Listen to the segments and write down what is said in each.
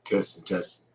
Testing, testing.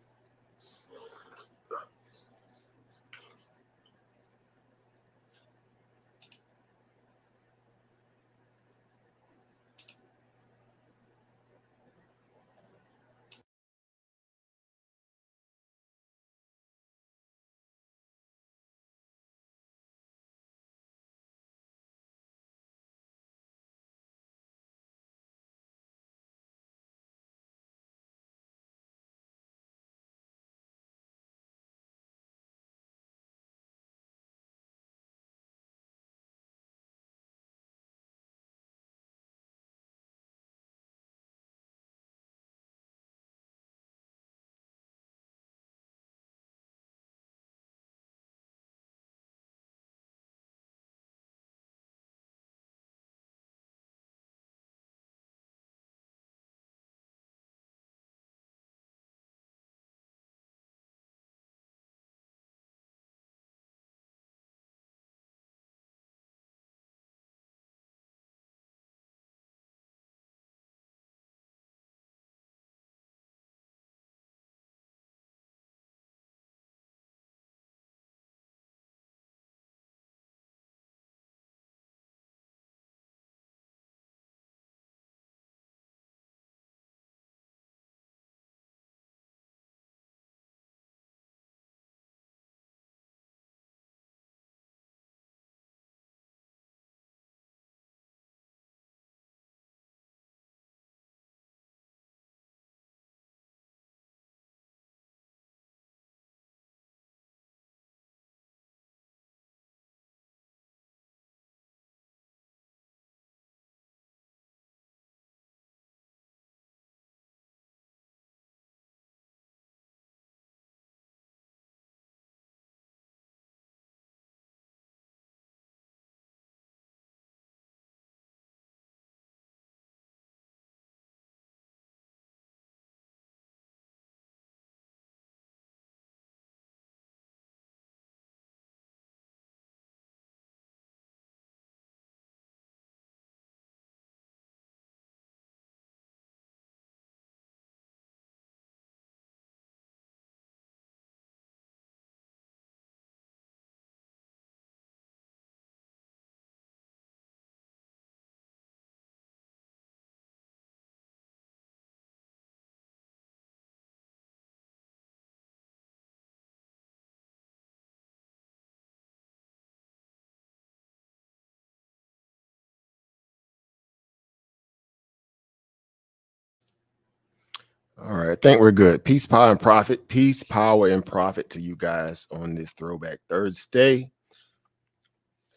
All right, I think we're good. Peace, power, and profit. Peace, power, and profit to you guys on this Throwback Thursday.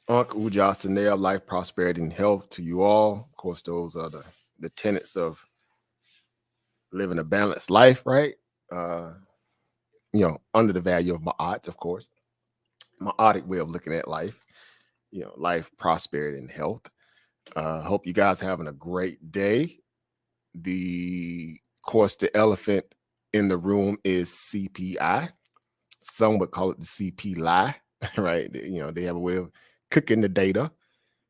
Uncle Ujasanel, life, prosperity, and health to you all. Of course, those are the tenets of living a balanced life, right? Under the value of Ma'at, of course. Ma'atic way of looking at life, life, prosperity, and health. Hope you guys are having a great day. The elephant in the room is CPI. Some would call it the CP lie, right? They have a way of cooking the data,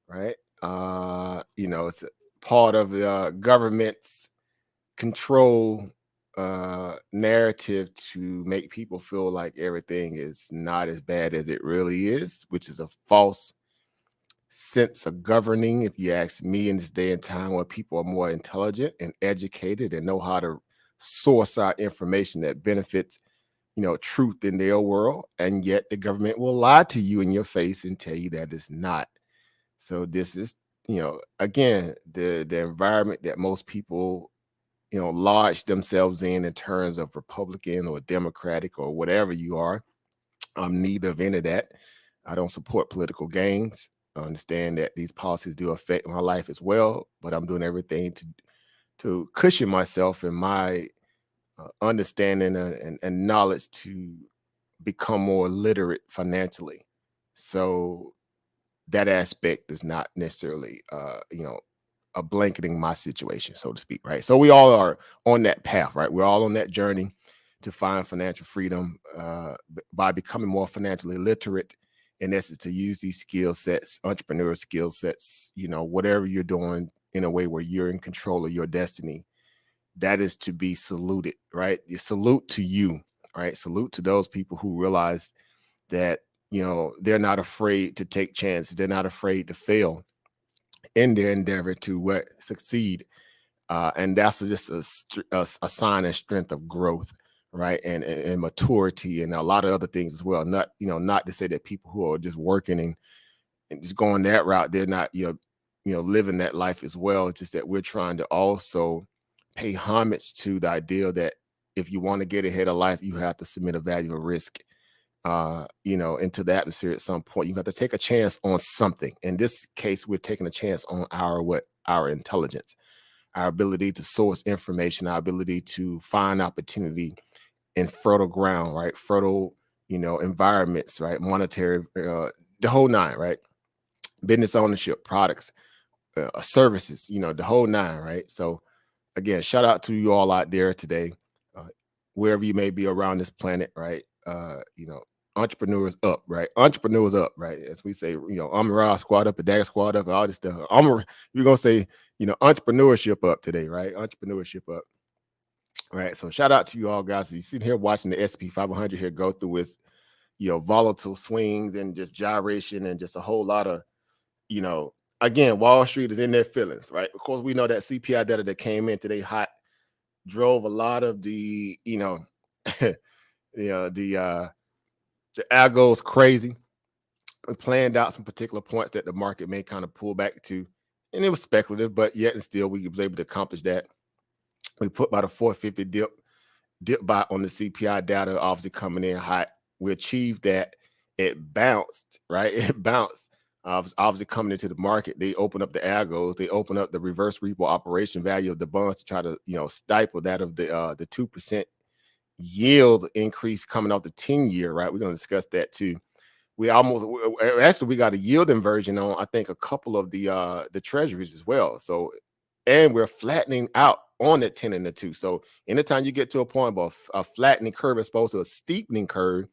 right? It's a part of the government's control narrative to make people feel like everything is not as bad as it really is, which is a false sense of governing, if you ask me, in this day and time where people are more intelligent and educated and know how to source our information that benefits truth in their world, and yet the government will lie to you in your face and tell you that it's not. So this is again the environment that most people lodge themselves in terms of Republican or Democratic or whatever you are. I'm neither of any of that. I don't support political gains. I understand that these policies do affect my life as well, but I'm doing everything to cushion myself and my understanding and knowledge to become more literate financially. So that aspect is not necessarily, a blanketing my situation, so to speak, right? So we all are on that path, right? We're all on that journey to find financial freedom by becoming more financially literate. In essence, to use these skill sets, entrepreneur skill sets, whatever you're doing in a way where you're in control of your destiny, that is to be saluted, right? You salute to you, right? Salute to those people who realize that, they're not afraid to take chances. They're not afraid to fail in their endeavor to succeed. And that's just a sign and strength of growth, right? And maturity and a lot of other things as well. Not to say that people who are just working and just going that route, they're not, living that life as well. It's just that we're trying to also pay homage to the idea that if you want to get ahead of life, you have to submit a value of risk, into the atmosphere at some point. You have to take a chance on something. In this case, we're taking a chance on our intelligence, our ability to source information, our ability to find opportunity in fertile ground, right? Fertile, environments, right? Monetary, the whole nine, right? Business ownership, products, services, the whole nine, right? So again, shout out to you all out there today, wherever you may be around this planet, right? Entrepreneurs up, right? Entrepreneurs up, right? As we say, Amara squad up, a DAG squad up, and all this stuff. We're gonna say, entrepreneurship up today, right? Entrepreneurship up, right? So shout out to you all, guys. You sit here watching the SP 500 here go through its, volatile swings and just gyration and just a whole lot of, again, Wall Street is in their feelings, right? Of course, we know that CPI data that came in today hot drove a lot of the, the algos crazy. We planned out some particular points that the market may kind of pull back to, and it was speculative, but yet and still we was able to accomplish that. We put about a 450 dip by on the CPI data, obviously coming in hot. We achieved that. It bounced, right? It bounced. Obviously coming into the market, they open up the algos, they open up the reverse repo operation value of the bonds to try to, stifle that of the 2% yield increase coming off the 10-year, right? We're going to discuss that too. We got a yield inversion on, I think, a couple of the treasuries as well. So, and we're flattening out on that 10 and the 2. So anytime you get to a point of a flattening curve as opposed to a steepening curve,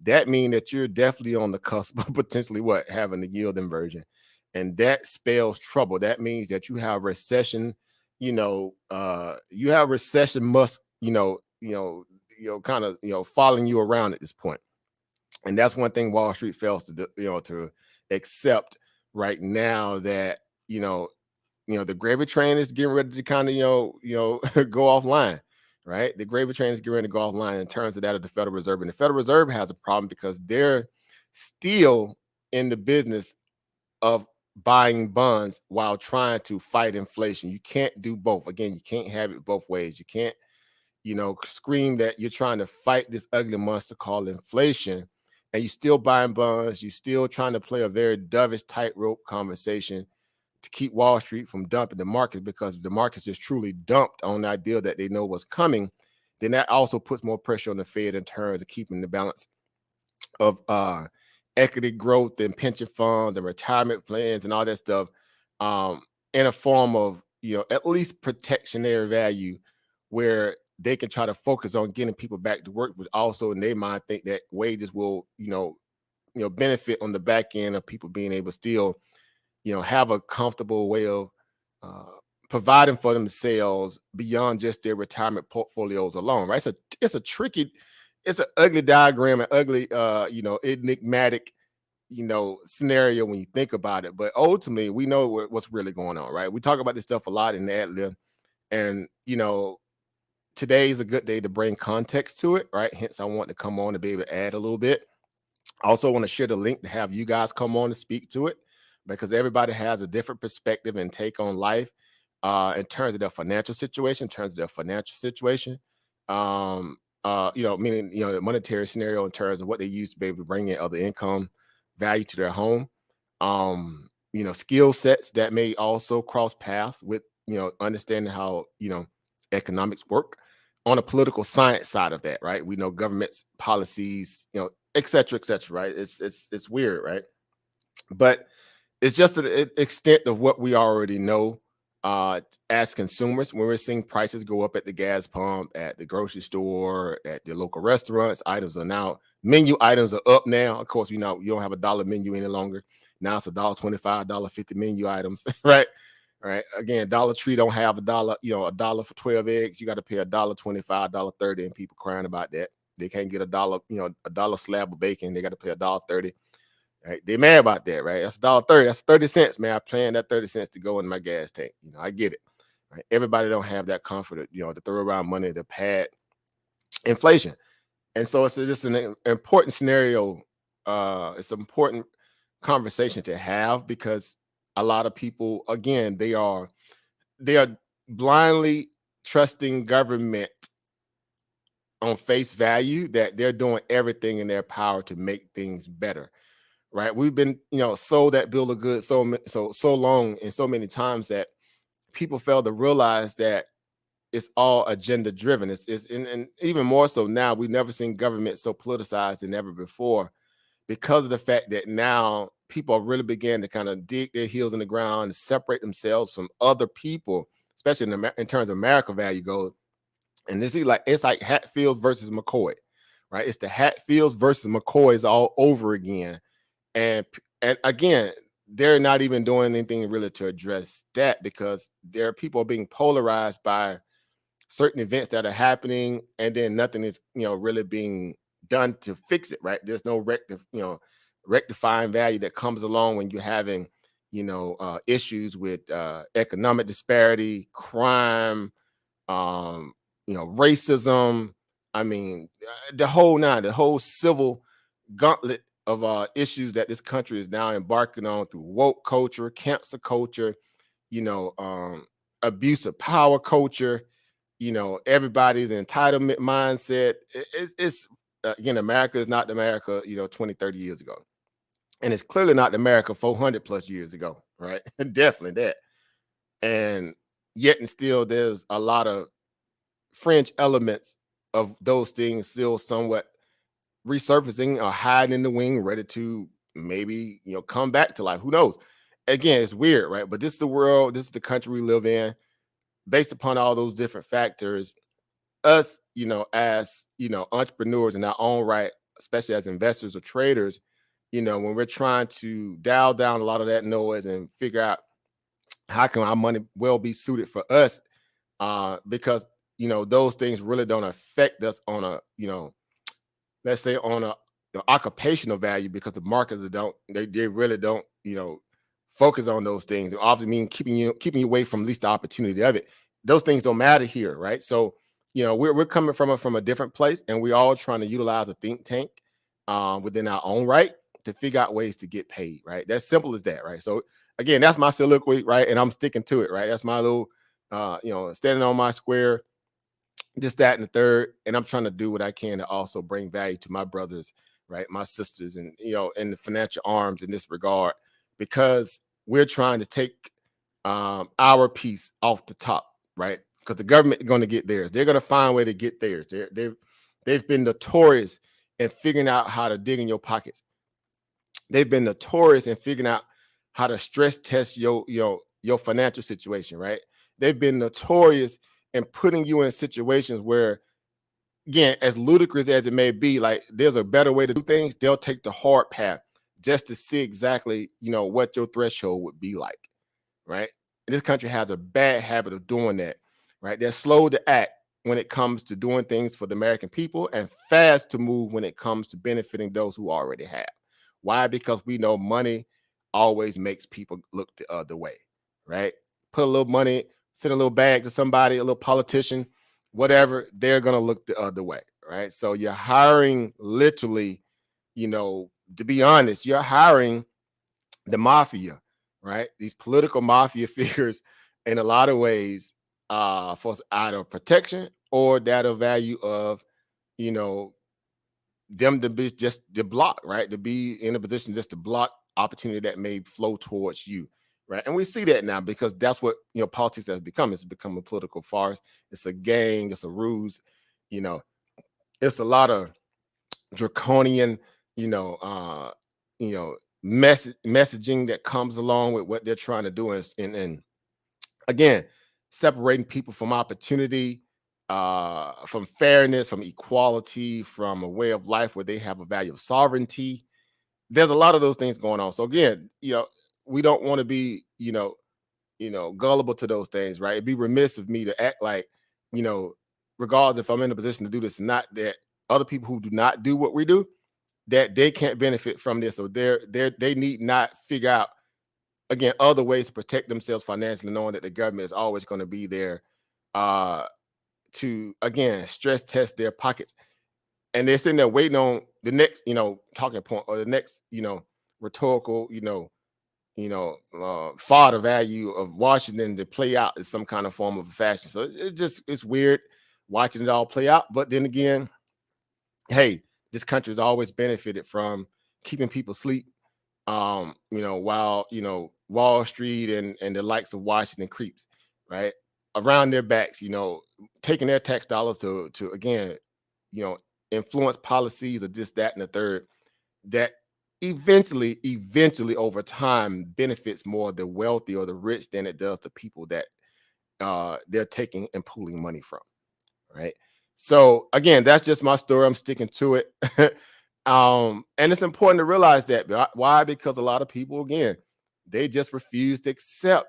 that means that you're definitely on the cusp of potentially having a yield inversion. And that spells trouble. That means that you have recession, you have recession must, kind of, following you around at this point. And that's one thing Wall Street fails to do, to accept right now, that, the gravy train is getting ready to kind of, go offline, right? The gravy train is getting ready to go offline in terms of that of the Federal Reserve. And the Federal Reserve has a problem because they're still in the business of buying bonds while trying to fight inflation. You can't do both. Again, you can't have it both ways. You can't, scream that you're trying to fight this ugly monster called inflation, and you still buying bonds. You still trying to play a very dovish tightrope conversation to keep Wall Street from dumping the market, because if the markets is truly dumped on the idea that they know what's coming, then that also puts more pressure on the Fed in terms of keeping the balance of equity growth and pension funds and retirement plans and all that stuff in a form of, at least protectionary value, where they can try to focus on getting people back to work, but also in their mind think that wages will, benefit on the back end of people being able to still, have a comfortable way of providing for themselves beyond just their retirement portfolios alone, right? It's an ugly diagram, an ugly, enigmatic, scenario when you think about it. But ultimately, we know what's really going on, right? We talk about this stuff a lot in the ad lib, and today is a good day to bring context to it, right? Hence, I want to come on to be able to add a little bit. I also want to share the link to have you guys come on to speak to it, because everybody has a different perspective and take on life. in terms of their financial situation, meaning, the monetary scenario in terms of what they use to be able to bring in other income value to their home. Skill sets that may also cross paths with, understanding how, economics work on a political science side of that, right? We know government's policies, et cetera, right? It's weird, right? But it's just an extent of what we already know as consumers. When we're seeing prices go up at the gas pump, at the grocery store, at the local restaurants, menu items are up now. Of course, you don't have a dollar menu any longer. Now it's $1.25, $1.50 menu items, right? All right. Again, Dollar Tree don't have a dollar for 12 eggs. You got to pay $1.25, $1.30, and people crying about that. They can't get a dollar slab of bacon. They got to pay $1.30. Right? They mad about that, right? That's $1.30. That's 30 cents, man. I plan that 30 cents to go in my gas tank. I get it. Right? Everybody don't have that comfort, to throw around money to pad inflation. And so it's just an important scenario. It's an important conversation to have, because a lot of people, again, they are blindly trusting government on face value, that they're doing everything in their power to make things better. Right? We've been, sold that bill of goods so long and so many times that people fail to realize that it's all agenda driven. And even more so now, we've never seen government so politicized than ever before, because of the fact that now people really began to kind of dig their heels in the ground and separate themselves from other people, especially in terms of America value goes. And it's like Hatfields versus McCoy, right? It's the Hatfields versus McCoys all over again. And again, they're not even doing anything really to address that, because there are people being polarized by certain events that are happening, and then nothing is really being done to fix it. Right? There's no rectifying value that comes along when you're having issues with economic disparity, crime, racism. I mean, the whole civil gauntlet of issues that this country is now embarking on through woke culture, cancer culture, abuse of power culture, everybody's entitlement mindset. It's again, America is not the America, 20, 30 years ago. And it's clearly not the America 400 plus years ago, right? Definitely that. And yet and still, there's a lot of fringe elements of those things still somewhat resurfacing or hiding in the wing, ready to maybe come back to life. Who knows? Again, it's weird, right? But this is the world, this is the country we live in. Based upon all those different factors, us, as entrepreneurs in our own right, especially as investors or traders, when we're trying to dial down a lot of that noise and figure out how can our money well be suited for us, because those things really don't affect us on a let's say on the occupational value, because the markets they really don't focus on those things. They often mean keeping you away from at least the opportunity of it. Those things don't matter here, right? So we're coming from a different place, and we're all trying to utilize a think tank within our own right to figure out ways to get paid, right? That's simple as that, right? So again, that's my soliloquy, right? And I'm sticking to it, right? That's my little standing on my square, this, that, and the third. And I'm trying to do what I can to also bring value to my brothers, right? My sisters, and, in the financial arms in this regard, because we're trying to take our piece off the top, right? Because the government is going to get theirs. They're going to find a way to get theirs. They've been notorious in figuring out how to dig in your pockets. They've been notorious in figuring out how to stress test your financial situation, right? They've been notorious and putting you in situations where, again, as ludicrous as it may be, like there's a better way to do things. They'll take the hard path just to see exactly, what your threshold would be like, right? And this country has a bad habit of doing that, right? They're slow to act when it comes to doing things for the American people, and fast to move when it comes to benefiting those who already have. Why? Because we know money always makes people look the other way, right? Put a little money, send a little bag to somebody, a little politician, whatever, they're going to look the other way, right? So you're hiring literally, to be honest, you're hiring the mafia, right? These political mafia figures in a lot of ways, for either protection or that of value of, you know, them to be just to block, right? To be in a position just to block opportunity that may flow towards you, right? And we see that now because that's what, you know, politics has become. It's become a political farce. It's a gang. It's a ruse. You know, it's a lot of draconian, you know, you know, messaging that comes along with what they're trying to do, and again, separating people from opportunity, from fairness, from equality, from a way of life where they have a value of sovereignty. There's a lot of those things going on. So again, you know, we don't want to be, gullible to those things, right? It'd be remiss of me to act like, you know, regardless if I'm in a position to do this or not, that other people who do not do what we do, that they can't benefit from this. So they need not figure out, again, other ways to protect themselves financially, knowing that the government is always going to be there, uh, to again stress test their pockets. And they're sitting there waiting on the next, talking point, or the next, rhetorical, fodder value of Washington to play out in some kind of form of fashion. So it's weird watching it all play out. But then again, hey, this country has always benefited from keeping people asleep, while, Wall Street and the likes of Washington creeps, right, around their backs, taking their tax dollars to again, influence policies of this, that, and the third, that eventually over time benefits more the wealthy or the rich than it does the people that they're taking and pulling money from, right? So again, that's just my story. I'm sticking to it. And it's important to realize that. Why? Because a lot of people, again, they just refuse to accept,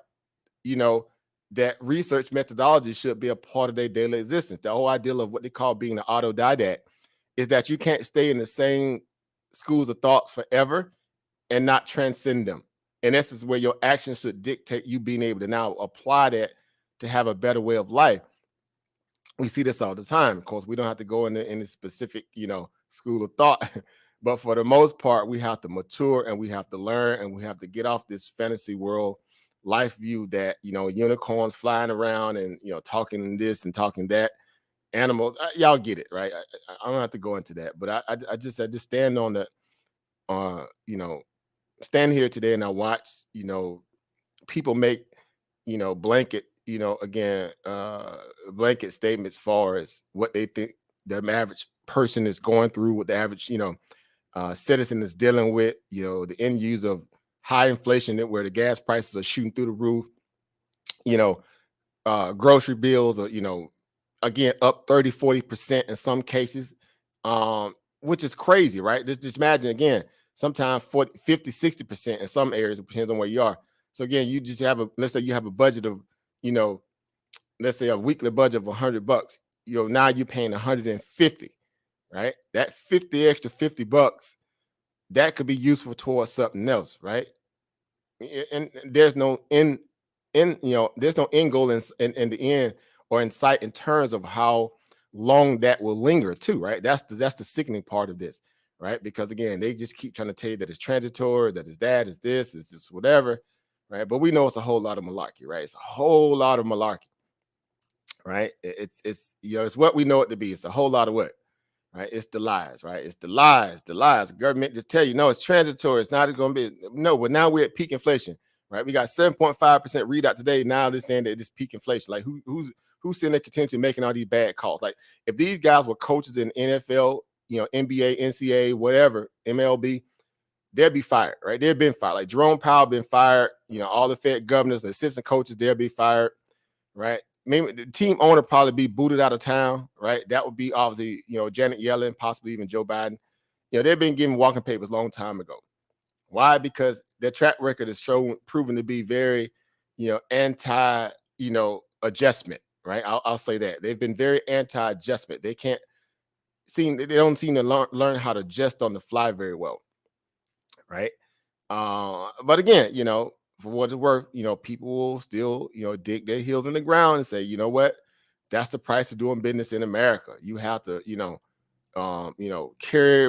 that research methodology should be a part of their daily existence. The whole idea of what they call being an autodidact is that you can't stay in the same schools of thoughts forever and not transcend them. And this is where your actions should dictate you being able to now apply that to have a better way of life. We see this all the time. Of course, we don't have to go into any specific, school of thought, but for the most part, we have to mature and we have to learn and we have to get off this fantasy world life view that, unicorns flying around and, talking this and talking that, animals. Y'all get it, right? I don't have to go into that, but I just stand on the, stand here today and I watch, people make, blanket, again, blanket statements as far as what they think the average person is going through, what the average, citizen is dealing with, the end use of high inflation where the gas prices are shooting through the roof, grocery bills are, again, up 30-40% in some cases, which is crazy, right? Just imagine, again, sometimes 40, 50, 60% in some areas. It depends on where you are. So again, you just have let's say you have a budget of, let's say a weekly budget of $100. Now you're paying 150, right? That 50 extra $50, that could be useful towards something else, right? And there's no there's no end goal in the end or in sight in terms of how long that will linger too, right? That's the sickening part of this, right? Because again, they just keep trying to tell you that it's transitory, that it's that, it's this, it's just whatever, right? But we know it's a whole lot of malarkey, right? It's a whole lot of malarkey, right? It's it's what we know it to be. It's a whole lot of what, right? It's the lies, right? It's the lies. The government just tell you, no, it's transitory. It's not going to be. No, but now we're at peak inflation, right? We got 7.5% readout today. Now they're saying that it's peak inflation. Like who's sitting there continuously making all these bad calls? Like if these guys were coaches in NFL, NBA, NCAA, whatever, MLB, they'll be fired, right? They've been fired. Like Jerome Powell been fired. All the Fed governors, the assistant coaches, they'll be fired, right? Maybe the team owner probably be booted out of town, right? That would be obviously, Janet Yellen, possibly even Joe Biden. They've been given walking papers a long time ago. Why? Because their track record is proven to be very, anti, adjustment, right? I'll say that. They've been very anti-adjustment. They don't seem to learn how to adjust on the fly very well, right? But again, for what it's worth, people will still, dig their heels in the ground and say, you know what, that's the price of doing business in America. You have to,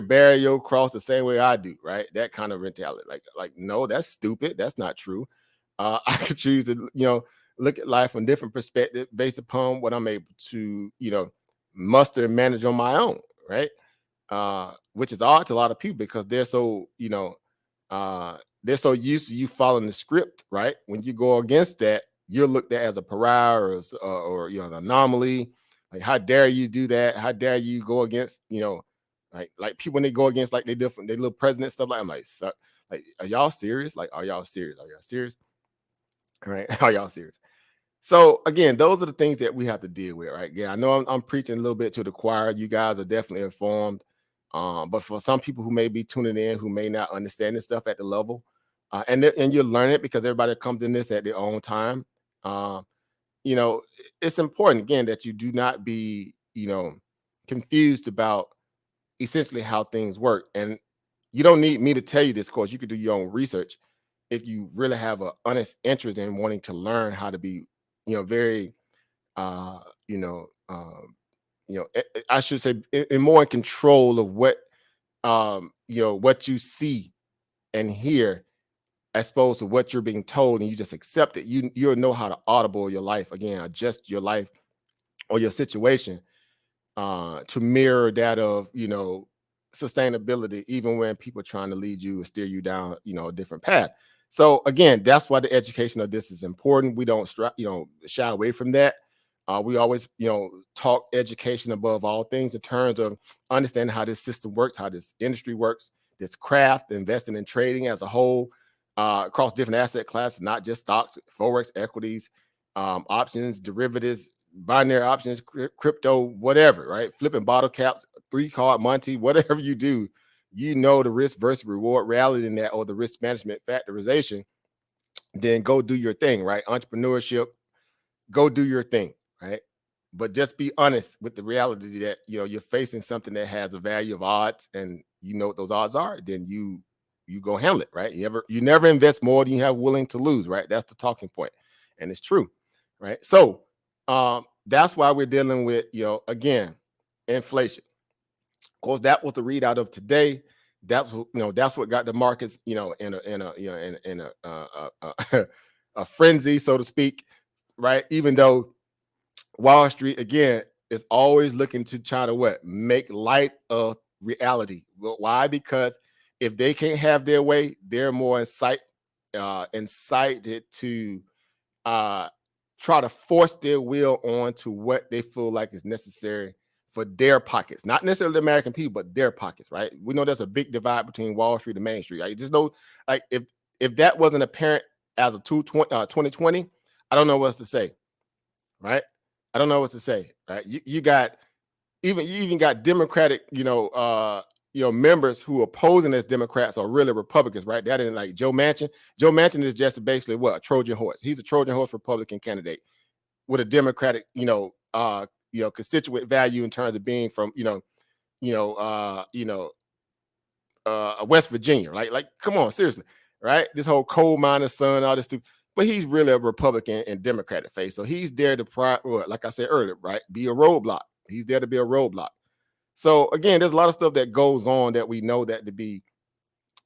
bear your cross the same way I do, right? That kind of mentality. Like, no, that's stupid. That's not true. I could choose to, look at life from different perspective based upon what I'm able to, muster and manage on my own, right? Which is odd to a lot of people because they're so used to you following the script, right? When you go against that, you're looked at as a pariah or an anomaly. Like, how dare you do that? How dare you go against, like people when they go against like they little president stuff like I'm like, so, like, are y'all serious? Like, are y'all serious? Are y'all serious? All right, are y'all serious? So again, those are the things that we have to deal with, right? Yeah, I know I'm preaching a little bit to the choir. You guys are definitely informed, but for some people who may be tuning in who may not understand this stuff at the level, and you learn it because everybody comes in this at their own time. Uh, it's important again that you do not be, confused about essentially how things work. And you don't need me to tell you this, course. You could do your own research if you really have an honest interest in wanting to learn how to be, very, uh, you know, um, I should say, more in control of what you see and hear, as opposed to what you're being told, and you just accept it. You'll know how to audible your life again, adjust your life or your situation to mirror that of sustainability, even when people are trying to lead you and steer you down a different path. So again, that's why the education of this is important. We don't shy away from that. We always talk education above all things in terms of understanding how this system works, how this industry works, this craft, investing in trading as a whole, across different asset classes, not just stocks, forex, equities, options, derivatives, binary options, crypto, whatever, right? Flipping bottle caps, 3-card Monty, whatever you do, the risk versus reward reality in that, or the risk management factorization, then go do your thing, right? Entrepreneurship, go do your thing, right? But just be honest with the reality that you're facing something that has a value of odds, and you know what those odds are, then you go handle it, right? You never invest more than you have willing to lose, right? That's the talking point, and it's true, right? So that's why we're dealing with again, inflation. Of course, that was the readout of today. That's what got the markets in a frenzy, so to speak, right? Even though Wall Street again is always looking to try to make light of reality. Well, why? Because if they can't have their way, they're more incited to try to force their will on to what they feel like is necessary for their pockets, not necessarily the American people, but their pockets, right? We know there's a big divide between Wall Street and Main Street. I just know, like, if that wasn't apparent as of 2020, I don't know what else to say, right? I don't know what to say, right? You even got Democratic, members who are posing as Democrats are really Republicans, right? That isn't like Joe Manchin. Joe Manchin is just basically a Trojan horse. He's a Trojan horse Republican candidate with a Democratic, constituent value in terms of being from, West Virginia, like, come on, seriously, right? This whole coal miner son, all this stuff. But he's really a Republican and Democratic face. So he's there to, like I said earlier, right, be a roadblock. He's there to be a roadblock. So again, there's a lot of stuff that goes on that we know that to be,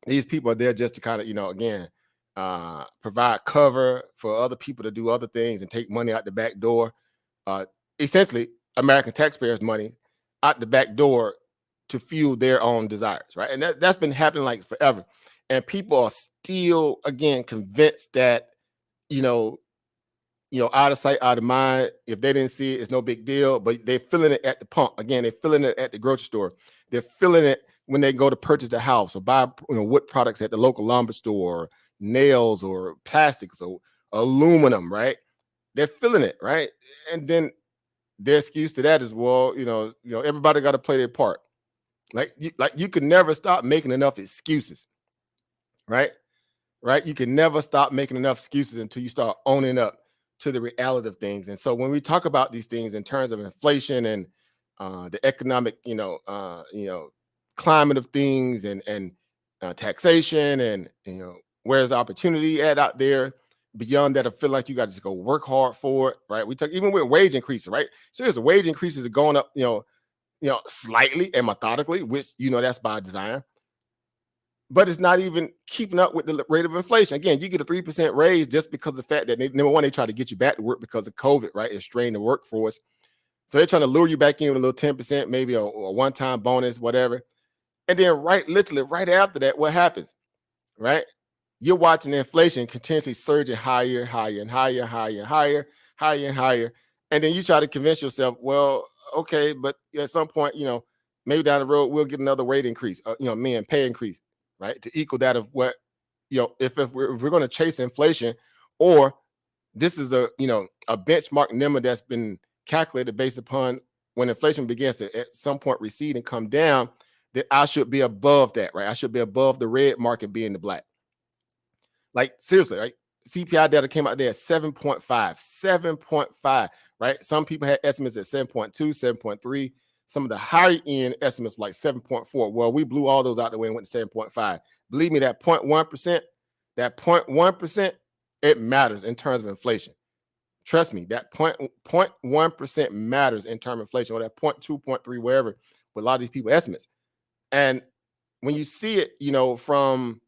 these people are there just to kind of, again, provide cover for other people to do other things and take money out the back door. Essentially, American taxpayers' money out the back door to fuel their own desires, right? And that's been happening like forever. And people are still, again, convinced that, out of sight, out of mind. If they didn't see it, it's no big deal. But they're feeling it at the pump. Again, they're feeling it at the grocery store. They're feeling it when they go to purchase a house or buy wood products at the local lumber store, or nails or plastics or aluminum, right? They're feeling it, right? And then their excuse to that is, well, everybody got to play their part. Like you could never stop making enough excuses, right? Right? You can never stop making enough excuses until you start owning up to the reality of things. And so when we talk about these things in terms of inflation and the economic, climate of things and taxation and where's opportunity at out there beyond that, I feel like you got to just go work hard for it, right? We talk even with wage increases, right? So there's wage increases are going up, slightly and methodically, which that's by design. but it's not even keeping up with the rate of inflation. Again, you get a 3% raise just because of the fact that number one, they try to get you back to work because of COVID, right? It strained the workforce. So they're trying to lure you back in with a little 10%, maybe a one-time bonus, whatever. And then literally right after that, what happens, right? You're watching the inflation continuously surging higher, higher, and higher, higher, and higher, higher, and higher. And then you try to convince yourself, well, okay, but at some point, maybe down the road, we'll get another rate increase, pay increase, right? To equal that of what, if we're going to chase inflation, or this is a benchmark number that's been calculated based upon when inflation begins to at some point recede and come down, that I should be above that, right? I should be above the red market being the black. Like seriously, right? CPI data came out there at 7.5, right? Some people had estimates at 7.2, 7.3. Some of the higher end estimates like 7.4. Well, we blew all those out the way and went to 7.5. Believe me, that 0.1%, it matters in terms of inflation. Trust me, that 0.1% matters in terms of inflation, or that 0.2, 0.3, wherever, with a lot of these people estimates. And when you see it, from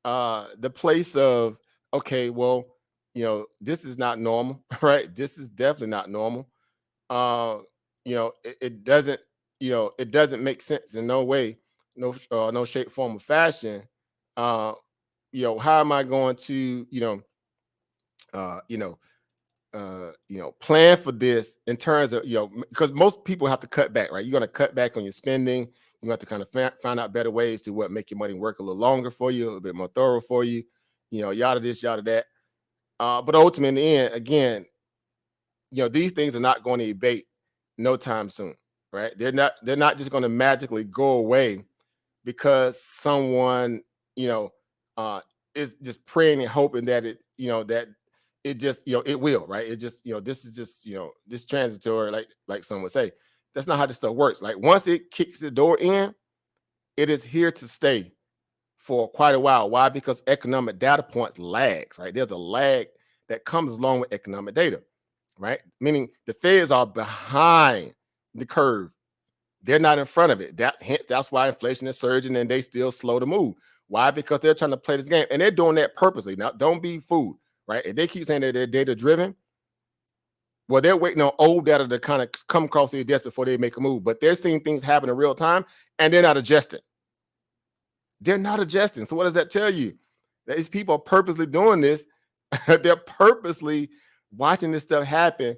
the place of, okay, well, this is not normal, right? This is definitely not normal. It doesn't, it doesn't make sense in no way, no shape, form, or fashion. How am I going to, plan for this in terms of, because most people have to cut back, right? You're going to cut back on your spending. You have to kind of find out better ways to make your money work a little longer for you, a little bit more thorough for you, yada this, yada that. But ultimately, in the end, again, these things are not going to abate no time soon, right? They're not just going to magically go away because someone, is just praying and hoping that it, that it just, it will, right? It just, this is just, this transitory, like some would say. That's not how this stuff works. Like once it kicks the door in, it is here to stay for quite a while. Why? Because economic data points lags, right? There's a lag that comes along with economic data, right? Meaning the feds are behind the curve. They're not in front of it. That's why inflation is surging and they still slow to move. Why? Because they're trying to play this game, and they're doing that purposely. Now, don't be fooled, right? If they keep saying that they're data driven, well, they're waiting on old data to kind of come across their desk before they make a move. But they're seeing things happen in real time, and they're not adjusting. They're not adjusting. So what does that tell you? That these people are purposely doing this. They're purposely watching this stuff happen.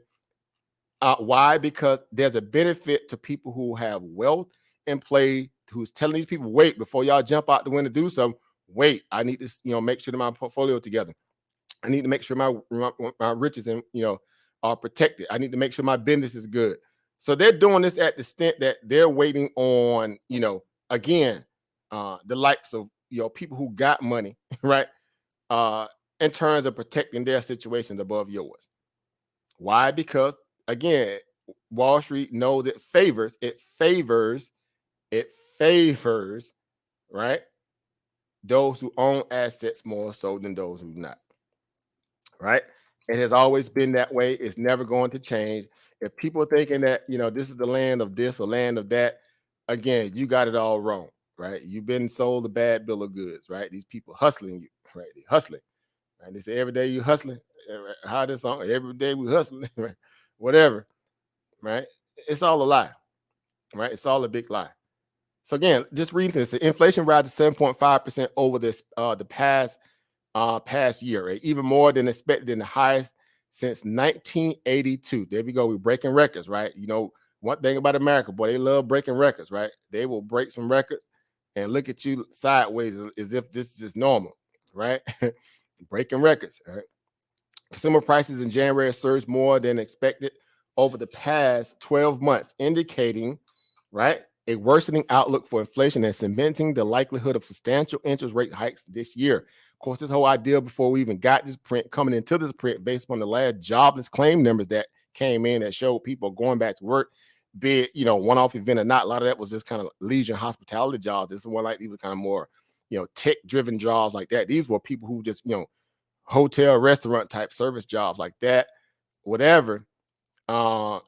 Why? Because there's a benefit to people who have wealth in play, who's telling these people, wait, before y'all jump out the window to do something, wait, I need to, make sure that my portfolio together. I need to make sure my riches and, are protected. I need to make sure my business is good. So they're doing this at the extent that they're waiting on, again, the likes of, people who got money, right? In terms of protecting their situations above yours. Why? Because again, Wall Street knows it favors, right? Those who own assets more so than those who not, right? It has always been that way. It's never going to change. If people are thinking that, this is the land of this or land of that, again, you got it all wrong, right? You've been sold a bad bill of goods, right? These people hustling you, right? They're hustling. Right? They say every day you hustling. How this song? Every day we hustling, right? Whatever, right? It's all a lie, right? It's all a big lie. So again, just reading this, the inflation rises 7.5% over this the past year, right? Even more than expected, in the highest since 1982. There we go. We're breaking records, right? One thing about America, boy, they love breaking records, right? They will break some records and look at you sideways as if this is just normal, right? Breaking records, right? Consumer prices in January surged more than expected over the past 12 months, indicating, right, a worsening outlook for inflation and cementing the likelihood of substantial interest rate hikes this year. Of course, this whole idea before we even got this print, coming into this print based on the last jobless claim numbers that came in that showed people going back to work, be it, one-off event or not. A lot of that was just kind of leisure and hospitality jobs. This is one like these were kind of more, tech-driven jobs like that. These were people who just, hotel, restaurant type service jobs like that, whatever. And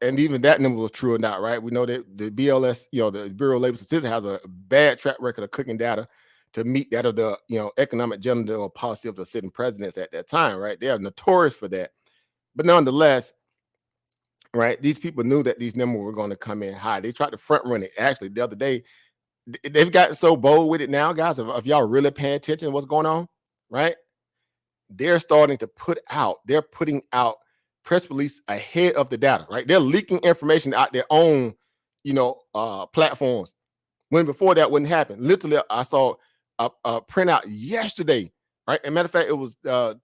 even that number was true or not, right? We know that the BLS, the Bureau of Labor Statistics, has a bad track record of cooking data. to meet that of the economic agenda or policy of the sitting presidents at that time, right? They are notorious for that. But nonetheless, right, these people knew that these numbers were going to come in high. They tried to front run it. Actually, the other day, they've gotten so bold with it now, guys. If y'all really paying attention to what's going on, right? They're starting to they're putting out press release ahead of the data, right? They're leaking information out their own, platforms. When before that wouldn't happen. Literally, I saw a printout yesterday, right? As a matter of fact, it was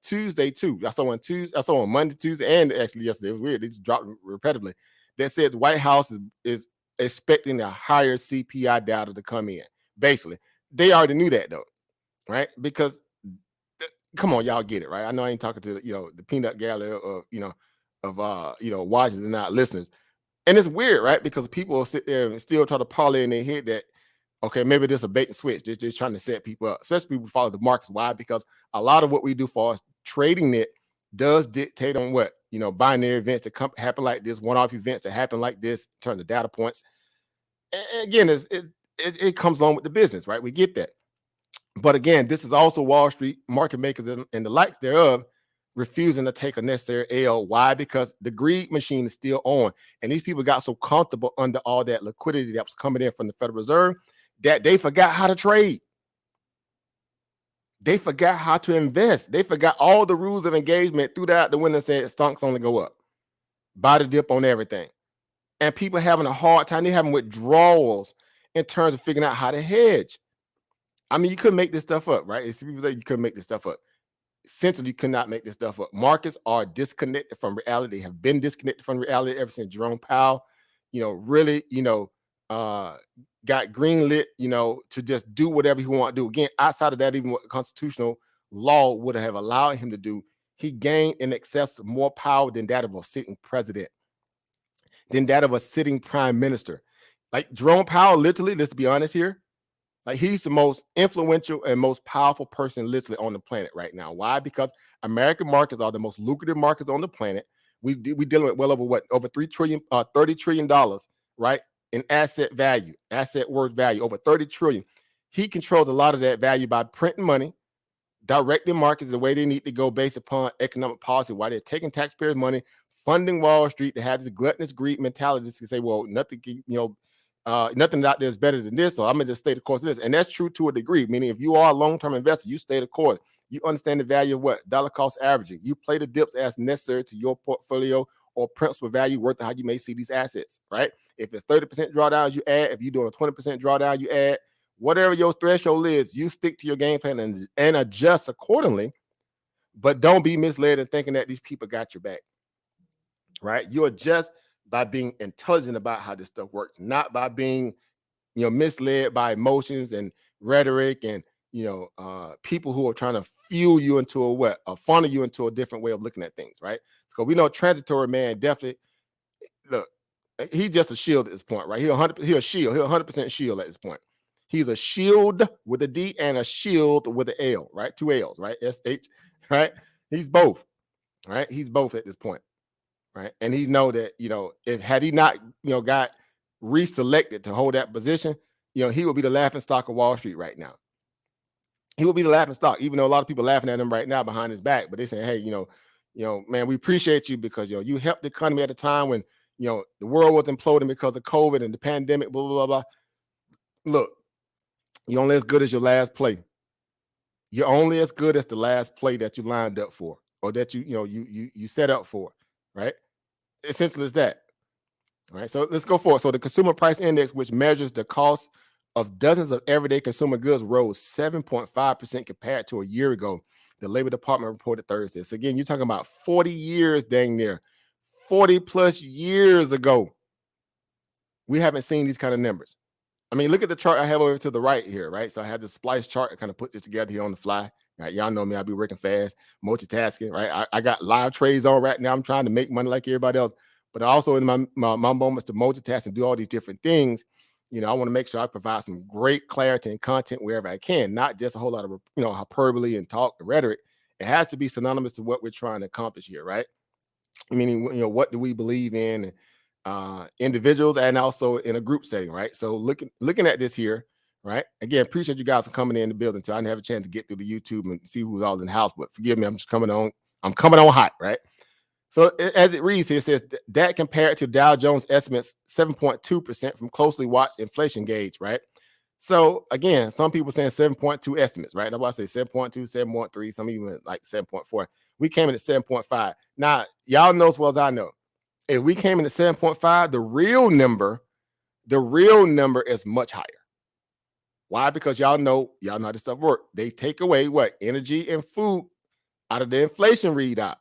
Tuesday too. I saw on Monday, Tuesday, and actually yesterday. It was weird. They just dropped repetitively. That said the White House is expecting a higher CPI data to come in. Basically, they already knew that though, right? Because come on, y'all get it, right? I know I ain't talking to the peanut gallery of watchers and not listeners. And it's weird, right? Because people will sit there and still try to parlay in their head that, okay, maybe this is a bait and switch. They're just trying to set people up, especially people who follow the markets. Why? Because a lot of what we do for us trading it does dictate on what, binary events that happen like this, one-off events that happen like this in terms of data points. And again, it comes along with the business, right? We get that. But again, this is also Wall Street market makers and the likes thereof refusing to take a necessary L. Why? Because the greed machine is still on. And these people got so comfortable under all that liquidity that was coming in from the Federal Reserve that they forgot how to trade. They forgot how to invest. They forgot all the rules of engagement, threw that out the window and said stonks only go up. Buy the dip on everything. And people having a hard time. They're having withdrawals in terms of figuring out how to hedge. I mean, you couldn't make this stuff up, right? It's people say you couldn't make this stuff up. Essentially, you could not make this stuff up. Markets are disconnected from reality. They have been disconnected from reality ever since Jerome Powell, really, got greenlit, to just do whatever he want to do. Again, outside of that, even what constitutional law would have allowed him to do, he gained in excess of more power than that of a sitting president, than that of a sitting prime minister. Like Jerome Powell, literally, let's be honest here, like he's the most influential and most powerful person literally on the planet right now. Why? Because American markets are the most lucrative markets on the planet. We dealing with well over $30 trillion, right? In asset worth value, over 30 trillion. He controls a lot of that value by printing money, directing markets the way they need to go based upon economic policy, while they're taking taxpayers' money, funding Wall Street to have this gluttonous greed mentality to say, well, nothing out there is better than this, so I'm gonna just stay the course of this. And that's true to a degree, meaning if you are a long-term investor, you stay the course. You understand the value of what? Dollar cost averaging. You play the dips as necessary to your portfolio or principal value worth of how you may see these assets, right? If it's 30% drawdowns, you add. If you're doing a 20% drawdown, you add. Whatever your threshold is, you stick to your game plan and adjust accordingly. But don't be misled in thinking that these people got your back, right? You adjust by being intelligent about how this stuff works, not by being, misled by emotions and rhetoric and, people who are trying to fuel you into funnel you into a different way of looking at things, right? So we know transitory man definitely, look, he's just a shield at this point, right? He's a 100% shield at this point. He's a shield with a D and a shield with an L, right? Two L's, right? SH, right? He's both, right? He's both at this point. Right. And he know that, if had he not, got reselected to hold that position, he would be the laughing stock of Wall Street right now. He will be the laughing stock, even though a lot of people laughing at him right now behind his back. But they say, hey, man, we appreciate you because, you helped the economy at a time when, the world was imploding because of COVID and the pandemic, blah, blah, blah, blah. Look, you're only as good as your last play. You're only as good as the last play that you lined up for or that you set up for, right? Essentially, is that. All right, so let's go forward. So the consumer price index, which measures the cost of dozens of everyday consumer goods, rose 7.5% compared to a year ago. The Labor Department reported Thursday. So again, you're talking about 40 years, dang near 40 plus years ago. We haven't seen these kind of numbers. I mean, look at the chart I have over to the right here, right? So I have the splice chart. I kind of put this together here on the fly. Right, y'all know me. I'll be working fast, multitasking, right? I got live trades on right now. I'm trying to make money like everybody else, but also in my moments to multitask and do all these different things, I want to make sure I provide some great clarity and content wherever I can, not just a whole lot of, hyperbole and talk and rhetoric. It has to be synonymous to what we're trying to accomplish here, right? Meaning, what do we believe in, individuals and also in a group setting, right? So looking at this here, right? Again, appreciate you guys for coming in the building too. I didn't have a chance to get through the YouTube and see who's all in the house, but forgive me, I'm coming on hot, right? So as it reads here, it says that compared to Dow Jones estimates 7.2% from closely watched inflation gauge, right? So again, some people saying 7.2 estimates, right? That's why I say 7.2, 7.3, some even like 7.4. We came in at 7.5. Now, y'all know as well as I know, if we came in at 7.5, the real number is much higher. Why? Because y'all know how this stuff works. They take away what? Energy and food out of the inflation readout,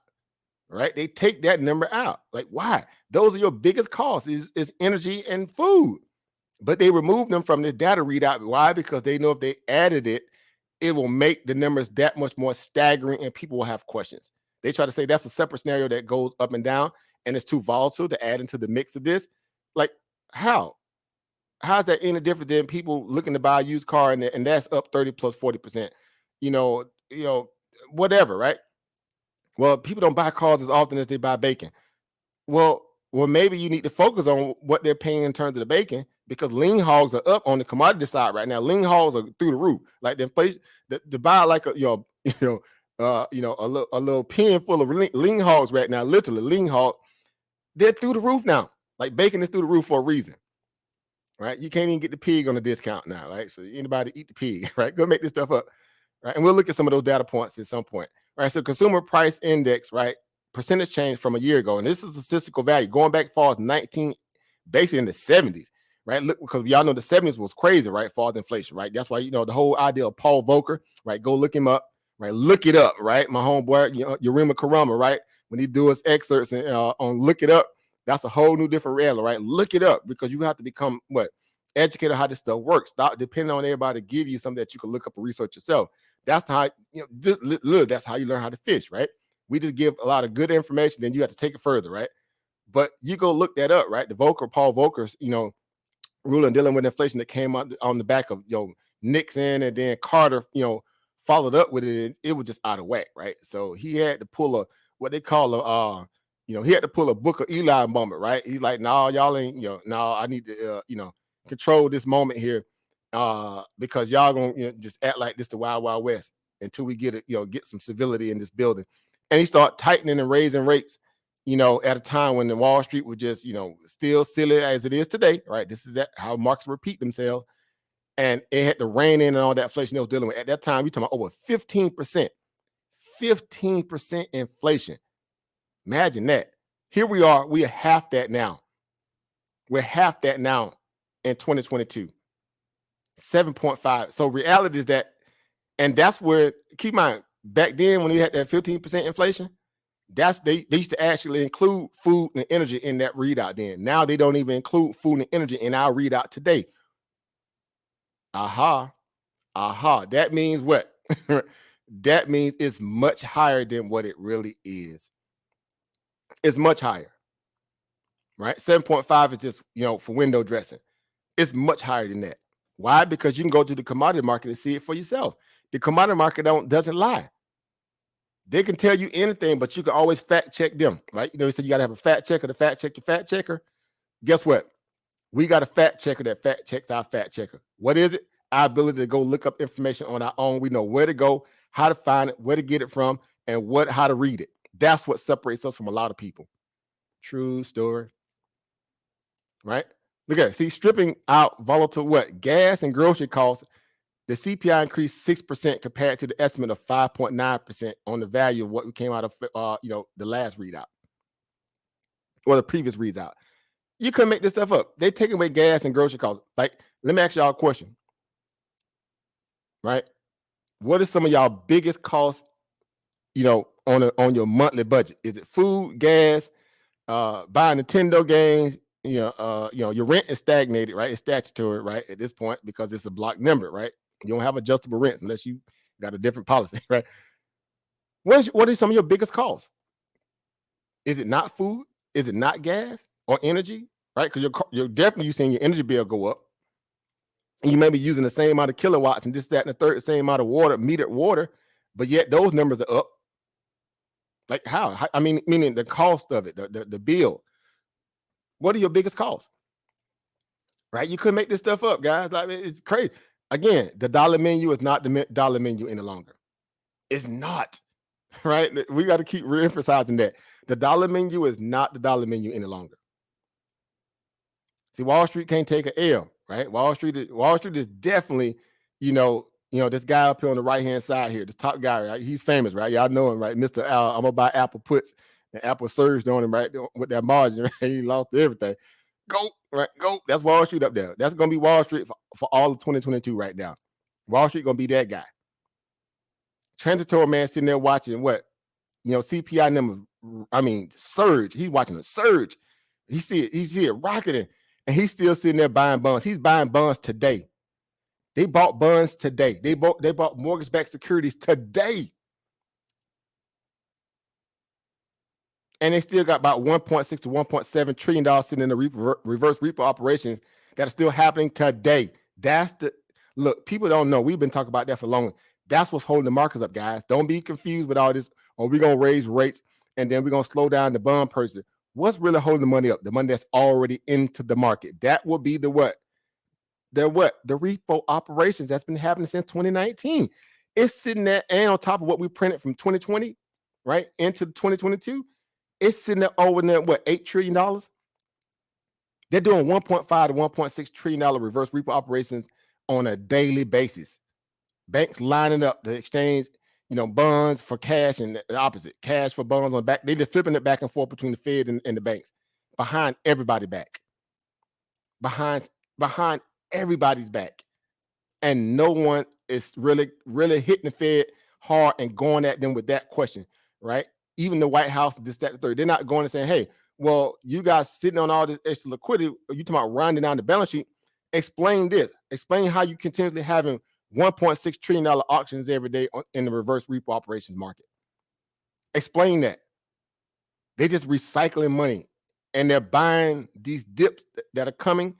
right? They take that number out. Like, why? Those are your biggest costs is energy and food. But they remove them from this data readout. Why? Because they know if they added it, it will make the numbers that much more staggering and people will have questions. They try to say that's a separate scenario that goes up and down and it's too volatile to add into the mix of this. Like, how? How's that any different than people looking to buy a used car and that's up 30 plus 40%? Whatever, right? Well, people don't buy cars as often as they buy bacon. Well, maybe you need to focus on what they're paying in terms of the bacon, because lean hogs are up on the commodity side right now. Lean hogs are through the roof. Like the inflation, to buy like a little pen full of lean hogs right now, literally lean hogs, they're through the roof now. Like bacon is through the roof for a reason, right? You can't even get the pig on a discount now, right? So anybody eat the pig, right? Go make this stuff up, right? And we'll look at some of those data points at some point, right? So consumer price index, right? Percentage change from a year ago, and this is a statistical value going back far as basically in the 70s, right? Look, because y'all know the 70s was crazy, right? Far as inflation, right? That's why the whole idea of Paul Volcker, right? Go look him up, right? Look it up, right? My homeboy, Yurima Karama, right? When he do his excerpts and on Look It Up, that's a whole new different reality, right? Look it up, because you have to become educated on how this stuff works. Stop depending on everybody to give you something that you can look up and research yourself. That's how literally that's how you learn how to fish, right? We just give a lot of good information, then you have to take it further, right? But you go look that up, right? The Paul Volcker's, ruling dealing with inflation that came out on the back of Nixon, and then Carter, followed up with it. It was just out of whack, right? So he had to pull what they call he had to pull a Book of Eli moment, right? He's like, no, y'all ain't, no, I need to, control this moment here, because y'all gonna just act like this the Wild Wild West until we get some civility in this building. And he started tightening and raising rates, at a time when the Wall Street was just, still silly as it is today, right? This is how markets repeat themselves. And it had to rein in and all that inflation they was dealing with. At that time, you're talking about over 15%. 15% inflation. Imagine that. Here we are. We are half that now. We're half that now in 2022. 7.5. So reality is that, and that's where, keep in mind, back then when we had that 15% inflation, they used to actually include food and energy in that readout then. Now they don't even include food and energy in our readout today. Aha. That means what? That means it's much higher than what it really is. It's much higher, right? 7.5 is just, for window dressing. It's much higher than that. Why? Because you can go to the commodity market and see it for yourself. The commodity market doesn't lie. They can tell you anything, but you can always fact check them, right? They said you got to have a fact checker to fact check your fact checker. Guess what? We got a fact checker that fact checks our fact checker. What is it? Our ability to go look up information on our own. We know where to go, how to find it, where to get it from, and how to read it. That's what separates us from a lot of people. True story, right? Look at it. See, stripping out volatile gas and grocery costs, the CPI increased 6% compared to the estimate of 5.9% on the value of what came out of the last readout or the previous readout. You couldn't make this stuff up. They take away gas and grocery costs. Like, let me ask y'all a question, right? What is some of y'all biggest costs, on your monthly budget? Is it food, gas, buying Nintendo games? Your rent is stagnated, right? It's statutory, right? At this point, because it's a block number, right? You don't have adjustable rents unless you got a different policy, right? What are some of your biggest costs? Is it not food? Is it not gas or energy, right? Because you're definitely seeing your energy bill go up. And you may be using the same amount of kilowatts and this, that, and the third, same amount of metered water, but yet those numbers are up. Like how? I mean, meaning the cost of it, the bill. What are your biggest costs? Right? You couldn't make this stuff up, guys. Like, it's crazy. Again, the dollar menu is not the dollar menu any longer. It's not, right? We got to keep re-emphasizing that. The dollar menu is not the dollar menu any longer. See, Wall Street can't take an L, right? Wall Street is definitely, this guy up here on the right-hand side here, this top guy, right? He's famous, right? Y'all know him, right? Mr. I'm gonna buy Apple puts, and Apple surged on him, right? With that margin, right? He lost everything. Go, right? Go. That's Wall Street up there. That's gonna be Wall Street for all of 2022 right now. Wall Street gonna be that guy. Transitory man sitting there watching what? CPI numbers. I mean, surge. He's watching a surge. He see it rocketing. And he's still sitting there buying bonds. He's buying bonds today. They bought bonds today. They bought mortgage-backed securities today. And they still got about $1.6 to $1.7 trillion sitting in the reverse repo operations that are still happening today. Look, people don't know. We've been talking about that for long. That's what's holding the markets up, guys. Don't be confused with all this. We're going to raise rates and then we're going to slow down the bond purchase. What's really holding the money up? The money that's already into the market. That will be the what? The repo operations that's been happening since 2019. It's sitting there, and on top of what we printed from 2020, right, into 2022, it's sitting there over there, $8 trillion? They're doing $1.5 to $1.6 trillion reverse repo operations on a daily basis. Banks lining up the exchange, bonds for cash and the opposite. Cash for bonds on the back. They're just flipping it back and forth between the Fed and the banks. Behind everybody back. Behind everybody's back. And no one is really, really hitting the Fed hard and going at them with that question, right? Even the White House, this, that, the third, they're not going and saying, hey, well, you guys sitting on all this extra liquidity, you talking about rounding down the balance sheet. Explain this. Explain how you continuously having $1.6 trillion auctions every day in the reverse repo operations market. Explain that. They're just recycling money and they're buying these dips that are coming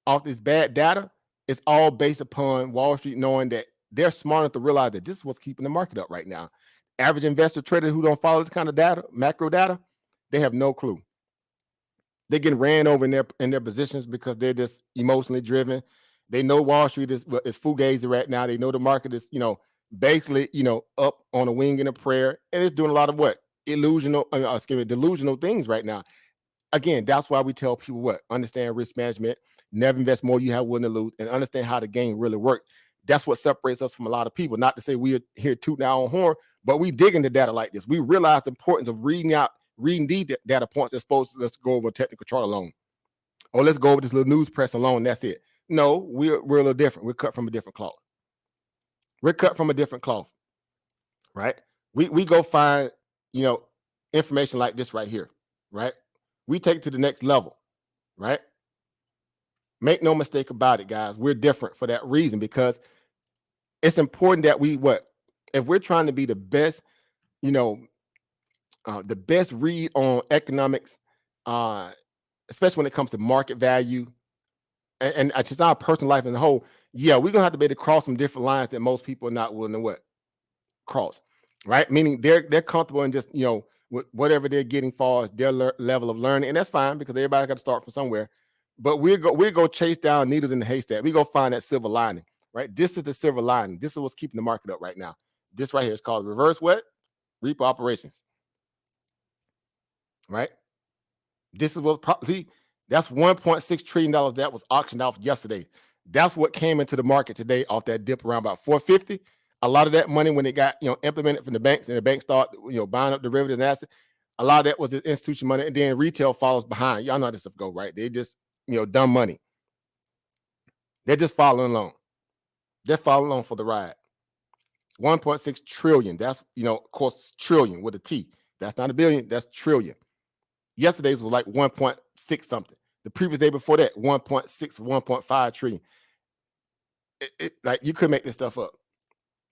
off this bad data. It's all based upon Wall Street knowing that they're smart enough to realize that this is what's keeping the market up right now. Average investor trader who don't follow this kind of data, macro data, they have no clue. They're getting ran over in their positions because they're just emotionally driven. They know Wall Street is fugazi right now. They know the market is, basically, up on a wing and a prayer, and it's doing a lot of what? Delusional things right now. Again, that's why we tell people what? Understand risk management, never invest more you have willing to lose, and understand how the game really works. That's what separates us from a lot of people. Not to say we are here tooting our own horn, but we dig into data like this. We realize the importance of reading these data points as opposed to let's go over a technical chart alone. Or let's go over this little news press alone. That's it. No, we're a little different. We're cut from a different cloth. Right? We go find, information like this right here, right? We take it to the next level, right? Make no mistake about it, guys. We're different for that reason because it's important that if we're trying to be the best, the best read on economics, especially when it comes to market value, and just our personal life in the whole, we're gonna have to be able to cross some different lines that most people are not willing to cross, right? Meaning they're comfortable in just with whatever they're getting far as their level of learning, and that's fine because everybody got to start from somewhere. But we go chase down needles in the haystack. We go find that silver lining, right? This is the silver lining. This is what's keeping the market up right now. This right here is called reverse repo operations, right? This is what that's $1.6 trillion that was auctioned off yesterday. That's what came into the market today off that dip around about 450. A lot of that money when it got implemented from the banks and the banks start buying up derivatives and assets, a lot of that was the institution money, and then retail follows behind. Y'all know how this stuff go, right? They just dumb money. They're just following along. They're following along for the ride. 1.6 trillion. That's of course trillion with a T. That's not a billion. That's trillion. Yesterday's was like 1.6 something. The previous day before that, 1.6, 1.5 trillion. Like you could make this stuff up.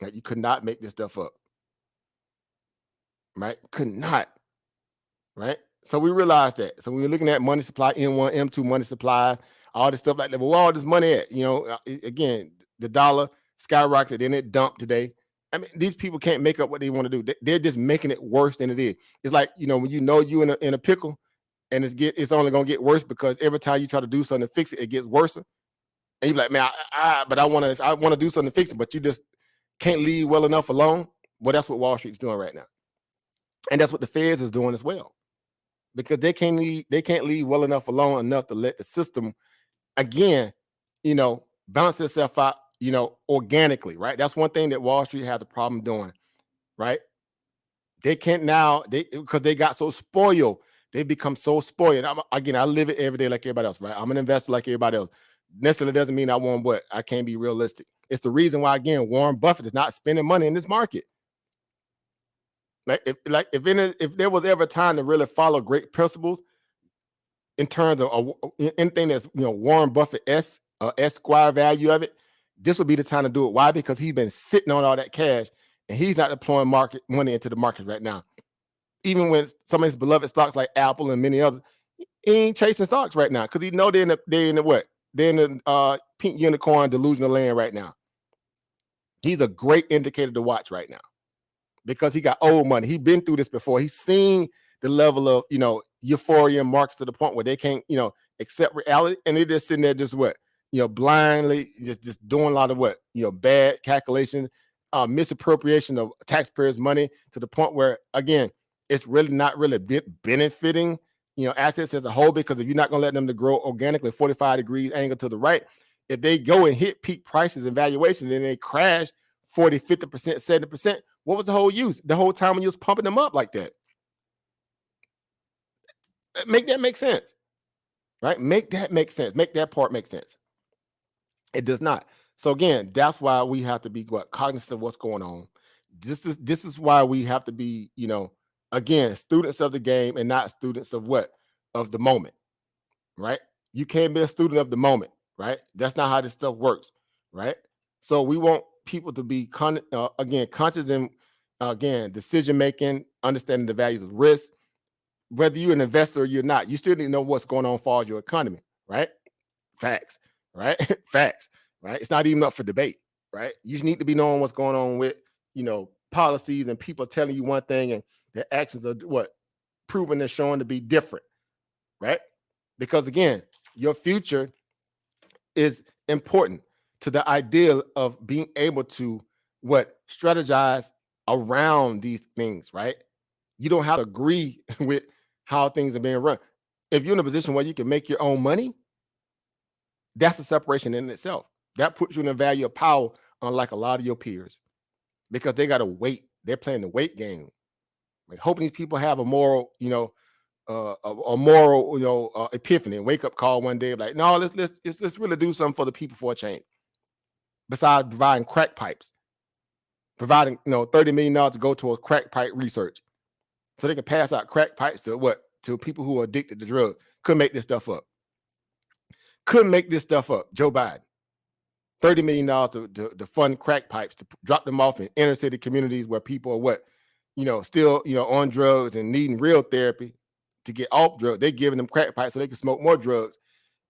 Like you could not make this stuff up. Right? Could not. Right? So we realized that. So we were looking at money supply, M1, M2 money supply, all this stuff like that. But where all this money at? Again, the dollar skyrocketed, then it dumped today. I mean, these people can't make up what they want to do. They're just making it worse than it is. It's like, when you in a pickle and it's only going to get worse because every time you try to do something to fix it, it gets worse. And you're like, man, but I want to do something to fix it, but you just can't leave well enough alone. Well, that's what Wall Street's doing right now, and that's what the Feds is doing as well, because they can't leave well enough alone enough to let the system again, balance itself out, organically, right? That's one thing that Wall Street has a problem doing, right? They can't now, because they got so spoiled. They become so spoiled. I live it every day like everybody else, right? I'm an investor like everybody else. Necessarily doesn't mean I want what I can't be realistic. It's the reason why, again, Warren Buffett is not spending money in this market. If there was ever a time to really follow great principles in terms of anything that's Warren Buffett Esquire value of it, this would be the time to do it. Why? Because he's been sitting on all that cash and he's not deploying market money into the market right now. Even when some of his beloved stocks like Apple and many others, he ain't chasing stocks right now because he know they're in the pink unicorn delusional land right now. He's a great indicator to watch right now because he got old money. He's been through this before. He's seen the level of euphoria in markets to the point where they can't accept reality, and they're just sitting there just blindly just doing a lot of bad calculations, misappropriation of taxpayers' money to the point where, again, it's really not really benefiting assets as a whole, because if you're not going to let them to grow organically 45 degrees angle to the right, if they go and hit peak prices and valuations and they crash 40, 50%, 70%, what was the whole use the whole time when you was pumping them up like that? Make that make sense, right? Make that make sense. Make that part make sense. It does not. So again, that's why we have to be cognizant of what's going on. This is why we have to be, again, students of the game and not students of the moment, right? You can't be a student of the moment, right? That's not how this stuff works, right? So we want people to be conscious in decision making, understanding the values of risk. Whether you're an investor or you're not, you still need to know what's going on as far as your economy, right? Facts, right? Facts, right? It's not even up for debate, right? You just need to be knowing what's going on with, policies and people telling you one thing and their actions are proven and showing to be different, right? Because again, your future is important to the idea of being able to strategize around these things, right? You don't have to agree with how things are being run. If you're in a position where you can make your own money, that's a separation in itself. That puts you in a value of power, unlike a lot of your peers, because they got to wait. They're playing the wait game. Like, hoping these people have a moral, epiphany and wake up call one day, like, no, let's really do something for the people for a change. Besides providing crack pipes, providing $30 million to go to a crack pipe research, so they can pass out crack pipes to people who are addicted to drugs. Couldn't make this stuff up. Joe Biden, $30 million to fund crack pipes, to drop them off in inner city communities where people are still on drugs and needing real therapy to get off drugs. They're giving them crack pipes so they can smoke more drugs,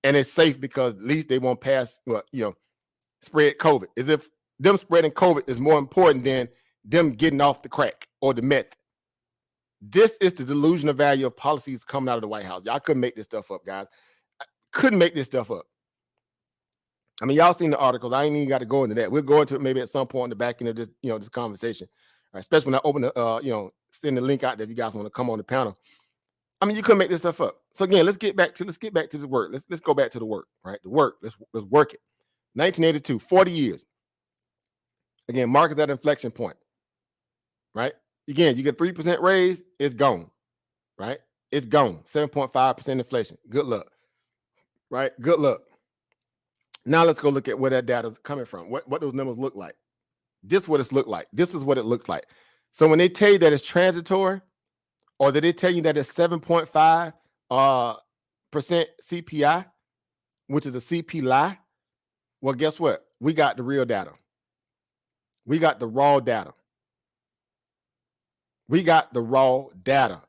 and it's safe because at least they won't pass spread COVID. As if them spreading COVID is more important than them getting off the crack or the meth. This is the delusional value of policies coming out of the White House. Y'all couldn't make this stuff up, guys. Couldn't make this stuff up. I mean, y'all seen the articles. I ain't even got to go into that. We'll go into it maybe at some point in the back end of this, this conversation. Right? Especially when I open the, send the link out there if you guys want to come on the panel. I mean, you couldn't make this stuff up. So again, let's get back to the work. Let's go back to the work, right? The work. Let's work it. 1982, 40 years. Again, market's at inflection point, right? Again, you get 3% raise, it's gone, right? It's gone. 7.5% inflation. Good luck, right? Good luck. Now let's go look at where that data is coming from. What those numbers look like. This is what it's looked like. This is what it looks like. So when they tell you that it's transitory, or that they tell you that it's 7.5% CPI, which is a CP lie, well, guess what? We got the real data. We got the raw data. We got the raw data.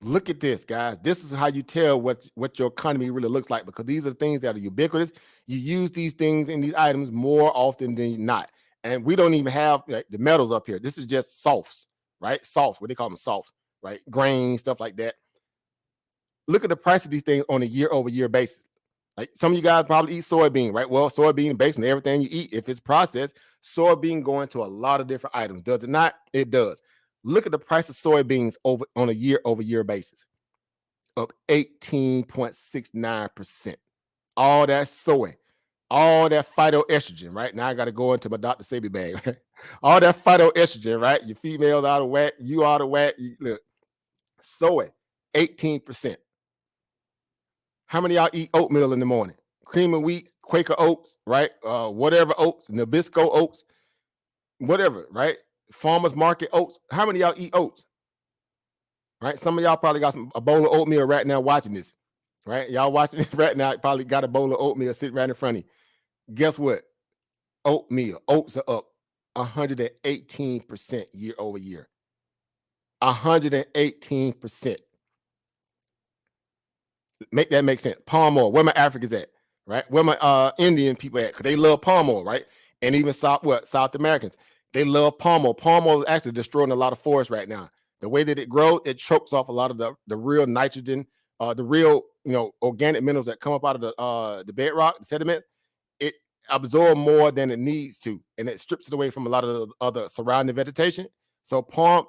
Look at this, guys. This is how you tell what your economy really looks like, because these are things that are ubiquitous. You use these things and these items more often than not. And we don't even have the metals up here. This is just softs, right? Softs, what they call them, softs, right? Grain, stuff like that. Look at the price of these things on a year-over-year basis. Like some of you guys probably eat soybean, right? Well, soybean based on everything you eat. If it's processed, soybean go into a lot of different items. Does it not? It does. Look at the price of soybeans over on a year-over-year basis, up 18.69%. All that soy, all that phytoestrogen, right? Now I got to go into my Dr. Sebi bag, right? All that phytoestrogen, right? Your females out of whack, you out of whack. Look, soy, 18%. How many of y'all eat oatmeal in the morning? Cream of wheat, Quaker oats, right? Whatever oats, Nabisco oats, whatever, right? Farmers market oats. How many of y'all eat oats? Right? Some of y'all probably got a bowl of oatmeal right now watching this, right? Y'all watching this right now, probably got a bowl of oatmeal sitting right in front of you. Guess what? Oatmeal, oats are up 118% year over year. 118%. Make that make sense. Palm oil. Where my Africans at, right? Where my Indian people at? Because they love palm oil, right? And even South Americans, they love palm oil. Palm oil is actually destroying a lot of forests right now. The way that it grows, it chokes off a lot of the real nitrogen, the real organic minerals that come up out of the bedrock, the sediment. It absorbs more than it needs to, and it strips it away from a lot of the other surrounding vegetation. So palm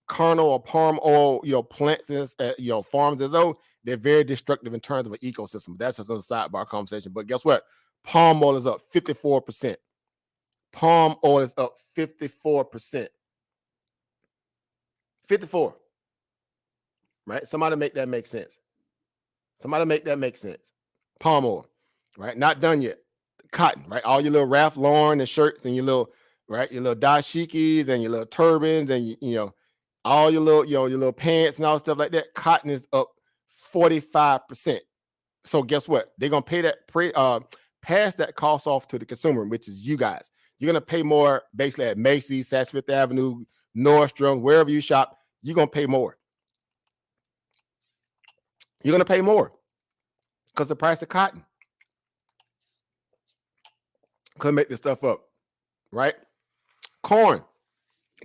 kernel or palm oil, plants, farms as though they're very destructive in terms of an ecosystem. That's just a sidebar conversation. But guess what? Palm oil is up 54%. Palm oil is up 54%. 54. Right? Somebody make that make sense. Somebody make that make sense. Palm oil, right? Not done yet. Cotton, right? All your little Ralph Lauren and shirts and your little dashikis and your little turbans and all your little pants and all stuff like that. Cotton is up 45%. So guess what? They're gonna pay that pass that cost off to the consumer, which is you guys. You're gonna pay more basically at Macy's, Saks Fifth Avenue, Nordstrom, wherever you shop. You're gonna pay more. You're gonna pay more because the price of cotton. Couldn't make this stuff up, right? Corn,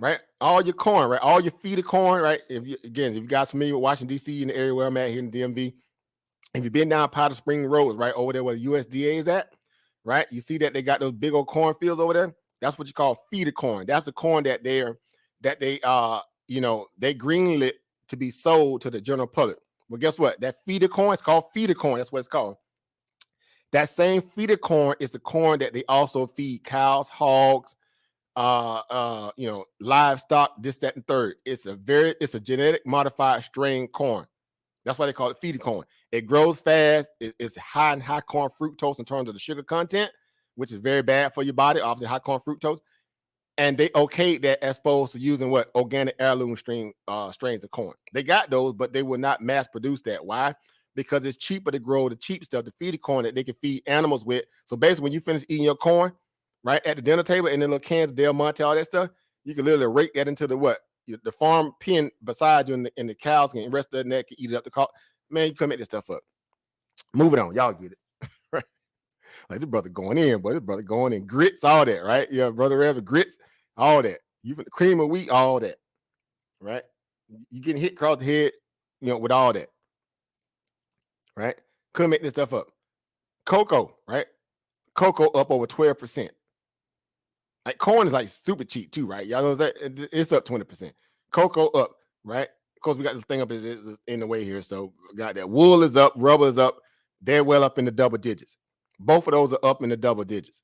right? All your corn, right? All your feed of corn, right? If you guys familiar with Washington, D.C., in the area where I'm at here in the DMV, if you've been down Powder Spring Road, right, over there where the USDA is at, right? You see that they got those big old cornfields over there? That's what you call feeder corn. That's the corn that they greenlit to be sold to the general public. Well, guess what? That feeder corn, it's called feeder corn. That's what it's called. That same feeder corn is the corn that they also feed cows, hogs, livestock, this, that, and third. It's a genetic modified strain corn. That's why they call it feeder corn. It grows fast. It's high in high corn fructose in terms of the sugar content, which is very bad for your body. Obviously, high corn fructose. And they okayed that as opposed to using organic heirloom strains of corn. They got those, but they will not mass produce that. Why? Because it's cheaper to grow the cheap stuff, the feeder corn that they can feed animals with. So basically, when you finish eating your corn, right, at the dinner table and the little cans of Del Monte, all that stuff, you can literally rake that into the farm pen beside you, and the cows can rest their neck and eat it up the car. Man, you couldn't make this stuff up. Moving on, y'all get it. Right? Like this brother going in, but this brother going in grits, all that, right? Yeah, brother Ever, grits, all that. You put the cream of wheat, all that, right? You getting hit across the head, with all that. Right? Couldn't make this stuff up. Cocoa, right? Cocoa up over 12%. Like corn is like super cheap too, right? Y'all know that it's up 20%. Cocoa up, right? Of course, we got this thing up is in the way here. So we got that. Wool is up, rubber is up. They're well up in the double digits. Both of those are up in the double digits.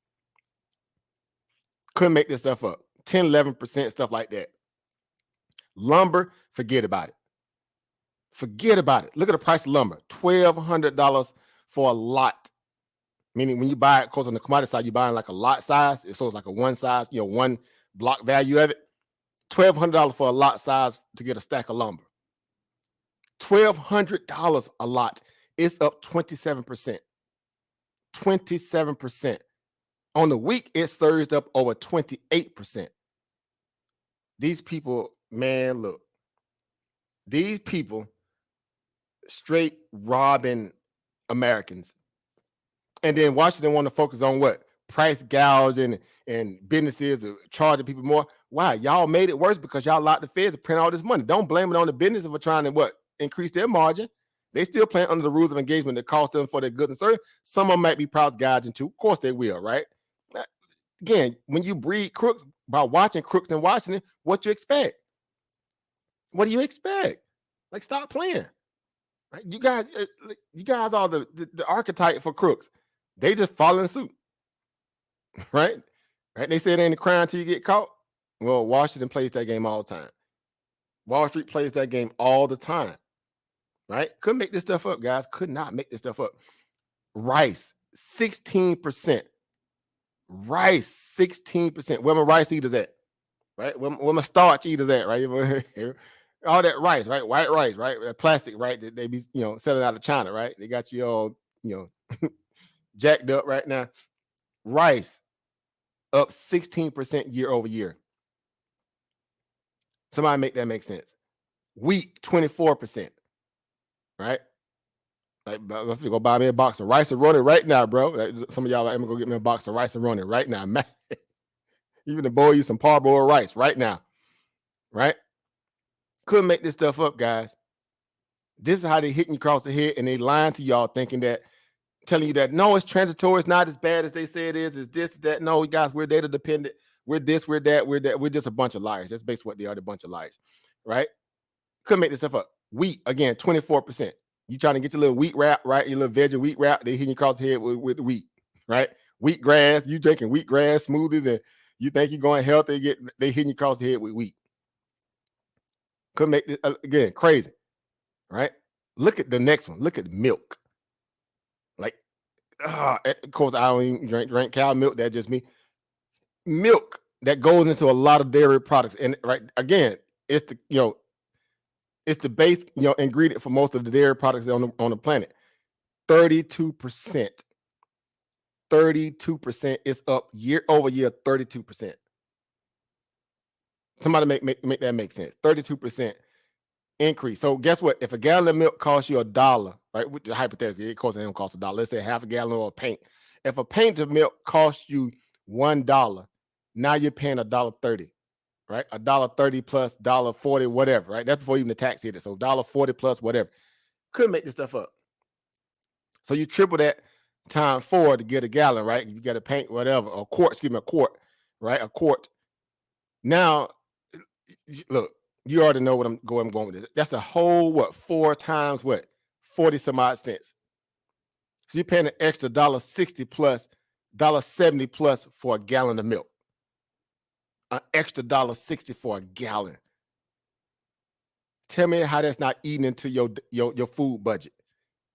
Couldn't make this stuff up. 10, 11%, stuff like that. Lumber, forget about it. Forget about it. Look at the price of lumber. $1,200 for a lot. Meaning when you buy it, of course, on the commodity side, you're buying like a lot size. So it's like a one size, one block value of it. $1,200 for a lot size to get a stack of lumber. $1,200 a lot. It's up 27%. 27%. On the week, it surged up over 28%. These people, man, look. These people straight robbing Americans. And then Washington want to focus on what? Price gouging and businesses are charging people more. Why? Y'all made it worse because y'all allowed the feds to print all this money. Don't blame it on the business for trying to increase their margin. They still playing under the rules of engagement that cost them for their goods and service. Some of them might be price gouging too. Of course they will, right? Again, when you breed crooks by watching crooks in Washington, what you expect? What do you expect? Like, stop playing. Right? You guys are the archetype for crooks. They just follow suit. Right? They say it ain't a crime until you get caught. Well, Washington plays that game all the time. Wall Street plays that game all the time. Right? Couldn't make this stuff up, guys. Could not make this stuff up. Rice, 16%. Rice, 16%. Where my rice eaters at? Right? Where my starch eaters at? Right? All that rice, right? White rice, right? Plastic, right? That they be, selling out of China, right? They got you all, jacked up right now. Rice up 16% year over year. Somebody make that make sense. Wheat, 24%. Right? Like, let's go buy me a box of rice and running right now, bro. Some of y'all are going to go get me a box of rice and running right now. Man. Even to boil you some parboiled rice right now. Right? Couldn't make this stuff up, guys. This is how they hitting you across the head, and they lying to y'all, telling you that no, it's transitory, it's not as bad as they say it is. It's this, that. No, guys, we're data dependent. We're this, we're that, we're that. We're just a bunch of liars. That's basically what they are, a bunch of liars. Right? Couldn't make this stuff up. Wheat, again, 24%. You trying to get your little wheat wrap, right? Your little veggie wheat wrap, they hitting you across the head with wheat, right? Wheat grass, you drinking wheat grass smoothies, and you think you're going healthy, they hitting you across the head with wheat. Couldn't make this, again, crazy, right? Look at the next one. Look at milk. Like, of course, I don't even drink cow milk. That's just me. Milk that goes into a lot of dairy products, and right again, it's the it's the base ingredient for most of the dairy products on the planet. 32%. 32% is up year over year. 32%. Somebody make that make sense. 32% increase. So guess what? If a gallon of milk costs you $1, right? Which hypothetically, of course, it don't cost $1. Let's say half a gallon of paint. If a pint of milk costs you $1, now you're paying $1.30, right? $1.30 plus $1.40, whatever, right? That's before even the tax hit it. So $1.40 plus whatever. Couldn't make this stuff up. So you triple that times 4 to get a gallon, right? You got a paint, whatever, a quart, right? A quart. Now, look, you already know where I'm going with this. That's a whole, 4 times 40 some odd cents. So you're paying an extra $1.60 plus, $1.70 plus for a gallon of milk. An extra $1.60 for a gallon. Tell me how that's not eating into your food budget.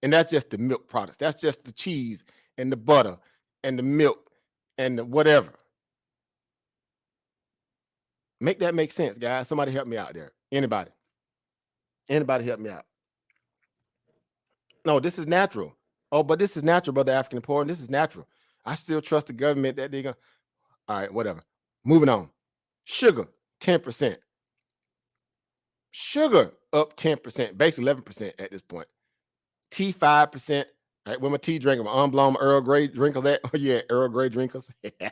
And that's just the milk products. That's just the cheese and the butter and the milk and the whatever. Make that make sense, guys. Somebody help me out there. Anybody help me out. No, this is natural. Oh, but this is natural, Brother African Emporium. This is natural. I still trust the government that they're going to. All right, whatever. Moving on. Sugar, 10%. Sugar up 10%, basically 11% at this point. Tea, 5%. All right, where my tea drinker, my unblown Earl Grey drinkers at? Oh, yeah, Earl Grey drinkers. They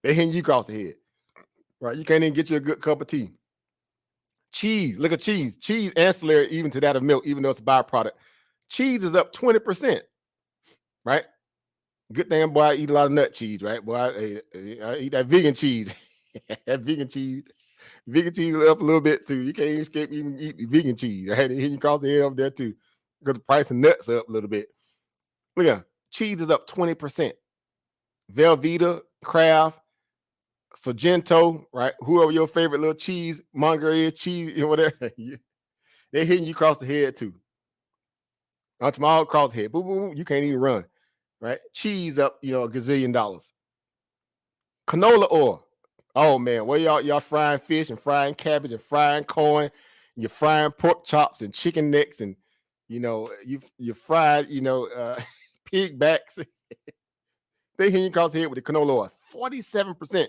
hitting you across the head. Right, you can't even get you a good cup of tea. Cheese, look at cheese. Cheese ancillary even to that of milk, even though it's a byproduct. Cheese is up 20%, right? Good thing, boy, I eat a lot of nut cheese, right? Boy, I eat that vegan cheese. That vegan cheese is up a little bit too. You can't even escape even eat vegan cheese, right? They hit you across the head up there too. Because the price of nuts are up a little bit. Look at cheese is up 20%. Velveeta, Kraft, Sargento, right? Whoever your favorite little cheese monger is, cheese, whatever. They're hitting you across the head too. All across the head. Boom, boom, boom. You can't even run, right? Cheese up, a gazillion dollars. Canola oil. Oh man, where y'all frying fish and frying cabbage and frying corn, you're frying pork chops and chicken necks, and you fried pig backs. They hit you across the head with the canola oil. 47%,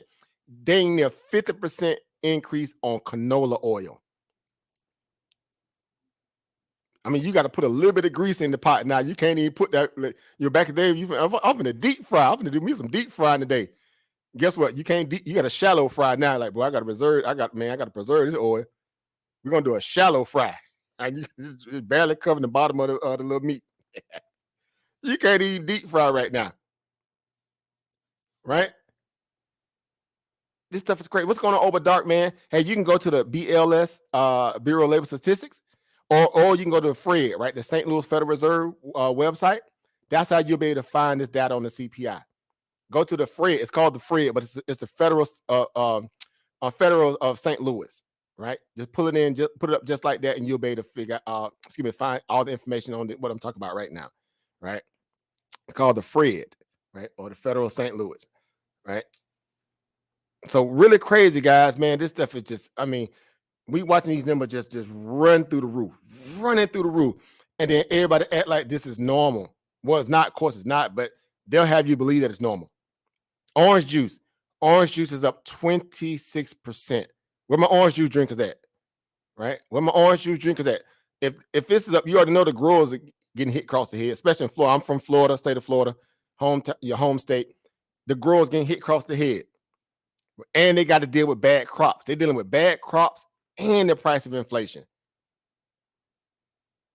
dang near 50% increase on canola oil. I mean, you got to put a little bit of grease in the pot. Now you can't even put that. Back in the day, I'm gonna deep fry. I'm gonna do me some deep frying today. Guess what? You can't. You got a shallow fry now. Like, boy, I got to preserve. I got to preserve this oil. We're gonna do a shallow fry. And it's barely covering the bottom of the little meat. You can't even deep fry right now, right? This stuff is great. What's going on over dark, man? Hey, you can go to the BLS, Bureau of Labor Statistics, or you can go to the FRED, right? The St. Louis Federal Reserve website. That's how you'll be able to find this data on the CPI. Go to the FRED. It's called the FRED, but it's a federal federal of St. Louis, right? Just pull it in, just put it up just like that, and you'll be able to figure out, find all the information on what I'm talking about right now, right? It's called the FRED, right? Or the Federal of St. Louis, right? So really crazy, guys, man. This stuff is just, I mean, we watching these numbers just run through the roof, running through the roof. And then everybody act like this is normal. Well, it's not, of course it's not, but they'll have you believe that it's normal. Orange juice is up 26%. Where my orange juice drinkers at? Right? Where my orange juice drinkers at? If this is up, you already know the growers are getting hit across the head, especially in Florida. I'm from Florida, state of Florida, your home state. The growers getting hit across the head. And they got to deal with bad crops. They're dealing with bad crops and the price of inflation.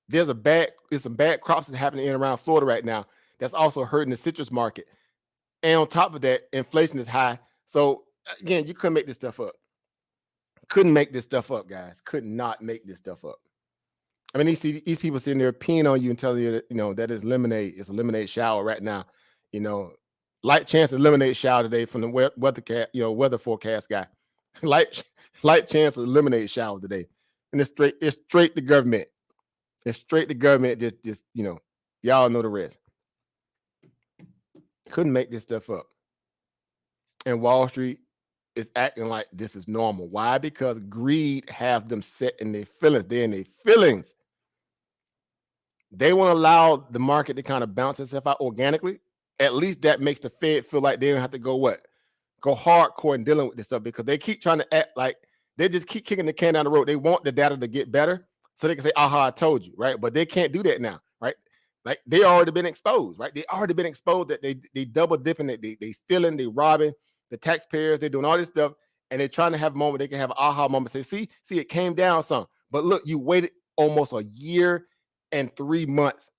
There's some bad crops that's happening in and around Florida right now. That's also hurting the citrus market. And on top of that, inflation is high. So again, you couldn't make this stuff up. Couldn't make this stuff up, guys. Could not make this stuff up. I mean, these people sitting there peeing on you and telling you that, that is lemonade. It's a lemonade shower right now. Light chance of lemonade shower today from the weather forecast guy. light chance of lemonade shower today. And it's straight the government. It's straight the government. Just y'all know the rest. Couldn't make this stuff up. And Wall Street is acting like this is normal. Why? Because greed have them set in their feelings. They're in their feelings. They want to allow the market to kind of bounce itself out organically. At least that makes the Fed feel like they don't have to go hardcore in dealing with this stuff, because they keep trying to act like they just keep kicking the can down the road. They want the data to get better so they can say, aha, I told you, right? But they can't do that now, right? Like they already been exposed, right? They already been exposed that they double dipping, they stealing, they robbing the taxpayers, they're doing all this stuff, and they're trying to have a moment, they can have an aha moment, say, see, it came down some. But look, you waited almost a year and 3 months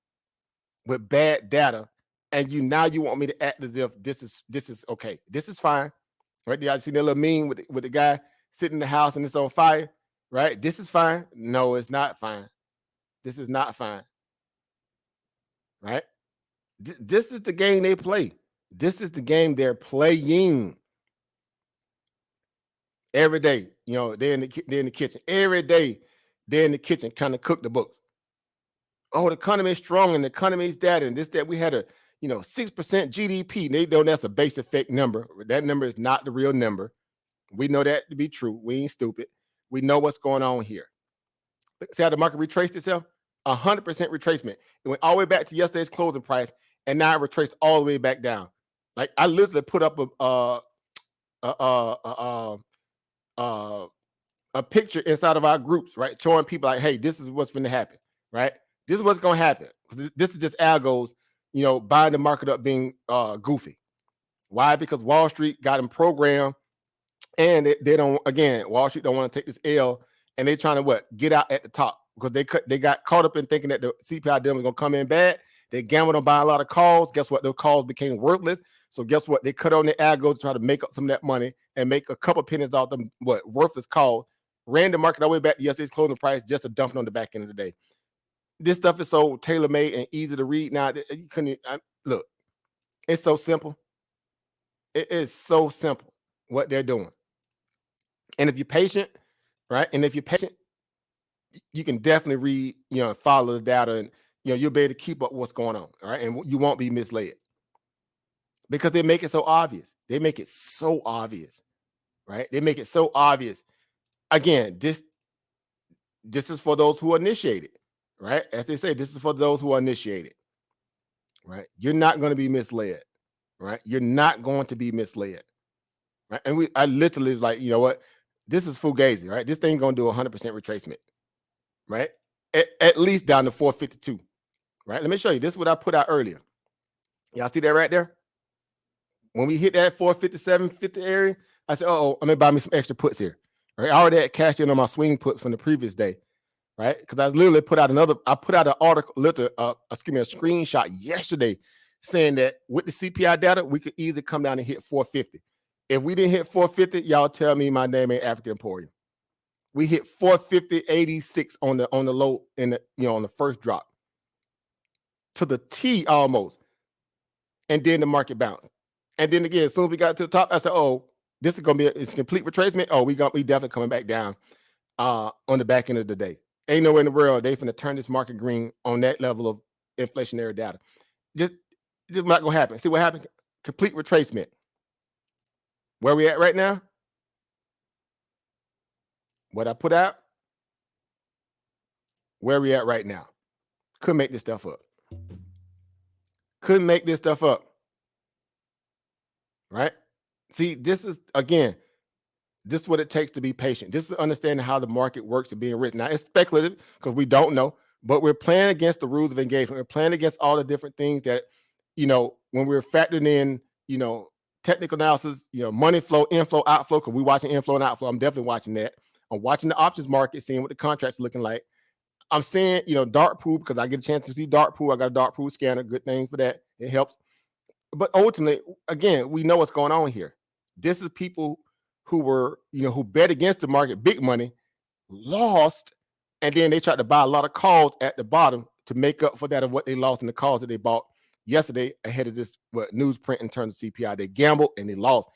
with bad data, and now you want me to act as if this is okay. This is fine, right? Y'all see that little meme with the guy sitting in the house and it's on fire, right? This is fine. No, it's not fine. This is not fine, right? This is the game they play. This is the game they're playing. Every day, they're in the kitchen. Every day, they're in the kitchen, kind of cook the books. Oh, the economy is strong and the economy is that and this, that. We had a 6% GDP. They know that's a base effect number. That number is not the real number. We know that to be true. We ain't stupid. We know what's going on here. See how the market retraced itself? 100% retracement. It went all the way back to yesterday's closing price, and now it retraced all the way back down. Like I literally put up a picture inside of our groups, right, showing people like, hey, this is what's going to happen, right? This is what's going to happen. This is just algos, buying the market up, being goofy. Why? Because Wall Street got them programmed, and they don't. Again, Wall Street don't want to take this L, and they're trying to get out at the top, because they got caught up in thinking that the CPI deal was going to come in bad. They gambled on buying a lot of calls. Guess what? Those calls became worthless. So guess what? They cut on their algo to try to make up some of that money and make a couple pennies off them worthless calls. Ran the market all the way back to yesterday's closing price just to dump it on the back end of the day. This stuff is so tailor-made and easy to read now. You couldn't look. It's so simple. It is so simple what they're doing. And if you're patient, right? And if you're patient, you can definitely read, follow the data, and you'll be able to keep up what's going on. All right, and you won't be misled, because they make it so obvious. They make it so obvious, right? They make it so obvious. Again, this is for those who are initiated, right? As they say, this is for those who are initiated, right? You're not going to be misled, right? You're not going to be misled, right? And I literally was like, you know what? This is fugazi, right? This thing going to do 100% retracement, right? At least down to 452, right? Let me show you. This is what I put out earlier. Y'all see that right there? When we hit that 457.50 area, I said, I'm going to buy me some extra puts here. Right? I already had cashed in on my swing puts from the previous day, right? Because I literally put out an article, a screenshot yesterday saying that with the CPI data, we could easily come down and hit 450. If we didn't hit 450, y'all tell me my name ain't African Emporium. We hit 450.86 on the low in the on the first drop to the T almost, and then the market bounced. And then again, as soon as we got to the top, I said, "Oh, this is gonna be it's a complete retracement. Oh, we definitely coming back down on the back end of the day. Ain't nowhere in the world they finna turn this market green on that level of inflationary data. Just not gonna happen. See what happened? Complete retracement. Where we at right now? What I put out? Where we at right now? Couldn't make this stuff up. Couldn't make this stuff up. Right? See, this is again, this is what it takes to be patient. This is understanding how the market works and being rich. Now it's speculative because we don't know, but we're playing against the rules of engagement. We're playing against all the different things that, when we're factoring in, technical analysis, money flow, inflow, outflow, because we're watching inflow and outflow. I'm definitely watching that. I'm watching the options market, seeing what the contracts are looking like. I'm seeing, dark pool because I get a chance to see dark pool. I got a dark pool scanner. Good thing for that. It helps. But ultimately, again, we know what's going on here. This is people who were, who bet against the market, big money, lost, and then they tried to buy a lot of calls at the bottom to make up for that of what they lost in the calls that they bought yesterday ahead of this newsprint in terms of CPI. They gambled and they lost.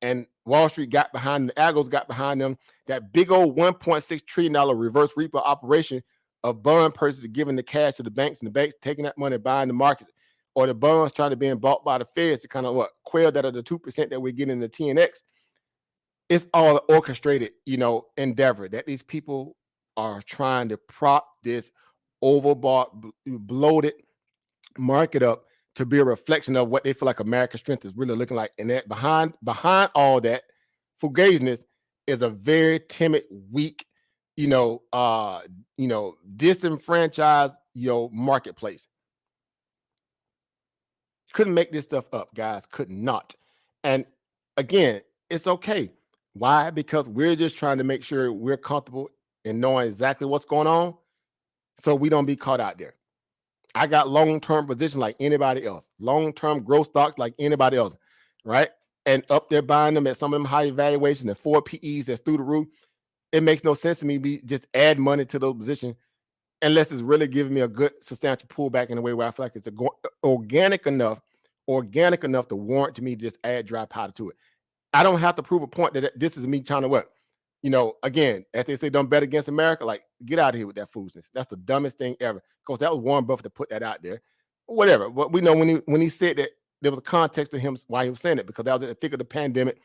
And Wall Street got behind them, the algos got behind them. That big old $1.6 trillion reverse repo operation of bond purchases giving the cash to the banks and the banks taking that money, buying the markets, or the bonds trying to be bought by the Feds to kind of quell that of the 2% that we're getting in the TNX. It's all orchestrated, endeavor that these people are trying to prop this overbought, bloated market up to be a reflection of what they feel like America's strength is really looking like. And that behind all that fugaziness is a very timid, weak, disenfranchised, marketplace. Couldn't make this stuff up, guys. Could not. And again, it's okay. Why? Because we're just trying to make sure we're comfortable in knowing exactly what's going on so we don't be caught out there. I got long-term position like anybody else, long-term growth stocks like anybody else, right? And up there buying them at some of them high valuations and 4 PEs that's through the roof. It makes no sense to me just add money to those positions unless it's really giving me a good substantial pullback in a way where I feel like it's organic enough to warrant to me just add dry powder to it. I don't have to prove a point that this is me trying to again, as they say, don't bet against America. Like, get out of here with that foolishness. That's the dumbest thing ever. Of course, that was Warren Buffett to put that out there. Whatever. But we know when he said that, there was a context to him why he was saying it, because that was in the thick of the pandemic.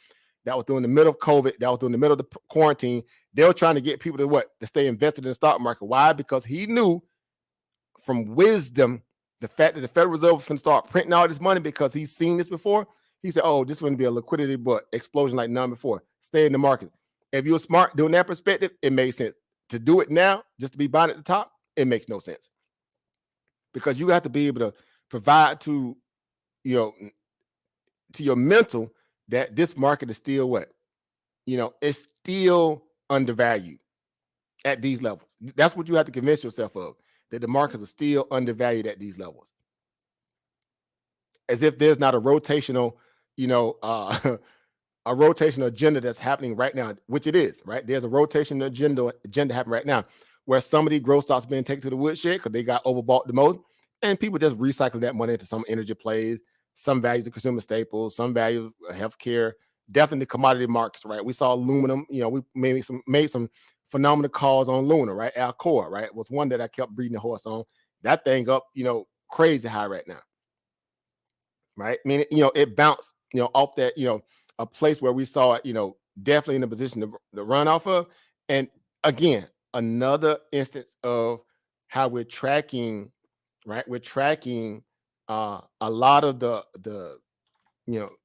That was during the middle of COVID. That was during the middle of the quarantine. They were trying to get people to stay invested in the stock market. Why? Because he knew from wisdom the fact that the Federal Reserve was going to start printing all this money because he's seen this before. He said, "Oh, this wouldn't be a liquidity explosion like none before. Stay in the market." If you're smart doing that perspective, it makes sense. To do it now, just to be buying at the top, it makes no sense. Because you have to be able to provide to your mental that this market is still it's still undervalued at these levels. That's what you have to convince yourself of, that the markets are still undervalued at these levels. As if there's not a rotational, a rotational agenda that's happening right now, which it is, right? There's a rotational agenda happening right now where some of these growth stocks being taken to the woodshed because they got overbought the most, and people just recycle that money into some energy plays, some values of consumer staples, some values of healthcare, definitely commodity markets, right? We saw aluminum, we made some phenomenal calls on Luna, right? Alcoa, right? Was one that I kept breeding the horse on. That thing up, crazy high right now, right? I mean, it bounced, off that, a place where we saw it, definitely in a position to run off of. And again, another instance of how we're tracking, right? We're tracking a lot of the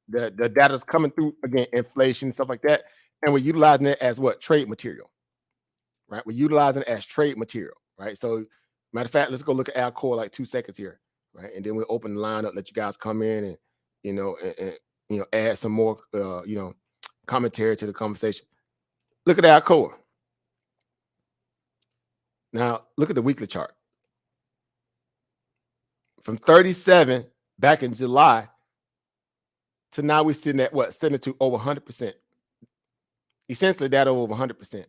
data's coming through, again, inflation, stuff like that. And we're utilizing it as trade material, right? We're utilizing it as trade material, right? So matter of fact, let's go look at Alcoa like 2 seconds here, right? And then we'll open the line up, let you guys come in and add some more, commentary to the conversation. Look at Alcoa. Now, look at the weekly chart. From 37 back in July to now we're sitting at what? 72, over 100%. Essentially, that over 100%.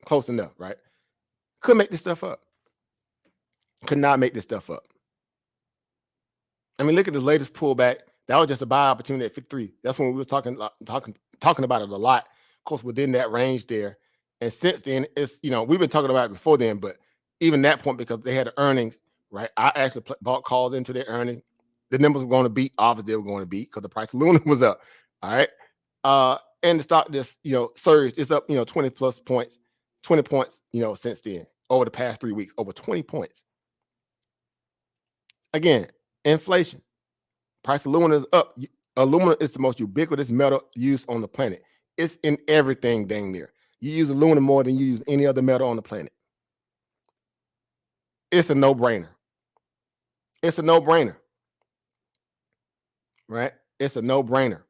Close enough, right? Couldn't make this stuff up. Could not make this stuff up. I mean, look at the latest pullback. That was just a buy opportunity at 53. That's when we were talking about it a lot. Of course, within that range there. And since then, it's, we've been talking about it before then, but even that point, because they had earnings, right? I actually bought calls into their earnings. The numbers were going to beat. Obviously, they were going to beat because the price of Luna was up. All right. And the stock just, surged. It's up, 20 plus points, 20 points, since then, over the past 3 weeks, over 20 points. Again, inflation. Price of aluminum is up. Aluminum is the most ubiquitous metal used on the planet. It's in everything dang near. You use aluminum more than you use any other metal on the planet. It's a no-brainer. It's a no-brainer. Right? It's a no-brainer.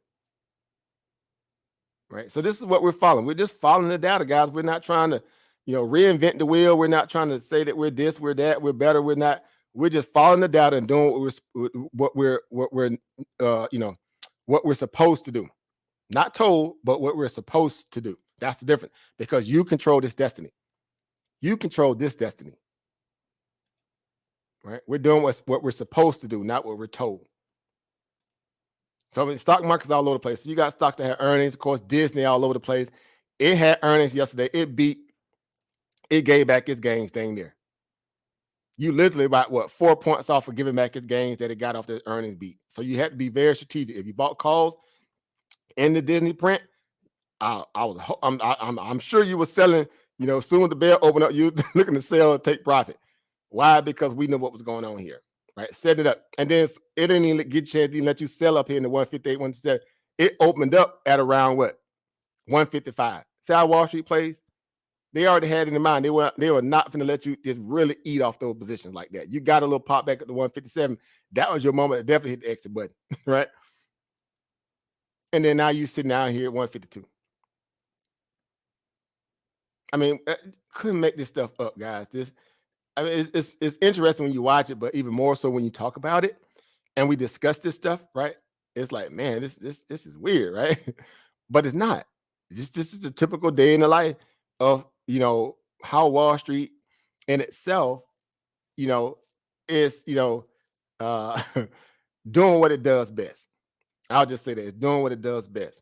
Right? So this is what we're following. We're just following the data, guys. We're not trying to, reinvent the wheel. We're not trying to say that we're this, we're that, we're better. We're not. We're just following the data and doing what we're supposed to do. Not told, but what we're supposed to do. That's the difference, because you control this destiny. You control this destiny. Right? We're doing what we're supposed to do, not what we're told. So the stock market's all over the place. So you got stocks that have earnings. Of course, Disney all over the place. It had earnings yesterday. It gave back its gains dang there. You literally about 4 points off of giving back its gains that it got off the earnings beat. So you had to be very strategic. If you bought calls in the Disney print, I'm sure you were selling. Soon as the bell opened up, you looking to sell and take profit. Why? Because we knew what was going on here, right? Set it up, and then it didn't even get a chance to even let you sell up here in the 158, 157. It opened up at around 155. See how Wall Street plays? They already had it in mind. They were not going to let you just really eat off those positions like that. You got a little pop back at the 157. That was your moment to definitely hit the exit button, right? And then now you're sitting down here at 152. I mean, couldn't make this stuff up, guys. It's interesting when you watch it, but even more so when you talk about it and we discuss this stuff, right? It's like, man, this is weird, right? But it's not. This is a typical day in the life of how Wall Street in itself, is doing what it does best. I'll just say that it's doing what it does best.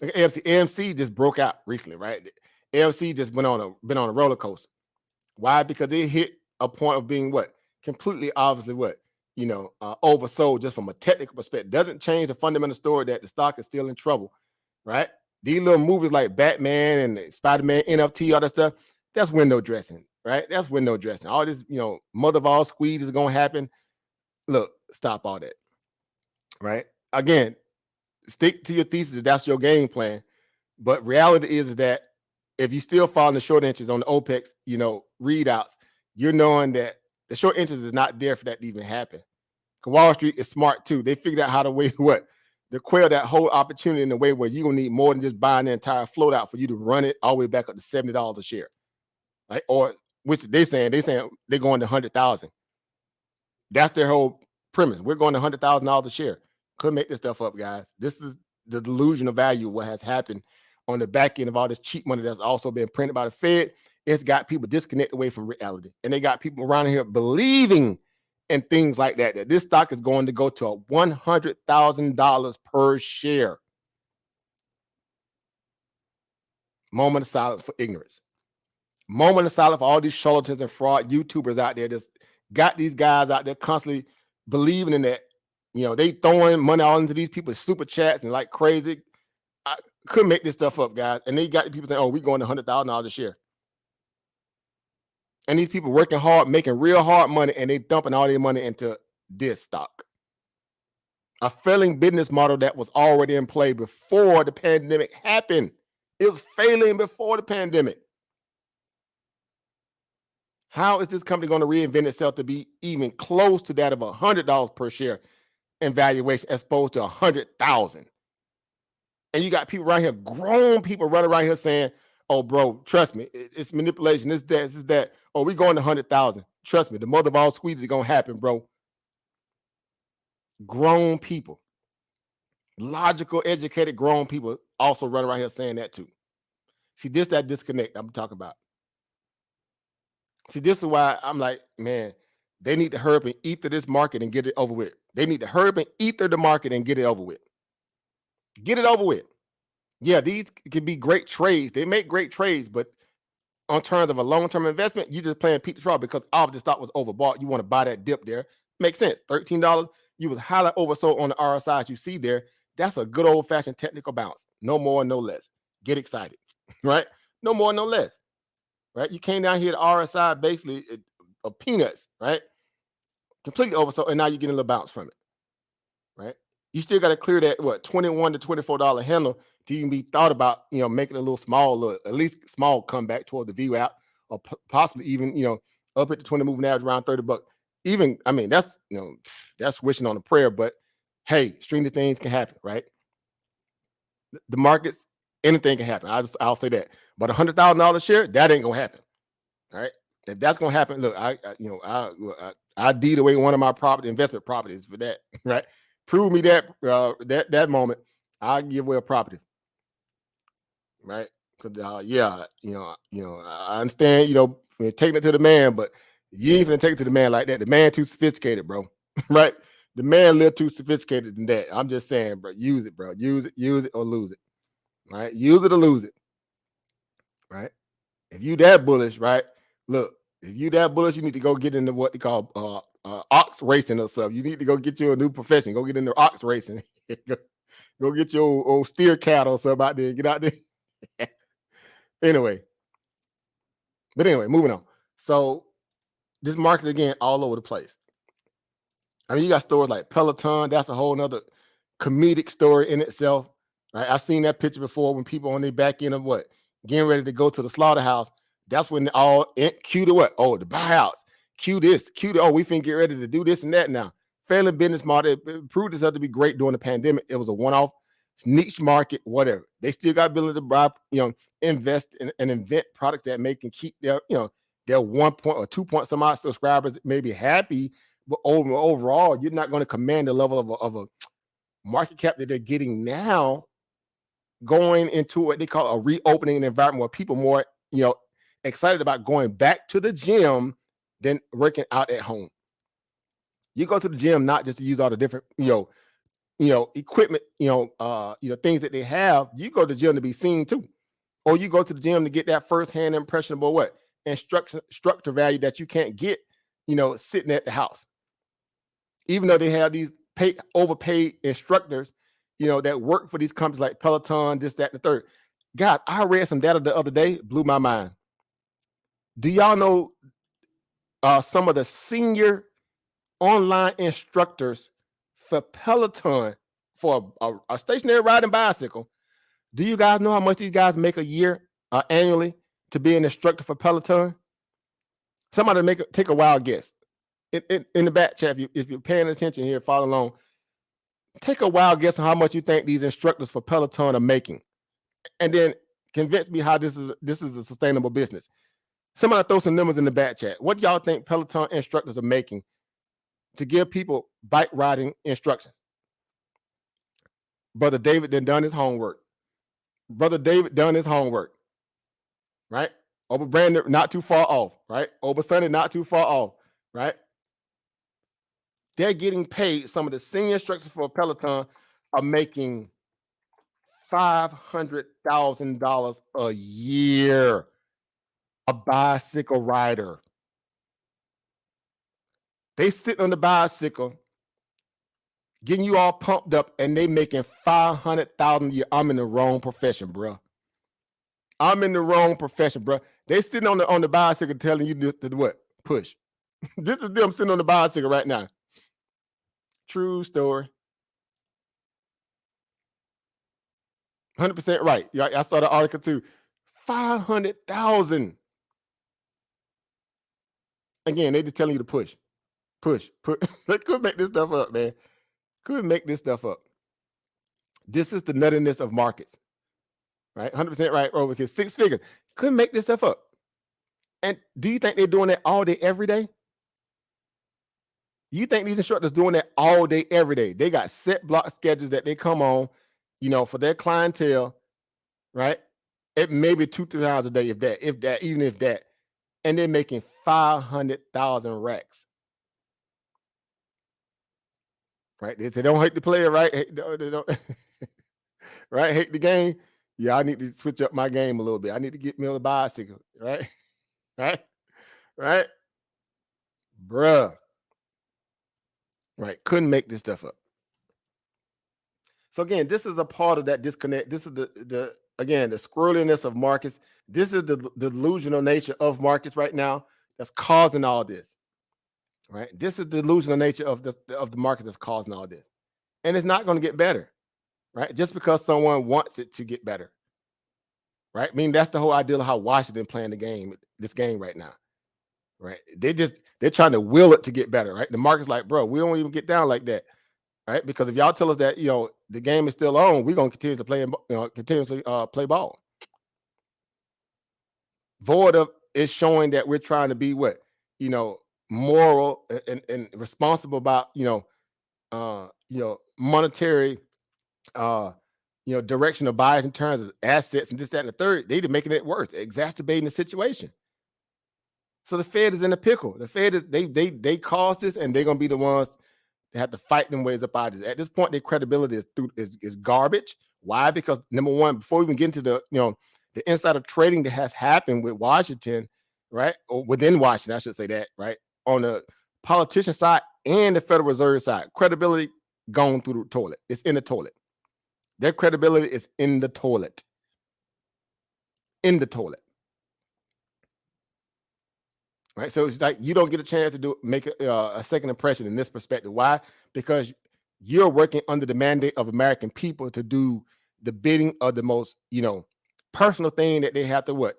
Like AMC just broke out recently, right? AMC just been on a roller coaster. Why? Because it hit a point of being completely obviously oversold just from a technical perspective. Doesn't change the fundamental story that the stock is still in trouble, right? These little movies like Batman and Spider-Man, NFT, all that stuff, that's window dressing, right? That's window dressing. All this, mother of all squeeze is going to happen. Look, stop all that, right? Again, stick to your thesis if that's your game plan. But reality is that if you still follow the short interest on the OPEX, readouts, you're knowing that the short interest is not there for that to even happen. Because Wall Street is smart too. They figured out how to to quell that whole opportunity in a way where you're gonna need more than just buying the entire float out for you to run it all the way back up to $70 a share, right? Or which they're saying they're going to 100,000. That's their whole premise. We're going to $100,000 a share. Couldn't make this stuff up, guys. This is the delusion of value. What has happened on the back end of all this cheap money that's also been printed by the Fed. It's got people disconnected away from reality, and they got people around here believing and things like that this stock is going to go to $100,000 per share. Moment of silence for ignorance. Moment of silence for all these charlatans and fraud YouTubers out there. Just got these guys out there constantly believing in that. They throwing money all into these people's super chats and like crazy. I couldn't make this stuff up, guys. And they got people saying, "Oh, we're going to $100,000 a share." And these people working hard, making real hard money, and they dumping all their money into this stock. A failing business model that was already in play before the pandemic happened. It was failing before the pandemic. How is this company going to reinvent itself to be even close to that of $100 per share in valuation as opposed to $100,000? And you got people right here, grown people running around here saying, Oh, bro, trust me, it's manipulation. This is that. Oh, we going to 100,000. Trust me, the mother of all squeezes is gonna happen, bro. Grown people, logical, educated, grown people also run around here saying that too. See, that disconnect I'm talking about. See, this is why I'm like, man, they need to hurry up and ether this market and get it over with. They need to hurry up and ether the market and get it over with. Get it over with. Yeah, these can be great trades. They make great trades, but on terms of a long-term investment, you just playing peak to trough because all of the stock was overbought. You want to buy that dip there. Makes sense. $13. You was highly oversold on the RSIs you see there. That's a good old-fashioned technical bounce. No more, no less. Get excited, right? No more, no less, right? You came down here to RSI basically of peanuts, right? Completely oversold, and now you're getting a little bounce from it, right? You still got to clear that $21 to $24 handle to even be thought about, making a little small, at least small comeback toward the VWAP, or possibly even, up at the 20 moving average around $30. Even, I mean, that's wishing on a prayer, but hey, stranger things can happen, right? The markets, anything can happen. I'll say that, but $100,000 share, that ain't gonna happen, right? If that's gonna happen, look, I deed away one of my investment properties for that, right? Prove me that that moment, I'll give away a property, right? Because I understand, taking it to the man, but you ain't gonna take it to the man like that. The man too sophisticated, bro. Right? The man a little too sophisticated than that. I'm just saying, bro. Use it, bro. Use it or lose it. Right? Use it or lose it. Right? If you that bullish, right? Look, if you that bullish, you need to go get into what they call ox racing or something. You need to go get you a new profession. Go get into ox racing. Go get your old steer cattle or something out there. Get out there. Anyway, moving on. So this market again, all over the place. I mean, you got stores like Peloton. That's a whole nother comedic story in itself, right? I've seen that picture before when people on their back end of getting ready to go to the slaughterhouse. That's when they all cue to what? Oh, the buyouts. Cue this. Cue to, we finna get ready to do this and that now. Failing business model. It proved itself to be great during the pandemic. It was a one-off niche market, whatever. They still got ability to buy, invest and invent products that make and keep their 1 point or 2 point some odd subscribers maybe happy, but overall, you're not going to command the level of a market cap that they're getting now, going into what they call a reopening environment where people more, excited about going back to the gym than working out at home. You go to the gym not just to use all the different, equipment, things that they have. You go to the gym to be seen too, or you go to the gym to get that firsthand impression about what structure value that you can't get, sitting at the house. Even though they have these overpaid instructors, that work for these companies like Peloton, this, that, and the third. God, I read some data the other day, blew my mind. Do y'all know some of the senior online instructors for Peloton for a stationary riding bicycle? Do you guys know how much these guys make a year, annually, to be an instructor for Peloton? Somebody take a wild guess. In the back chat, if you're paying attention here, follow along. Take a wild guess on how much you think these instructors for Peloton are making, and then convince me how this is a sustainable business. Somebody throw some numbers in the back chat. What do y'all think Peloton instructors are making to give people bike riding instructions? Brother David done his homework. Right? Over Brandon, not too far off, right? Over Sunday, not too far off, right? They're getting paid. Some of the senior instructors for Peloton are making $500,000 a year. A bicycle rider. They sitting on the bicycle, getting you all pumped up, and they making $500,000 a year. I'm in the wrong profession, bro. They sitting on the bicycle telling you to what? Push. This is them sitting on the bicycle right now. True story. 100% right. I saw the article too. 500,000. Again, they just telling you to push. They could make this stuff up, man. This is the nuttiness of markets. right? 100% right, bro, because 6 figures. Couldn't make this stuff up. And do you think they're doing that all day, every day? You think these instructors doing that all day, every day? They got set block schedules that they come on, for their clientele, right? It may be 2-3 hours a day, if that, even if that, and they're making 500,000 racks, right? They say don't hate the player, right? They don't right? Hate the game. Yeah, I need to switch up my game a little bit. I need to get me on a bicycle, right? Right? Right? Bruh. Right? Couldn't make this stuff up. So again, this is a part of that disconnect. This is the again, the squirreliness of markets. This is the delusional nature of markets right now that's causing all this. Right? This is the delusional nature of the market that's causing all this. And it's not going to get better, right? Just because someone wants it to get better. Right? I mean, that's the whole idea of how Washington playing this game right now. Right? They're trying to will it to get better, right? The market's like, bro, we don't even get down like that. Right? Because if y'all tell us that the game is still on, we're gonna continue to play continuously play ball. Void of is showing that we're trying to be what moral and responsible about monetary direction of bias in terms of assets and this, that, and the third. They're making it worse, exacerbating the situation. So the Fed is in a pickle. The Fed is they caused this, and they're gonna be the ones they have to fight them ways up out of this. At this point, their credibility is garbage. Why? Because number one, before we even get into the insider trading that has happened with Washington, right? Or within Washington, I should say that, right? On the politician side and the Federal Reserve side, credibility gone through the toilet. It's in the toilet. Their credibility is in the toilet. In the toilet. Right, so it's like you don't get a chance to make a second impression in this perspective. Why? Because you're working under the mandate of American people to do the bidding of the most, personal thing that they have to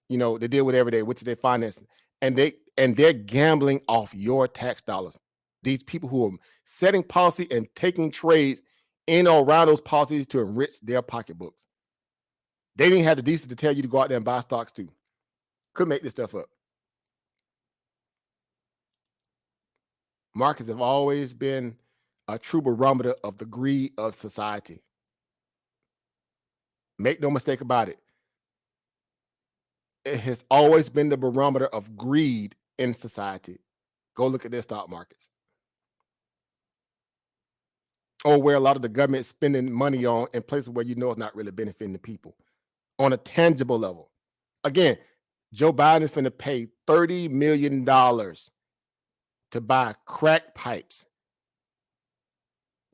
they deal with every day, which is their finances, and they're gambling off your tax dollars. These people who are setting policy and taking trades in or around those policies to enrich their pocketbooks. They didn't have the decency to tell you to go out there and buy stocks too. Could make this stuff up. Markets have always been a true barometer of the greed of society. Make no mistake about it. It has always been the barometer of greed in society. Go look at their stock markets. Or where a lot of the government is spending money on in places where it's not really benefiting the people on a tangible level. Again, Joe Biden is going to pay $30 million to buy crack pipes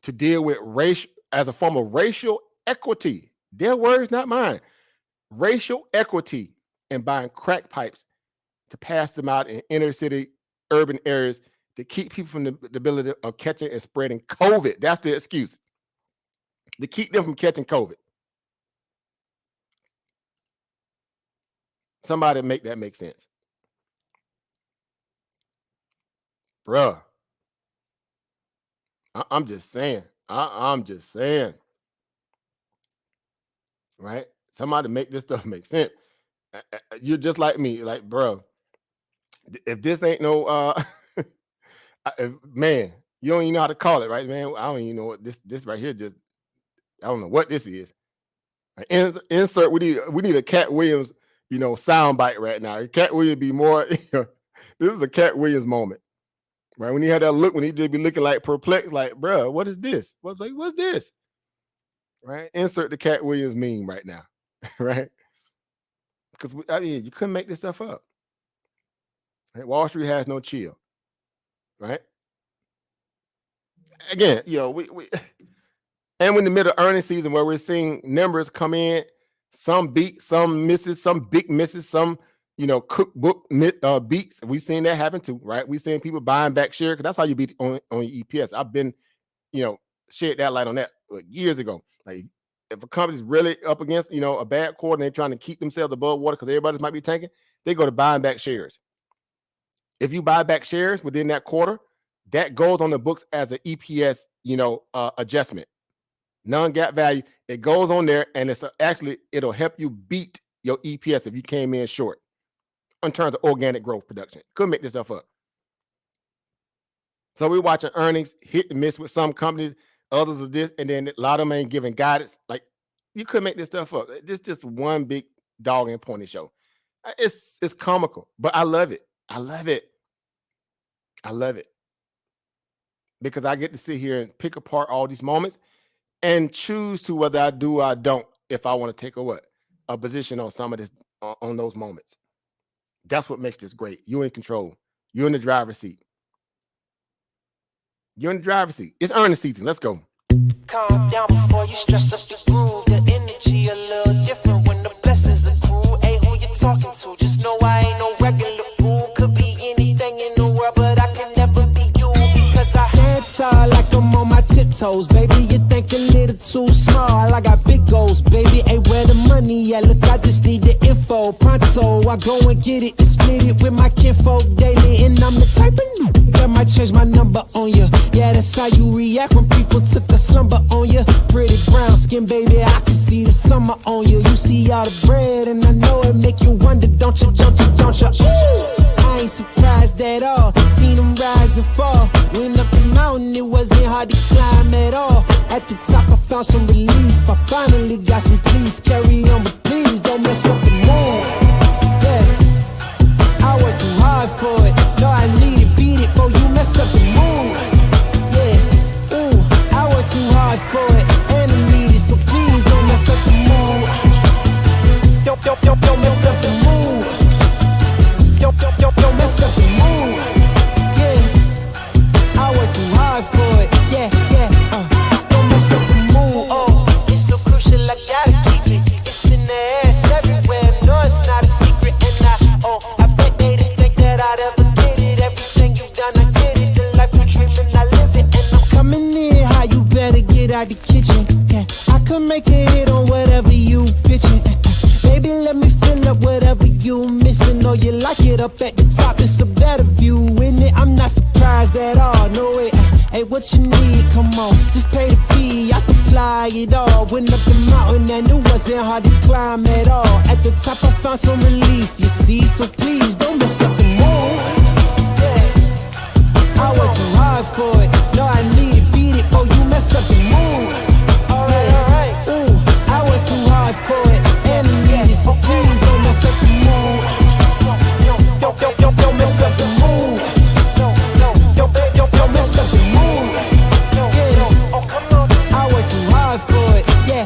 to deal with race as a form of racial equity. Their words, not mine. Racial equity and buying crack pipes to pass them out in inner city urban areas to keep people from the ability of catching and spreading COVID. That's the excuse. To keep them from catching COVID. Somebody make that make sense. Bruh. I'm just saying. I'm just saying. Right? Somebody make this stuff make sense. You're just like me. Like, bro, if this ain't no man, you don't even know how to call it, right, man? I don't even know what this right here just, I don't know what this is. Right? Insert, we need a Cat Williams, sound bite right now. Cat Williams be more, this is a Cat Williams moment. Right? When he had that look, when he just be looking like perplexed, like, bro, what is this? What's this? Right? Insert the Cat Williams meme right now. Right? Because you couldn't make this stuff up. Right? Wall Street has no chill. Right? Again, we and we're in the middle of earnings season where we're seeing numbers come in, some beat, some misses, some big misses, some cookbook beats. We've seen that happen too, right? We've seen people buying back shares because that's how you beat on your EPS. I've been, shed that light on that years ago. Like if a company's really up against a bad quarter and they're trying to keep themselves above water because everybody might be tanking, they go to buying back shares. If you buy back shares within that quarter, that goes on the books as an EPS, adjustment. Non-GAAP value. It goes on there, and it's actually it'll help you beat your EPS if you came in short in terms of organic growth production. Couldn't make this stuff up. So we're watching earnings hit and miss with some companies, others are this, and then a lot of them ain't giving guidance. Like, you couldn't make this stuff up. This just one big dog and pony show. It's comical, but I love it. I love it. I love it because I get to sit here and pick apart all these moments and choose to whether I do or I don't if I want to take a position on some of this on those moments. That's what makes this great. You're in control. You're in the driver's seat. You're in the driver's seat. It's earnings season. Let's go. Calm down before you stress up the groove. The energy a little different when the blessings accrue. Ain't who you talking to. Just know I ain't no regular fool. Could be anything in the world, but I can never be you because I stand tall like I'm on my tiptoes, baby. You think a little too small. I got big goals, baby. Ain't where the money at. Look, I just need the info. Pronto, I go and get it and split it with my kinfolk daily, and I'm the type of I might change my number on you. Yeah, that's how you react when people took a slumber on you. Pretty brown skin, baby, I can see the summer on you. You see all the bread, and I know it make you wonder, don't you, don't you, don't you? Ooh, I ain't surprised at all. Seen them rise and fall. Went up the mountain, it wasn't hard to climb at all. At the top, I found some relief. I finally got some peace. Carry on, but please don't mess up the mood. Yeah, I worked too hard for it. No, I need it, beat it, before you mess up the mood. Yeah, ooh, I work too hard for it, and I need it, so please don't mess up the mood. Don't mess up the mood. Don't mess up the mood. Yeah, I work too hard for it. Yeah, don't mess up the mood. Oh, it's so crucial, I gotta keep it. It's in the ass everywhere. No, it's not a secret, and I bet they didn't think that I'd ever get it. Everything you done, I get it. The life you dreaming, I live it, and I'm coming in high. You better get out the kitchen. Yeah, I could make a hit on whatever you pitching. Baby, let me fill up whatever you missing. Or you like it up at the top, it's a better view, in it? I'm not surprised at all, no way. Hey, what you need? Come on, just pay the fee, I supply it all. Went up the mountain and it wasn't hard to climb at all. At the top I found some relief, you see, so please don't mess up the mood. Yeah, I work too hard for it. No, I need it, beat it, oh, you mess up the mood. Alright, ooh, I work too hard for it. So please don't mess up the mood. Don't mess up the mood. Don't mess up the mood. Yeah, oh come on. I work too hard for it. Yeah,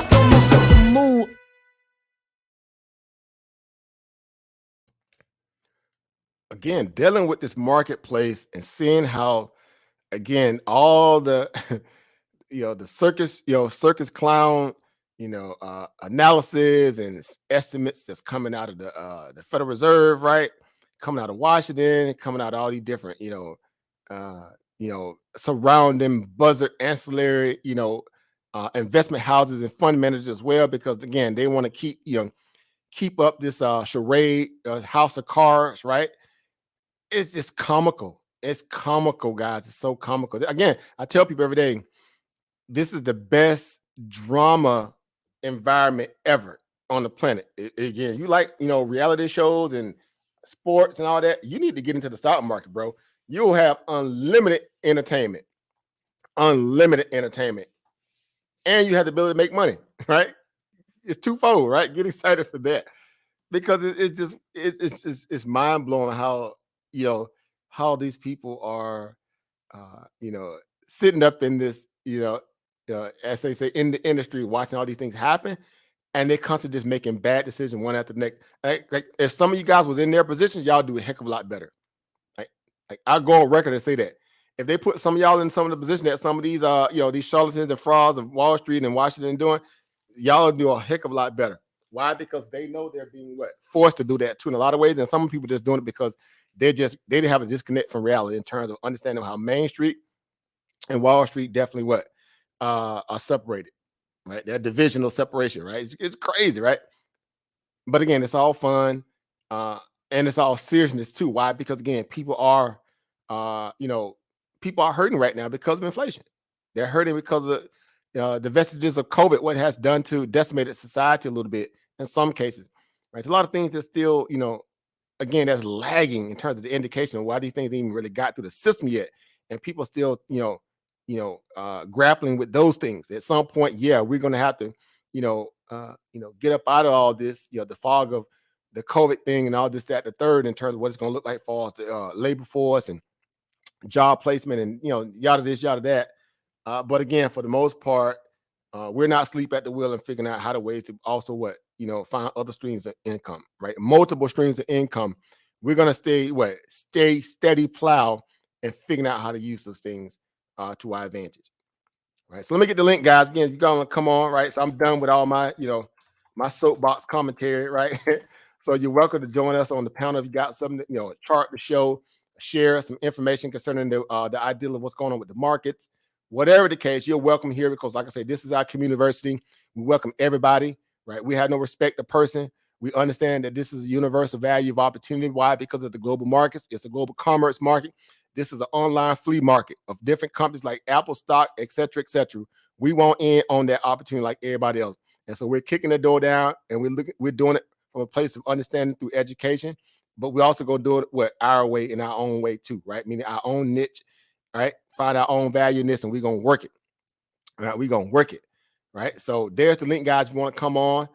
don't mess up the mood. Again, dealing with this marketplace and seeing how, again, all the the circus clown analysis and estimates that's coming out of the Federal Reserve, right? Coming out of Washington, coming out of all these different, surrounding buzzer ancillary, investment houses and fund managers as well, because again, they want to keep up this charade, house of cards, right? It's just comical. It's comical, guys. It's so comical. Again, I tell people every day, this is the best drama environment ever on the planet. Again, you like reality shows and sports and all that, you need to get into the stock market, bro. You'll have unlimited entertainment, and you have the ability to make money, right? It's twofold, right? Get excited for that, because it's mind-blowing how these people are sitting up in this as they say in the industry, watching all these things happen, and they're constantly just making bad decisions one after the next. Like if some of you guys was in their position, y'all do a heck of a lot better. Like I'll go on record and say that if they put some of y'all in some of the position that some of these these charlatans and frauds of Wall Street and Washington doing, y'all do a heck of a lot better. Why? Because they know they're being forced to do that too in a lot of ways, and some people just doing it because they have a disconnect from reality in terms of understanding how Main Street and Wall Street definitely are separated, right? That divisional separation, right? It's crazy, right? But again, it's all fun, and it's all seriousness too. Why? Because again, people are hurting right now because of inflation. They're hurting because of the vestiges of COVID, what it has done to decimated society a little bit in some cases, right? There's a lot of things that still, again, that's lagging in terms of the indication of why these things even really got through the system yet, and people still, grappling with those things. At some point, yeah, we're going to have to, get up out of all this, the fog of the COVID thing and all this, that, the third, in terms of what it's going to look like for us, the labor force and job placement, and yada this, yada that. But again, for the most part, we're not asleep at the wheel and figuring out how to ways to also find other streams of income, right? Multiple streams of income. We're gonna stay steady plow and figuring out how to use those things to our advantage, right? So let me get the link, guys. Again, if you're gonna come on, right? So I'm done with all my, my soapbox commentary, right? So you're welcome to join us on the panel if you got something, a chart to show, share some information concerning the idea of what's going on with the markets. Whatever the case, you're welcome here because, like I say, this is our community university. We welcome everybody, right? We have no respect to person. We understand that this is a universal value of opportunity. Why? Because of the global markets. It's a global commerce market. This is an online flea market of different companies like Apple stock, et cetera, et cetera. We want in on that opportunity like everybody else. And so we're kicking the door down, and we're doing it from a place of understanding through education, but we also go do it our way, in our own way too, right? Meaning our own niche, right? Find our own value in this, and we're gonna work it. All right, we're gonna work it, right? So there's the link, guys. If you want to come on,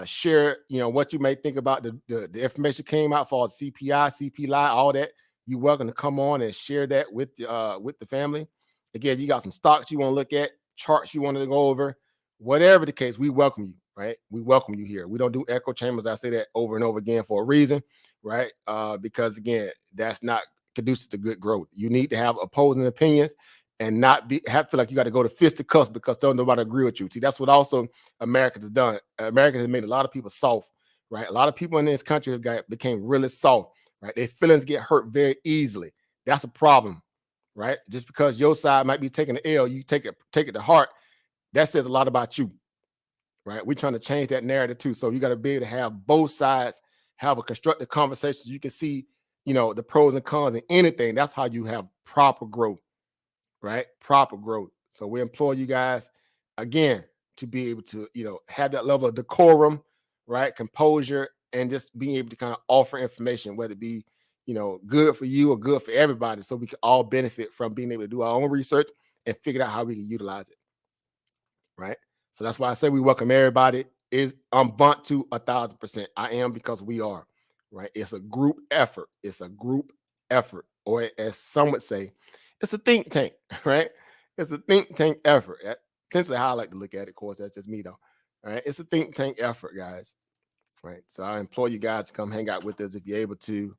share, what you may think about the information came out for CPI, CPI, all that. You're welcome to come on and share that with the family. Again, you got some stocks you want to look at, charts you want to go over, whatever the case, we welcome you, right? We welcome you here. We don't do echo chambers. I say that over and over again for a reason, right? Because again, that's not conducive to good growth. You need to have opposing opinions and not feel like you got to go to fisticuffs because don't nobody agree with you. See, that's what also America has done. America has made a lot of people soft, right? A lot of people in this country became really soft, right? Their feelings get hurt very easily. That's a problem, right? Just because your side might be taking the L, you take it to heart. That says a lot about you, right? We're trying to change that narrative too. So you got to be able to have both sides have a constructive conversation. So you can see, the pros and cons in anything. That's how you have proper growth, right? Proper growth. So we implore you guys again to be able to, have that level of decorum, right? Composure, and just being able to kind of offer information, whether it be, good for you or good for everybody. So we can all benefit from being able to do our own research and figure out how we can utilize it. Right. So that's why I say we welcome everybody. I'm bunt to 1,000%. I am, because we are, right? It's a group effort. It's a group effort, or as some would say, it's a think tank, right? It's a think tank effort. That's essentially how I like to look at it. Of course, that's just me though. All right. It's a think tank effort, guys. Right. So I implore you guys to come hang out with us if you're able to.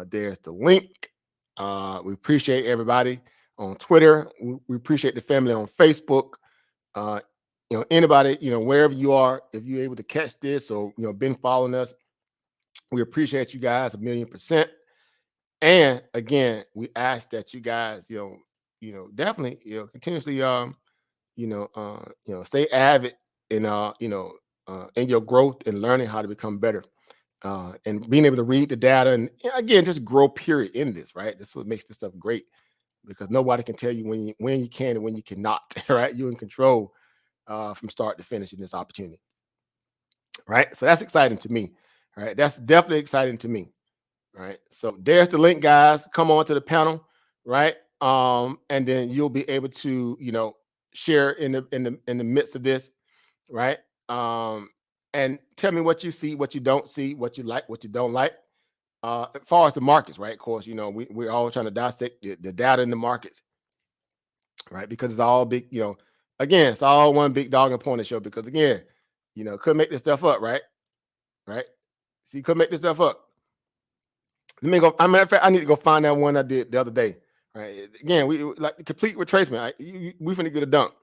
There's the link. We appreciate everybody on Twitter. We appreciate the family on Facebook. Anybody, wherever you are, if you're able to catch this or, been following us, we appreciate you guys 1,000,000%. And again, we ask that you guys, definitely, continuously, stay avid in, in your growth and learning how to become better, and being able to read the data and again, just grow period in this, right? This is what makes this stuff great, because nobody can tell you when you can and when you cannot, right? You're in control from start to finish in this opportunity, right? So that's exciting to me, right? That's definitely exciting to me, right? So there's the link, guys. Come on to the panel, right? And then you'll be able to, share in the midst of this, right? And tell me what you see, what you don't see, what you like, what you don't like. As far as the markets, right? Of course, we're all trying to dissect the data in the markets, right? Because it's all big, again, it's all one big dog and pony show. Because again, couldn't make this stuff up, right? Right? See, couldn't make this stuff up. Let me go. Matter of fact, I need to go find that one I did the other day. Right? Again, we like the complete retracement. Right? We finna get a dump.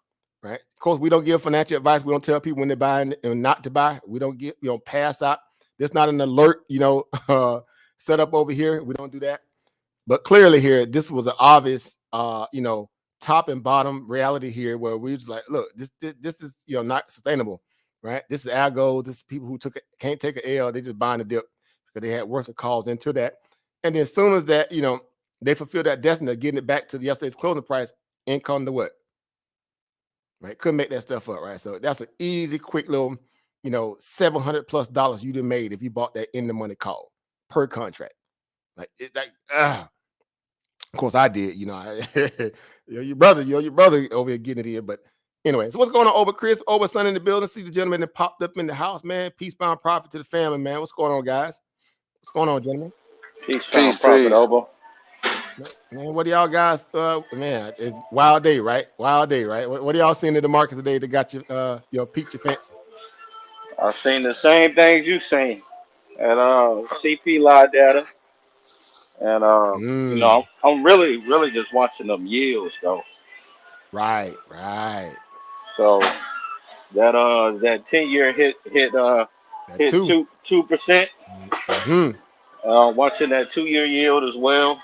Right? Of course, we don't give financial advice. We don't tell people when they're buying and not to buy. We don't get, pass out. There's not an alert, set up over here. We don't do that. But clearly here, this was an obvious, top and bottom reality here, where we just like, look, this is, not sustainable, right? This is our goal. This is people who can't take an L. They just buying a dip because they had worse calls into that. And then as soon as that, they fulfill that destiny of getting it back to yesterday's closing price, in come the what? right? Couldn't make that stuff up, right? So that's an easy, quick little, $700+ you done made if you bought that in the money call per contract. Of course I did, your brother over here getting it in. But anyway, so what's going on over Chris? Over Son in the building. See the gentleman that popped up in the house, man. Peace, bound profit to the family, man. What's going on, guys? What's going on, gentlemen? Peace, profit, Obo. Man, what do y'all guys? Man, it's wild day, right? Wild day, right? What are y'all seeing in the markets today that got you, piqued your fancy? I've seen the same things you seen at CP live data, and I'm really just watching them yields though. Right. So that 10-year hit That 2%. Watching that 2-year yield as well.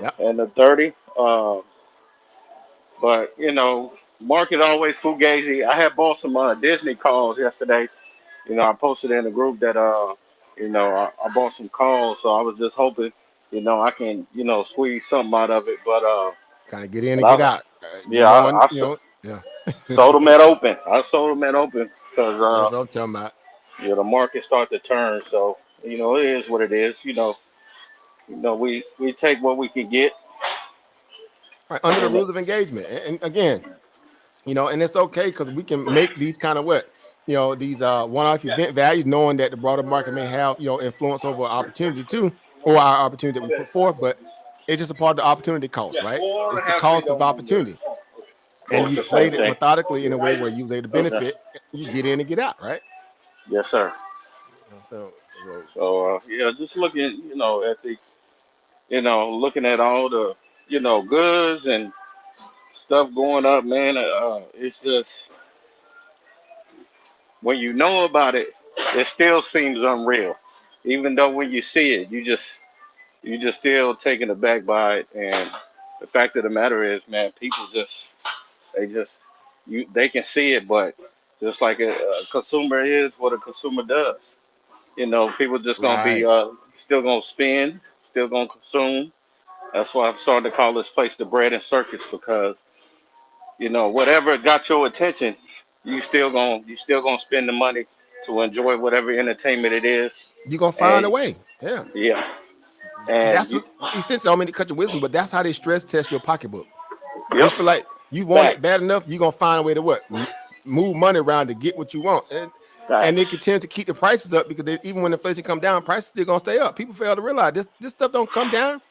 Yep. And the 30. But market always fugazi. I had bought some Disney calls yesterday. I posted in the group that I bought some calls, so I was just hoping I can squeeze something out of it. But kind of get in and get out. I sold them at open. I sold them at open because that's what I'm talking about. The market start to turn. So it is what it is. We take what we can get. Right, under the rules of engagement. And again, and it's okay because we can make these kind of these one-off event values, knowing that the broader market may have, influence over opportunity too, or our opportunity that we put forth, but it's just a part of the opportunity cost, right? It's the cost of opportunity. And you played it methodically in a way where you was able to benefit, you get in and get out, right? Yes, sir. So just looking, at the, looking at all the, goods and stuff going up, man. It's just when you know about it, it still seems unreal. Even though when you see it, you just still taken aback by it. And the fact of the matter is, man, people they can see it, but just like a consumer is what a consumer does. People just gonna be still gonna spend, still gonna consume. That's why I'm starting to call this place the bread and circus because whatever got your attention, you still gonna spend the money to enjoy whatever entertainment it is. You're gonna find a way. Yeah. And that's essentially, I don't mean to cut your wisdom, but that's how they stress test your pocketbook. Yep. They feel like you want it bad enough, you're gonna find a way to move money around to get what you want. And they continue to keep the prices up because even when inflation come down, prices still gonna stay up. People fail to realize this stuff don't come down.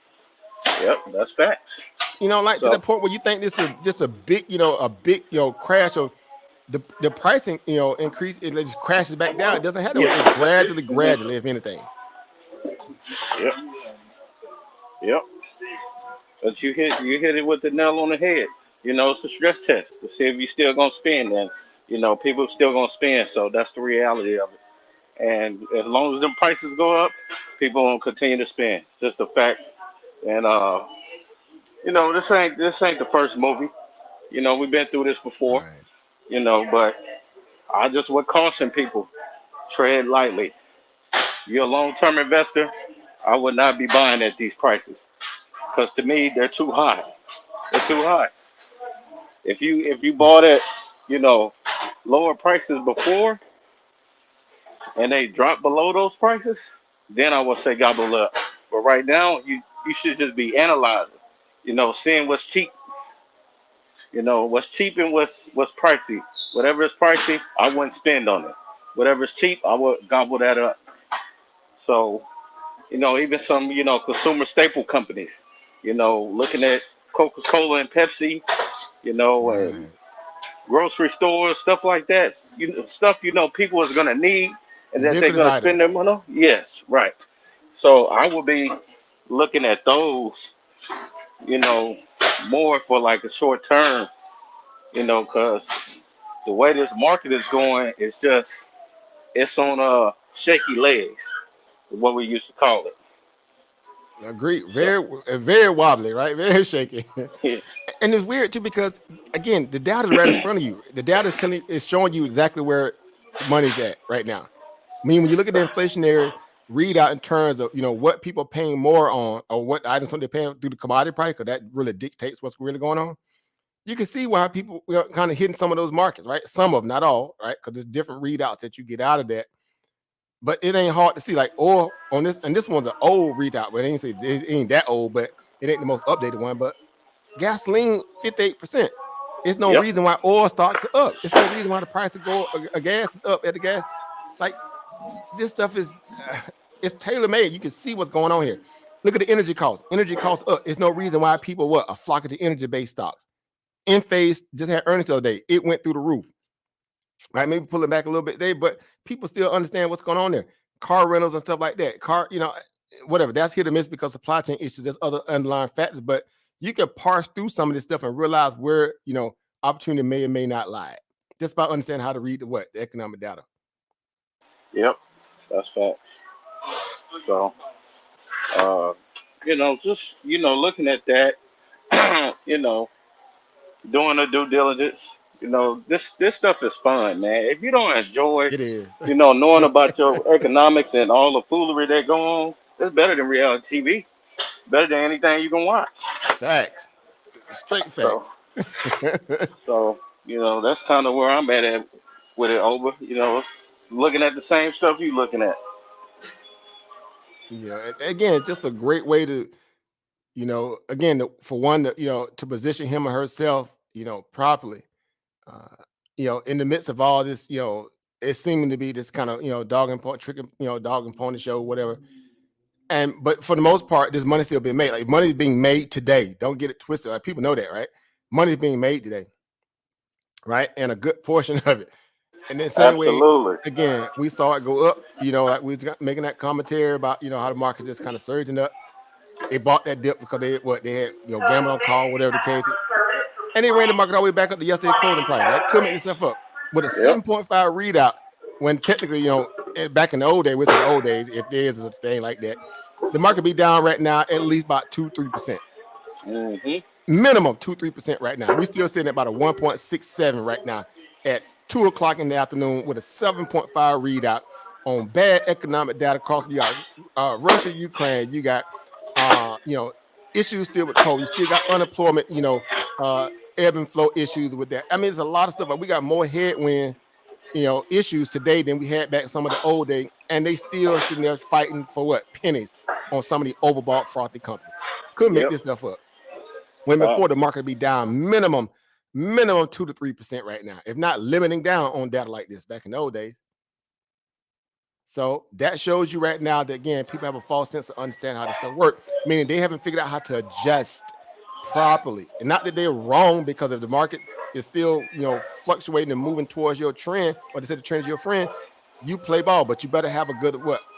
Yep, that's facts. To the point where you think this is just a big, crash of the pricing, increase, it just crashes back down. It doesn't have to. It gradually, if anything. Yep. But you hit it with the nail on the head. It's a stress test to see if you're still gonna spend, and people still gonna spend. So that's the reality of it. And as long as the prices go up, people gonna continue to spend. Just a fact. And this ain't the first movie. We've been through this before. Right. But I just would caution people, tread lightly. You're a long-term investor. I would not be buying at these prices because to me they're too high. They're too high. If you bought at lower prices before and they drop below those prices, then I would say gobble up. But right now you should just be analyzing, seeing what's cheap. What's cheap and what's pricey. Whatever is pricey, I wouldn't spend on it. Whatever's cheap, I would gobble that up. So, even some, consumer staple companies, looking at Coca-Cola and Pepsi, and grocery stores, stuff like that. Stuff people is gonna need and that they're gonna spend their money on. Yes, right. So I will be looking at those, more for like a short term, because the way this market is going, it's on shaky legs, what we used to call it. Agreed. Very wobbly, right? Very shaky. Yeah. And it's weird too because again, the data is right in front of you. The data is showing you exactly where money's at right now. I mean, when you look at the inflationary readout in terms of what people are paying more on or what items they're paying through the commodity price, because that really dictates what's really going on. you can see why people kind of hitting some of those markets, right? Some of them, not all, right? Because there's different readouts that you get out of that. But it ain't hard to see, like oil on this, and this one's an old readout, but it ain't that old, but it ain't the most updated one. But gasoline 58%. There's no Yep. reason why oil stocks are up. There's no reason why the price of gas is up at the gas. Like this stuff is it's tailor-made. You can see what's going on here. Look at the energy costs. Energy costs up. There's no reason why people are flocking to energy-based stocks. Enphase just had earnings the other day. It went through the roof. Right? Maybe pull it back a little bit there, but people still understand what's going on there. Car rentals and stuff like that. Whatever. That's hit or miss because supply chain issues. There's other underlying factors, but you can parse through some of this stuff and realize where opportunity may or may not lie. Just by understanding how to read the economic data. Yep, that's facts. So, just looking at that, doing the due diligence. This stuff is fun, man. If you don't enjoy, It is. knowing about your economics and all the foolery that go on, it's better than reality TV. Better than anything you can watch. Facts. Straight facts. So that's kind of where I'm at with it, over. Looking at the same stuff you looking at. Yeah. Again, it's just a great way to, for one, to position him or herself, properly. In the midst of all this, it's seeming to be this kind of, dog and pony show, whatever. But for the most part, there's money still being made. Like money is being made today. Don't get it twisted. Like people know that, right? Money is being made today, right? And a good portion of it. And then same Absolutely. way, again, we saw it go up. Like we was making that commentary about, how the market just kind of surging up. They bought that dip because they had, gamble on call, whatever the case. And they ran the market all the way back up to yesterday's closing price, right? Couldn't make yourself up with a 7.5 readout when technically, back in the old days, we said the old days, if there is a thing like that, the market be down right now at least about 2-3%. Minimum 2-3% right now. We still sitting at about a 1.67 right now at 2 o'clock in the afternoon with a 7.5 readout on bad economic data across. You got Russia, Ukraine, you got issues still with COVID, you still got unemployment, ebb and flow issues with that. I mean, there's a lot of stuff, but we got more headwind, issues today than we had back some of the old days, and they still sitting there fighting for pennies on some of the overbought frothy companies. Couldn't make this stuff up. When before the market be down minimum 2-3% right now, if not limiting down on data like this back in the old days. So that shows you right now that, again, people have a false sense of understanding how this stuff works, meaning they haven't figured out how to adjust properly. And not that they're wrong, because if the market is still, fluctuating and moving towards your trend, or they say the trend is your friend, you play ball, but you better have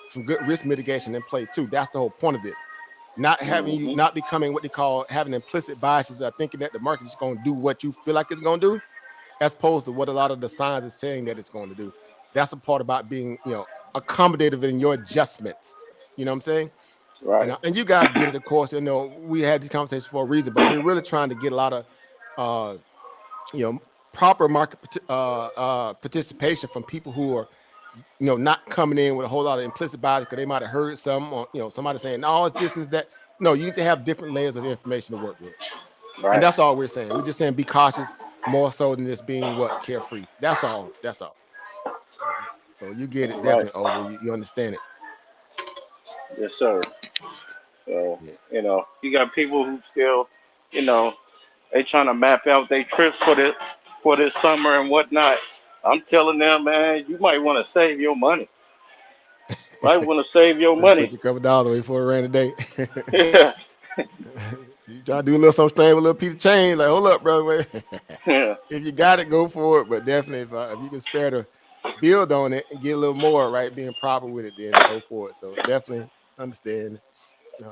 some good risk mitigation in play too. That's the whole point of this. Not having you not becoming what they call having implicit biases, thinking that the market is going to do what you feel like it's going to do, as opposed to what a lot of the signs is saying that it's going to do. That's a part about being, accommodative in your adjustments. You know what I'm saying? Right. And you guys get it, of course. We had these conversations for a reason, but we're really trying to get a lot of, proper market participation from people who are, not coming in with a whole lot of implicit bias because they might have heard some, or somebody saying, "No, it's this and that." No, you need to have different layers of information to work with, right. And that's all we're saying. We're just saying be cautious more so than just being carefree. That's all. So you get it, definitely, over. You understand it. Yes, sir. So you got people who still, they trying to map out their trips for this summer and whatnot. I'm telling them, man, you might want to save your money. Put a couple dollars away for a rainy day. Yeah. You try to do a little something strange with a little piece of change, like, hold up, brother. Yeah. If you got it, go for it. But definitely, if you can spare to build on it and get a little more, right, being proper with it, then go for it. So definitely understand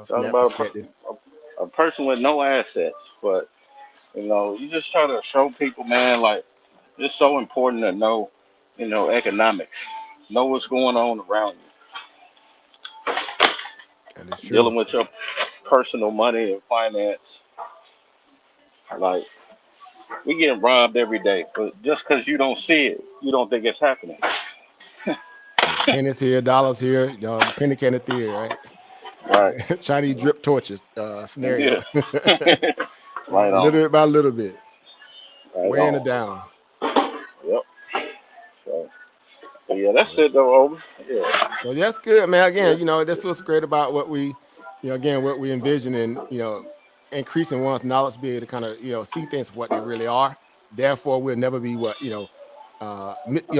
from that perspective. A person with no assets, but you just try to show people, man, like, it's so important to know, economics, know what's going on around you. That is true. Dealing with your personal money and finance, like, we get robbed every day, but just because you don't see it, you don't think it's happening. Pennies here, dollars here, penny candy theory, right? Right. Chinese drip torches scenario. Right on. Little bit by little bit. Wearing it down. Yep. So yeah, that's it though, over. Yeah. Well, that's good, man. Yeah. Again, that's what's great about what we, again, what we envision and, increasing one's knowledge, be able to kind of, see things for what they really are. Therefore, we'll never be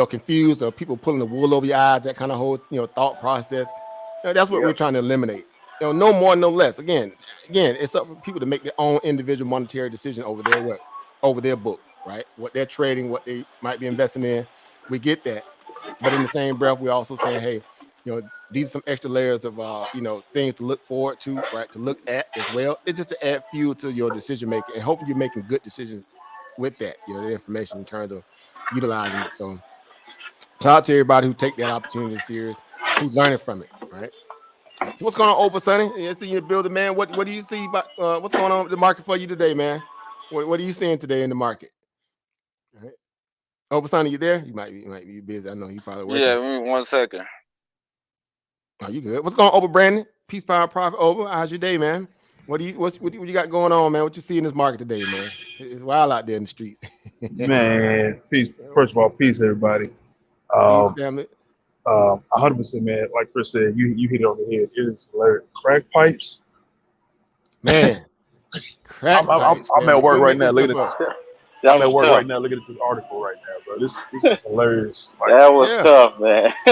confused or people pulling the wool over your eyes, that kind of whole, thought process. That's what we're trying to eliminate. No more, no less. Again, it's up for people to make their own individual monetary decision over their book, right? What they're trading, what they might be investing in. We get that. But in the same breath, we're also saying, hey, these are some extra layers of, things to look forward to, right? To look at as well. It's just to add fuel to your decision making, and hopefully you're making good decisions with that, the information in terms of utilizing it. So shout out to everybody who take that opportunity serious, who's learning from it, right? So what's going on, Opa Sonny? Yeah, see you in the building, man. What do you see about what's going on with the market for you today, man? What are you seeing today in the market? All right. Opa Sonny, you there? You might be busy. I know you probably working. Yeah, 1 second. Oh, you good? What's going on, Opa Brandon? Peace, power, profit. Opa, how's your day, man? What you got going on, man? What you see in this market today, man? It's wild out there in the streets. Man, peace. First of all, peace, everybody. Peace, family. 100%, man. Like Chris said, you hit it on the head. It is hilarious. Crack pipes, man. Crack pipes. I'm at work right now. Looking at this. I'm at work right now looking at this article right now, bro. This is hilarious. Like, that was tough, man. A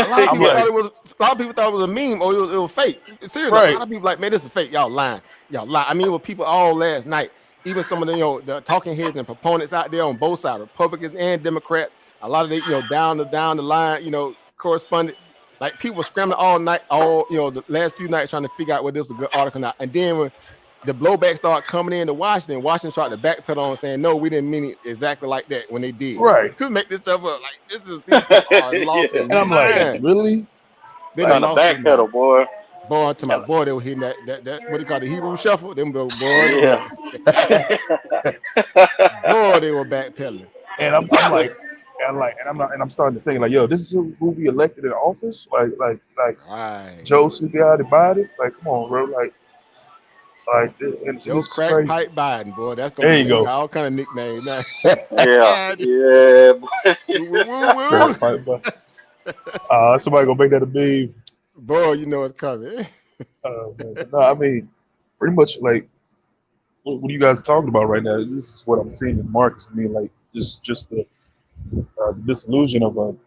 lot of people thought it was a meme or it was fake. Seriously, right. A lot of people like, man, this is fake. Y'all lying. I mean, with people all last night, even some of the talking heads and proponents out there on both sides, Republicans and Democrats. A lot of they, down the line, correspondent. Like people were scrambling all night, the last few nights trying to figure out whether this was a good article or not. And then when the blowback started coming into Washington started to backpedal on saying, no, we didn't mean it exactly like that when they did. Right. Couldn't make this stuff up. Like, these people are lost in and I'm like, really? They on the backpedal, boy. Boy, to my boy, they were hitting that what do you call the Hebrew shuffle? Them boy, yeah. Boy, they were backpedaling. And I'm starting to think like, yo, this is who we elected in office, like right. Joe CPI Biden. Like, come on, bro, like Joe Crack Pipe Biden, boy. That's gonna there you go. All kind of nicknames. yeah. Somebody gonna make that a meme. Boy, you know it's coming. No, I mean, pretty much like what you guys are talking about right now. This is what I'm seeing in the markets. I mean, like just the disillusion of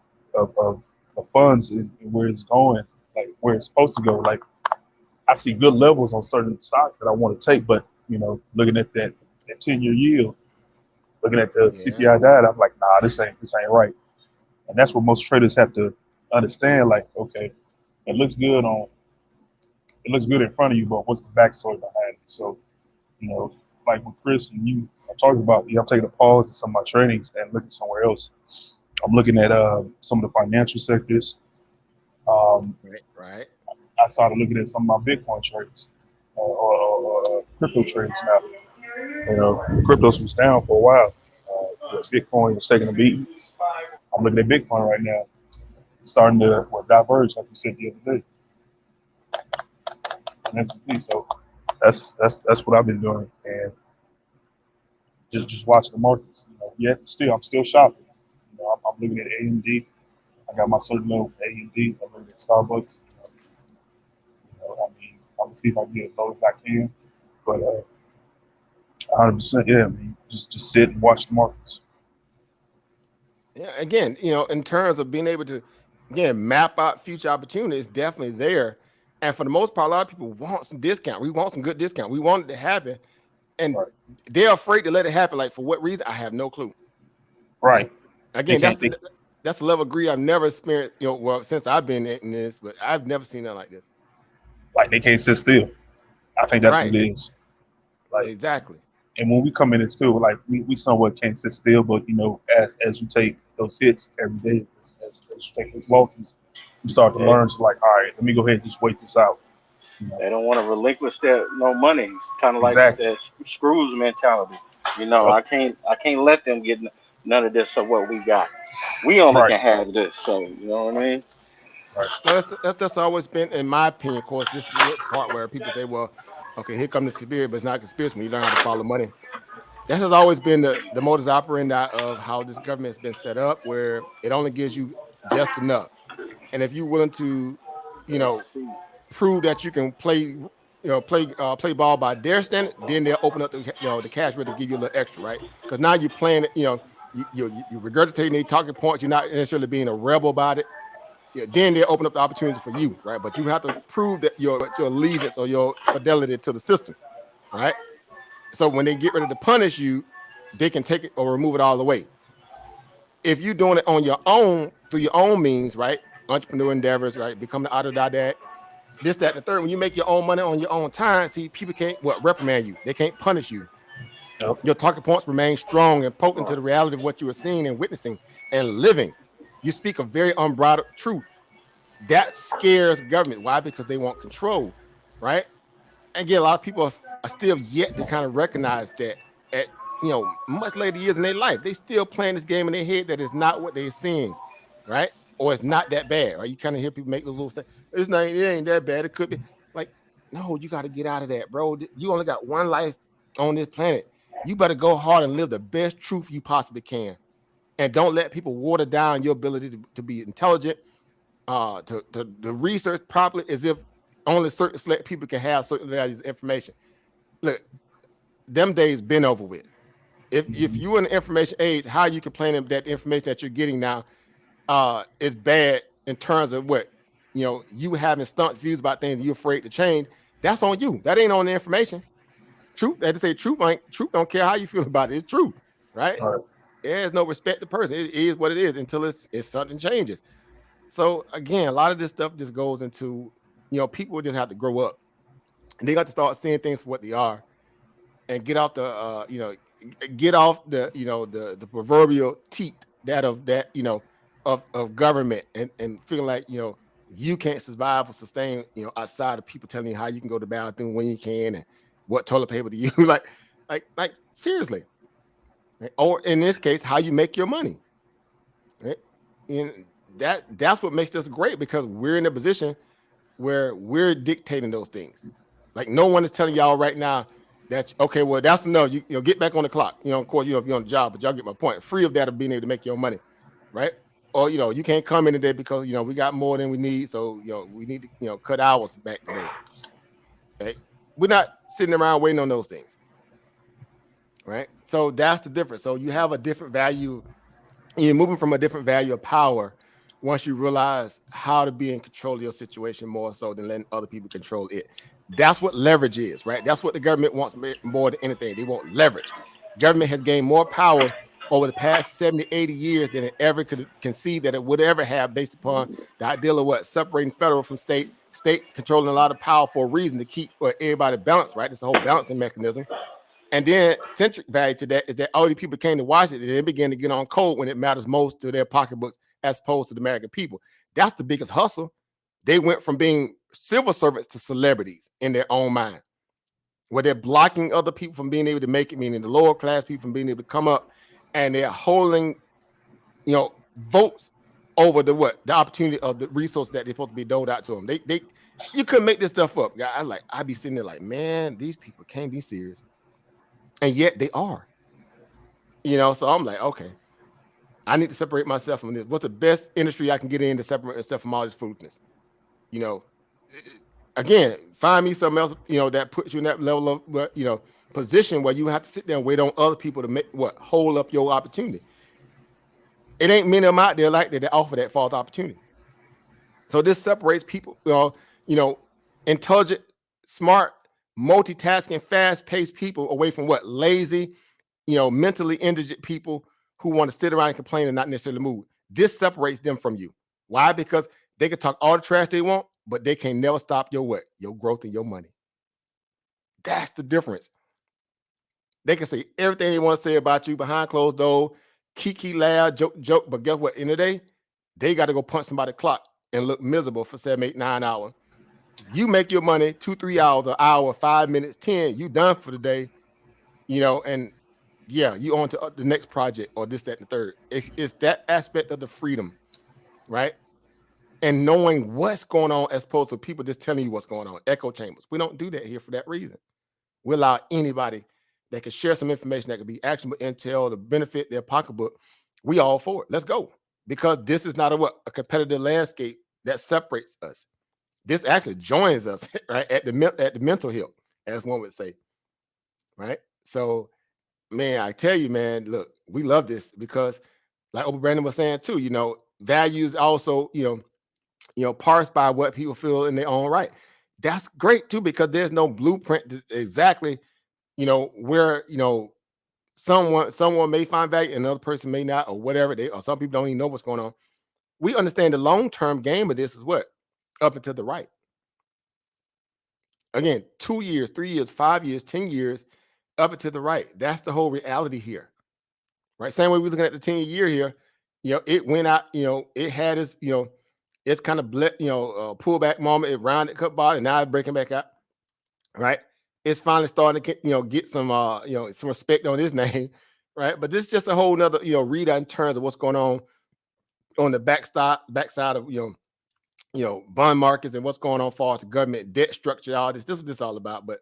funds and where it's going, like where it's supposed to go. Like I see good levels on certain stocks that I want to take, but looking at that 10-year yield, looking at the CPI data, I'm like, nah, this ain't right. And that's what most traders have to understand. Like, okay, it looks good in front of you, but what's the backstory behind it? So, like with Chris and you are talking about, I'm taking a pause in some of my trainings and looking somewhere else. I'm looking at some of the financial sectors. Right. I started looking at some of my Bitcoin trades or crypto trades now. Cryptos was down for a while. Bitcoin was taking a beating. I'm looking at Bitcoin right now, starting to diverge, like you said the other day. And that's the thing. So that's what I've been doing, and just watching the markets. I'm still shopping. I'm looking at AMD. I got my certain level of AMD. I'm looking at Starbucks. I'm gonna see if I can get as low as I can, but 100%, yeah. I mean, just sit and watch the markets. Yeah, again, in terms of being able to, map out future opportunities, definitely there. And for the most part, a lot of people want some discount. We want some good discount. We want it to happen, and they're afraid to let it happen. Like, for what reason? I have no clue. Right. Again, that's a level of greed I've never experienced. Since I've been in this, but I've never seen that like this. Like they can't sit still. I think that's what it is. Like exactly. And when we come in, it's still like we somewhat can't sit still, but as you take those hits every day, as you take those losses, you start to learn to like, all right, let me go ahead and just wait this out. They don't want to relinquish that no money. It's kind of like that Screws mentality. I can't let them get none of this of what we got. We only can have this. So you know what I mean? Right. Well, that's always been, in my opinion, of course, this is the part where people say, well, okay, here comes the conspiracy, but it's not a conspiracy when you learn how to follow money. That has always been the modus operandi of how this government has been set up, where it only gives you just enough. And if you're willing to, you know, prove that you can play ball by their standard, then they'll open up the cash register to give you a little extra, right? Because now you're playing, you regurgitating their talking points. You're not necessarily being a rebel about it. Yeah, then they open up the opportunity for you, right? But you have to prove that your allegiance or your fidelity to the system, right? So when they get ready to punish you, they can take it or remove it all the way. If you're doing it on your own through your own means, right? Entrepreneur endeavors, right? Become the autodidact, this, that, and the third. When you make your own money on your own time, see, people can't reprimand you. They can't punish you. Yep. Your talking points remain strong and potent to the reality of what you are seeing and witnessing and living. You speak a very unbridled truth. That scares government. Why? Because they want control, right? And again, a lot of people are still yet to kind of recognize that at much later years in their life, they still playing this game in their head that is not what they're seeing, right? Or it's not that bad, right? You kind of hear people make those little things. It ain't that bad. It could be. Like, no, you got to get out of that, bro. You only got one life on this planet. You better go hard and live the best truth you possibly can, and don't let people water down your ability to be intelligent, to research properly, as if only certain select people can have certain values of information. Look, them days been over with. If you're in the information age, how you complain that the information that you're getting now is bad in terms of what you having staunch views about things you're afraid to change. That's on you. That ain't on the information. Truth, they say truth don't care how you feel about it. It's true, right? All right. There's no respect to person. It is what it is until it's something changes. So again, a lot of this stuff just goes into, people just have to grow up. And they got to start seeing things for what they are, and get off the the proverbial teat of government, and feeling like you can't survive or sustain outside of people telling you how you can go to the bathroom when you can and what toilet paper to use. like seriously, right? Or in this case, how you make your money, right? And that's what makes this great, because we're in a position where we're dictating those things. Like, no one is telling y'all right now that, okay, well, that's enough. You get back on the clock. Of course, if you're on the job, but y'all get my point. Free of that, of being able to make your money, right? Or you can't come in today because we got more than we need, so we need to cut hours back today. Okay? We're not sitting around waiting on those things, right? So that's the difference. So you have a different value. You're moving from a different value of power once you realize how to be in control of your situation more so than letting other people control it. That's what leverage is, right? That's what the government wants more than anything. They want leverage. Government has gained more power over the past 70, 80 years than it ever could conceive that it would ever have, based upon the ideal of separating federal from state controlling a lot of power for a reason, to keep everybody balanced, right? It's a whole balancing mechanism. And then centric value to that is that all the people came to watch it, and they began to get on code when it matters most to their pocketbooks as opposed to the American people. That's the biggest hustle. They went from being civil servants to celebrities in their own mind, where they're blocking other people from being able to make it, meaning the lower class people from being able to come up, and they're holding, votes over the opportunity of the resources that they're supposed to be doled out to them. You couldn't make this stuff up. I'd be sitting there like, man, these people can't be serious. And yet they are, so I'm like, okay, I need to separate myself from this. What's the best industry I can get in to separate myself from all this foolishness? Again, find me something else, that puts you in that level of, position where you have to sit there and wait on other people to hold up your opportunity. It ain't many of them out there like that offer that false opportunity. So this separates people, intelligent, smart, multitasking, fast-paced people away from lazy, mentally indigent people who want to sit around and complain and not necessarily move. This separates them from you. Why? Because they can talk all the trash they want, but they can never stop your growth and your money. That's the difference. They can say everything they want to say about you behind closed doors, kiki, laugh, joke, but guess what? In the day, they got to go punch somebody's clock and look miserable for 7, 8, 9 hours. You make your money 2, 3 hours, an hour, 5 minutes, 10. You done for the day, and yeah, you on to the next project or this, that, and the third. It's that aspect of the freedom, right? And knowing what's going on as opposed to people just telling you what's going on. Echo chambers. We don't do that here for that reason. We allow anybody that can share some information that could be actionable intel to benefit their pocketbook, we all for it. Let's go. Because this is not a competitive landscape that separates us. This actually joins us, right, at the mental hill, as one would say, right? So, man, I tell you, man, look, we love this because, like Oprah Brandon was saying too, values also, parsed by what people feel in their own right. That's great too, because there's no blueprint to exactly, where someone may find value and another person may not, or whatever. Or some people don't even know what's going on. We understand the long-term game of this is what? Up and to the right. Again, 2 years, 3 years, 5 years, 10 years, up and to the right. That's the whole reality here. Right? Same way we're looking at the 10-year here. It went out, it had its, it's kind of pullback moment. It rounded, cut bottom, and now it's breaking back out. Right? It's finally starting to get some some respect on his name, right? But this is just a whole nother readout in terms of what's going on the backside of bond markets and what's going on for the government debt structure. All this is what this is all about. But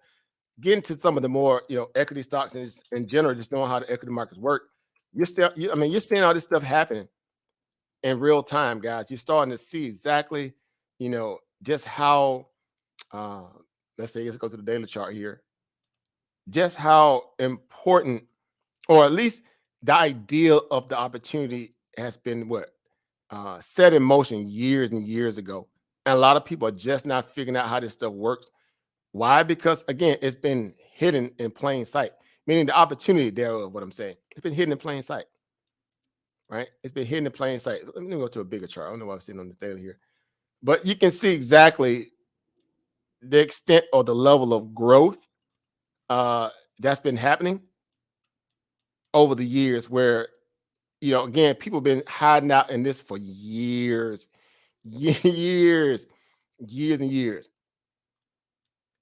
getting to some of the more equity stocks and in general, just knowing how the equity markets work, you're seeing all this stuff happening in real time, guys. You're starting to see exactly just how let's go to the daily chart here. Just how important, or at least the ideal of the opportunity has been set in motion years and years ago. And a lot of people are just not figuring out how this stuff works. Why? Because again, it's been hidden in plain sight, meaning the opportunity thereof, what I'm saying. It's been hidden in plain sight, right? It's been hidden in plain sight. Let me go to a bigger chart. I don't know why I'm sitting on this daily here, but you can see exactly the extent or the level of growth that's been happening over the years where, again, people have been hiding out in this for years.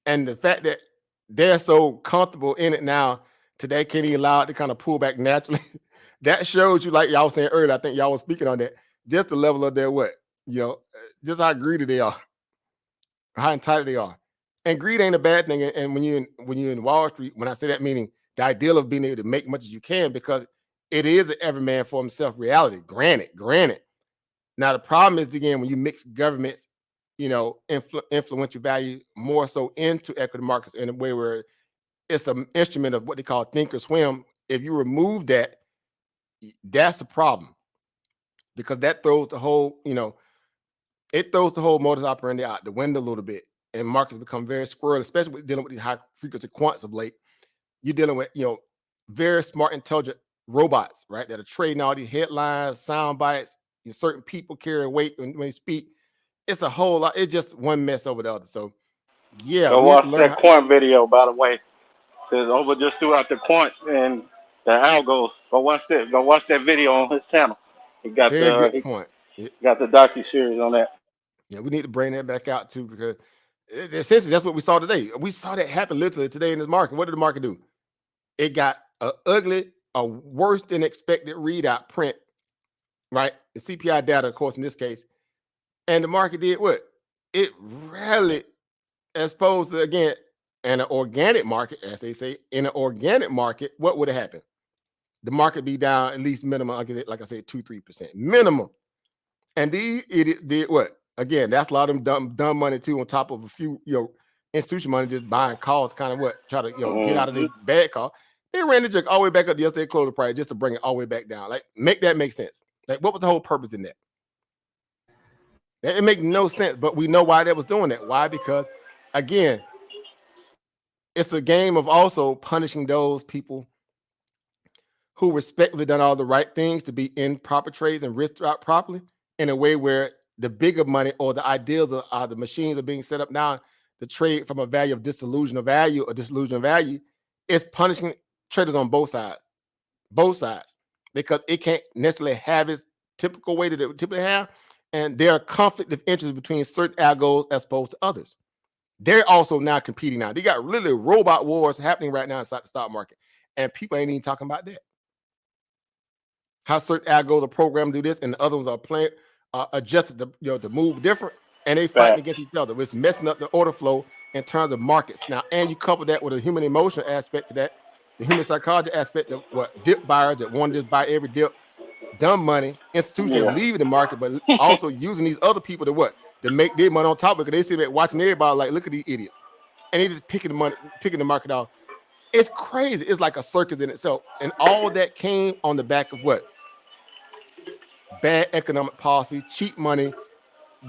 And the fact that they're so comfortable in it now, today can't even allow it to kind of pull back naturally. That shows you, like y'all was saying earlier, I think y'all was speaking on that, just the level of their just how greedy they are, how entitled they are. And greed ain't a bad thing. And when you're in Wall Street, when I say that, meaning the ideal of being able to make much as you can, because it is an every man for himself reality. Granted. Now the problem is, again, when you mix government's, influential value more so into equity markets in a way where it's an instrument of what they call think or swim. If you remove that, that's a problem, because that throws the whole, it throws the whole modus operandi out the window a little bit. And markets become very squirrely, especially with dealing with these high frequency quants of late. You're dealing with, very smart, intelligent robots, right? That are trading all these headlines, sound bites. Certain people carry weight when they speak. It's a whole lot. It's just one mess over the other. So, yeah, Go we have to watch learn that quant video, by the way. It says Over just threw out the quant and the algos. Go watch that. Go watch that video on his channel. He got very good point. got the docu-series on that. Yeah, we need to bring that back out too, because essentially that's what we saw today. We saw that happen literally today in this market. What did the market do? It got a worse than expected readout print, right? The CPI data, of course, in this case. And the market did what? It rallied, as opposed to, again, in an organic market, as they say, in an organic market, what would have happened? The market be down at least minimum, like I said, 2-3% minimum. And these idiots did what? Again, that's a lot of them dumb money too, on top of a few, institution money just buying calls, kind of try to, get out of the bad call. They ran the joke all the way back up to yesterday's closing price just to bring it all the way back down. Like, make that make sense. Like, what was the whole purpose in that? It make no sense, but we know why they was doing that. Why? Because, again, it's a game of also punishing those people who respectfully done all the right things to be in proper trades and risk out properly, in a way where the bigger money or the ideals of the machines are being set up now to trade from a value of dissolution of value or dissolution of value. It's punishing traders on both sides, because it can't necessarily have its typical way that it would typically have. And there are conflict of interest between certain algos as opposed to others. They're also now competing now. They got literally robot wars happening right now inside the stock market. And people ain't even talking about that. How certain algos are programmed to do this and the other ones are playing adjusted to move different, and they fighting against each other. It's messing up the order flow in terms of markets now. And you couple that with a human emotional aspect to that, the human psychology aspect of what dip buyers that want to just buy every dip, dumb money, institutions Yeah. that leaving the market, but also using these other people to make their money on top of it. Because they sit there watching everybody like, look at these idiots, and they just picking the market off. It's crazy. It's like a circus in itself, and all that came on the back of what? Bad economic policy, cheap money,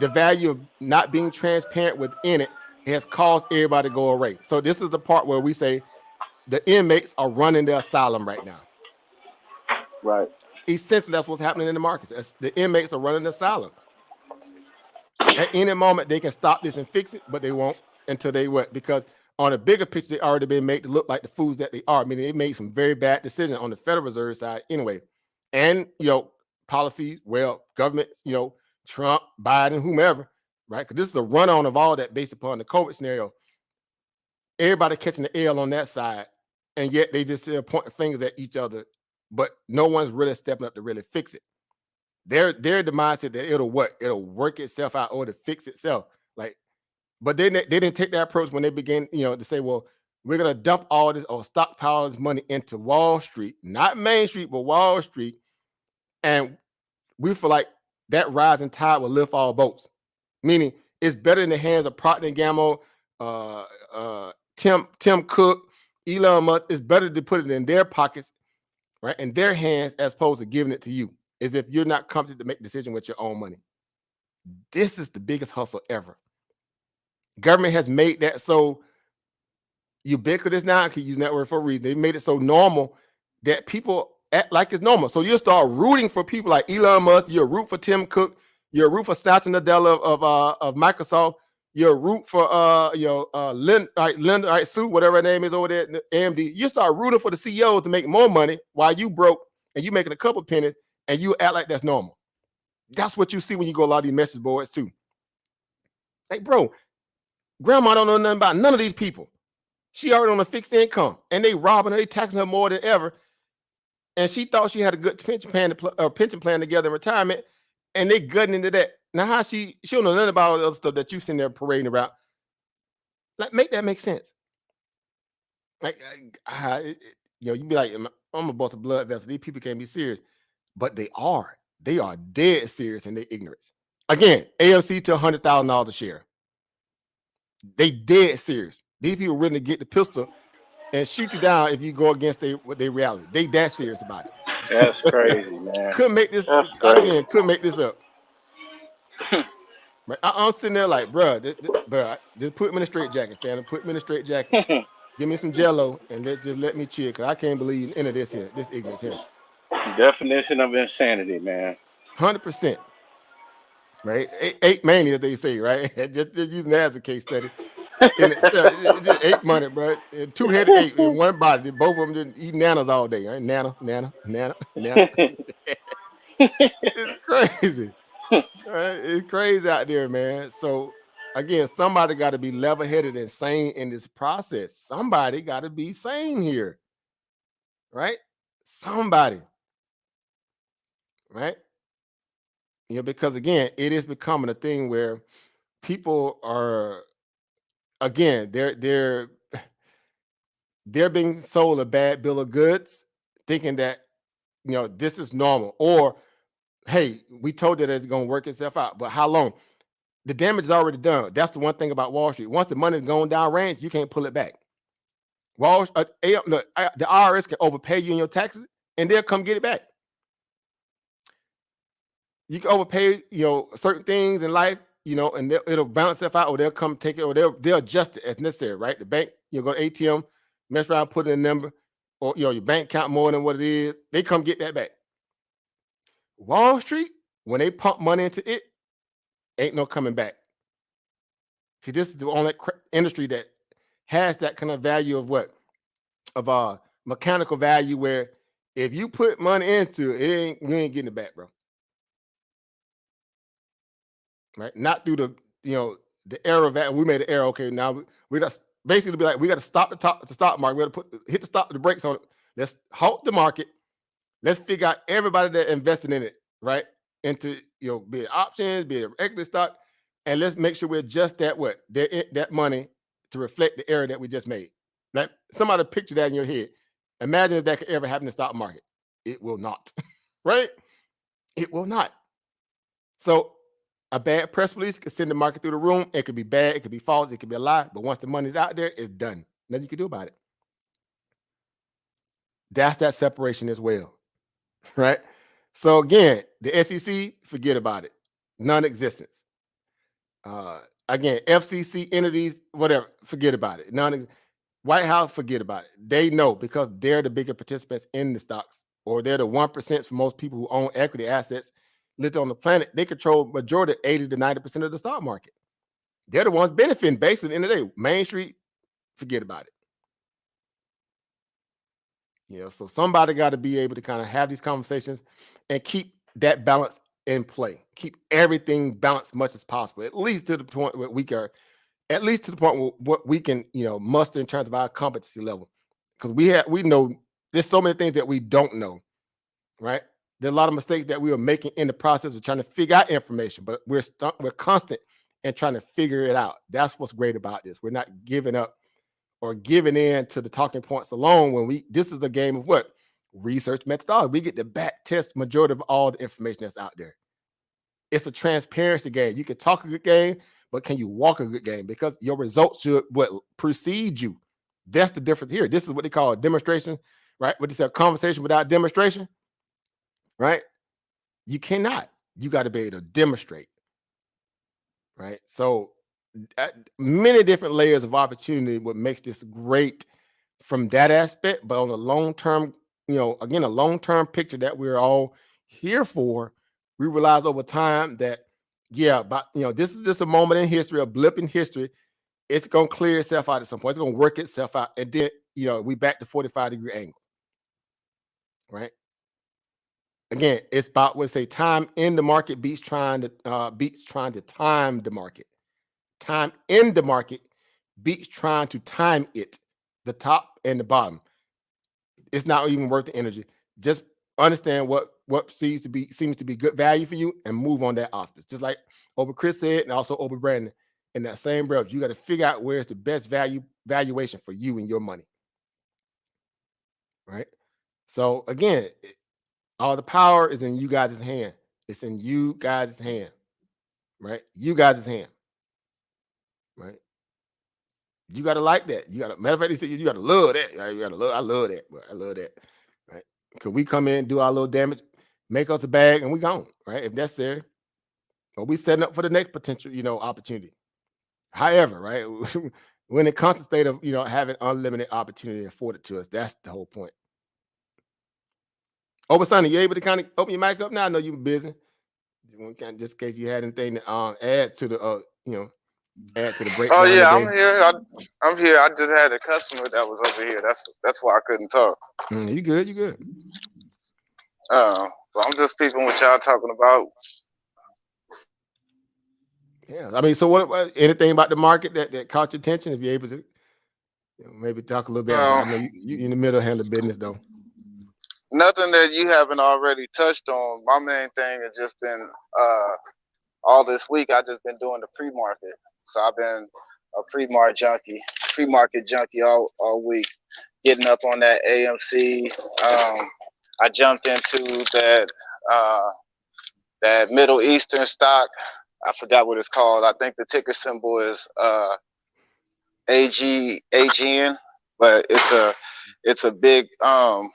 the value of not being transparent within it has caused everybody to go away. So this is the part where we say the inmates are running the asylum right now. Right. Essentially, that's what's happening in the markets. The inmates are running the asylum. At any moment, they can stop this and fix it, but they won't until they what? Because on a bigger picture, they already been made to look like the fools that they are. I mean, they made some very bad decisions on the Federal Reserve side anyway. And, policies, governments, Trump, Biden, whomever, right? Because this is a run-on of all that based upon the COVID scenario. Everybody catching the L on that side, and yet they just pointing fingers at each other, but no one's really stepping up to really fix it. They're the mindset that it'll work itself out or to fix itself. But they didn't take that approach when they began, to say, well, we're gonna dump all this or stockpile this money into Wall Street, not Main Street, but Wall Street, and we feel like that rising tide will lift all boats. Meaning, it's better in the hands of Procter & Gamble, Tim Cook, Elon Musk. It's better to put it in their pockets, right, in their hands, as opposed to giving it to you, as if you're not competent to make a decision with your own money. This is the biggest hustle ever. Government has made that so ubiquitous now. I can use that word for a reason. They made it so normal that people act like it's normal. So you'll start rooting for people like Elon Musk. You'll root for Tim Cook. You'll root for Satya Nadella of Microsoft. You'll root for Linda, Sue, whatever her name is over there at AMD. You start rooting for the CEOs to make more money while you broke and you making a couple pennies, and you act like that's normal. That's what you see when you go a lot of these message boards too. Like, bro, grandma don't know nothing about none of these people. She already on a fixed income, and they robbing her, they taxing her more than ever. And she thought she had a good pension plan together in retirement, and they gutting into that. Now, how she don't know nothing about all the other stuff that you sitting there parading around. Like, make that make sense. Like, you'd be like, I'm gonna bust a blood vessel. These people can't be serious, but they are. They are dead serious in their ignorance. Again, AFC to $100,000 a share. They dead serious. These people willing to get the pistol and shoot you down if you go against their reality. They that serious about it. That's crazy, man. Couldn't make this up. Right? I'm sitting there like, bro, just put me in a straight jacket, fam. Put me in a straight jacket. Give me some Jello and just let me chill, because I can't believe any of this here, this ignorance here. Definition of insanity, man. 100%. Right? Eight mania, they say, right? just using that as a case study. And it's just 8 money, bro. 2-headed 8 in one body. Both of them just eat nanas all day, right? Nana. It's crazy. Right? It's crazy out there, man. So again, somebody got to be level-headed and sane in this process. Somebody got to be sane here, right? Somebody, right? Because again, it is becoming a thing where people are, again, they're being sold a bad bill of goods, thinking that this is normal, or hey, we told you that it's going to work itself out, but how long? The damage is already done. That's the one thing about Wall Street. Once the money's going down range, you can't pull it back. The IRS can overpay you in your taxes, and they'll come get it back. You can overpay, certain things in life, and it'll bounce itself out, or they'll come take it, or they'll adjust it as necessary, right? The bank, go to ATM, mess around, put in a number, or your bank account more than what it is. They come get that back. Wall Street, when they pump money into it, ain't no coming back. See, this is the only industry that has that kind of value of mechanical value, where if you put money into it, you ain't getting it back, bro. Right? Not through the error of that. We made an error. Okay, now we got basically be like, we got to stop the stock market. We got to hit the brakes on it. Let's halt the market. Let's figure out everybody that invested in it, right? Into be it options, be it equity stock, and let's make sure we adjust that money to reflect the error that we just made. Like, somebody picture that in your head. Imagine if that could ever happen in the stock market. It will not, right? It will not. So a bad press release could send the market through the room. It could be bad, it could be false, it could be a lie. But once the money's out there, it's done. Nothing you can do about it. That's that separation as well, right? So again, the SEC, forget about it. Non-existence. Again, FCC entities, whatever, forget about it. White House, forget about it. They know because they're the bigger participants in the stocks, or they're the 1% for most people who own equity assets listed on the planet. They control majority, 80 to 90% of the stock market. They're the ones benefiting basically at the end of the day. Main Street, forget about it. So somebody got to be able to kind of have these conversations and keep that balance in play. Keep everything balanced as much as possible, at least to the point where we can, at least to the point where what we can, muster in terms of our competency level. Because we know there's so many things that we don't know, right? There are a lot of mistakes that we are making in the process of trying to figure out information, but we're constant in trying to figure it out. That's what's great about this. We're not giving up or giving in to the talking points alone when this is a game of what? Research methodology. We get to back test majority of all the information that's out there. It's a transparency game. You can talk a good game, but can you walk a good game? Because your results should precede you. That's the difference here. This is what they call a demonstration, right? What they say, a conversation without demonstration, right? You cannot. You got to be able to demonstrate, right? So many different layers of opportunity, what makes this great from that aspect, but on the long-term, again, a long-term picture that we're all here for, we realize over time that, this is just a moment in history, a blip in history. It's going to clear itself out at some point. It's going to work itself out. And then, we back to 45-degree angles, right? Again, it's about what say time in the market beats trying to time the market. Time in the market beats trying to time it, the top and the bottom. It's not even worth the energy. Just understand what seems to be good value for you and move on that auspice. Just like Ober Chris said, and also Ober Brandon, in that same breath, you got to figure out where's the best valuation for you and your money, right? So again, all the power is in you guys' hand. It's in you guys' hand, right? You guys' hand, right? You gotta like that. You gotta, matter of fact, he said you gotta love that. Right? You gotta love. I love that. Bro. I love that. Right? Because we come in, do our little damage, make us a bag, and we gone. Right? If necessary, but we setting up for the next potential, opportunity. However, right, when it comes to state of having unlimited opportunity afforded to us, that's the whole point. Over Sonny, you able to kind of open your mic up now? I know you're busy. Just in case you had anything to add to the add to the breakdown. Oh yeah, I'm here. I'm here. I just had a customer that was over here. That's why I couldn't talk. You good? You good? So I'm just peeping what y'all talking about. Yeah, I mean, so what? Anything about the market that caught your attention? If you're able to, maybe talk a little bit. I know you in the middle of handling business though. Nothing that you haven't already touched on. My main thing has just been all this week. I just been doing the pre-market. So I've been a pre-market junkie all week, getting up on that AMC. I jumped into that Middle Eastern stock. I forgot what it's called. I think the ticker symbol is AGN, but it's a big $1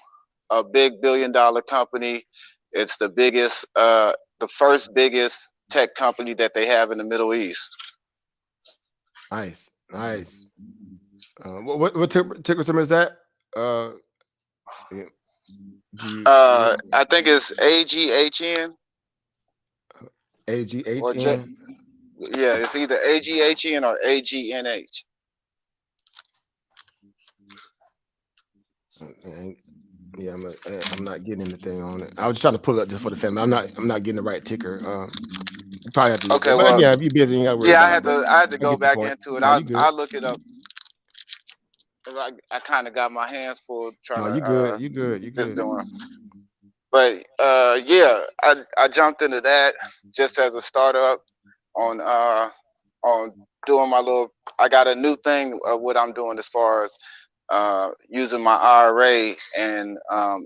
billion company. It's the biggest, the first biggest tech company that they have in the Middle East. Nice. What ticker symbol is that? I think it's AGHN. AGHN. Yeah, it's either AGHN or AGNH. Yeah, I'm not getting anything on it. I was just trying to pull it up just for the family. I'm not getting the right ticker. You probably have to look at it. But yeah, if you're busy, you got to worry about it. I had to go back into it. I'll look it up. I kind of got my hands full trying to. You good. But yeah, I jumped into that just as a startup on doing my little. I got a new thing of what I'm doing as far as using my IRA and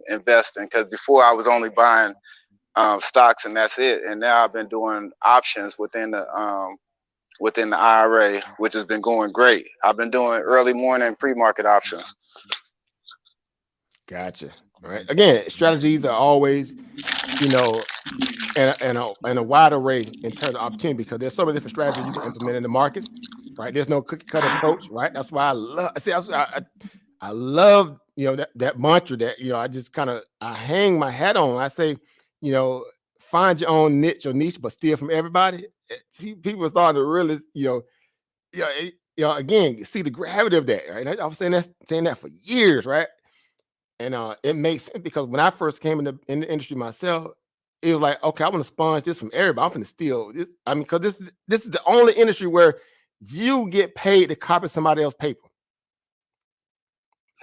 investing. Because before I was only buying stocks and that's it, and now I've been doing options within the IRA, which has been going great. I've been doing early morning pre-market options. Gotcha. All right. Again, strategies are always, and a wide array in terms of opportunity, because there's so many different strategies you can implement in the markets, right? There's no cookie cutter approach, right? That's why I love that mantra that I just I hang my hat on. I say, find your own niche or niche, but steal from everybody. People are starting to realize, again, see the gravity of that, right? I was saying that for years, right? And it makes sense, because when I first came in the industry myself, it was like, okay, I want to sponge this from everybody. I'm going to steal this. I mean, because this is the only industry where you get paid to copy somebody else's paper.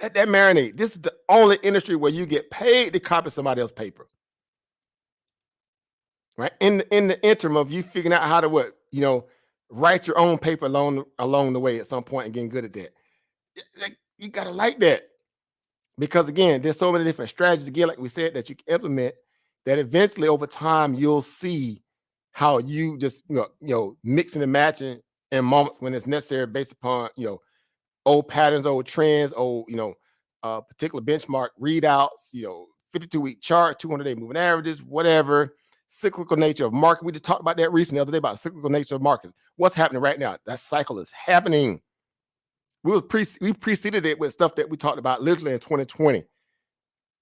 Let that marinate. This is the only industry where you get paid to copy somebody else's paper. Right? In the interim of you figuring out how to write your own paper along the way at some point and getting good at that. You gotta like that. Because again, there's so many different strategies, again, like we said, that you can implement, that eventually over time you'll see how you just mixing and matching in moments when it's necessary, based upon old patterns, old trends, old particular benchmark readouts, 52-week chart, 200-day moving averages, whatever. Cyclical nature of market. We just talked about that recently the other day, about cyclical nature of markets. What's happening right now? That cycle is happening. We preceded it with stuff that we talked about literally in 2020.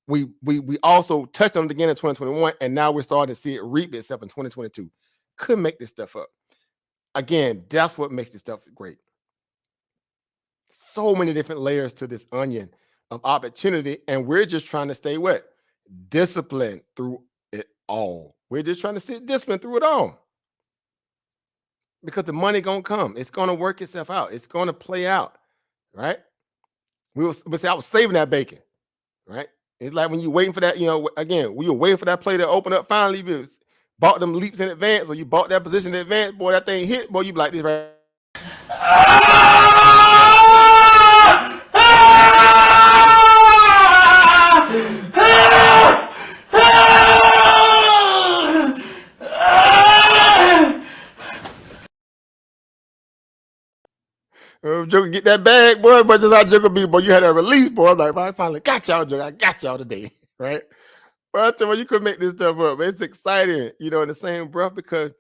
We also touched on it again in 2021, and now we're starting to see it reap itself in 2022. Couldn't make this stuff up. Again, that's what makes this stuff great. So many different layers to this onion of opportunity, and we're just trying to stay disciplined through it all. We're just trying to sit disciplined through it all, because the money gonna come. It's gonna work itself out. It's gonna play out. Right? We say I was saving that bacon, right? It's like when you're waiting for that, again, we were waiting for that play to open up finally. You bought them leaps in advance, or you bought that position in advance, boy, that thing hit, boy, you be like this, right? Joker, get that bag, boy. But just how Joker be, boy, you had that release, boy. I'm like, I finally got y'all, Joker. I got y'all today, right? But I tell you, you could make this stuff up. It's exciting, in the same breath, because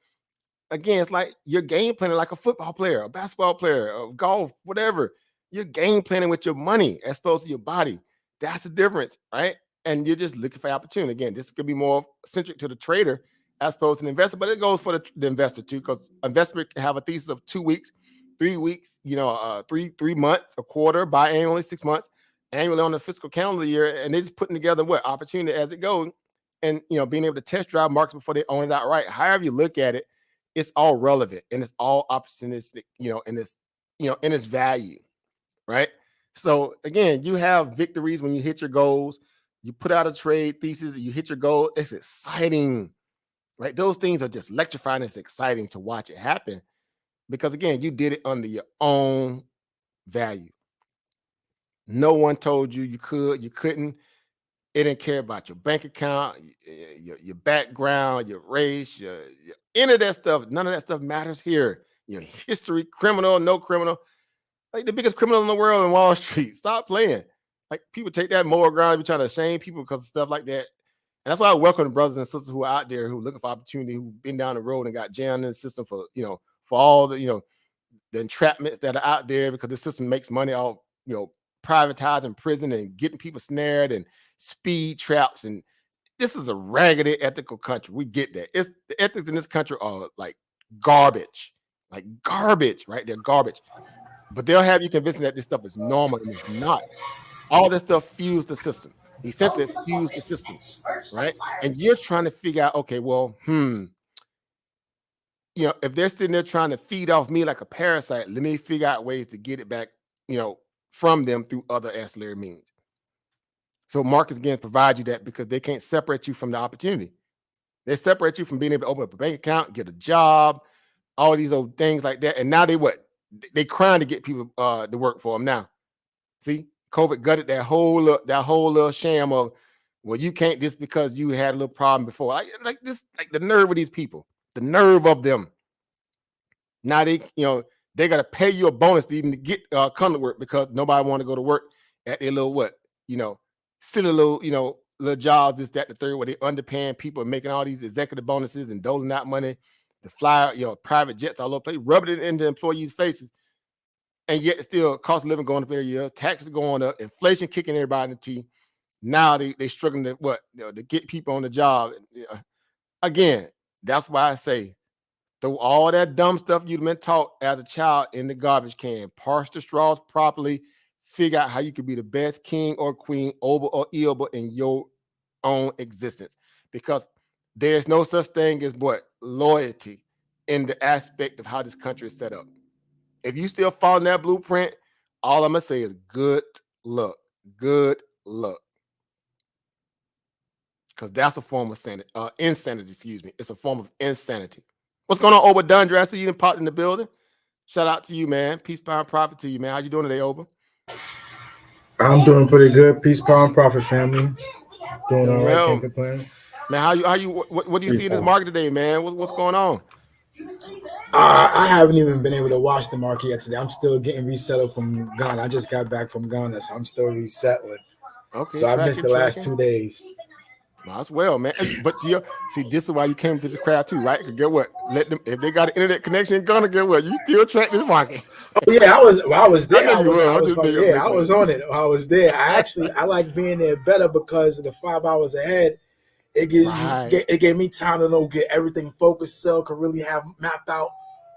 again, it's like you're game planning like a football player, a basketball player, a golf, whatever. You're game planning with your money as opposed to your body. That's the difference, right? And you're just looking for opportunity. Again, this could be more centric to the trader as opposed to the investor, but it goes for the investor too, because investment can have a thesis of 2 weeks, 3 weeks, 3 months, a quarter, biannually, 6 months, annually on the fiscal calendar year, and they're just putting together opportunity as it goes, and being able to test drive markets before they own it outright. However you look at it, it's all relevant and it's all opportunistic, in its value, right? So again, you have victories when you hit your goals. You put out a trade thesis, you hit your goal. It's exciting, right? Those things are just electrifying. It's exciting to watch it happen, because again, you did it under your own value. No one told you you could, you couldn't. It didn't care about your bank account, your background, your race, your any of that stuff. None of that stuff matters here. Your history, criminal, no criminal. Like the biggest criminal in the world in Wall Street. Stop playing. Like people take that moral ground, be trying to shame people because of stuff like that. And that's why I welcome the brothers and sisters who are out there who are looking for opportunity, who've been down the road and got jammed in the system for all the the entrapments that are out there, because the system makes money off privatizing prison and getting people snared and speed traps. And this is a raggedy ethical country. We get that. The ethics in this country are like garbage, right? They're garbage. But they'll have you convincing that this stuff is normal, and it's not. All this stuff fuels the system. Essentially, it fuels the system, right? And you're trying to figure out, okay, well, if they're sitting there trying to feed off me like a parasite, let me figure out ways to get it back, from them through other ancillary means. So markets, again, provide you that, because they can't separate you from the opportunity. They separate you from being able to open up a bank account, get a job, all these old things like that. And now they crying to get people to work for them now. See, COVID gutted that whole little sham of, well, you can't just because you had a little problem before. Like the nerve of these people, the nerve of them. Now they got to pay you a bonus to even get come to work because nobody want to go to work at their little silly little little jobs, this, that, the third, where they underpaying people and making all these executive bonuses and doling out money to fly private jets all over the place, rubbing it into employees' faces, and yet still cost of living going up every year, taxes going up, inflation kicking everybody in the teeth. Now they struggling to get people on the job. Again, that's why I say, throw all that dumb stuff you've been taught as a child in the garbage can. Parse the straws properly. Figure out how you can be the best king or queen, over or ilba in your own existence. Because there's no such thing as loyalty in the aspect of how this country is set up. If you still follow that blueprint, all I'm gonna say is good luck. Good luck. Because that's a form of insanity. Excuse me. It's a form of insanity. What's going on, Oba Dundra? I see you done popped in the building. Shout out to you, man. Peace, power, and profit to you, man. How you doing today, Oba? I'm doing pretty good. Peace, power, and profit, family. Doing all right. Well, Can't complain. Man, what do you see in this market today, man? What's going on? I haven't even been able to watch the market yet today. I'm still getting resettled from Ghana. I just got back from Ghana, so I'm still resettling. Okay, so I missed the last 2 days. As well, man. But see, this is why you came to the crowd too, right? Because get what? Let them, if they got an internet connection in Ghana, get what? You still track this market. Oh yeah, I was there. I was on it. I was there. I like being there better because of the 5 hours ahead. It gives it gave me time to know, get everything focused, so could really have mapped out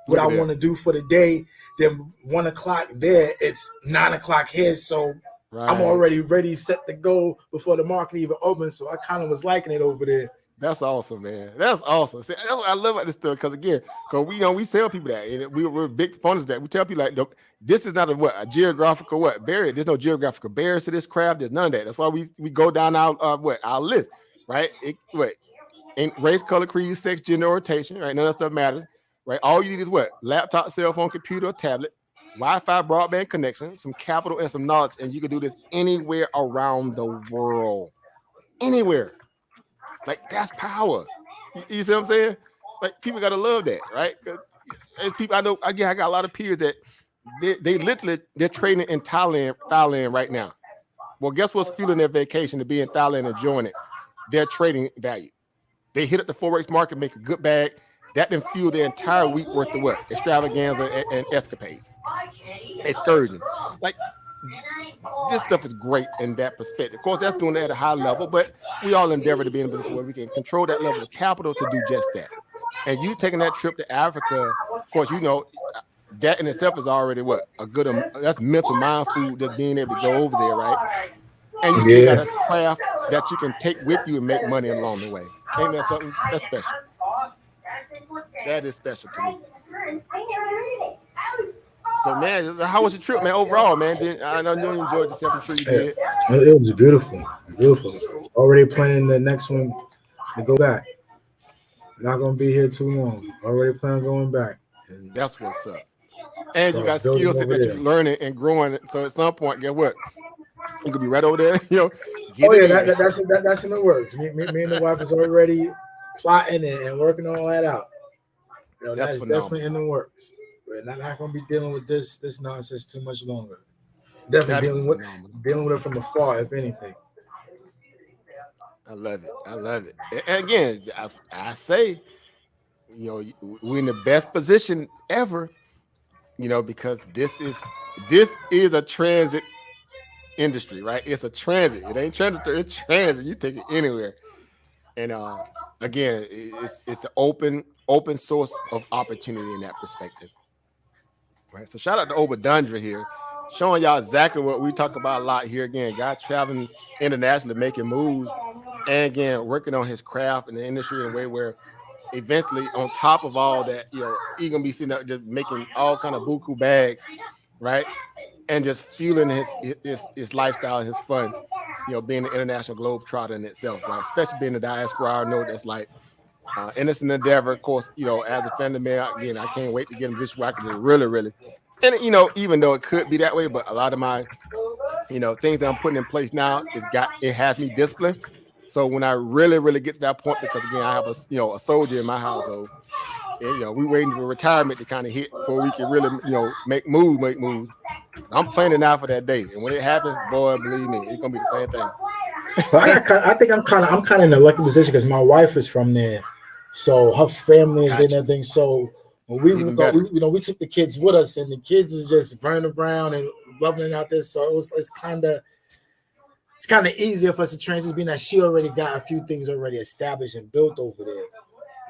what I want to do for the day. Then 1 o'clock there, it's 9 o'clock here, so I'm already ready, set to go before the market even opens. So I kind of was liking it over there. That's awesome, man. That's awesome. See, that's what I love about this stuff, because we tell people that, and we're big proponents of that. We tell people like, this is not a geographical barrier. There's no geographical barriers to this craft. There's none of that. That's why we go down our list, right? In race, color, creed, sex, gender, orientation, right? None of that stuff matters, right? All you need is laptop, cell phone, computer, or tablet, Wi-Fi, broadband connection, some capital, and some knowledge, and you can do this anywhere around the world, anywhere. Like, that's power. You see what I'm saying? Like, people gotta love that, right? As people I know, again, I got a lot of peers that they're trading in Thailand right now. Well, guess what's fueling their vacation to be in Thailand and enjoying it? Their trading value. They hit up the forex market, make a good bag. That then fuel their entire week worth of extravaganza and escapades, excursion. Like, this stuff is great in that perspective. Of course, that's doing it at a high level, but we all endeavor to be in a position where we can control that level of capital to do just that. And you taking that trip to Africa, of course, that in itself is already a good, that's mental mind food, just being able to go over there, right? And you still got a craft that you can take with you and make money along the way. Ain't that something that's special? That is special to me. So, man, how was your trip, man, overall, man? I know you enjoyed yourself. I'm sure you did. It was beautiful. Already planning the next one to go back. Not going to be here too long. Already planning going back. That's what's up. And you got skill set that you're learning and growing. So at some point, get what? You could be right over there, that's in the works. Me and the wife is already plotting and working all that out. That's definitely in the works. We're not going to be dealing with this nonsense too much longer. Definitely dealing with it from afar, if anything. I love it. And again, I say, we're in the best position ever, because this is a transit industry, right? It's a transit. It ain't transitory, it's transit. You take it anywhere. And again, it's an open source of opportunity in that perspective. Right. So shout out to Obadundra here, showing y'all exactly what we talk about a lot here. Again, guy traveling internationally, making moves, and again, working on his craft in the industry in a way where eventually, on top of all that, he's gonna be sitting up just making all kind of buku bags, right? And just fueling his lifestyle and his fun, being an international globetrotter in itself, right? Especially being the diaspora. I know that's like innocent endeavor, of course. As a family man, again, I can't wait to get him this where I can just really, and even though it could be that way, but a lot of my things that I'm putting in place now it has me disciplined. So when I really get to that point, because again, I have a soldier in my household, and, we waiting for retirement to kind of hit before we can really, make moves. I'm planning out for that day. And when it happens, boy, believe me, it's going to be the same thing. I think I'm kind of in a lucky position because my wife is from there, so her family is there and everything. So when we took the kids with us, and the kids is just running around and loving it out there. So it's kind of easier for us to transition, being that she already got a few things already established and built over there.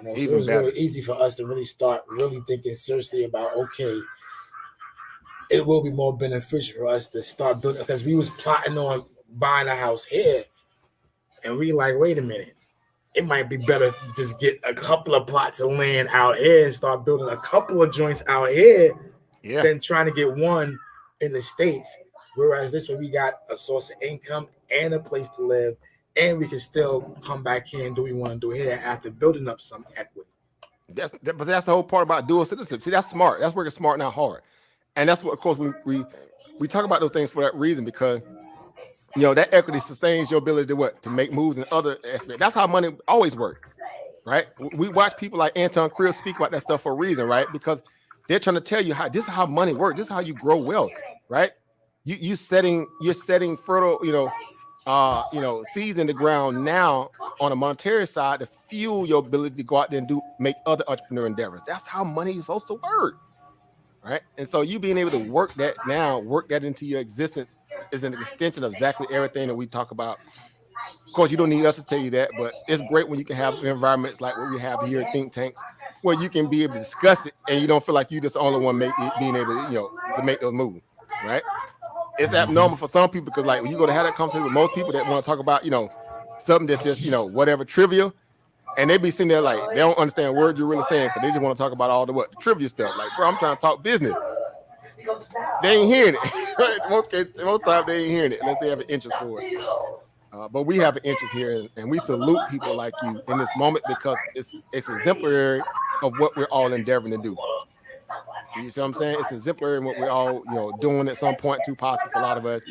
So it was really easy for us to really start thinking seriously about, okay, it will be more beneficial for us to start building, because we was plotting on buying a house here, and we like, wait a minute, it might be better to just get a couple of plots of land out here and start building a couple of joints out here than trying to get one in the States. Whereas this way we got a source of income and a place to live, and we can still come back here and do what we want to do here after building up some equity. That's the whole part about dual citizenship. See, that's smart. That's working smart, not hard. And that's what, of course, we talk about those things for that reason, because that equity sustains your ability to make moves in other aspects. That's how money always works, right? We watch people like Anton Creel speak about that stuff for a reason, right? Because they're trying to tell you this is how money works. This is how you grow wealth, right? You're setting fertile, seeds in the ground now on a monetary side to fuel your ability to go out there and make other entrepreneur endeavors. That's how money is supposed to work, right? And so you being able to work that into your existence is an extension of exactly everything that we talk about. Of course, you don't need us to tell you that, but it's great when you can have environments like what we have here at Think Tanks, where you can be able to discuss it and you don't feel like you're just the only one being able to make those moves, right? It's abnormal for some people, because like when you go to have that conversation with most people that want to talk about, something that's just, whatever trivial, and they be sitting there like they don't understand words you're really saying, because they just want to talk about all the trivia stuff. Like, bro, I'm trying to talk business. They ain't hearing it. Most times they ain't hearing it unless they have an interest for it. But we have an interest here, and we salute people like you in this moment, because it's exemplary of what we're all endeavoring to do. You see what I'm saying? It's exemplary in what we're all, doing at some point too, possible for a lot of us.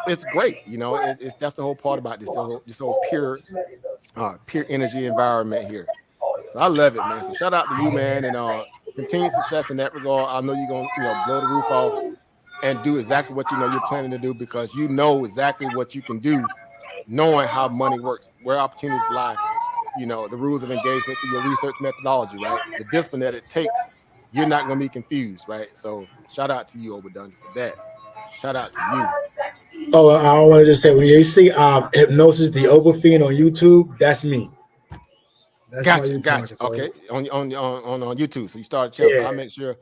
It's great, it's that's the whole part about this whole pure energy environment here. So I love it, man. So shout out to you, man, and continued success in that regard. I know you're gonna, blow the roof off and do exactly what you're planning to do, because you know exactly what you can do, knowing how money works, where opportunities lie, the rules of engagement through your research methodology, right? The discipline that it takes. You're not going to be confused, right? So shout out to you, Obadunga, for that. Shout out to you. Oh, I want to just say, when you see Hypnosis the Oberfiend on YouTube, that's me. That's gotcha. So. Okay, on YouTube. So you start a channel. So I'll make sure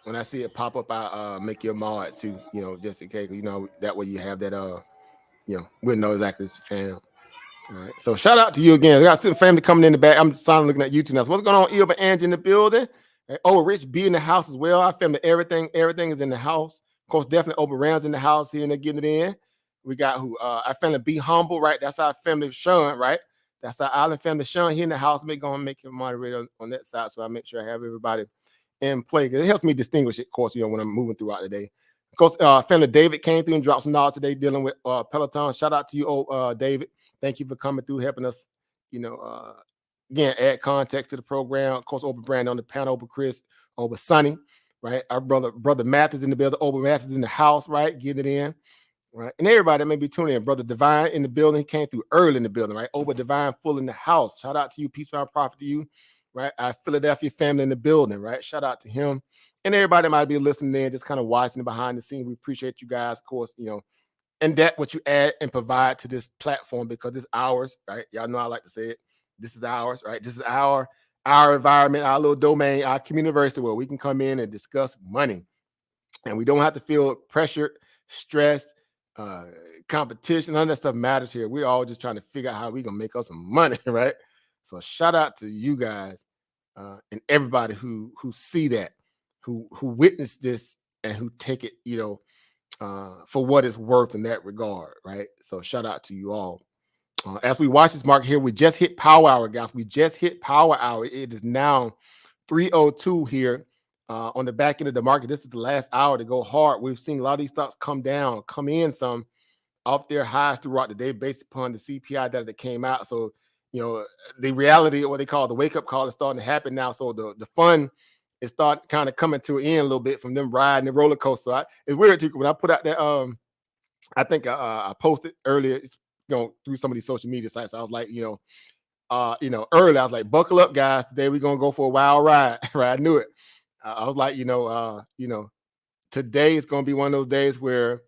when I see it pop up, I make your mod too, just in case, that way you have that, we'll know exactly it's fam. All right. So shout out to you again. We got some family coming in the back. I'm finally looking at YouTube now. So what's going on, Ilba Angie in the building? Oh, Rich B in the house as well. Our family, everything is in the house. Of course, definitely Ober Rams in the house here, and they're getting it in. We got our family Be Humble, right? That's our family Sean, right? That's our island family Sean here in the house. We're going to make him moderator on that side, so I make sure I have everybody in play, because it helps me distinguish it, of course, when I'm moving throughout the day. Of course, family David came through and dropped some knowledge today dealing with Peloton. Shout out to you, David. Thank you for coming through, helping us, again, add context to the program. Of course, over Brandon on the panel, over Chris, over Sonny, right? Our brother Math is in the building. Over Math is in the house, right? Getting it in, right? And everybody that may be tuning in. Brother Divine in the building. He came through early in the building, right? Over Divine full in the house. Shout out to you. Peace, power, profit to you, right? Our Philadelphia family in the building, right? Shout out to him. And everybody that might be listening in, just kind of watching behind the scenes. We appreciate you guys, of course, and that what you add and provide to this platform, because it's ours, right? Y'all know I like to say it. This is ours, right? This is our environment, our little domain, our community where we can come in and discuss money. And we don't have to feel pressured, stressed, competition. None of that stuff matters here. We're all just trying to figure out how we're going to make us some money, right? So shout out to you guys and everybody who see that, who witness this, and who take it, for what it's worth in that regard, right? So shout out to you all. As we watch this market here, we just hit power hour, guys. We just hit power hour. It is now 3:02 here on the back end of the market. This is the last hour to go hard. We've seen a lot of these stocks come down, come in some, off their highs throughout the day based upon the CPI data that came out. So, the reality, what they call the wake up call, is starting to happen now. So the fun is starting kind of coming to an end a little bit from them riding the roller coaster. So it's weird too, when I put out that I think I posted earlier, through some of these social media sites. I was like, early, I was like, buckle up, guys. Today we're gonna go for a wild ride. Right? I knew it. I was like, today is gonna be one of those days where,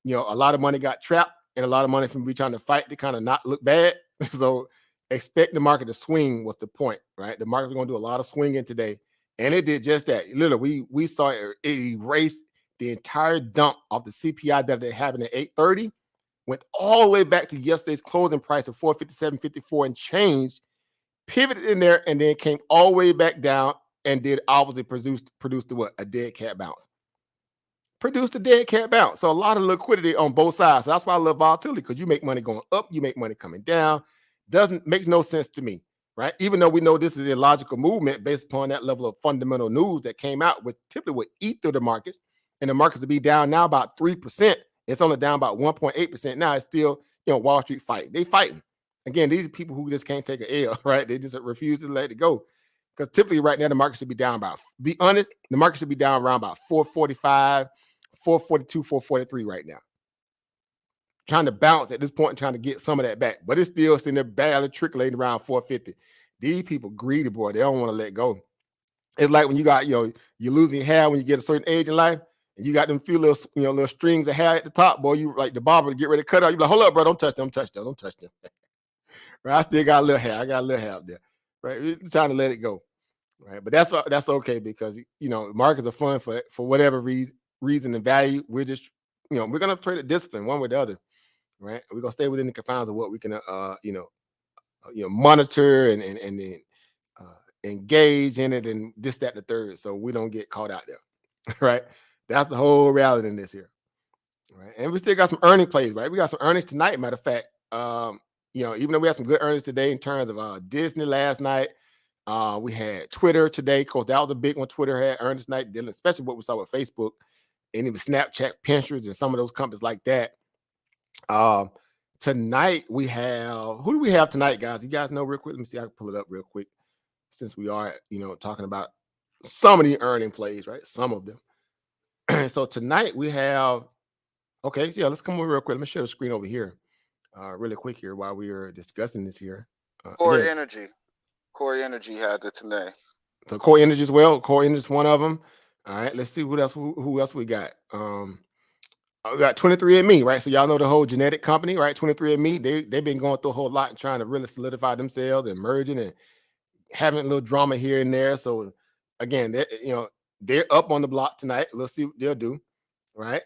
a lot of money got trapped and a lot of money from we trying to fight to kind of not look bad. So expect the market to swing was the point, right? The market was gonna do a lot of swinging today, and it did just that. Literally, we saw it erase the entire dump off the CPI that they happened at 8:30, went all the way back to yesterday's closing price of 457.54 and changed, pivoted in there, and then came all the way back down and did obviously produced what? A dead cat bounce. Produced a dead cat bounce. So a lot of liquidity on both sides. So that's why I love volatility, because you make money going up, you make money coming down. Makes no sense to me, right? Even though we know this is a logical movement based upon that level of fundamental news that came out, with typically would eat through the markets, and the markets will be down now about 3%. It's only down about 1.8% now. It's still, Wall Street fighting. They fighting. Again, these are people who just can't take an L, right? They just refuse to let it go. Because typically right now the market should be down about, be honest, the market should be down around about 445, 442, 443 right now. Trying to bounce at this point, trying to get some of that back. But it's still sitting there barely trickling around 450. These people greedy, boy. They don't want to let go. It's like when you got, you're losing hair when you get a certain age in life, and you got them few little, little strings of hair at the top, boy. You like the barber to get ready to cut out. You're like, hold up, bro, don't touch them, don't touch them. Right? I still got a little hair. I got a little hair up there. Right? It's time to let it go. Right? But that's okay, because markets are fun for whatever reason and value. We're just, we're gonna trade a discipline one way or the other. Right? We're gonna stay within the confines of what we can monitor and then engage in it and this, that, and the third, so we don't get caught out there. Right? That's the whole reality in this here. Right? And we still got some earning plays, right? We got some earnings tonight, matter of fact. Even though we had some good earnings today in terms of Disney last night, we had Twitter today. Of course, that was a big one. Twitter had earnings tonight, dealing especially what we saw with Facebook and even Snapchat, Pinterest, and some of those companies like that. Tonight we have, who do we have tonight, guys? You guys know real quick? Let me see. I can pull it up real quick, since we are, talking about some of the earning plays, right? Some of them. So tonight we have, okay, so yeah, let's come over real quick. Let me share the screen over here really quick here while we are discussing this here. Core Energy had it today. So Core Energy as well. Core Energy is one of them. All right, let's see who else we got. We got 23andMe, right? So y'all know the whole genetic company, right? 23andMe, they've been going through a whole lot and trying to really solidify themselves and merging and having a little drama here and there. So again, they're up on the block tonight. Let's see what they'll do, right?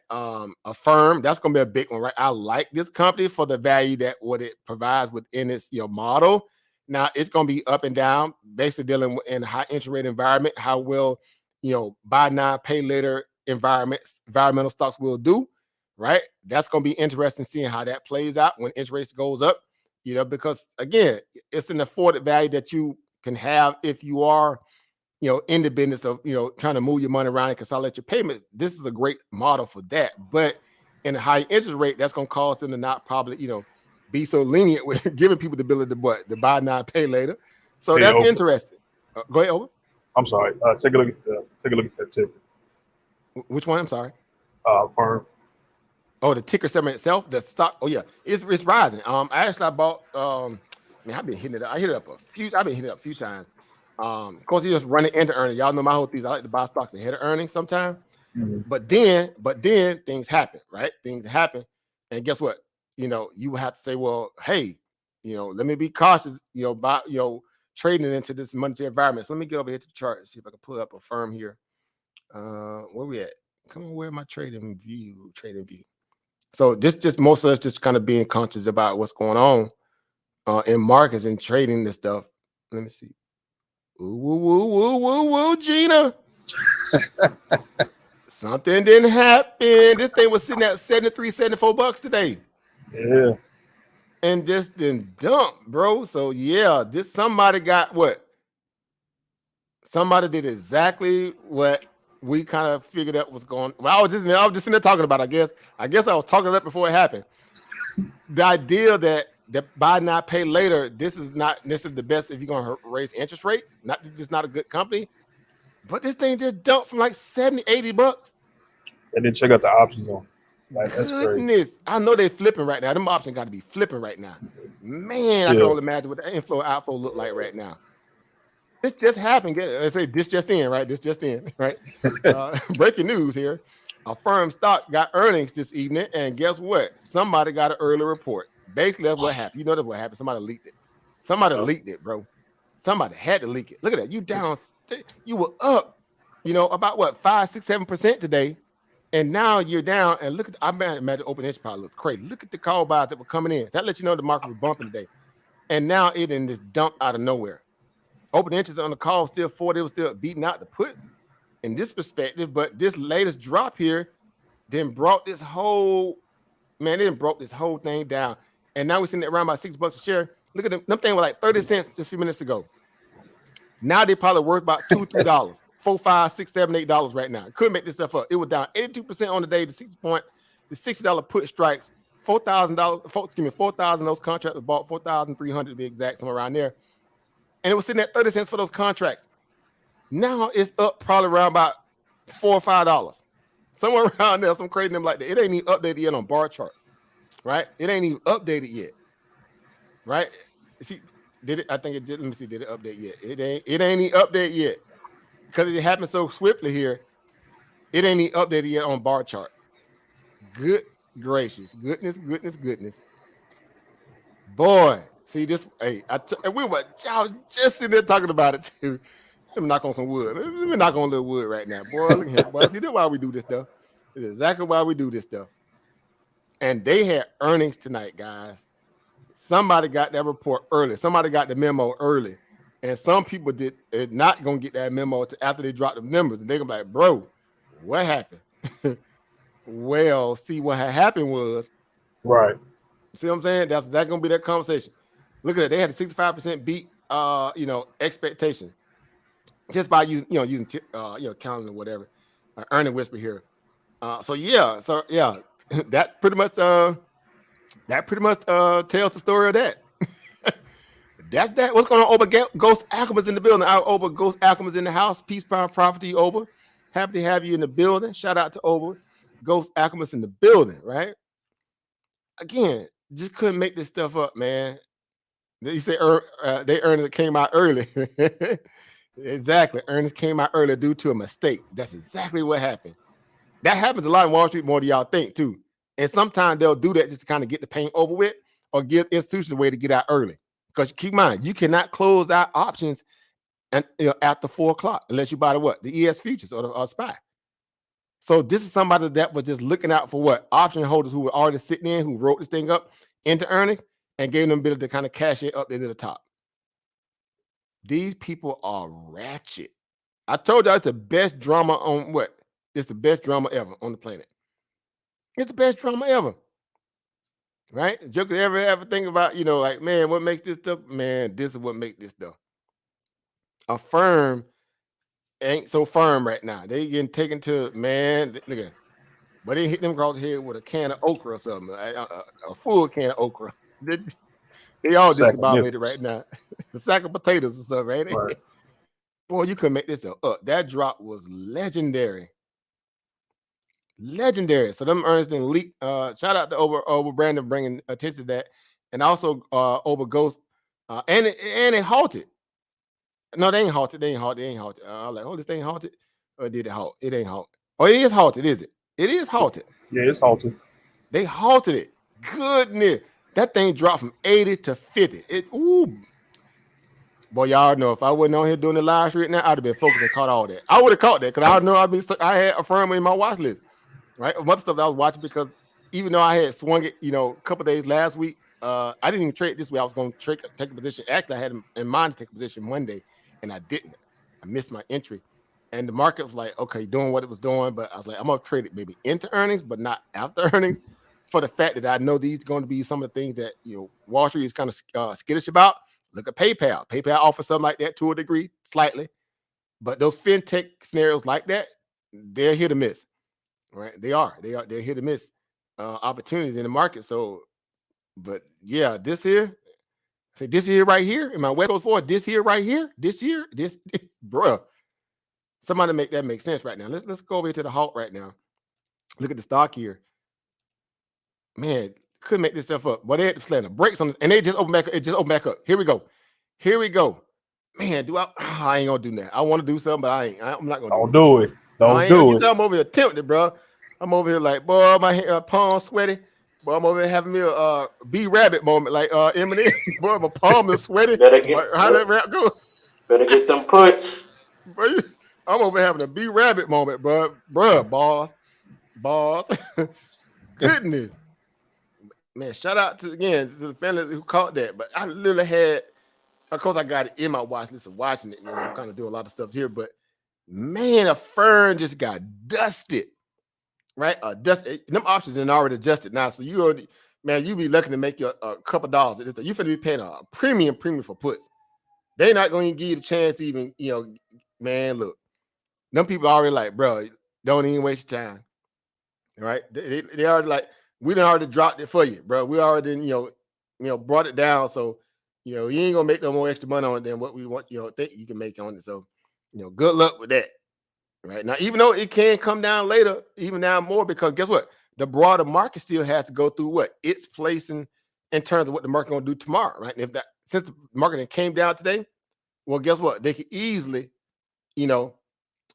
Affirm, that's gonna be a big one, right? I like this company for the value that what it provides within its model. Now it's gonna be up and down, basically dealing in a high interest rate environment. How will buy now, pay later environmental stocks will do, right? That's gonna be interesting seeing how that plays out when interest rates goes up, because again, it's an afforded value that you can have if you are in the business of trying to move your money around and consolidate your payments. This is a great model for that. But in a high interest rate, that's going to cause them to not probably be so lenient with giving people the ability to buy now, pay later. So that's interesting. Go ahead, Over. I'm sorry. Take a look at that ticker. Which one? I'm sorry. Firm. Oh, the ticker symbol itself, the stock. Oh yeah, it's rising. I bought. I've been hitting it up. I've been hitting it up a few times. Of course, he just running into earnings. Y'all know my whole thesis. I like to buy stocks ahead of earnings sometimes. Mm-hmm. But then things happen, right? Things happen, and guess what? You have to say, well, hey, let me be cautious. About trading into this monetary environment. So let me get over here to the chart and see if I can pull up a firm here. Where we at? Come on, where my trading view? So this just most of us just kind of being conscious about what's going on in markets and trading this stuff. Let me see. Woo, Gina. Something didn't happen. This thing was sitting at $73-$74 today. Yeah. And this didn't dump, bro. So yeah, somebody got what? Somebody did exactly what we kind of figured out was going. Well, I was just sitting there talking about. I guess I was talking about it before it happened. the idea that buy now, pay later, this is the best if you're going to raise interest rates. Just not a good company. But this thing just dumped from like 70, 80 bucks. And then check out the options on. Like, that's crazy. I know they're flipping right now. Them options got to be flipping right now. Man, I can only imagine what the inflow outflow look like right now. This just happened. I say this just in, right? This just in, right? Breaking news here. A firm stock got earnings this evening, and guess what? Somebody got an early report. Basically, that's what happened. You know that's what happened. Somebody leaked it. Somebody leaked it, bro. Somebody had to leak it. Look at that. You down. You were up, about what, 5, 6, 7% today. And now you're down. And look at, I imagine open interest probably looks crazy. Look at the call buys that were coming in. That lets you know the market was bumping today. And now it in this dump out of nowhere. Open interest on the call still 40. It was still beating out the puts in this perspective. But this latest drop here then brought this whole, broke this whole thing down. And now we're sitting at around about $6 a share. Look at them thing was like 30 cents just a few minutes ago. Now they probably worth about $2, $3, $4, $5, $6, $7, $8 right now. Couldn't make this stuff up. It was down 82% on the day. The $60 put strikes, $4,000. 4,000 those contracts were bought, 4,300 to be exact, somewhere around there. And it was sitting at 30 cents for those contracts. Now it's up probably around about $4 or $5, somewhere around there. Some crazy number like that. It ain't even updated yet on bar chart, right? It ain't even updated yet, right? See. Did it? I think it did. Let me see. Did it update yet? It ain't even update yet because it happened so swiftly here. It ain't even updated yet on bar chart. Good gracious, goodness. Boy, see this. Hey, we were just sitting there talking about it too. Let me knock on some wood. Let me knock on a little wood right now, boy. Look here, boy. See, that's why we do this stuff. This is exactly why we do this stuff. And they had earnings tonight, guys. Somebody got that report early. Somebody got the memo early. And some people did not going to get that memo after they dropped the numbers. And they're going to be like, bro, what happened? Well, see, what had happened was. Right. See what I'm saying? That's going to be that conversation. Look at it. They had a 65% beat, expectation. Just by using counting or whatever. Earning whisper here. So that pretty much tells the story of that. That's that. What's going on, Oba? Ghost Alchemist in the building. Our Oba Ghost Alchemist in the house. Peace, Power, Property, Oba. Happy to have you in the building. Shout out to Oba Ghost Alchemist in the building, right? Again, just couldn't make this stuff up, man. They say they earnings came out early. Exactly. Earnings came out early due to a mistake. That's exactly what happened. That happens a lot in Wall Street more than y'all think, too. And sometimes they'll do that just to kind of get the pain over with or give institutions a way to get out early. Because keep in mind, you cannot close out options and after 4 o'clock unless you buy the ES futures or the SPY. So this is somebody that was just looking out for what? Option holders who were already sitting in, who wrote this thing up into earnings and gave them a bit to kind of cash it up into the top. These people are ratchet. I told y'all it's the best drama on what? It's the best drama ever on the planet. It's the best drama ever. Right? Joker ever think about, like, man, what makes this stuff? Man, this is what makes this stuff. A firm ain't so firm right now. They getting taken to, man, look at, but they hit them across the head with a can of okra or something, a full can of okra. They all discombobulated right now. A sack of potatoes or something, right? Boy, you couldn't make this stuff up. That drop was legendary. So them earnings didn't leak. Shout out to over Brandon bringing attention to that, and also over Ghost, and it halted. No, they ain't halted. They ain't halted. Like, oh, this thing halted, or did it halt? It ain't halted. Oh, it is halted, is it? It is halted. Yeah, it's halted. They halted it. Goodness, that thing dropped from 80 to 50. Boy, y'all know if I wasn't on here doing the live stream now, I'd have been focused and caught all that. I would have caught that because I know I had a firm in my watch list. Right, other stuff that I was watching because even though I had swung it, a couple days last week, I didn't even trade this week. I was going to take a position. Actually, I had in mind to take a position Monday, and I didn't. I missed my entry, and the market was like, okay, doing what it was doing, but I was like, I'm going to trade it maybe into earnings, but not after earnings, for the fact that I know these are going to be some of the things that Wall Street is kind of skittish about. Look at PayPal. PayPal offers something like that to a degree, slightly, but those fintech scenarios like that, they're hit or miss. Right, they're hit or miss. opportunities in the market. So, but yeah, this here right here in my West Coast forward, this here right here, this bruh. Somebody make that make sense right now. Let's go over here to the halt right now. Look at the stock here. Man, couldn't make this stuff up. But they had to slam the brakes on this, and they just open back up. It just opened back up. Here we go. Man, I ain't gonna do that. I want to do something, but I'm not gonna Don't do it. Don't do it. I'm over here tempted, bro. I'm over here like, boy, my palm sweaty. Boy, I'm over here having me a B rabbit moment, like Eminem. Boy, my palm is sweaty. How that rap go? Better get them puts. I'm over having a B rabbit moment, bro. Boss. Goodness. Man, shout out to the family who caught that. But I literally had, of course, I got it in my watch list of watching it. I'm kind of doing a lot of stuff here, but man, a fern just got dusted, right? Them options are already adjusted now. So you be looking to make your a couple dollars. You finna be paying a premium for puts. They're not going to give you the chance to even, man, look, them people already like, bro, don't even waste your time. Right? They already like, we done already dropped it for you, bro. We already, brought it down. So, you ain't gonna make no more extra money on it than what we want, think you can make on it. So, good luck with that. Right now, even though it can come down later, even now more, because guess what? The broader market still has to go through what it's placing in terms of what the market gonna do tomorrow, right? And since the market came down today, well, guess what? They could easily,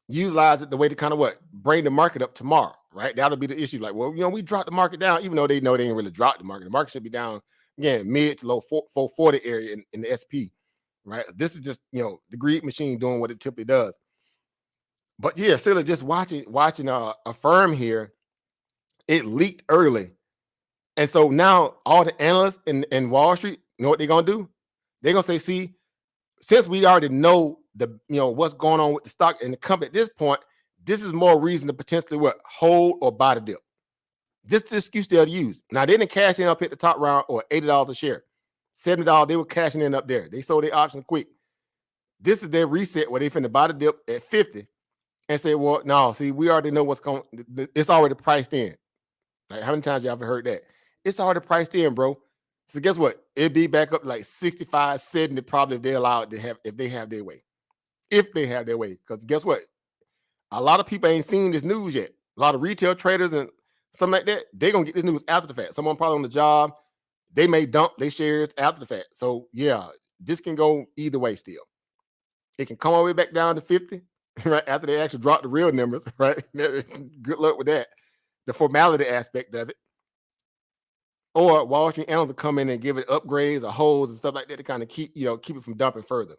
utilize it the way to kind of bring the market up tomorrow, right? That'll be the issue. Like, well, we dropped the market down, even though they know they ain't really dropped the market. The market should be down again, mid to low 440 area in the SP, right? This is just the greed machine doing what it typically does. But yeah, still just watching a firm here, it leaked early, and so now all the analysts in Wall Street, you know what they're gonna do? They're gonna say, see, since we already know what's going on with the stock and the company at this point, this is more reason to potentially hold or buy the dip. This is the excuse they'll use. Now they didn't cash in up at the top round or $80 a share, $70. They were cashing in up there. They sold their option quick. This is their reset where they finna buy the dip at 50 and say, well, no, see, we already know what's going. It's already priced in. Like, how many times you ever heard that? It's already priced in, bro. So guess what? It'd be back up like 65, 70 probably if they allow it to have, if they have their way. If they have their way. Because guess what? A lot of people ain't seen this news yet. A lot of retail traders and something like that, they're going to get this news after the fact. Someone probably on the job, they may dump their shares after the fact. So, yeah, this can go either way still. It can come all the way back down to 50, right, after they actually drop the real numbers, right? Good luck with that. The formality aspect of it. Or Wall Street analysts will come in and give it upgrades or holds and stuff like that to kind of keep it from dumping further.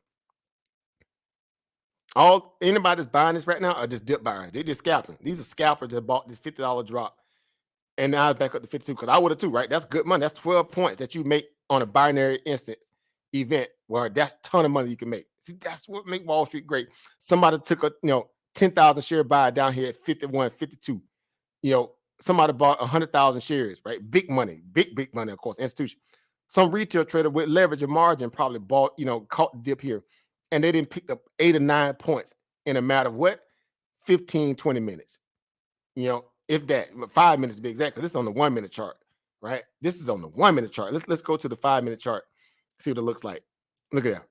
Anybody that's buying this right now are just dip buyers. They're just scalping. These are scalpers that bought this $50 drop. And now it's back up to 52 because I would have too, right? That's good money. That's 12 points that you make on a binary instance event where that's a ton of money you can make. See, that's what makes Wall Street great. Somebody took a 10,000 share buy down here at 51, 52. Somebody bought 100,000 shares, right? Big money, big money, of course, institution. Some retail trader with leverage and margin probably bought, caught the dip here. And they didn't pick up 8 or 9 points in a matter of 15, 20 minutes. If that, 5 minutes to be exact, because this is on the 1 minute chart, right? This is on the 1 minute chart. Let's go to the 5 minute chart, see what it looks like. Look at that.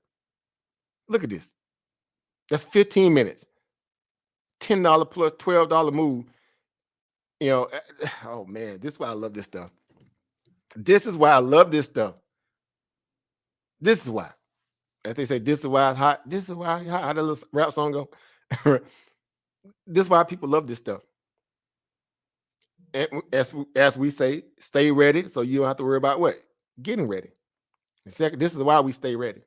Look at this. That's 15 minutes. $10 plus $12 move. Oh man, this is why I love this stuff. This is why I love this stuff. This is why. As they say, this is why it's hot. This is why it's hot. How that little rap song go? This is why people love this stuff. And as we say, stay ready, so you don't have to worry about getting ready. And second, this is why we stay ready.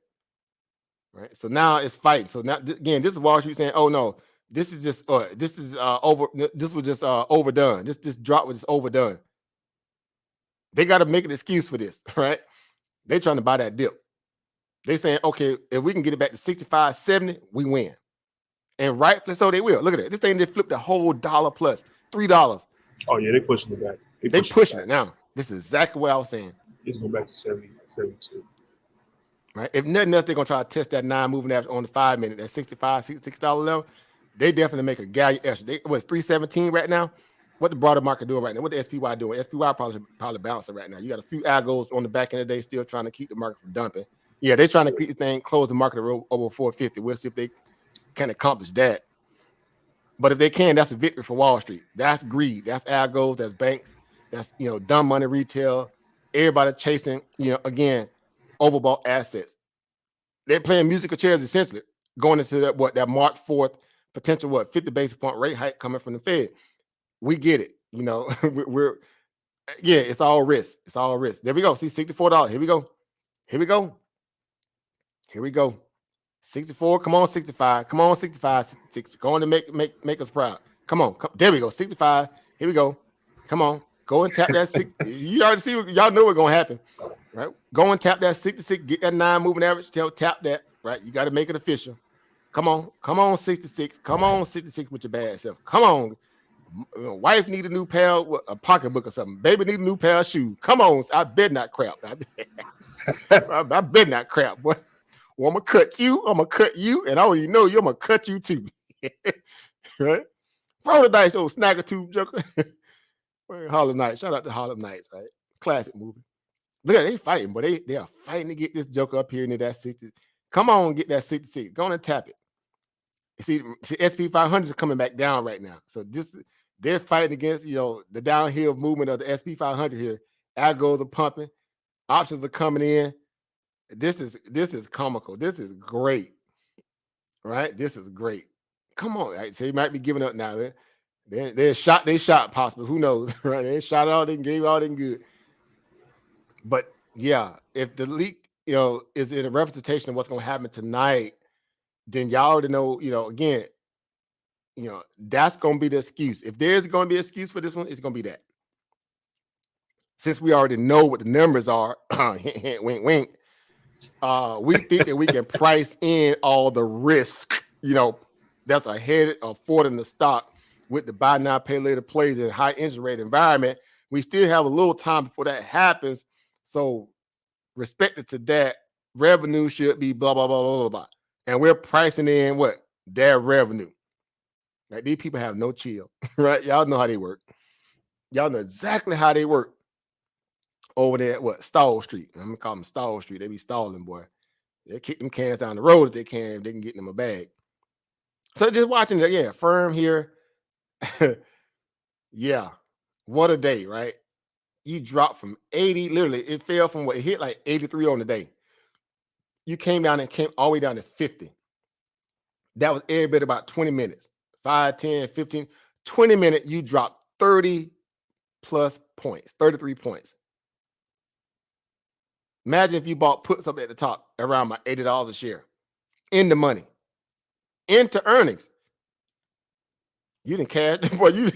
Right. So now it's fighting. So now again, this is Wall Street saying, "Oh no, this is just this is over. This was just overdone. This drop was just overdone." They got to make an excuse for this, right? They're trying to buy that dip. They saying, okay, if we can get it back to 65, 70, we win. And rightfully so they will. Look at that. This thing just flipped a whole dollar plus, $3. Oh, yeah, they're pushing it back. They pushing it now. This is exactly what I was saying. It's going back to 70, 72. Right? If nothing else, they're going to try to test that 9 moving average on the 5 minute, that $65, $66 level. They definitely make a galleon extra. It's 317 right now. what the broader market doing right now? What the SPY doing? SPY probably bouncing right now. You got a few algos on the back end of the day still trying to keep the market from dumping. Yeah, they're trying to keep the thing, close the market over 450. We'll see if they can accomplish that. But if they can, that's a victory for Wall Street. That's greed. That's algos. That's banks. That's, dumb money retail. Everybody chasing, again, overbought assets. They're playing musical chairs essentially, going into that March 4th potential 50 basis point rate hike coming from the Fed. We get it. We're it's all risk. It's all risk. There we go. See, $64. Here we go. Here we go. Here we go. 64. Come on, 65. Come on, 65. 60. Go on to make us proud. Come on. There we go. 65. Here we go. Come on. Go and tap that 6. You already see. Y'all know what's gonna happen, right? Go and tap that 66. Get that 9 moving average. Tap that. Right. You got to make it official. Come on. Come on, 66. Come on, 66 with your bad self. Come on. Wife need a new pair, a pocketbook or something. Baby need a new pair of shoes. Come on. I bet not crap. I bet not crap, boy. Well, I'm gonna cut you, and I already know you. I'm gonna cut you too, right? Roll the dice, old snagger tube joker. Harlem Nights, shout out to Harlem Nights, right? Classic movie. Look at they fighting, but they are fighting to get this joker up here into that 60. Come on, get that 66. Go on and tap it. You see, SP 500 is coming back down right now, so they're fighting against the downhill movement of the SP 500 here. Algos are pumping, options are coming in. This is comical. This is great, right? This is great. Come on, right? So you might be giving up now. They shot possibly. Who knows, right? They shot all they gave all they good. But yeah, if the leak, is in a representation of what's going to happen tonight, then y'all already know. Again, that's going to be the excuse. If there's going to be an excuse for this one, it's going to be that. Since we already know what the numbers are, hint, hint, wink, wink. We think that we can price in all the risk, that's ahead of affording the stock with the buy now, pay later plays in high interest rate environment. We still have a little time before that happens. So, respected to that, revenue should be blah, blah, blah, blah, blah, blah. And we're pricing in what? Their revenue. Like, these people have no chill, right? Y'all know how they work. Y'all know exactly how they work. Over there at Stall Street. I'm gonna call them Stall Street. They be stalling, boy. They kick them cans down the road if they can get them a bag. So just watching that, firm here. Yeah, what a day, right? You dropped from 80, literally, it fell from it hit like 83 on the day. You came down and came all the way down to 50. That was every bit about 20 minutes. 5, 10, 15, 20 minutes, you dropped 30 plus points, 33 points. Imagine if you bought puts up at the top around my $80 a share in the money, into earnings. You didn't cash, boy.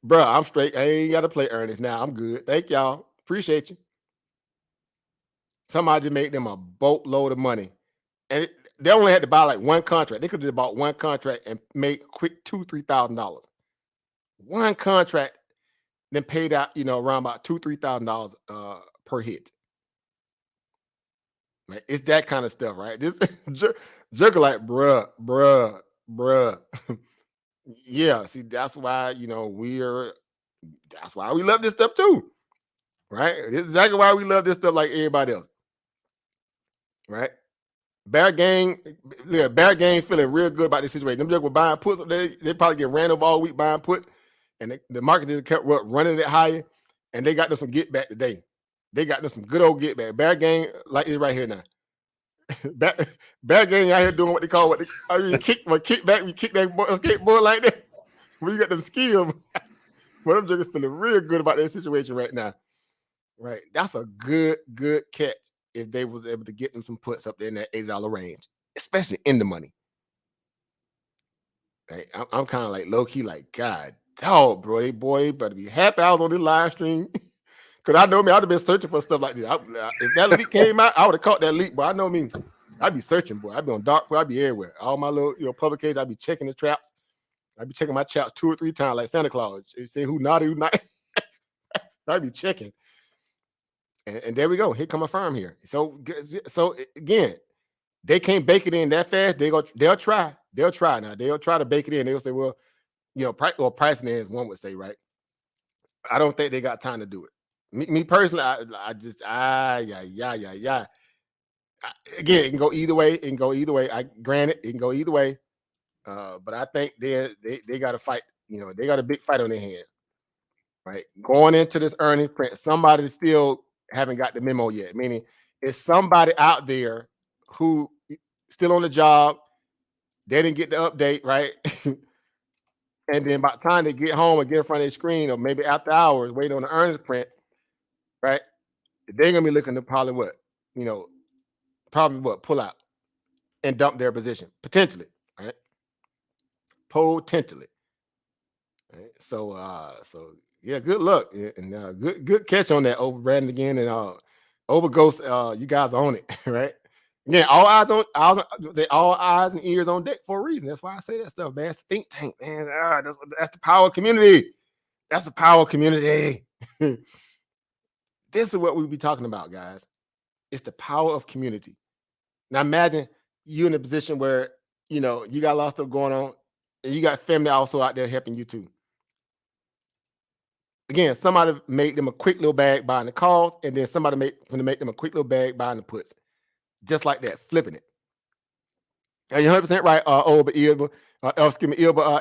Bro, I'm straight. I ain't got to play earnings now. I'm good. Thank y'all. Appreciate you. Somebody just made them a boatload of money, and they only had to buy like one contract. They could have bought one contract and made a quick $2,000-$3,000. One contract, then paid out, around about $2,000-$3,000 per hit. Right? It's that kind of stuff, right? This jerk like, bruh. Yeah, see, that's why, that's why we love this stuff too, right? This is exactly why we love this stuff like everybody else, right? Bear gang feeling real good about this situation. Them jerks were buying puts. They probably get ran over all week buying puts, and the market just kept running it higher, and they got them some get back today. They got them some good old get back. Bear gang like this right here now. Bear gang out here doing what they call kick back. We kick that skateboard like that. When you got them skills, well, I'm just feeling real good about that situation right now. Right, that's a good catch if they was able to get them some puts up there in that $80 range, especially in the money. Right, I'm kind of like low key, like God, dog, bro, they better be happy I was on this live stream. Because I know me, I'd have been searching for stuff like this. If that leak came out, I would have caught that leak. But I know me, I'd be searching, boy. I'd be on dark, boy. I'd be everywhere. All my little, publications, I'd be checking the traps. I'd be checking my traps 2 or 3 times like Santa Claus. You see who naughty, who not. I'd be checking. And there we go. Here come a firm here. So again, they can't bake it in that fast. They'll try. They'll try now. They'll try to bake it in. They'll say, well, pricing in, as one would say, right? I don't think they got time to do it. Me personally, I just Again, it can go either way. Granted, it can go either way. But I think they got to fight. They got a big fight on their hands. Right, going into this earnings print, somebody still haven't got the memo yet. Meaning, it's somebody out there who still on the job. They didn't get the update, right? And then by the time they get home and get in front of their screen, or maybe after hours, waiting on the earnings print, right? They're gonna be looking to probably pull out and dump their position potentially, right? Potentially, right? So yeah, good luck and good catch on that over Brandon again and over Ghost. You guys own it, right? Yeah, all eyes and ears on deck for a reason. That's why I say that stuff, man. It's think tank, man. That's the power of community. That's the power of community. This is what we be talking about, guys. It's the power of community. Now imagine you in a position where you got a lot of stuff going on, and you got family also out there helping you too. Again, somebody made them a quick little bag buying the calls, and then somebody made them a quick little bag buying the puts. Just like that, flipping it. And you're 100% right,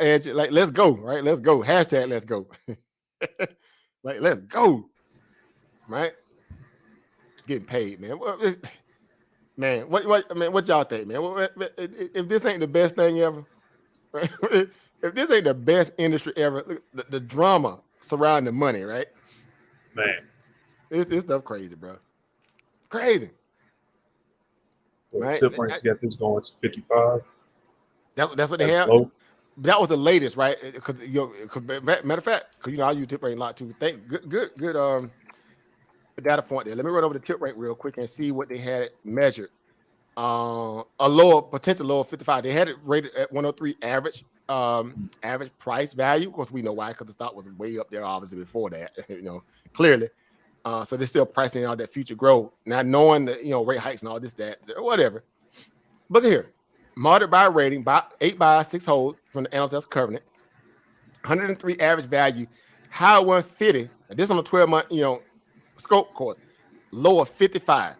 Angie. Like, let's go, right? Let's go. Hashtag let's go. Like, let's go. Right? Getting paid, man. Man, what y'all think, man? If this ain't the best thing ever, right? If this ain't the best industry ever, look, the drama surrounding the money, right? Man, this stuff crazy, bro. Crazy. Right? Tip rates got this going to 55. That's what they have. Low. That was the latest, right? Because matter of fact, because I use tip rate a lot too. Good data point there. Let me run over the tip rate real quick and see what they had measured. A potential low of 55. They had it rated at 103 average price value. Of course, we know why, because the stock was way up there obviously before that. Clearly. So they're still pricing out that future growth. Now knowing that rate hikes and all this, that, whatever. Look at here. Moderate buy rating, 8 buy, 6 hold from the analyst covenant. 103 average value, high 150. This on a 12-month, scope course. Low of 55.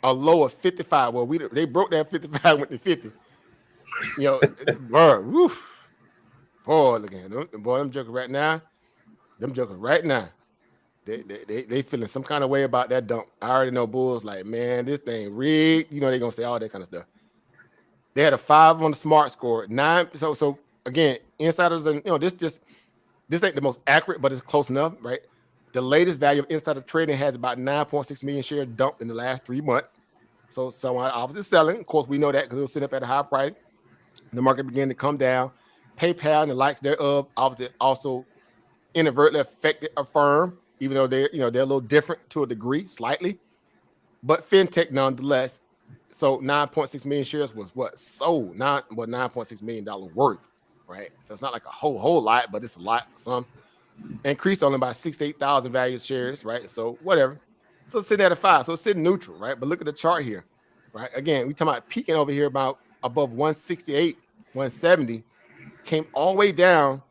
A low of 55. Well, they broke that 55, went to 50. Woof. Boy, look at them. Boy, them joking right now. They feeling some kind of way about that dump. I already know bulls like, man, this thing rigged. They're gonna say all that kind of stuff. They had a 5 on the smart score, 9. So again, insiders and this ain't the most accurate, but it's close enough, right? The latest value of insider trading has about 9.6 million shares dumped in the last 3 months. So someone obviously selling. Of course, we know that because it was sitting up at a high price. The market began to come down. PayPal and the likes thereof obviously also inadvertently affected a firm, even though they're a little different to a degree, slightly, but fintech nonetheless. So 9.6 million shares was what sold, $9.6 million worth, right? So it's not like a whole lot, but it's a lot for some. Increased only by 68,000 value shares, right? So whatever. So it's sitting at a 5. So it's sitting neutral, right? But look at the chart here, right? Again, we talking about peaking over here about above 168, 170, came all the way down,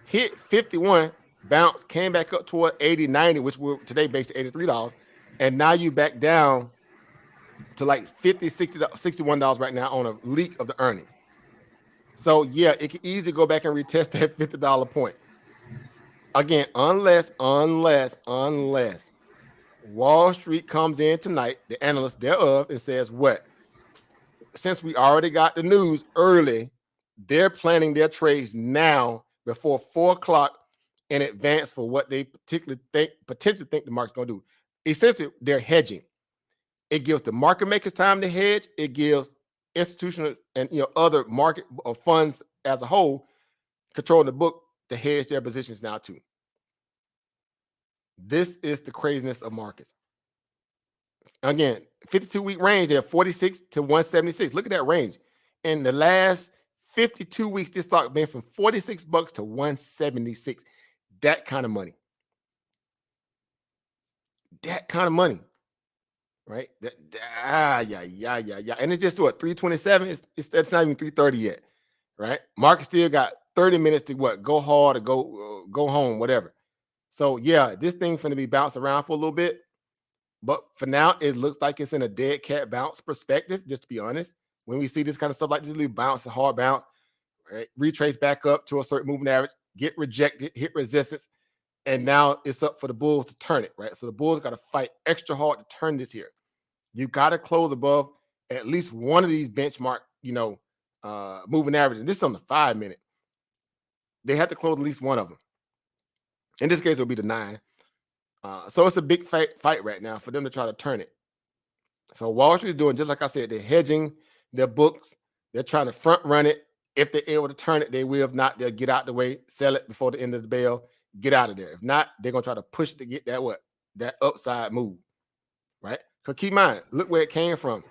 hit 51, bounced, came back up toward 80, 90, which we're today based at $83. And now you back down to like $50, $60, $61 right now on a leak of the earnings. So yeah, it can easily go back and retest that $50 point. Again, unless Wall Street comes in tonight, the analyst thereof, and says what? Since we already got the news early, they're planning their trades now before 4 o'clock in advance for what they potentially think the market's going to do. Essentially, they're hedging. It gives the market makers time to hedge. It gives institutional and other market or funds as a whole controlling the book to hedge their positions now too. This is the craziness of markets. Again, 52-week range there, 46 to 176. Look at that range. In the last 52 weeks, this stock been from $46 to 176. That kind of money. That kind of money. Right? And it's just what, 327? It's not even 330 yet. Right? Market still got 30 minutes to what? Go hard or go home, whatever. So yeah, this thing's going to be bouncing around for a little bit. But for now, it looks like it's in a dead cat bounce perspective, just to be honest. When we see this kind of stuff like this, we bounce, a hard bounce, right? Retrace back up to a certain moving average, get rejected, hit resistance, and now it's up for the bulls to turn it, right? So the bulls got to fight extra hard to turn this here. You got to close above at least one of these benchmark, moving average. And this is on the 5 minute. They have to close at least one of them. In this case, it'll be the 9. So it's a big fight right now for them to try to turn it. So Wall Street is doing, just like I said, they're hedging their books. They're trying to front run it. If they're able to turn it, they will. If not, they'll get out the way, sell it before the end of the bell, get out of there. If not, they're going to try to push to get that upside move, right? Because keep in mind, look where it came from.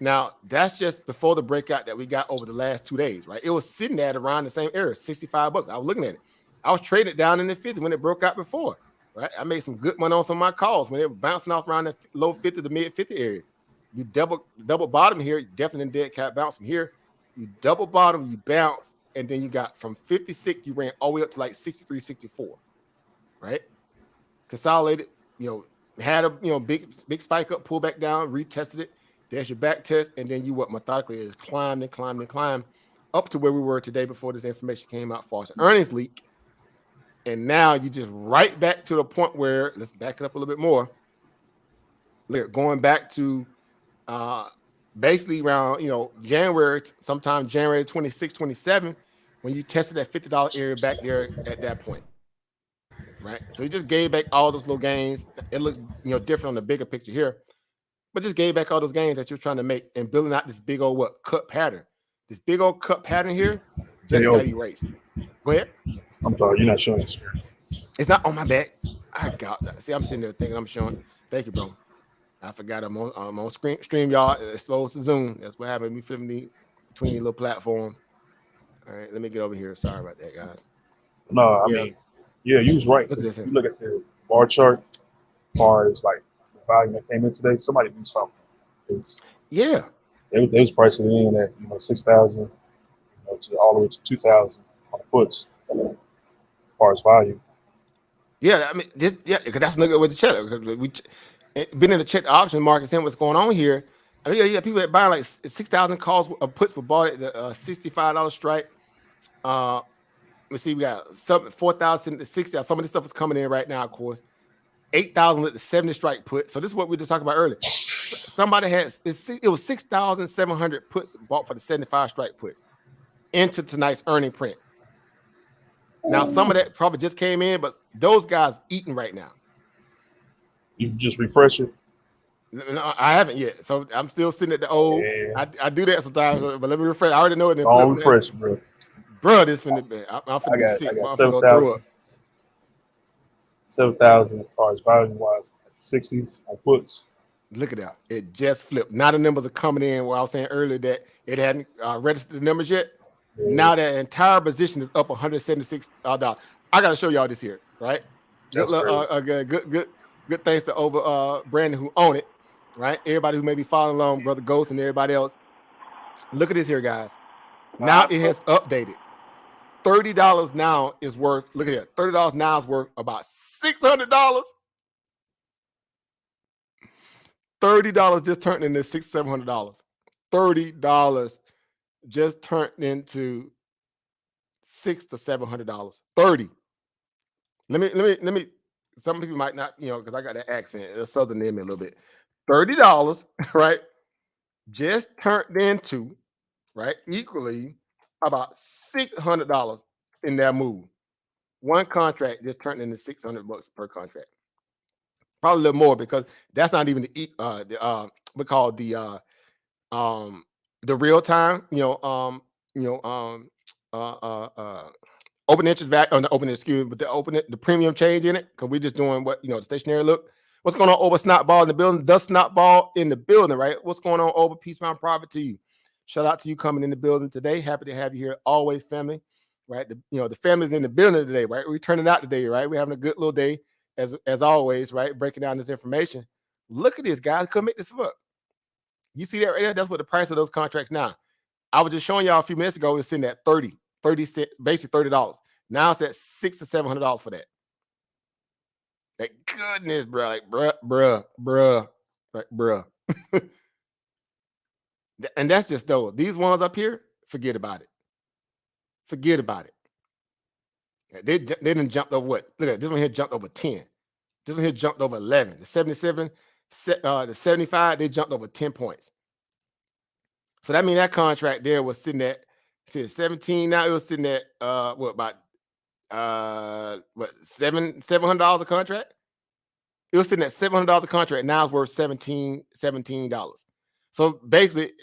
Now, that's just before the breakout that we got over the last 2 days, right? It was sitting at around the same area, $65. I was looking at it. I was trading it down in the 50 when it broke out before. Right, I made some good money on some of my calls when they were bouncing off around the low 50 to mid 50 area. You double bottom here, definitely in dead cat bounce from here. You double bottom, you bounce, and then you got from 56, you ran all the way up to like 63, 64. Right, consolidated. Had a big spike up, pull back down, retested it. There's your back test, and then you methodically is climbed and climbed and climbed up to where we were today before this information came out for us. Earnings leak. And now you just right back to the point where, let's back it up a little bit more. Look, going back to basically around, January, sometime January 26, 27, when you tested that $50 area back there at that point. Right. So you just gave back all those little gains. It looks, different on the bigger picture here, but just gave back all those gains that you're trying to make and building out this big old cut pattern. This big old cut pattern here just got erased. Go ahead. I'm sorry, you're not showing the screen. It's not on my back. I got that. See, I'm sitting there thinking I'm showing. Thank you, bro. I forgot I'm on StreamYard. It's supposed to Zoom. That's what happened. We flipping between the little platform. All right, let me get over here. Sorry about that, guys. No, I mean, you was right. If you look at the bar chart, as far as like the volume that came in today, somebody do something. They was pricing it in at 6,000, to all the way to 2,000 on the puts. As far as volume. Yeah, I mean, because that's another way to check it. Because we been in the check the option market, seeing what's going on here. I mean, people that buying like 6,000 calls of puts were bought at the $65 strike. Let's see, we got 4,000 to 60. Some of this stuff is coming in right now, of course. 8,000 at the 70 strike put. So this is what we just talked about earlier. Somebody had it was 6,700 puts bought for the 75 strike put into tonight's earning print. Now, some of that probably just came in, but those guys eating right now. You just refresh it? No, I haven't yet. So I'm still sitting at the old. Yeah. I do that sometimes, but let me refresh. I already know it. Don't refresh, bro. Bro, this finna be. I'm finna be sick. I got 7,000. 7,000 as far as volume-wise, 60s on puts. Look at that. It just flipped. Now the numbers are coming in where I was saying earlier that it hadn't registered the numbers yet. Yeah. Now that entire position is up $176. I got to show y'all this here, right? Good thanks to over Brandon who own it, right? Everybody who may be following along, Brother Ghost and everybody else. Look at this here, guys. Now it has updated. $30 now is worth, look at it, $30 now is worth about $600. $30 just turned into $600-700. $30 just turned into $600 to $700. 30. Let me. Some people might not, because I got that accent, a southern in me a little bit. $30, right? Just turned into, right, equally about $600 in that move. One contract just turned into $600 per contract. Probably a little more because that's not even we call the real time, open interest value, or not open, excuse me, but the premium change in it, because we're just doing the stationary look. What's going on over Snot Ball in the building? The Snot Ball in the building, right? What's going on over Peace Mountain Profit to you? Shout out to you coming in the building today. Happy to have you here. Always family, right? The family's in the building today, right? We're turning out today, right? We're having a good little day as always, right? Breaking down this information. Look at this, guys. Couldn't make this up. You see that right there? That's what the price of those contracts now. I was just showing y'all a few minutes ago. It was sitting at 30 cents, basically $30. Now it's at $600 to $700 for that. Like goodness, bro. Like bruh. Like bruh. And that's just those. These ones up here, forget about it. Forget about it. They didn't jump over what? Look at it. This one here jumped over 10. This one here jumped over 11. The 77, the 75, they jumped over 10 points. So that means that contract there was sitting at 17. Now it was sitting at $700 a contract? It was sitting at $700 a contract. Now it's worth $17. So basically,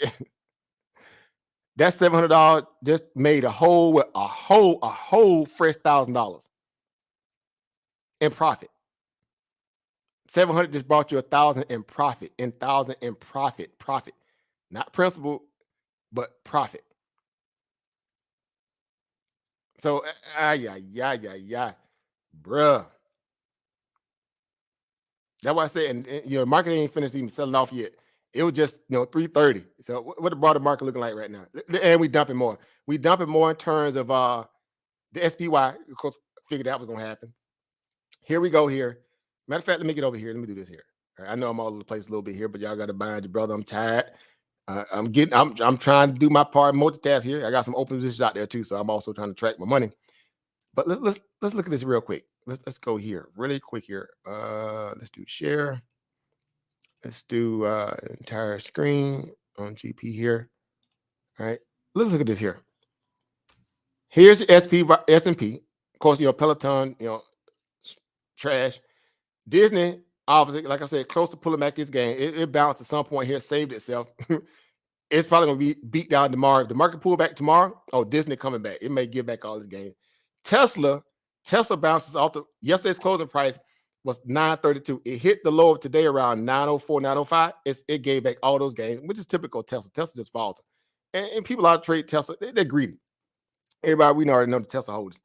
that $700 just made a whole fresh $1,000 in profit. 700 just brought you 1,000 in profit, profit, not principal, but profit. So, bruh. That's why I said, and the market ain't finished even selling off yet. It was just 330. So, what the broader market looking like right now? And we dumping more. We dumping more in terms of the SPY. Of course, figured that was gonna happen. Here we go. Here, matter of fact, let me get over here. Let me do this here. All right, I know I'm all over the place a little bit here, but y'all got to bind your brother. I'm tired. I'm trying to do my part, multitask here. I got some open positions out there too, so I'm also trying to track my money. But let's look at this real quick. Let's go here really quick here. Let's do share. Let's do entire screen on GP here. All right, let's look at this here. Here's your S&P. Of course, Peloton, trash. Disney, obviously, like I said, close to pulling back its game. It bounced at some point here, saved itself. It's probably going to be beat down tomorrow. If the market pull back tomorrow, Disney coming back. It may give back all its gains. Tesla bounces off yesterday's closing price was $932. It hit the low of today around $904, $905. It gave back all those gains, which is typical of Tesla. Tesla just volatile. And people out trade Tesla, they're greedy. Everybody, we already know the Tesla holders.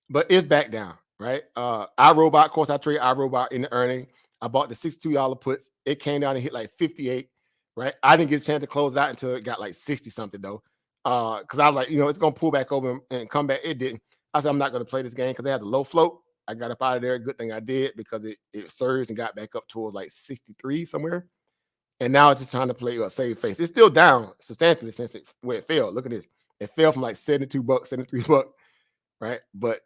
But it's back down, right? iRobot, of course, I trade iRobot in the earning. I bought the $62 puts. It came down and hit like 58, right? I didn't get a chance to close out until it got like 60 something though. Because I was like, it's going to pull back over and come back. It didn't. I said, I'm not going to play this game because it has a low float. I got up out of there. Good thing I did because it surged and got back up towards like 63 somewhere. And now it's just trying to play a save face. It's still down substantially since where it fell. Look at this. It fell from like $72, $73, right? But,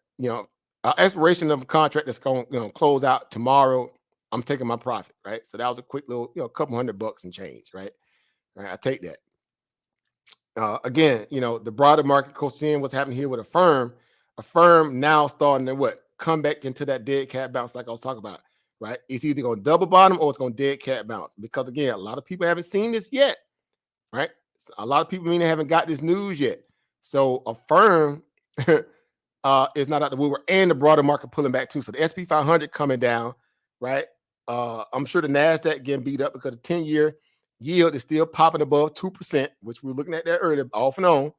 expiration of a contract that's going to close out tomorrow, I'm taking my profit, right? So that was a quick little, couple $100 and change, right? All right, I take that. Again, the broader market, Coach, seeing what's happening here with a firm now starting to come back into that dead cat bounce like I was talking about, right? It's either going to double bottom or it's going to dead cat bounce because, again, a lot of people haven't seen this yet, right? A lot of people haven't got this news yet. So a firm is not out the woodwork, and the broader market pulling back too. So the SP 500 coming down, right? I'm sure the Nasdaq getting beat up because the 10-year yield is still popping above 2%, which we were looking at that earlier, off and on,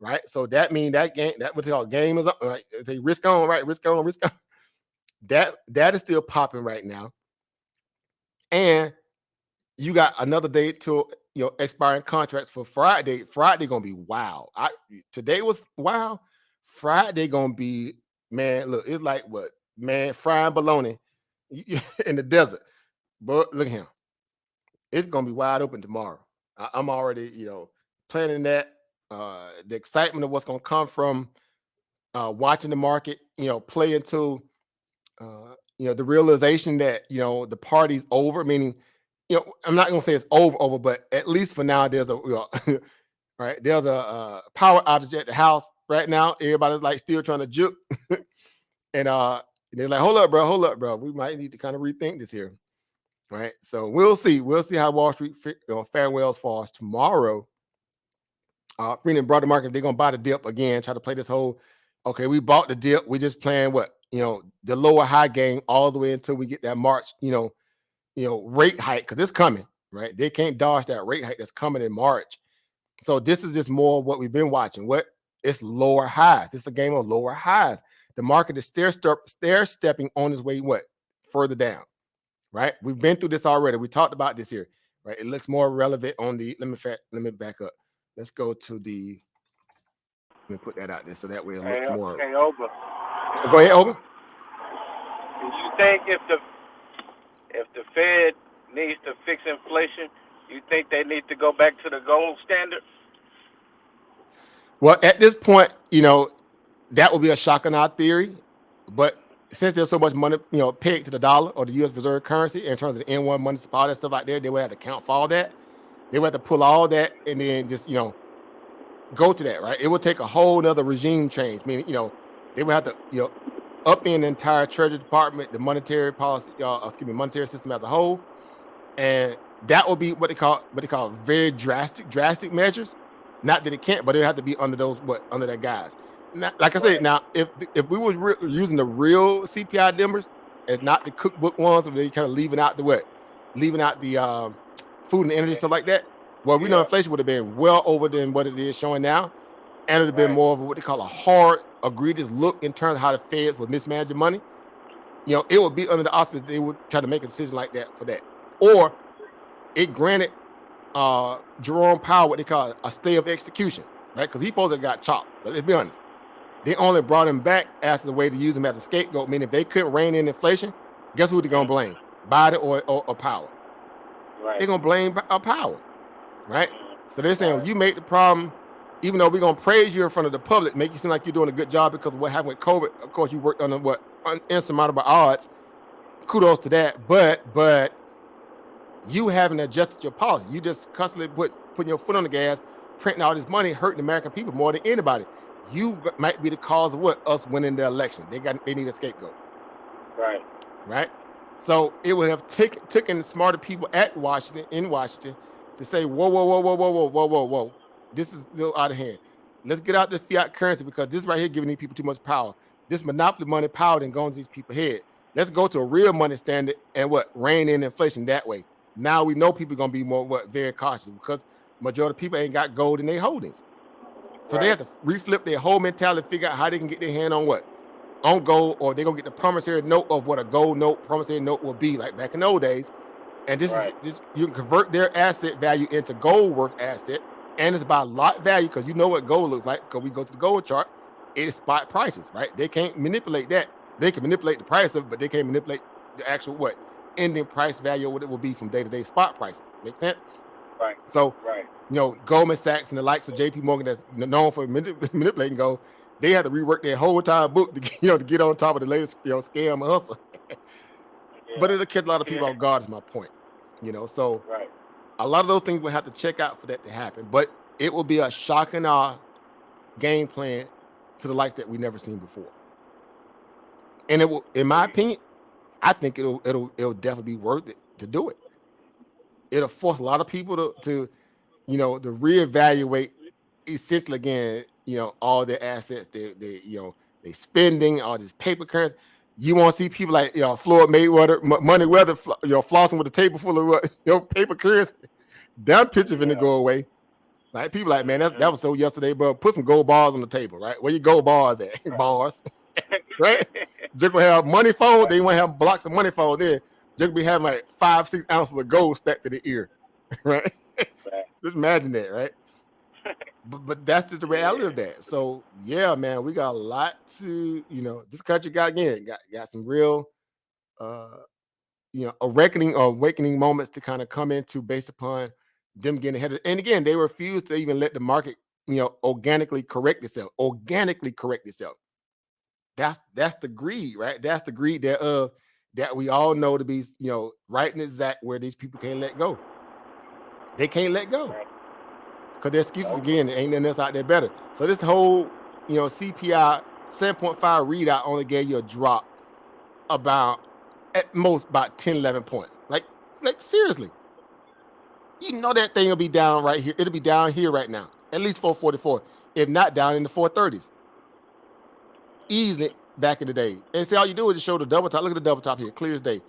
right? So that means that game, that what they call game is up, right? It's a risk on, right? Risk on. That is still popping right now, and you got another day till expiring contracts for Friday. Friday gonna be wow. Today was wow. Friday gonna be, man. Look, it's like what, man, frying bologna in the desert. But look at him. It's gonna be wide open tomorrow. I'm already, planning that. The excitement of what's gonna come from watching the market, play into, the realization that the party's over. Meaning, I'm not gonna say it's over, but at least for now, there's a right. There's a power outage at the house right now. Everybody's like still trying to juke, and they're like, hold up, bro. We might need to kind of rethink this here, right? So we'll see how Wall Street farewells for us tomorrow. Meaning broader market, they're gonna buy the dip again, try to play this whole, okay, we bought the dip, we just playing the lower high game all the way until we get that March, rate hike, because it's coming, right? They can't dodge that rate hike that's coming in March. So this is just more what we've been watching. It's lower highs. It's a game of lower highs. The market is stair-stepping on its way further down, right? We've been through this already. We talked about this here, right? It looks more relevant on the, let me back up. Let's go to the, let me put that out there so that way it looks more. Hey, Oba. Go ahead, Oba. you think if the Fed needs to fix inflation, you think they need to go back to the gold standard? Well, at this point, that would be a shock in our theory. But since there's so much money, pegged to the dollar or the U.S. reserve currency in terms of the N1 money supply and stuff like that, they would have to account for all that. They would have to pull all that and then just, go to that, right? It would take a whole nother regime change. Meaning, they would have to, up in the entire Treasury Department, the monetary policy, monetary system as a whole. And that will be what they call very drastic measures. Not that it can't, but it have to be under under that guise. Now, like I said, now if we was using the real CPI numbers, it's not the cookbook ones, where they kind of leaving out the food and energy stuff like that. Well, we know inflation would have been well over than what it is showing now, and it would have been more of what they call a hard, egregious look in terms of how the Feds would mismanage the money. It would be under the auspice they would try to make a decision like that for that, or it granted Jerome Powell what they call a stay of execution, right? Because he supposed to got chopped. But let's be honest, they only brought him back as a way to use him as a scapegoat. Meaning, if they couldn't rein in inflation, guess who they're gonna blame? Biden or Powell? Right. They're gonna blame Powell, right? So they're saying you make the problem, even though we're gonna praise you in front of the public, make you seem like you're doing a good job because of what happened with COVID. Of course, you worked under insurmountable odds. Kudos to that, but you haven't adjusted your policy. You just constantly putting your foot on the gas, printing all this money, hurting the American people more than anybody. You might be the cause of us winning the election. They need a scapegoat. Right. So it would have taken smarter people in Washington to say, whoa. This is a little out of hand. Let's get out the fiat currency because this right here giving these people too much power. This monopoly money power then going to these people's head. Let's go to a real money standard and rein in inflation that way. Now we know people are going to be more very cautious because majority of people ain't got gold in their holdings. So they have to reflip their whole mentality, figure out how they can get their hand on gold, or they're going to get the promissory note of what a gold promissory note will be like back in those days. And this is you can convert their asset value into gold worth asset, and it's by lot value because you know what gold looks like because we go to the gold chart. It is spot prices, right? They can't manipulate that. They can manipulate the price of it, but they can't manipulate the actual ending price value, what it will be from day-to-day spot prices. Make sense? Right. So, Goldman Sachs and the likes of JP Morgan that's known for manipulating gold, they had to rework their whole entire book to get on top of the latest scam and hustle. But it'll catch a lot of people off guard is my point. So a lot of those things we'll have to check out for that to happen. But it will be a shock in our game plan to the likes that we've never seen before. And it will, in my opinion, I think it'll definitely be worth it to do it. It'll force a lot of people to reevaluate essentially again, all their assets, they spending all this paper currency. You want to see people like Floyd Mayweather, Moneyweather, flossing with a table full of paper currency. That picture finna go away. Like people like, man, that was so yesterday, bro. Put some gold bars on the table, right? Where your gold bars at? Bars, right? Just gonna have money fold. They want to have blocks of money fold there. Just be having like 5-6 ounces of gold stacked to the ear, right? Just imagine that, right? But that's just the reality of that. So yeah, man, we got a lot to, this country got some real, awakening moments to kind of come into based upon them getting ahead of it. And again, they refuse to even let the market, organically correct itself. That's the greed, right? That's the greed thereof that we all know to be, right and exact where these people can't let go. They can't let go. Because their excuses again, there ain't nothing else out there better. So this whole, CPI 7.5 readout only gave you a drop at most about 10, 11 points. Like seriously. That thing will be down right here. It'll be down here right now. At least 444. If not down in the 430s. Easily back in the day. And see, all you do is just show the double top. Look at the double top here. Clear as day.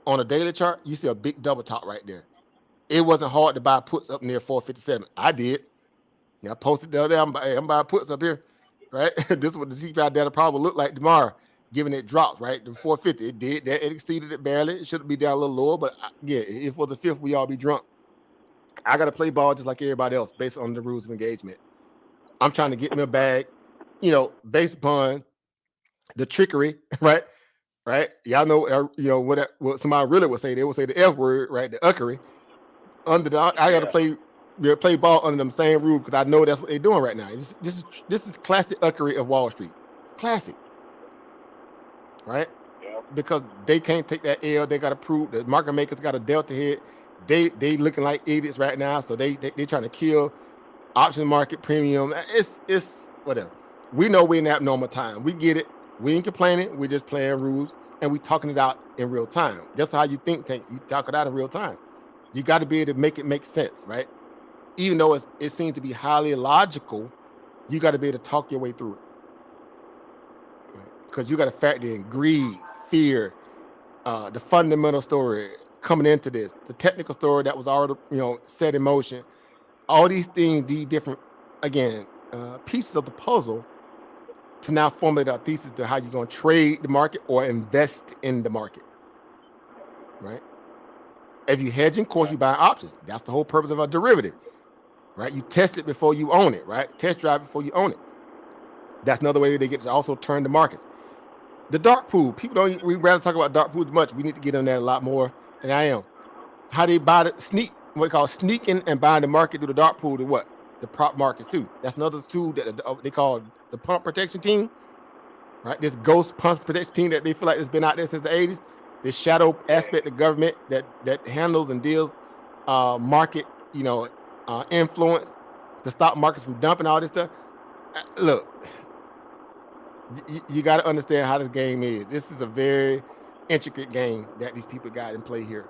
On a daily chart, you see a big double top right there. It wasn't hard to buy puts up near 457. I did. I posted the other day. I'm buying puts up here, right? This is what the CPI data probably will look like tomorrow, given it dropped, right? The 450. It did that. It exceeded it barely. It should be down a little lower, but if it was the fifth, we all be drunk. I got to play ball just like everybody else based on the rules of engagement. I'm trying to get me a bag, based upon the trickery, right? right? Y'all know, what somebody really would say. They would say the F word, right? The uckery. I got to play ball under them same rules because I know that's what they're doing right now. This is classic uckery of Wall Street. Classic, right? Yeah. Because they can't take that L. They got to prove the market makers got a delta hit. They looking like idiots right now, so they trying to kill option market premium. It's whatever. We know we're in abnormal time. We get it. We ain't complaining. We're just playing rules and we talking it out in real time. That's how you think tank. You talk it out in real time. You got to be able to make it make sense, right? Even though it seems to be highly illogical, you got to be able to talk your way through it. Because you got to factor in greed, fear, the fundamental story coming into this, the technical story that was already set in motion. All these things, these different pieces of the puzzle to now formulate our thesis to how you're going to trade the market or invest in the market, right? If you hedging, of course, you buy options. That's the whole purpose of a derivative, right? You test it before you own it, right? Test drive before you own it. That's another way they get to also turn the markets. The dark pool, we rather talk about dark pools much. We need to get on that a lot more than I am. How they buy what they call sneaking and buying the market through the dark pool to what? The prop markets too. That's another tool that they call the pump protection team, right? This ghost pump protection team that they feel like it's been out there since the 80s. This shadow aspect of government that handles and deals market, influence to stop markets from dumping all this stuff. Look, you got to understand how this game is. This is a very intricate game that these people got in play here.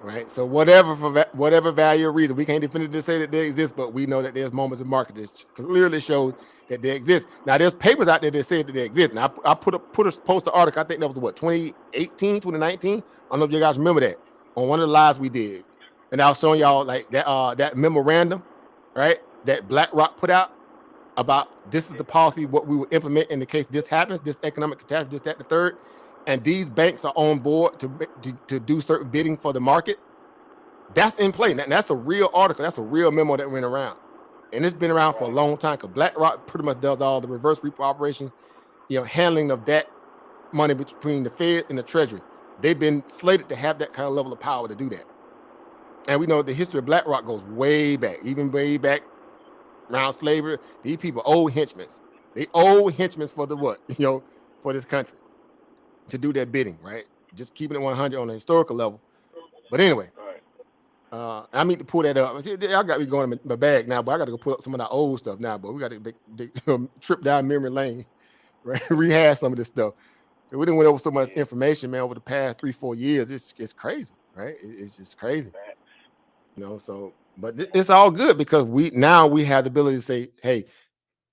Right, so whatever value or reason, we can't definitively say that they exist, but we know that there's moments in market that clearly shows that they exist. Now, there's papers out there that say that they exist. Now, I put a post article. I think that was 2018, 2019. I don't know if you guys remember that on one of the lives we did, and I was showing y'all like that memorandum, right? That BlackRock put out about this is the policy what we will implement in the case this happens, this economic catastrophe, this, that, the third. And these banks are on board to do certain bidding for the market. That's in play. That's a real article. That's a real memo that went around. And it's been around for a long time because BlackRock pretty much does all the reverse repo operations, handling of that money between the Fed and the Treasury. They've been slated to have that kind of level of power to do that. And we know the history of BlackRock goes way back, even way back around slavery. These people owe henchmen. They owe henchmen for the what? For this country. To do their bidding, right? Just keeping it 100 on a historical level. But anyway, I need to pull that up. See, I got me going in my bag now, but I got to go pull up some of that old stuff now. But we got to trip down memory lane, right? Rehash some of this stuff. We didn't went over so much information, man, over the past 3-4 years. It's crazy, right? It's just crazy, So, but it's all good because we have the ability to say, hey,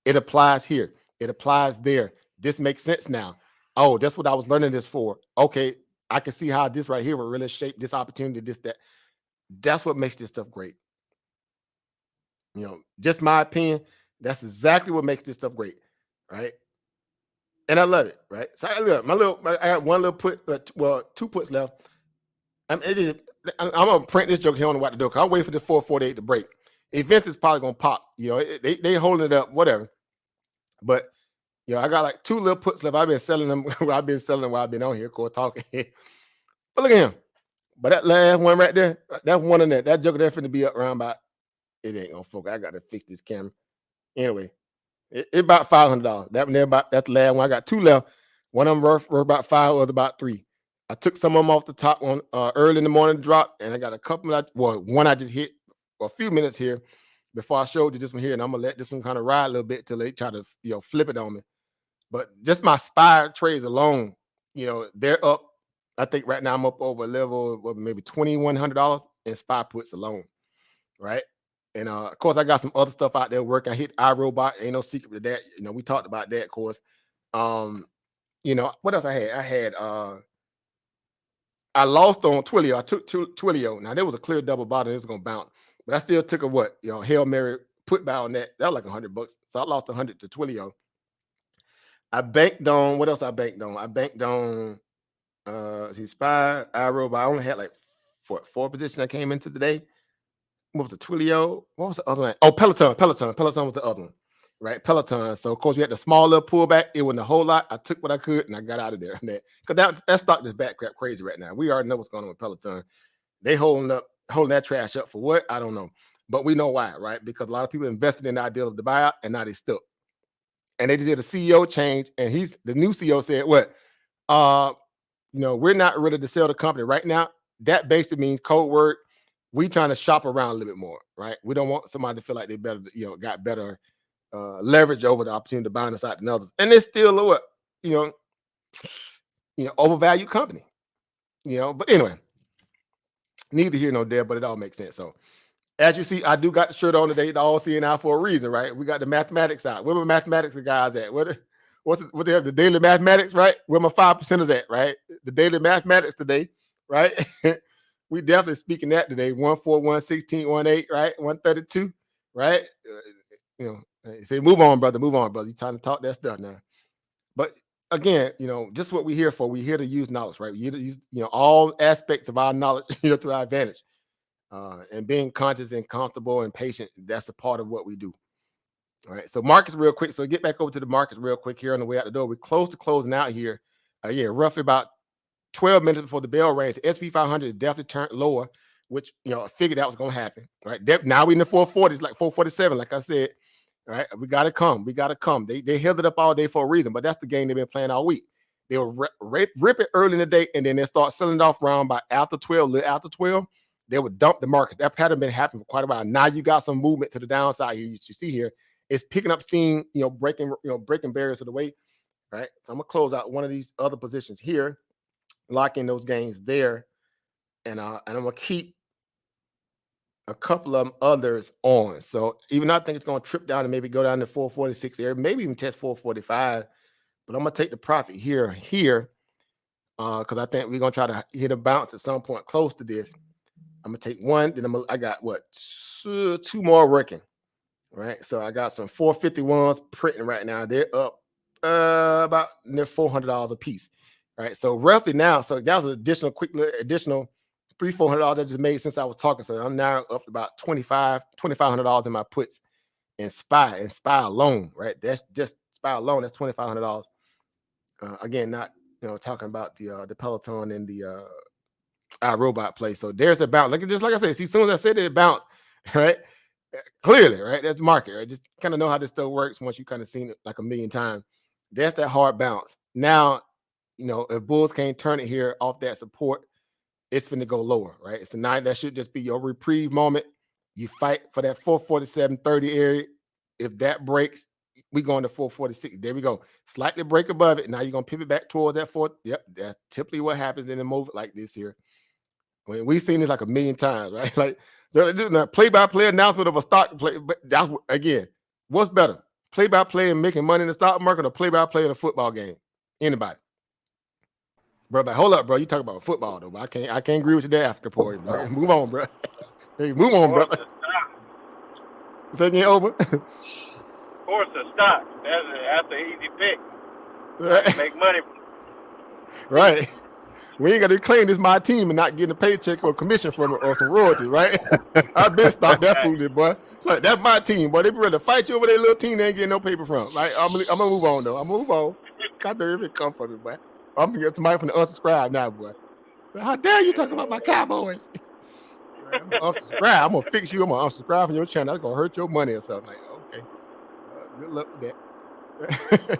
it applies here, it applies there. This makes sense now. Oh, that's what I was learning this for. Okay, I can see how this right here will really shape this opportunity, this, that. That's what makes this stuff great. Just my opinion, that's exactly what makes this stuff great, right? And I love it, right? So I got one little put, 2 puts left. I'm gonna print this joke here on the white door. I'm waiting for this 448 to break. Events is probably gonna pop. They holding it up, whatever. But I got like 2 little puts left. I've been selling them. I've been selling them while I've been on here, of course, talking. But look at him. But that last one right there, that one in there, that joker there finna be up around about. It ain't gonna focus. I got to fix this camera. Anyway, it about $500. That's the last one. I got 2 left. One of them worth about 5, was about 3. I took some of them off the top one early in the morning drop, and I got a couple. One I just hit for a few minutes here before I showed you this one here, and I'm gonna let this one kind of ride a little bit till they try to flip it on me. But just my SPY trades alone, they're up. I think right now I'm up over a level of maybe $2,100 in SPY puts alone, right? And of course, I got some other stuff out there working. I hit iRobot. Ain't no secret to that. We talked about that, of course. What else I had? I lost on Twilio. I took Twilio. Now there was a clear double bottom. It was gonna bounce, but I still took a Hail Mary put buy on that. That was like $100. So I lost 100 to Twilio. I banked on what else? I banked on SPY, iRobot. I only had like 4 positions I came into today. What was the Twilio? What was the other one? Oh, Peloton was the other one. right? Peloton. So of course we had the small little pullback. It wasn't a whole lot. I took what I could and I got out of there. Because that stock is back crap crazy right now. We already know what's going on with Peloton. They holding that trash up for what? I don't know. But we know why, right? Because a lot of people invested in the idea of the buyout and now they stuck. And they just did a CEO change, and the new CEO said, what? We're not ready to sell the company right now. That basically means code word, we trying to shop around a little bit more, right? We don't want somebody to feel like they better, got better leverage over the opportunity to buy us out than others. And it's still what, overvalued company, but anyway, neither here nor there, but it all makes sense. So as you see, I do got the shirt on today, the all seeing out for a reason, right? We got the mathematics out. Where my mathematics guys at? What they have, the daily mathematics, right? Where my 5%ers at, right? The daily mathematics today, right? We definitely speaking that today. 141, 16, 18, right? 132, right? Say, move on, brother. You're trying to talk that stuff now. But again, just what we're here for. We're here to use knowledge, right? We're here to use, all aspects of our knowledge, to our advantage. And being conscious and comfortable and patient, that's a part of what we do. All right. So markets real quick. So get back over to the markets real quick here on the way out the door. We're close to closing out here. Roughly about 12 minutes before the bell rang. The SP 500 is definitely turned lower, which, I figured that was going to happen. Right. Now we're in the 440s, like 447, like I said. All right. We got to come. They held it up all day for a reason, but that's the game they've been playing all week. They will rip it early in the day, and then they start selling it off around by after 12, after 12. They would dump the market. That pattern been happening for quite a while. Now you got some movement to the downside here. You see here, it's picking up steam, breaking barriers of the way, right? So I'm gonna close out one of these other positions here, lock in those gains there, and I'm gonna keep a couple of others on. So even though I think it's gonna trip down and maybe go down to 446 area, maybe even test 445, but I'm gonna take the profit here, because I think we're gonna try to hit a bounce at some point close to this. I'm gonna take one, then I got what, two more working, right? So I got some 451s printing right now. They're up about near $400 a piece, right? So roughly now, so that was an additional $300-400 that just made since I was talking. So I'm now up to about $2,500 in my puts in SPY alone, right? That's just SPY alone. That's $2,500. Again, not talking about the Peloton and the our robot play. So there's a bounce. Like I said, see, as soon as I said it bounced, right? Clearly, right? That's the market, right? Just kind of know how this stuff works once you kind of seen it like a million times. That's that hard bounce. Now, if bulls can't turn it here off that support, it's finna go lower, right? It's a night that should just be your reprieve moment. You fight for that 447.30 area. If that breaks, we going to 446. There we go. Slightly break above it. Now you're gonna pivot back towards that fourth. Yep, that's typically what happens in a move like this here. We've seen this like a million times, right? Like the play-by-play announcement of a stock play. But that's again, what's better, play-by-play and making money in the stock market, or play-by-play in a football game? Anybody, bro? But hold up, bro. You talking about football though? But I can't agree with you there, Emporium, bro. Move on, bro. Hey, move on, brother. Is that game over? Of course, the stock. That's an easy pick. Right. Make money. Right. We ain't got to claim this my team and not getting a paycheck or commission from it or some royalty, right? I've been stopped that foolishness, boy. Like, that's my team, boy. They be ready to fight you over their little team they ain't getting no paper from. Right? I'm gonna move on though. I'm gonna move on. God damn, if it come from me, boy. I'm gonna get somebody from the unsubscribe now, boy. How dare you talk about my Cowboys? Right, I'm gonna unsubscribe. I'm gonna fix you. I'm gonna unsubscribe from your channel. That's gonna hurt your money or something. Like, okay, good luck with that.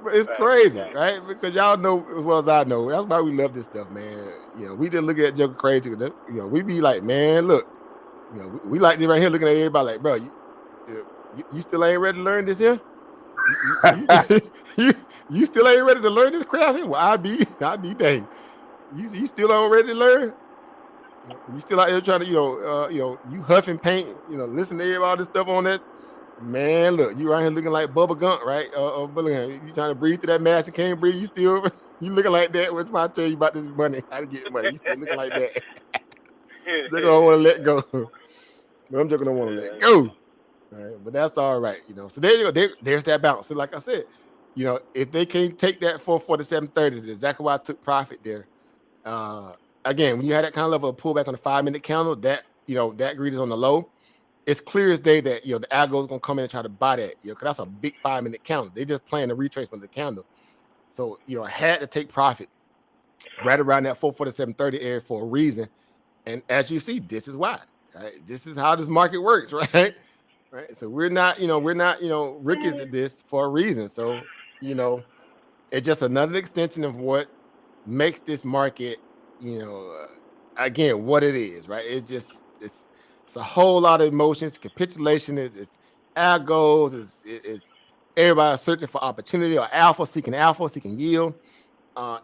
But it's crazy, right? Because y'all know as well as I know. That's why we love this stuff, man. We just look at Joker crazy. We be like, man, look, we like this right here, looking at everybody like, bro, you still ain't ready to learn this here? You still ain't ready to learn this crap here? Well, I be dang. You still ain't ready to learn? You still out here trying to, you huffing paint, listen to all this stuff on that. Man, look, you right here looking like Bubba Gump, right? You trying to breathe through that mask and can't breathe. You looking like that. What I tell you about this money, how to get money. You still looking like that. They're gonna want to let go. But I'm just gonna want to let go. Right? But that's all right, So there you go. There's that balance. So like I said, if they can't take that 447.30, that's exactly why I took profit there. Again, when you had that kind of level of pullback on the 5-minute candle, that that greed is on the low. it's clear as day that the algo is gonna come in and try to buy that, because that's a big 5-minute candle. They just playing the retracement of the candle. So I had to take profit right around that 447.30 area for a reason. And as you see, this is why. Right? This is how this market works, right? Right. So we're not rookies at this for a reason. So it's just another extension of what makes this market, again, what it is, right? It's a whole lot of emotions. Capitulation it's algos, it's everybody searching for opportunity or alpha, seeking yield.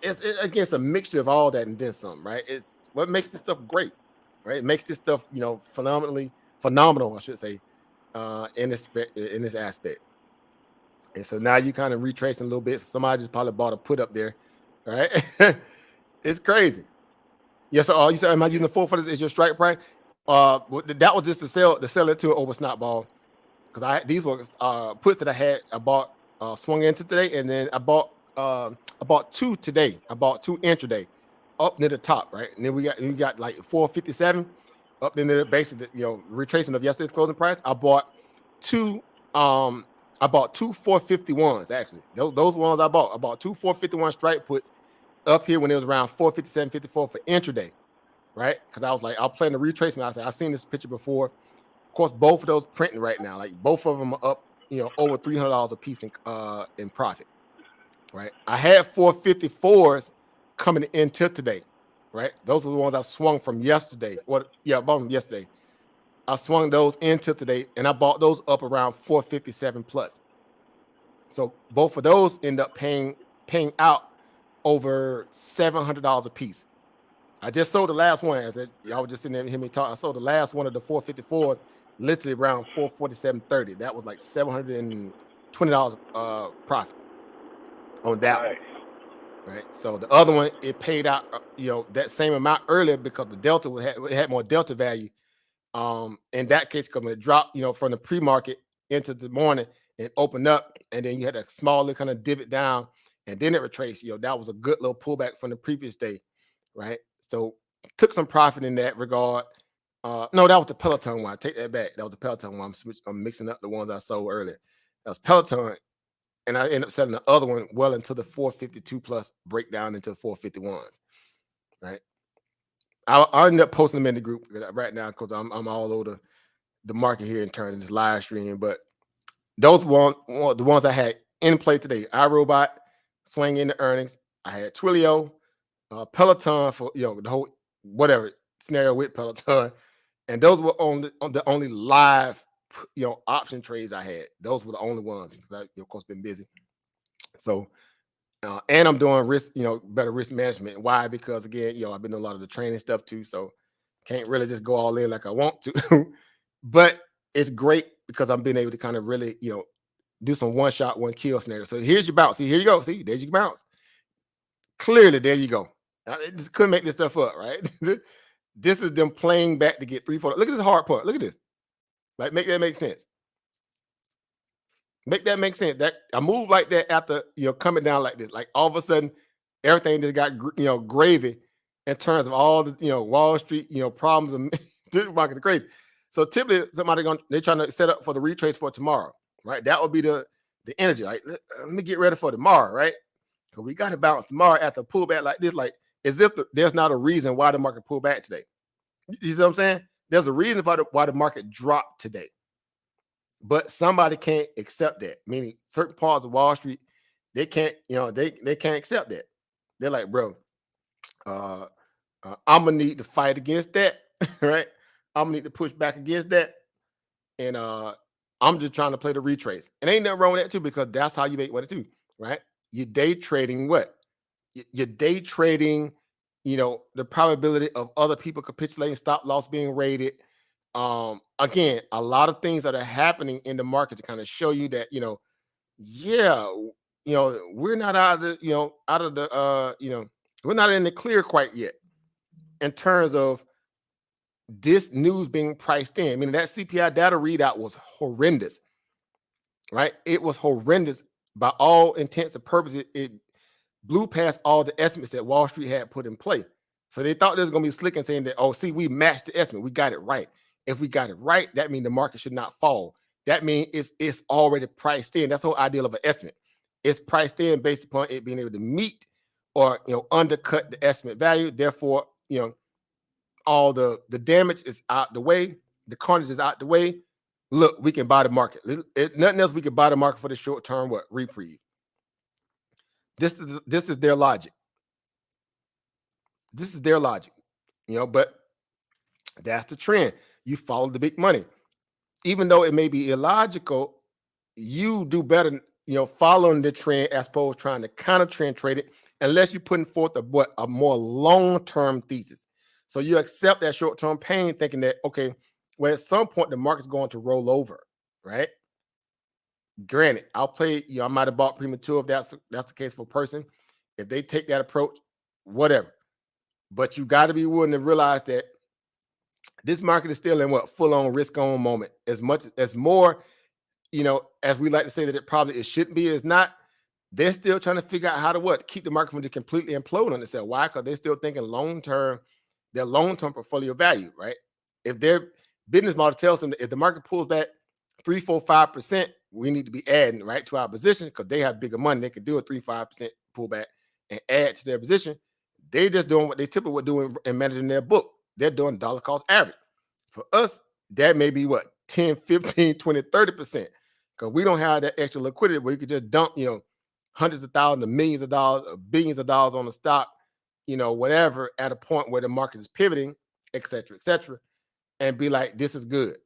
It's a mixture of all that and then some, right? It's what makes this stuff great, right? It makes this stuff, phenomenal, I should say, in this aspect. And so now you kind of retracing a little bit. Somebody just probably bought a put up there, right? It's crazy. Yes. So you said, am I using the 4 for this as your strike price? That was just to sell it to an over snap ball, because these were puts that I bought swung into today, and then I bought 2 today. I bought 2 intraday up near the top, right? And then we got like 457 up near basically retracement of yesterday's closing price. I bought 2 451s actually. Those ones I bought. I bought 2 451 strike puts up here when it was around 457.54 for intraday, right? Because I was like, I'll play in the retracement. I said, I've seen this picture before. Of course, both of those printing right now, like both of them are up, over $300 a piece in profit, right? I had 454s coming into today, right? Those are the ones I swung from yesterday. I bought them yesterday. I swung those into today, and I bought those up around 457 plus. So both of those end up paying out over $700 a piece. I just sold the last one. As y'all were just sitting there and hear me talk. I sold the last one of the 454s literally around 447.30. That was like $720 profit on that one. Right. So the other one, it paid out that same amount earlier because the delta had more delta value. In that case, because it dropped from the pre-market into the morning and opened up, and then you had a smaller kind of divot down, and then it retraced. That was a good little pullback from the previous day, right? So took some profit in that regard. No, that was the Peloton one. I take that back. That was the Peloton one. I'm mixing up the ones I sold earlier. That was Peloton, and I ended up selling the other one well into the 452 plus breakdown into the 451s, right? I'll end up posting them in the group right now because I'm all over the market here in terms of this live stream. But those the ones I had in play today: iRobot, swing into earnings. I had Twilio, Peloton for the whole whatever scenario with Peloton, and those were the only live option trades I had. Those were the only ones because I of course been busy. So. And I'm doing risk, better risk management. Why? Because again, I've been doing a lot of the training stuff too, so can't really just go all in like I want to. But it's great because I'm being able to kind of really, do some one shot, one kill scenario. So here's your bounce. See, here you go. See, there's your bounce. Clearly, there you go. I just couldn't make this stuff up, right? This is them playing back to get 3, 4. Look at this hard part. Look at this. Like, make that make sense. Make that make sense. That a move like that after coming down like this, like all of a sudden everything just got gravy in terms of all the Wall Street problems and this market is crazy. So typically they're trying to set up for the retrace for tomorrow, right? That would be the energy. Like let me get ready for tomorrow, right? Because we got to bounce tomorrow after a pullback like this, like as if there's not a reason why the market pulled back today. You see what I'm saying? There's a reason why the market dropped today. But somebody can't accept that. Meaning certain parts of Wall Street, they can't, they can't accept that. They're like, bro, I'm gonna need to fight against that, right? I'm gonna need to push back against that. And I'm just trying to play the retrace. And ain't nothing wrong with that too, because that's how you make money too, right? You're day trading what? You're day trading, the probability of other people capitulating, stop loss being rated. Again, a lot of things that are happening in the market to kind of show you that, we're not out of the, we're not in the clear quite yet in terms of this news being priced in. I mean, that CPI data readout was horrendous, right? It was horrendous by all intents and purposes. It blew past all the estimates that Wall Street had put in play. So they thought there was going to be slick and saying that, oh, see, we matched the estimate. We got it right. If we got it right, that means the market should not fall. That means it's already priced in. That's the whole idea of an estimate. It's priced in based upon it being able to meet or undercut the estimate value. Therefore, all the damage is out the way, the carnage is out the way. Look, we can buy the market. Nothing else we can buy the market for the short term reprieve. This is their logic. This is their logic, but that's the trend. You follow the big money. Even though it may be illogical, you do better, following the trend as opposed to trying to counter trend trade it, unless you're putting forth a more long-term thesis. So you accept that short-term pain, thinking that, okay, well, at some point the market's going to roll over, right? Granted, I'll play, I might have bought premature if that's the case for a person. If they take that approach, whatever. But you got to be willing to realize that this market is still in full-on risk-on moment. As much as more, as we like to say that it shouldn't be, is not. They're still trying to figure out how to keep the market from just completely implode on itself. Why? Because they're still thinking long-term, their long-term portfolio value, right? If their business model tells them that if the market pulls back 3, 4, 5%, we need to be adding right to our position because they have bigger money. They could do a 3, 5% pullback and add to their position. They're just doing what they typically would do in managing their book. They're doing dollar cost average. For us, that may be 10, 15, 20, 30%. Because we don't have that extra liquidity where you could just dump, hundreds of thousands, millions of dollars, or billions of dollars on the stock, whatever, at a point where the market is pivoting, et cetera, and be like, this is good.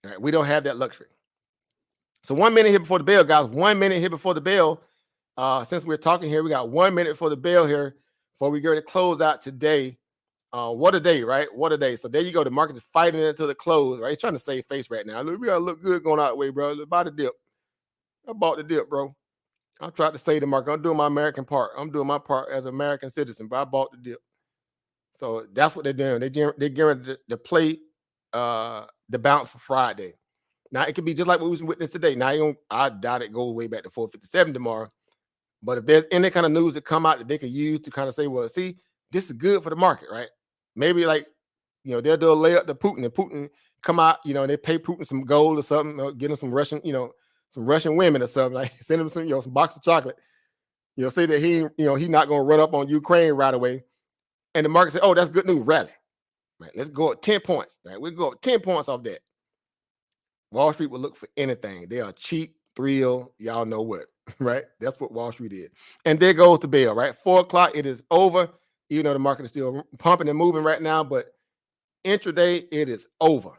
All right, we don't have that luxury. So 1 minute here before the bell, guys. 1 minute here before the bell. Since we're talking here, we got 1 minute before the bell here before we go to close out today. What a day, right? What a day. So there you go. The market is fighting it until the close, right? It's trying to save face right now. We got to look good going out the way, bro. Buy the dip. I bought the dip, bro. I tried to save the market. I'm doing my American part. I'm doing my part as an American citizen, but I bought the dip. So that's what they're doing. They're getting to play the bounce for Friday. Now, it could be just like what we witnessed today. Now, I doubt it goes way back to 457 tomorrow. But if there's any kind of news that come out that they could use to kind of say, well, see, this is good for the market, right? Maybe they'll do a layup to Putin, and Putin come out, and they pay Putin some gold or something, or get him some Russian, some Russian women or something, like send him some, some box of chocolate, say that he's not going to run up on Ukraine right away. And the market say, oh, that's good news, rally. Right, let's go at 10 points, right? We'll go at 10 points off that. Wall Street will look for anything. They are cheap, thrill, y'all know what, right? That's what Wall Street is. And there goes the bell, right? 4 o'clock, it is over. Even though the market is still pumping and moving right now, but intraday, it is over,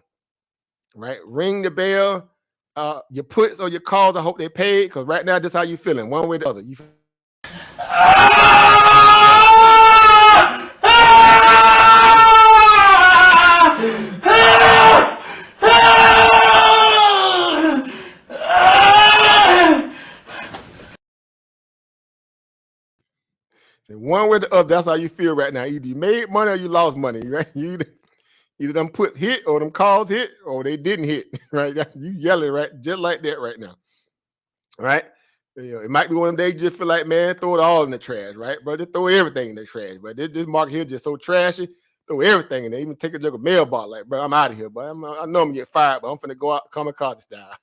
right? Ring the bell. Your puts or your calls, I hope they paid, because right now, this is how you feeling, one way or the other. One way or the other, that's how you feel right now. Either you made money or you lost money, right? You either them puts hit or them calls hit or they didn't hit, right? You yelling, right? Just like that right now, right? It might be one of them days you just feel like, man, throw it all in the trash, right? But just throw everything in the trash. But this market here just so trashy, throw everything in there. Even take a joke of mailbox, like, bro, I'm out of here, but I know I'm going to get fired, but I'm finna go out kamikaze style.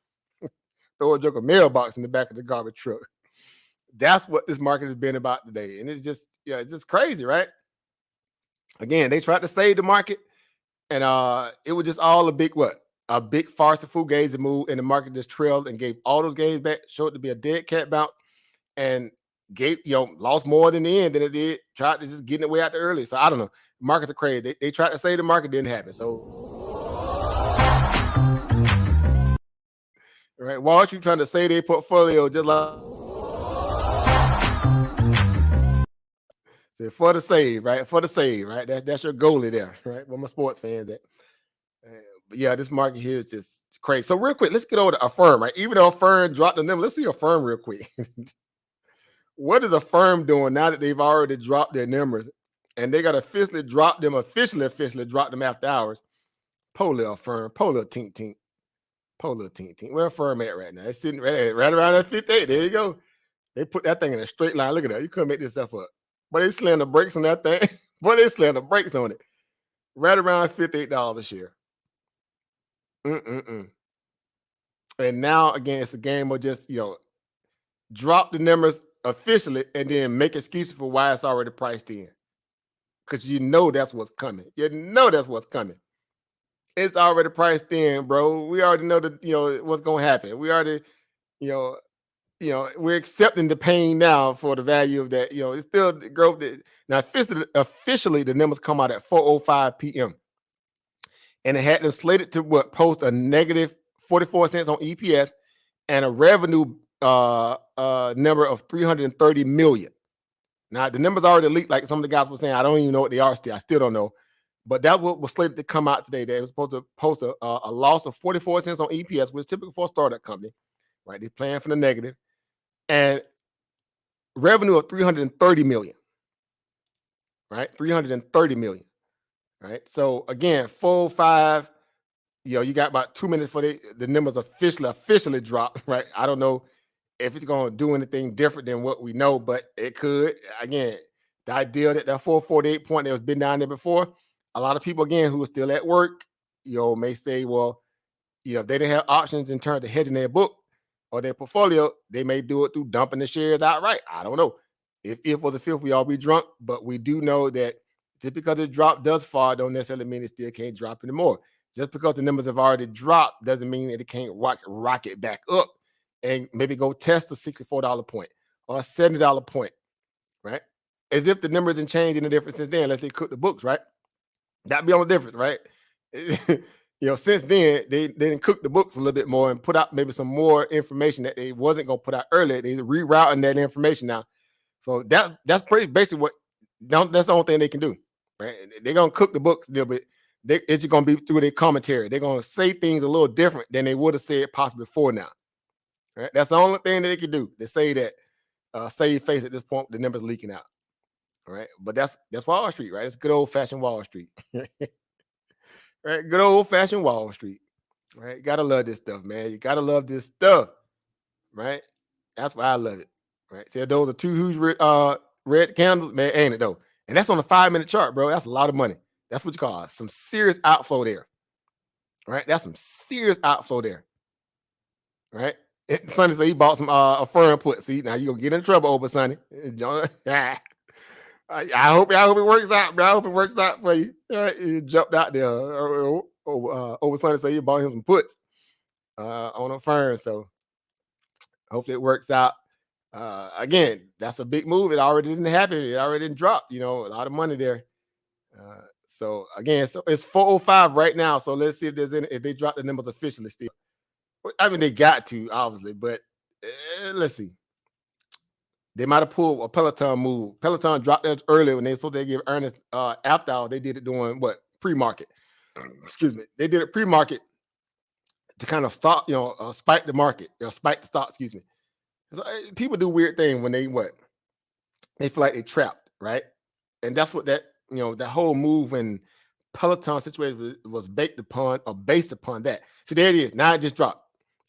Throw a joke of mailbox in the back of the garbage truck. That's what this market has been about today. And it's just, it's just crazy, right? Again, they tried to save the market, and it was just all a big farcical fugazi move, and the market just trailed and gave all those gains back, showed to be a dead cat bounce, and gave, lost more than the end than it did, tried to just get it way out there early. So I don't know. Markets are crazy. They tried to save the market, didn't happen. So right, Wall Street trying to save their portfolio just like so for the save, right? For the save, right? That's your goalie there, right? Where my sports fans at. But yeah, this market here is just crazy. So real quick, let's get over to Affirm, right? Even though Affirm dropped the number, let's see Affirm real quick. What is Affirm doing now that they've already dropped their numbers and they got to officially drop them after hours? Polar Affirm, Polar Tink. Where Affirm at right now? It's sitting right around that 58. There you go. They put that thing in a straight line. Look at that. You couldn't make this stuff up. But they slammed the brakes on that thing. But they slammed the brakes on it. Right around $58 a share. And now again, it's a game of just drop the numbers officially and then make excuses for why it's already priced in, because that's what's coming. That's what's coming. It's already priced in, bro. We already know that what's going to happen. We already we're accepting the pain now for the value of that. It's still the growth. Now, officially, the numbers come out at 4:05 p.m. and it had them slated to post a negative 44 cents on EPS and a revenue number of 330 million. Now, the numbers already leaked, like some of the guys were saying. I don't even know what they are still. I still don't know. But that was slated to come out today. They were supposed to post a loss of 44 cents on EPS, which is typical for a startup company, right? They're playing for the negative. And revenue of 330 million, right? 330 million, right? So again, 4:05, you got about 2 minutes for the numbers officially drop, right? I don't know if it's going to do anything different than what we know, but it could. Again, the idea that 448 point that was been down there before, a lot of people, again, who are still at work, may say, well, if they didn't have options in terms of hedging their book or their portfolio, they may do it through dumping the shares outright. I don't know. If was a fifth, we all be drunk, but we do know that just because it dropped thus far, don't necessarily mean it still can't drop anymore. Just because the numbers have already dropped doesn't mean that it can't rocket back up and maybe go test a $64 point or a $70 point, right? As if the numbers didn't change any difference since then, unless they cook the books, right? That'd be on the difference, right? Since then, they didn't cook the books a little bit more and put out maybe some more information that they wasn't going to put out earlier. They're rerouting that information now. So that's pretty basically that's the only thing they can do, right? They're going to cook the books a little bit. It's just going to be through their commentary. They're going to say things a little different than they would have said possibly before now, right? That's the only thing that they can do. They say that save face at this point, the numbers leaking out, all right? But that's Wall Street, right? It's good old-fashioned Wall Street. Right, good old-fashioned Wall Street, right? You gotta love this stuff, man. You gotta love this stuff, right? That's why I love it, right? See, those are two huge red candles, man, ain't it though? And that's on a 5-minute chart, bro. That's a lot of money. That's what you call some serious outflow there, right? That's some serious outflow there, right? Sonny said he bought some Afurakan put. See, now you gonna get in trouble over Sonny. I hope it works out, bro. I hope it works out for you. All right, you jumped out there over Sunday, so you bought him some puts on a firm. So hopefully it works out. Again, that's a big move. It already didn't happen. It already didn't drop. A lot of money there. So again, so it's 4:05 right now. So let's see if they drop the numbers officially still. I mean, they got to obviously, but let's see. They might have pulled a Peloton move. Peloton dropped that earlier when they were supposed to give earnings after all. They did it during pre-market. Excuse me. They did it pre-market to kind of stop, spike the market, spike the stock. Excuse me. So, people do weird things when they feel like they're trapped, right? And that's what that whole move and Peloton situation was based upon that. So there it is. Now it just dropped,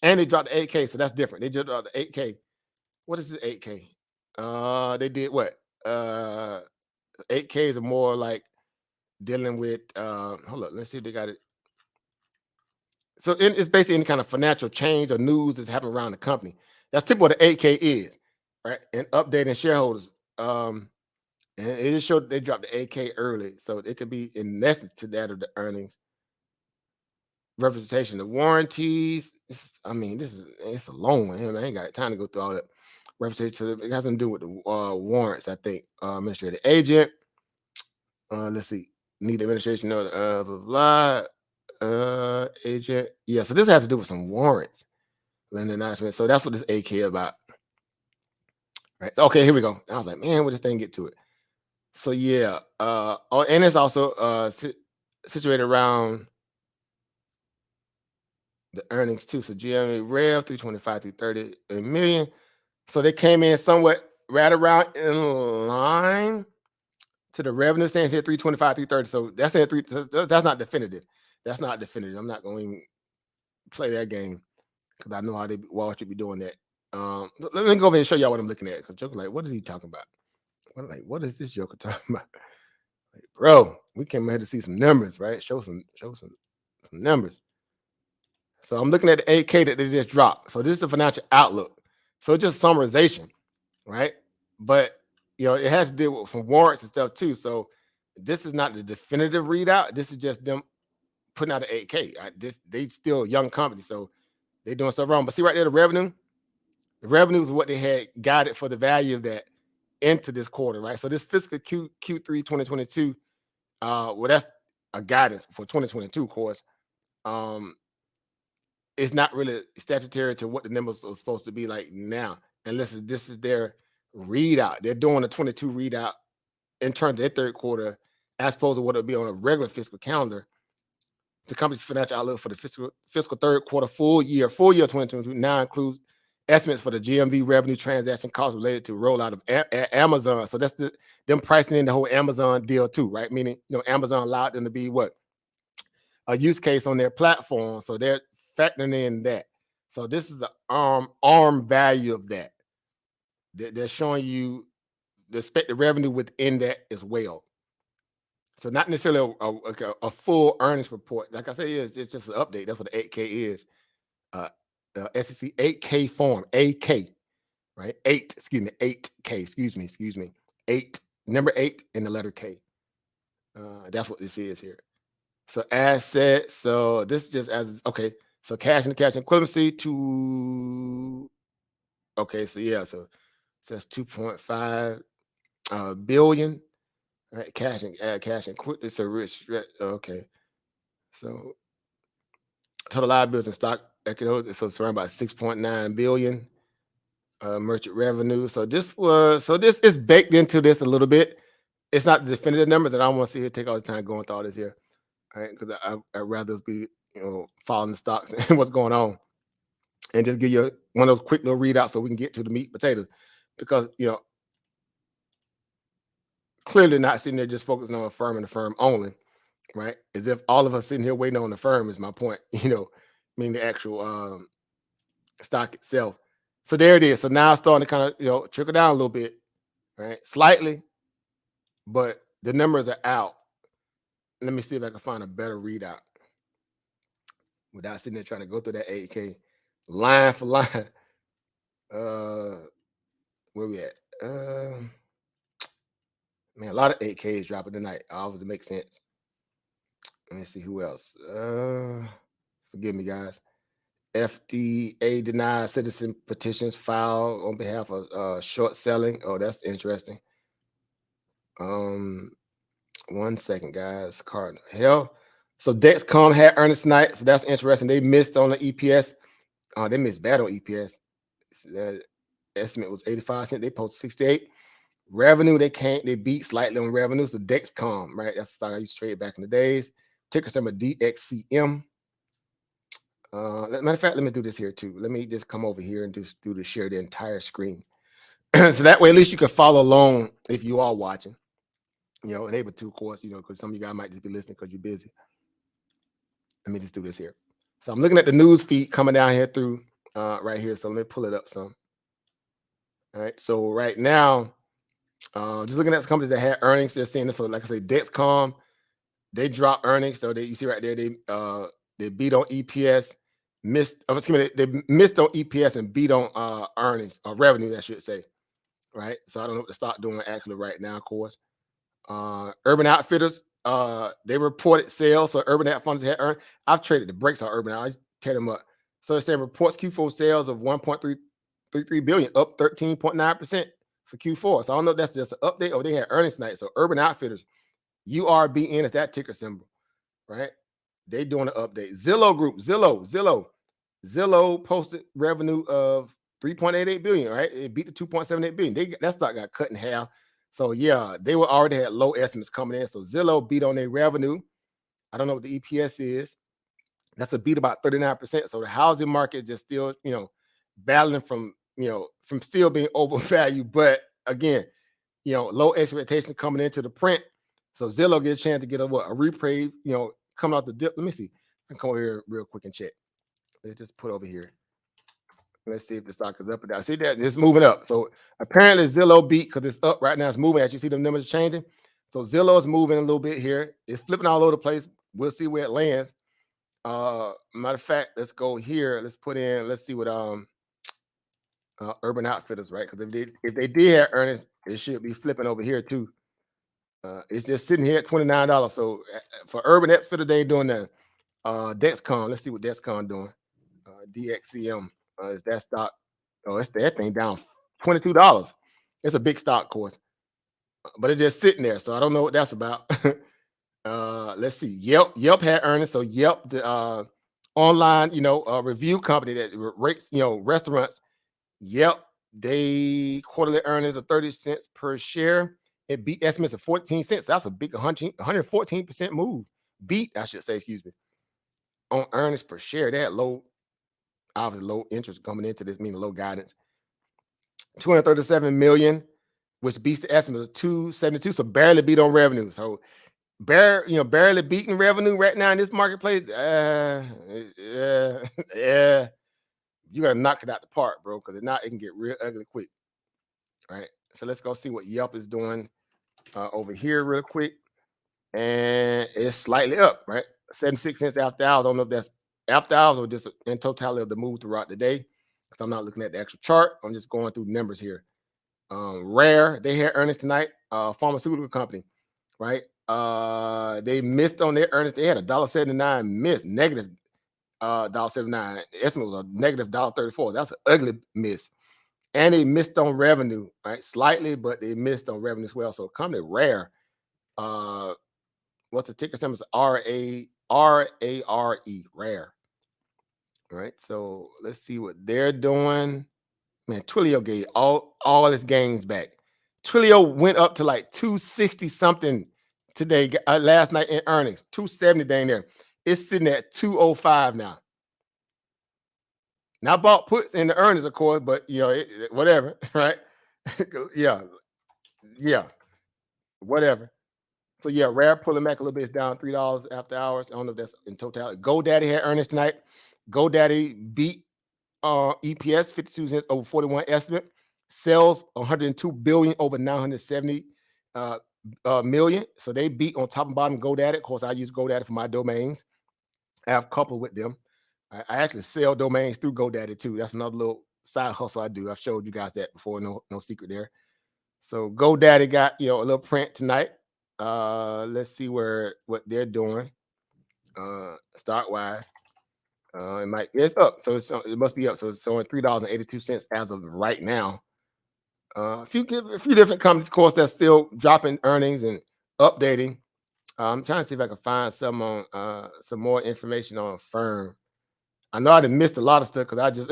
and they dropped the 8K, so that's different. They just dropped the 8K. What is the 8K? They did what? 8Ks are more like dealing with hold up, let's see if they got it. So it's basically any kind of financial change or news that's happening around the company. That's typically what the 8K is, right? And updating shareholders. And it just showed they dropped the 8K early. So it could be in essence to that of the earnings. Representation of warranties. It's a long one. I ain't got time to go through all that. Representation, it has something to do with the warrants, I think. Administrative agent. Let's see. Need administration of blah. Agent. Yeah, so this has to do with some warrants. Land announcement. So that's what this AK about. Right. Okay, here we go. I was like, man, will this thing get to it? So yeah. And it's also situated around the earnings too. So GMA Rev 325 330 million. So they came in somewhat right around in line to the revenue, saying here 325, 330. So that's saying that's not definitive. That's not definitive. I'm not going to play that game because I know how Wall Street be doing that. Let me go over and show y'all what I'm looking at. Because Joker like, what is he talking about? What is this Joker talking about? Like, bro, we came here to see some numbers, right? Show some numbers. So I'm looking at the 8K that they just dropped. So this is the financial outlook. So it's just summarization, right? But it has to deal with some warrants and stuff too. So this is not the definitive readout. This is just them putting out an 8K. They still a young company, so they doing stuff wrong. But see right there, the revenue is what they had guided for the value of that into this quarter, right? So this fiscal Q3 2022, well, that's a guidance for 2022, of course. It's not really statutory to what the numbers are supposed to be like now, unless this is their readout. They're doing a 22 readout in terms of their third quarter, as opposed to what it'll be on a regular fiscal calendar. The company's financial outlook for the fiscal third quarter full year 2022 now includes estimates for the GMV revenue transaction costs related to rollout of Amazon. So that's them pricing in the whole Amazon deal too, right? Meaning, Amazon allowed them to be a use case on their platform. So they're factoring in that. So this is an arm value of that. They're showing you the expected revenue within that as well. So not necessarily a full earnings report. Like I say, it's just an update. That's what the 8K is. SEC 8K form, AK, right? 8K, excuse me. 8, number 8 in the letter K. That's what this is here. So assets, so this just as, okay, so cash and cash equivalency to, okay, so yeah, so that's 2.5 billion. All right, cash and equivalent. So rich. Okay, so total liabilities and stock economics. So it's around about 6.9 billion. Merchant revenue. So this is baked into this a little bit. It's not the definitive numbers, and I don't want to sit here take all the time going through all this here. All right, because I'd rather be following the stocks and what's going on, and just give you one of those quick little readouts so we can get to the meat and potatoes. Because clearly not sitting there just focusing on a firm and the firm only, right? As if all of us sitting here waiting on the firm is my point, meaning the actual stock itself. So there it is. So now it's starting to kind of, trickle down a little bit, right? Slightly, but the numbers are out. Let me see if I can find a better readout without sitting there trying to go through that 8K line for line. Where we at? Man, a lot of 8Ks dropping tonight. All of it makes sense. Let me see who else. Forgive me, guys. FDA denies citizen petitions filed on behalf of short selling. Oh, that's interesting. 1 second, guys. Cardinal Hell. So Dexcom had earnings tonight. So that's interesting. They missed on the EPS. They missed bad on EPS. The estimate was 85 cents. They posted 68. Revenue, they beat slightly on revenue. So Dexcom, right? That's the stock I used to trade back in the days. Ticker symbol DXCM. Matter of fact, let me do this here too. Let me just come over here and just do the share the entire screen. So that way, at least you can follow along if you are watching, and able to, of course, because some of you guys might just be listening because you're busy. Let me just do this here. So I'm looking at the news feed coming down here through right here. So let me pull it up some. All right. So right now, just looking at the companies that had earnings, they're seeing this. So like I say, Dexcom, they dropped earnings. So you see right there, they beat on EPS, they missed on EPS and beat on earnings or revenue, I should say. Right. So I don't know what the stock doing actually right now, of course. Urban Outfitters, they reported sales. So Urban Outfitters had earned. I've traded the brakes on Urban. I just tear them up. So they say reports Q4 sales of 1.33 billion, up 13.9% for Q4. So I don't know if that's just an update or they had earnings tonight. So Urban Outfitters, URBN is that ticker symbol, right? They doing an update. Zillow Group, Zillow posted revenue of 3.88 billion, right? It beat the 2.78 billion. That stock got cut in half. So yeah, they were already had low estimates coming in. So Zillow beat on their revenue. I don't know what the EPS is. That's a beat about 39%. So the housing market is just still, battling from still being overvalued. But again, low expectation coming into the print. So Zillow get a chance to get a reprieve, coming off the dip. Let me see. I can come over here real quick and check. Let's just put over here. Let's see if the stock is up or down. See that it's moving up. So apparently Zillow beat because it's up right now. It's moving as you see the numbers changing. So Zillow is moving a little bit here. It's flipping all over the place. We'll see where it lands. Matter of fact, let's go here. Let's put in. Let's see what Urban Outfitters, right? Because if they did have earnings, it should be flipping over here too. It's just sitting here at $29. So for Urban Outfitters, they ain't doing that. Dexcom. Let's see what Dexcom doing. DXCM. Is that stock? Oh, it's that thing down $22. It's a big stock, of course, but it's just sitting there. So I don't know what that's about. Let's see. Yelp had earnings. So Yelp, the online, review company that rates, restaurants. Yelp, they quarterly earnings of 30 cents per share. It beat estimates of 14 cents. That's a big 114% move. Beat, I should say, excuse me, on earnings per share. They had obviously low interest coming into this, meaning low guidance. 237 million, which beats the estimate of 272. So barely beat on revenue. So barely beating revenue right now in this marketplace. Yeah. You gotta knock it out the park, bro, because if not, it can get real ugly quick. All right. So let's go see what Yelp is doing over here real quick. And it's slightly up, right? 76 cents after hours. I don't know if that's after hours or just in totality of the move throughout the day. Because I'm not looking at the actual chart. I'm just going through numbers here. Rare, they had earnings tonight. Pharmaceutical company, right? They missed on their earnings. They had a $1.79 miss, negative $1.79. The estimate was a negative $1.34. That's an ugly miss. And they missed on revenue, right? Slightly, but they missed on revenue as well. So company Rare, what's the ticker symbol? It's RARE, Rare. All right, so let's see what they're doing. Man, Twilio gave all its gains back. Twilio went up to like 260 something today, last night in earnings, 270 dang there. It's sitting at 205 now. Now bought puts in the earnings, of course, but whatever, right? yeah, whatever. So yeah, Rare pulling back a little bit. It's down $3 after hours. I don't know if that's in totality. GoDaddy had earnings tonight. GoDaddy beat EPS 52 cents over 41 estimate. Sales 102 billion over 970 million. So they beat on top and bottom GoDaddy. Of course, I use GoDaddy for my domains. I have coupled with them. I actually sell domains through GoDaddy too. That's another little side hustle I do. I've showed you guys that before. No secret there. So GoDaddy got a little print tonight. Let's see what they're doing. Stock wise, it's up. So it must be up. So it's only $3.82 as of right now. A few different companies, of course, that's still dropping earnings and updating. I'm trying to see if I can find some more information on a firm. I know I done missed a lot of stuff because I just,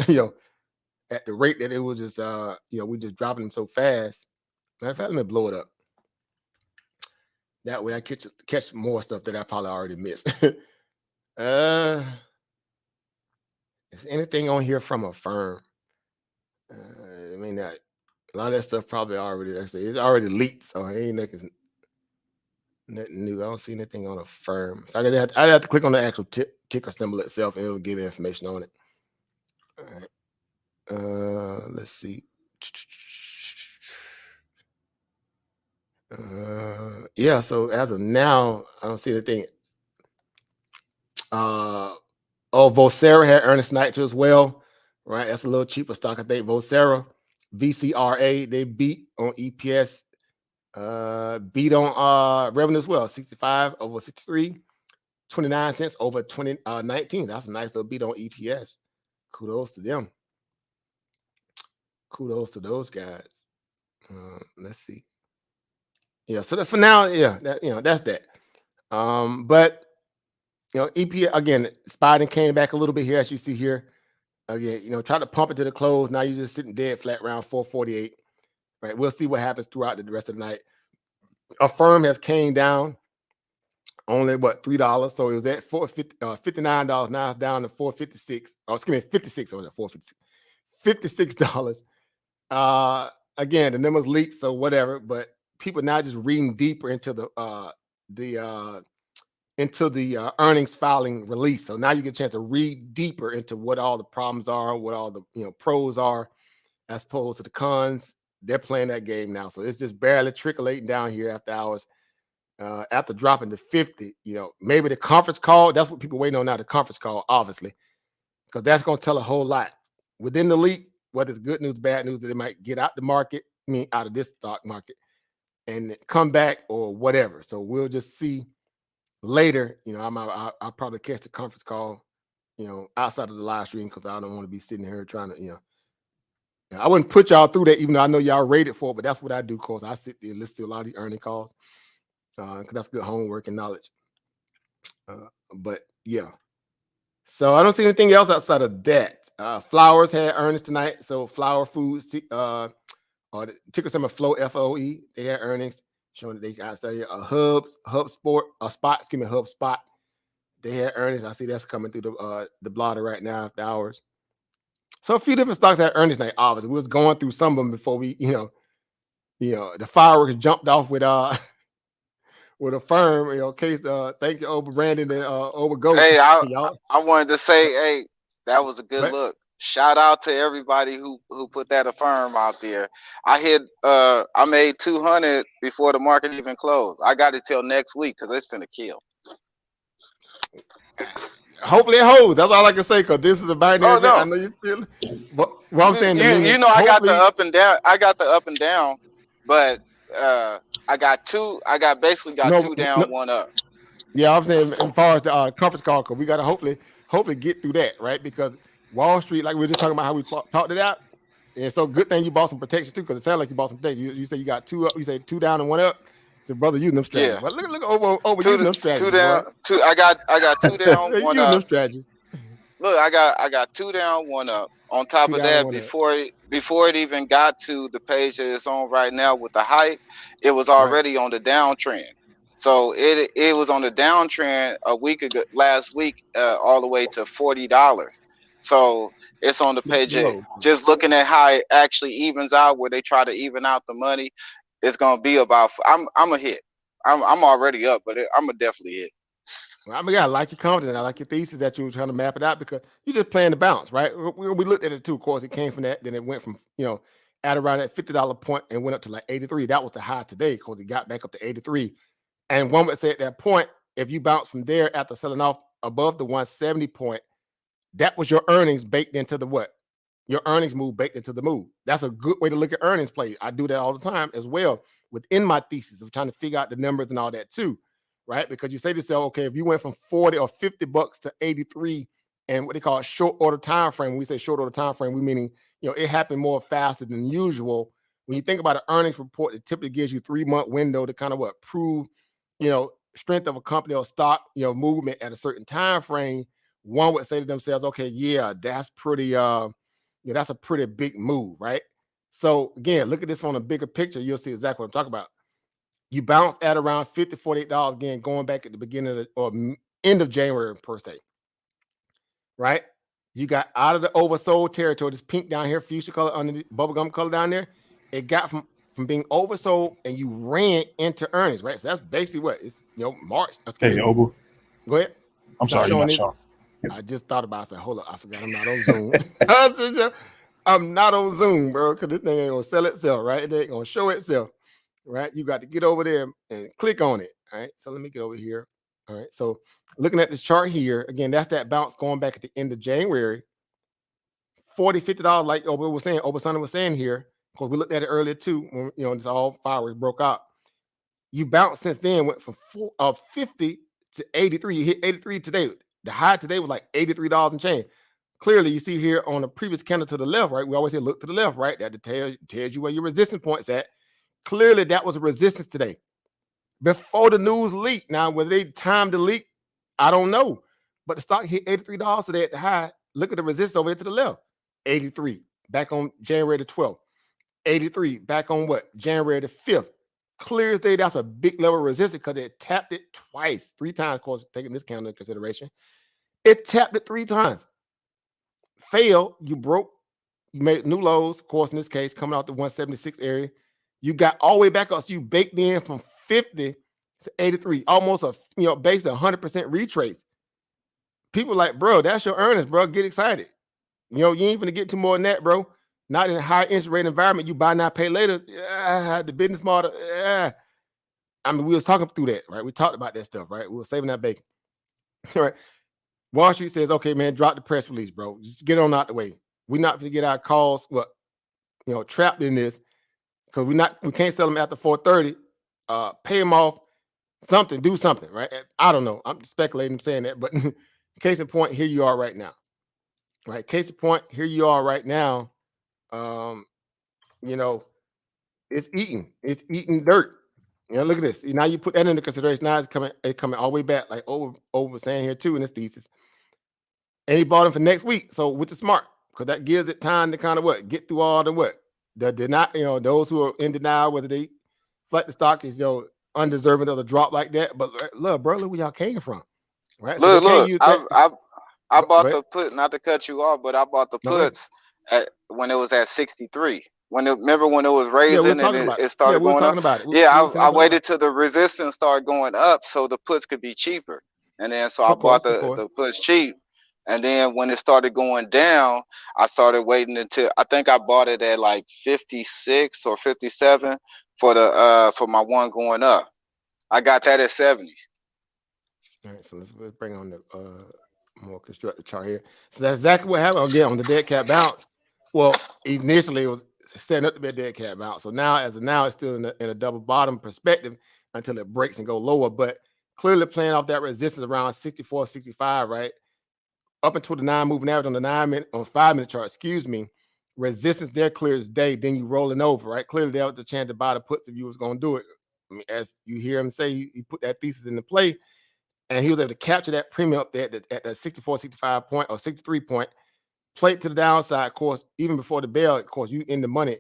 at the rate that it was just, we just dropping them so fast. Matter of fact, let me blow it up. That way I catch more stuff that I probably already missed. Is anything on here from a firm? I mean, a lot of that stuff probably it's already leaked, so it ain't nothing new. I don't see anything on a firm. So I'd have to click on the actual ticker symbol itself, and it'll give you information on it. All right. Let's see. Yeah, so as of now, I don't see anything. Vocera had earnings tonight too as well, right? That's a little cheaper stock, I think. Vocera, VCRA, they beat on EPS, beat on revenue as well. 65 over 63, 29 cents over 2019. That's a nice little beat on EPS. Kudos to them. Kudos to those guys. Let's see. Yeah, so for now, that's that. But EPS again, Spiding came back a little bit here, as you see here. Again, try to pump it to the close. Now you're just sitting dead flat around 448. Right, we'll see what happens throughout the rest of the night. Affirm has came down only $3, so it was at $59. Now it's down to $456. Oh, excuse me, 56 or $456. $56. Again, the numbers leaked, so whatever. But people now just reading deeper into the earnings filing release. So now you get a chance to read deeper into what all the problems are, what all the pros are, as opposed to the cons. They're playing that game now, so it's just barely trickling down here after hours. after dropping to 50, maybe the conference call, that's what people waiting on now, the conference call, obviously, because that's going to tell a whole lot. Within the leak, whether it's good news, bad news, that they might get out the market, out of this stock market and come back or whatever. So we'll just see later. I'll probably catch the conference call, outside of the live stream, because I don't want to be sitting here trying to, I wouldn't put y'all through that, even though I know y'all rated for it, but that's what I do, because I sit there and listen to a lot of these earning calls, because that's good homework and knowledge. But yeah. So I don't see anything else outside of that. Flowers had earnings tonight. So Flower Foods, or the ticker symbol FLOE, FOE, they had earnings showing that they got here. HubSpot. They had earnings. I see that's coming through the blotter right now, the hours. So a few different stocks had earnings tonight. Obviously, we was going through some of them before we, the fireworks jumped off with with a firm, case. Thank you, over Brandon and over Ghost. Hey, I wanted to say, hey, that was a good look. Shout out to everybody who put that Affirm out there. I made 200 before the market even closed. I got it till next week because it's finna kill. Hopefully it holds. That's all I can say, because this is a binary event. No. I know you still. But what I'm saying, I got the up and down. I got the up and down, but I got two down, one up. Yeah, I'm saying as far as the conference call, because we got to hopefully get through that, right? Because Wall Street, like we were just talking about how we talked it out, and so good thing you bought some protection too, because it sounds like you bought some protection. You say you got two up. You say 2 down and 1 up. So brother, using them strategies. Yeah. But look over using them strategies. 2 down. I got 2 down, 1 up. Them strategies. Look, I got 2 down, 1 up. On top of that, before it even got to the page that it's on right now with the hype, it was already on the downtrend. So it was on the downtrend a week ago, last week, all the way to $40. So it's on the page. Just looking at how it actually evens out, where they try to even out the money, it's gonna be about. I'm a hit. I'm already up, but I'm a definitely hit. Well, I like your confidence. I like your thesis that you were trying to map it out, because you're just playing the bounce, right? We looked at it too. Of course, it came from that. Then it went from, at around that $50 point and went up to like 83. That was the high today, because it got back up to 83. And one would say at that point, if you bounce from there after selling off above the 170 point, that was your earnings baked into the what? Your earnings move baked into the move. That's a good way to look at earnings play. I do that all the time as well within my thesis of trying to figure out the numbers and all that too. Right? Because you say to yourself, okay, if you went from 40 or $50 to 83 and what they call a short order time frame, when we say short order time frame, we meaning, it happened more faster than usual. When you think about an earnings report, it typically gives you 3-month window to kind of prove, strength of a company or stock, movement at a certain time frame. One would say to themselves, okay, yeah, that's pretty, that's a pretty big move, right? So again, look at this on a bigger picture. You'll see exactly what I'm talking about. You bounce at around $50, $48 again, going back at the beginning or end of January per se, right? You got out of the oversold territory, this pink down here, fuchsia color under the bubblegum color down there. It got from being oversold, and you ran into earnings, right? So that's basically what it's, March. Hey, Obu. Go ahead. I'm sorry, you're not sure. I just thought about it. I said, hold up, I forgot I'm not on Zoom. I'm not on Zoom, bro, because this thing ain't gonna sell itself, right? It ain't gonna show itself. Right, you got to get over there and click on it. All right, so let me get over here. All right, so looking at this chart here again, that's that bounce going back at the end of January. $40-$50, like Obersana was saying here, because we looked at it earlier too. When this all fireworks broke out, you bounced since then, went from 50 to 83. You hit 83 today. The high today was like $83 and change. Clearly, you see here on the previous candle to the left, right? We always say look to the left, right? That tells you where your resistance point's at. Clearly, that was a resistance today before the news leaked. Now, whether they timed the leak, I don't know. But the stock hit $83 today at the high. Look at the resistance over here to the left. 83 back on January the 12th. 83 back on what? January the 5th. Clear as day, that's a big level of resistance because it tapped it twice, 3 times, of course, taking this candle into consideration. It tapped it 3 times. Failed, you broke, you made new lows, of course, in this case, coming out the 176 area. You got all the way back up, so you baked in from 50 to 83, almost basically 100% retrace. People like, bro, that's your earnings, bro. Get excited. You ain't gonna get to more than that, bro. Not in a high interest rate environment. You buy now, pay later. The business model. I mean, we was talking through that, right? We talked about that stuff, right? We were saving that bacon. Right? Wall Street says, okay, man, drop the press release, bro. Just get on out the way. We're not going to get our calls, trapped in this because we can't sell them after 4:30. Pay them off, something, do something, right? I don't know. I'm speculating, saying that, but case in point, here you are right now, right? Case in point, here you are right now. It's eating dirt. Look at this. Now you put that into consideration. Now it's coming all the way back, like over saying here too in this thesis. And he bought them for next week, so which is smart because that gives it time to kind of get through all those who are in denial whether they flat the stock is undeserving of a drop like that. But look, bro, look where y'all came from, right? Look, I bought the put, not to cut you off, but I bought the puts when it was at 63. Remember when it was raising and it started going up? I waited till the resistance started going up so the puts could be cheaper. And then so I bought the puts cheap. And then when it started going down, I started waiting until I think I bought it at like 56 or 57 for my one going up. I got that at 70. All right, so let's bring on the more constructive chart here. So that's exactly what happened again on the dead cat bounce. Well, initially it was setting up to be a dead cat bounce. So now, it's still in a double bottom perspective until it breaks and go lower. But clearly playing off that resistance around 64, 65, right? Up until the 9-moving average on the 5-minute chart, resistance there clear as day. Then you rolling over, right? Clearly there was the chance to buy the puts if you was going to do it. I mean, as you hear him say, he put that thesis into play, and he was able to capture that premium up there at that 64, 65 point or 63 point. Play it to the downside, of course, even before the bell, of course, you in the money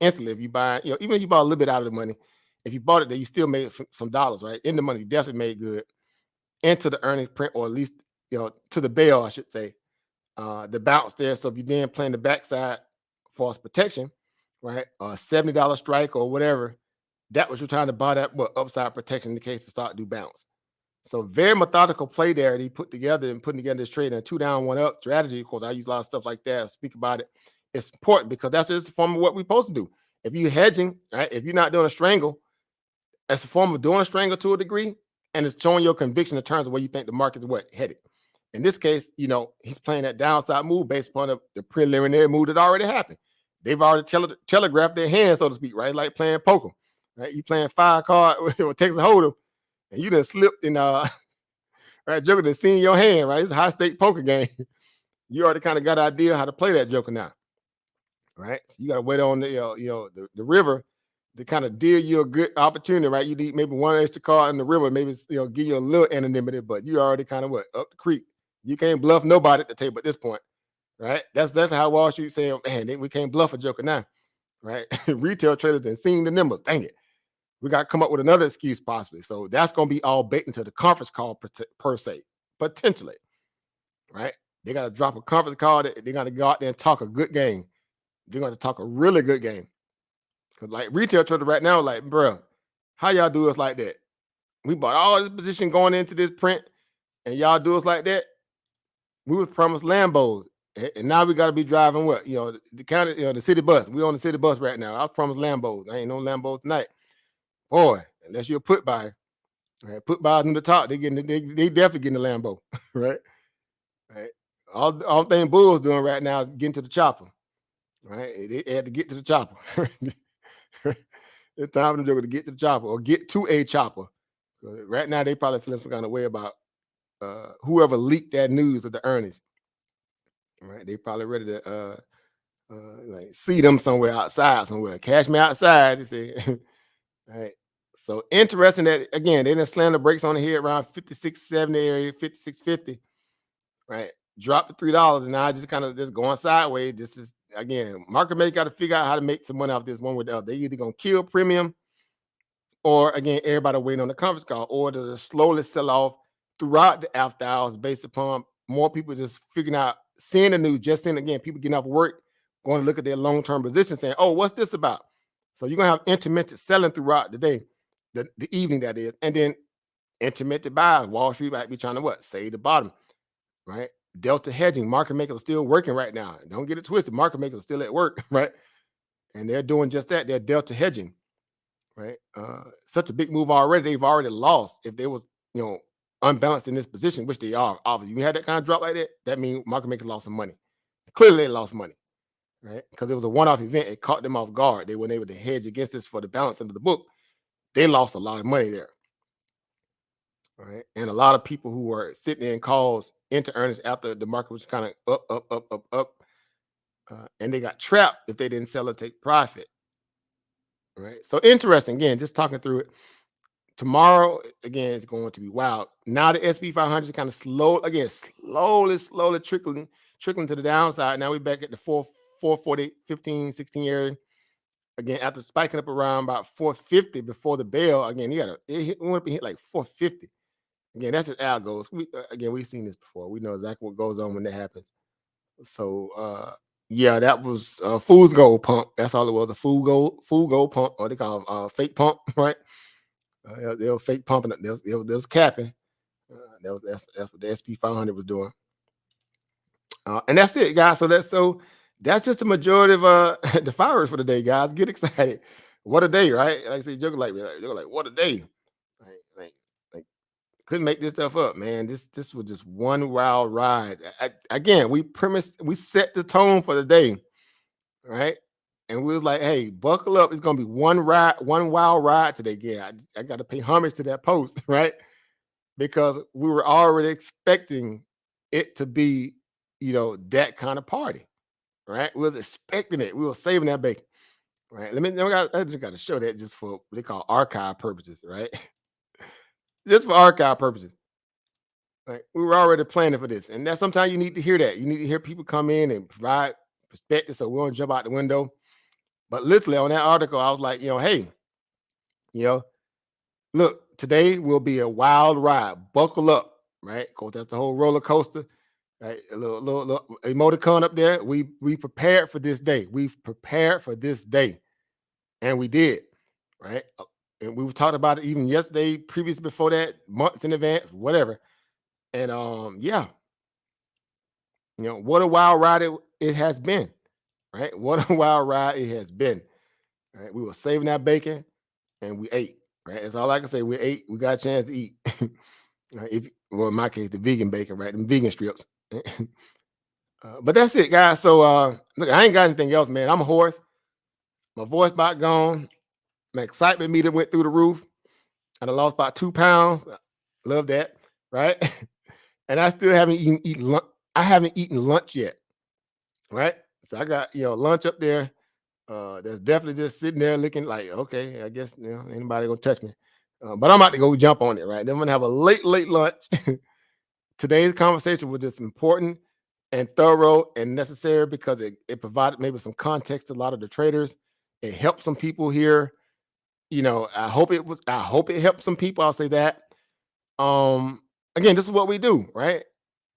instantly. If you buy, even if you bought a little bit out of the money, if you bought it there, you still made some dollars, right? In the money, you definitely made good. Into the earnings print, or at least, to the bell, I should say, the bounce there. So if you then playing the backside false protection, right? $70 strike or whatever, that was you're trying to buy that upside protection in the case the stock do bounce. So very methodical play there that he put together and putting together this trade in a 2 down, 1 up strategy. Of course, I use a lot of stuff like that. I speak about it. It's important because that's just a form of what we're supposed to do. If you're hedging, right? If you're not doing a strangle, that's a form of doing a strangle to a degree, and it's showing your conviction in terms of where you think the market's headed. In this case, he's playing that downside move based upon the preliminary move that already happened. They've already telegraphed their hand, so to speak, right? Like playing poker, right? You playing 5 card or Texas Hold'em, and you done slipped in right? Joker done seen your hand, right? It's a high stake poker game. You already kind of got an idea how to play that Joker now, right? So you got to wait on the river to kind of deal you a good opportunity, right? You need maybe one extra card in the river, maybe give you a little anonymity, but you already kind of up the creek. You can't bluff nobody at the table at this point, right? That's how Wall Street saying, man, we can't bluff a Joker now, right? Retail traders done seen the numbers. Dang it. We got to come up with another excuse possibly. So that's going to be all baked into the conference call per se, potentially, right? They got to drop a conference call. They're going to go out there and talk a good game. They're going to talk a really good game. Because like retail traders right now, like, bro, how y'all do us like that? We bought all this position going into this print and y'all do us like that? We was promised Lambos. And now we got to be driving what? The county, the city bus. We on the city bus right now. I was promised Lambos. I ain't no Lambos tonight. Boy, unless you're a put buyer, right? Put buyers in the top, they definitely getting the Lambo, right? Right. All thing Bull's doing right now is getting to the chopper, right? They had to get to the chopper. It's time for them to get to the chopper or get to a chopper. Right now, they probably feeling some kind of way about whoever leaked that news of the earnings. Right? They probably ready to like see them somewhere outside, somewhere. Cash me outside, they say. All right. So interesting that again they didn't slam the brakes on the head around 56.70 area, 56.50. Right. Dropped to $3 and now just kind of just going sideways. This is again, market maker got to figure out how to make some money off this one with the other. They either gonna kill premium, or again, everybody waiting on the conference call, or to slowly sell off throughout the after hours based upon more people just figuring out, seeing the news, just seeing again, people getting off work, going to look at their long-term position, saying, oh, what's this about? So you're gonna have intermittent selling throughout the day, the evening that is, and then intermittent buys. Wall Street might be trying to save the bottom, right? Delta hedging, market makers are still working right now. Don't get it twisted. Market makers are still at work, right? And they're doing just that. They're delta hedging, right? Such a big move already. They've already lost. If they was, unbalanced in this position, which they are, obviously, you had that kind of drop like that means market makers lost some money. Clearly, they lost money, right? Because it was a one-off event. It caught them off guard. They weren't able to hedge against this for the balance into the book. They lost a lot of money there, right? And a lot of people who were sitting in calls into earnings after the market was kind of up, and they got trapped if they didn't sell and take profit, right? So interesting. Again, just talking through it. Tomorrow, again, is going to be wild. Now the SP 500 is kind of slowly trickling to the downside. Now we're back at the 440, 15, 16 area. Again, after spiking up around about 450 before the bell, again, it went up and hit like 450. Again, that's just algos. We've seen this before. We know exactly what goes on when that happens. So, yeah, that was a fool's gold pump. That's all it was, a fool gold pump, or they call fake pump, right? They were fake pumping it. They was capping. That's what the SP 500 was doing. And that's it, guys. So that's just the majority of the fireworks for the day, guys. Get excited. What a day, right? Like I say, joking like what a day. Like couldn't make this stuff up, man. This was just one wild ride. Again, we set the tone for the day, right? And we was like, hey, buckle up. It's gonna be one wild ride today. Yeah, I got to pay homage to that post, right? Because we were already expecting it to be, that kind of party, right? We was expecting it. We were saving that bacon, right? I just got to show that just for what they call archive purposes, right? Just for archive purposes. Right? We were already planning for this. And that's sometimes you need to hear that. You need to hear people come in and provide perspective so we don't jump out the window. But literally on that article, I was like, hey, look, today will be a wild ride. Buckle up, right? Of course, that's the whole roller coaster, right? A little emoticon up there. We prepared for this day. We've prepared for this day, and we did, right? And we were talking about it even yesterday, previous before that, months in advance, whatever. And what a wild ride it has been, right? What a wild ride it has been. Right? We were saving that bacon, and we ate. Right, that's all I can say. We ate. We got a chance to eat. Right? In my case, the vegan bacon, right? The vegan strips. But that's it, guys. So look, I ain't got anything else, man. I'm a horse. My voice about gone. My excitement meter went through the roof. I lost about 2 pounds. Love that, right? And I still haven't eaten lunch. I haven't eaten lunch yet, right? So I got lunch up there. That's definitely just sitting there looking like, okay, I guess anybody gonna touch me. But I'm about to go jump on it, right? Then I'm gonna have a late lunch. Today's conversation was just important and thorough and necessary because it provided maybe some context to a lot of the traders. It helped some people here. I hope it helped some people. I'll say that. Again, this is what we do, right?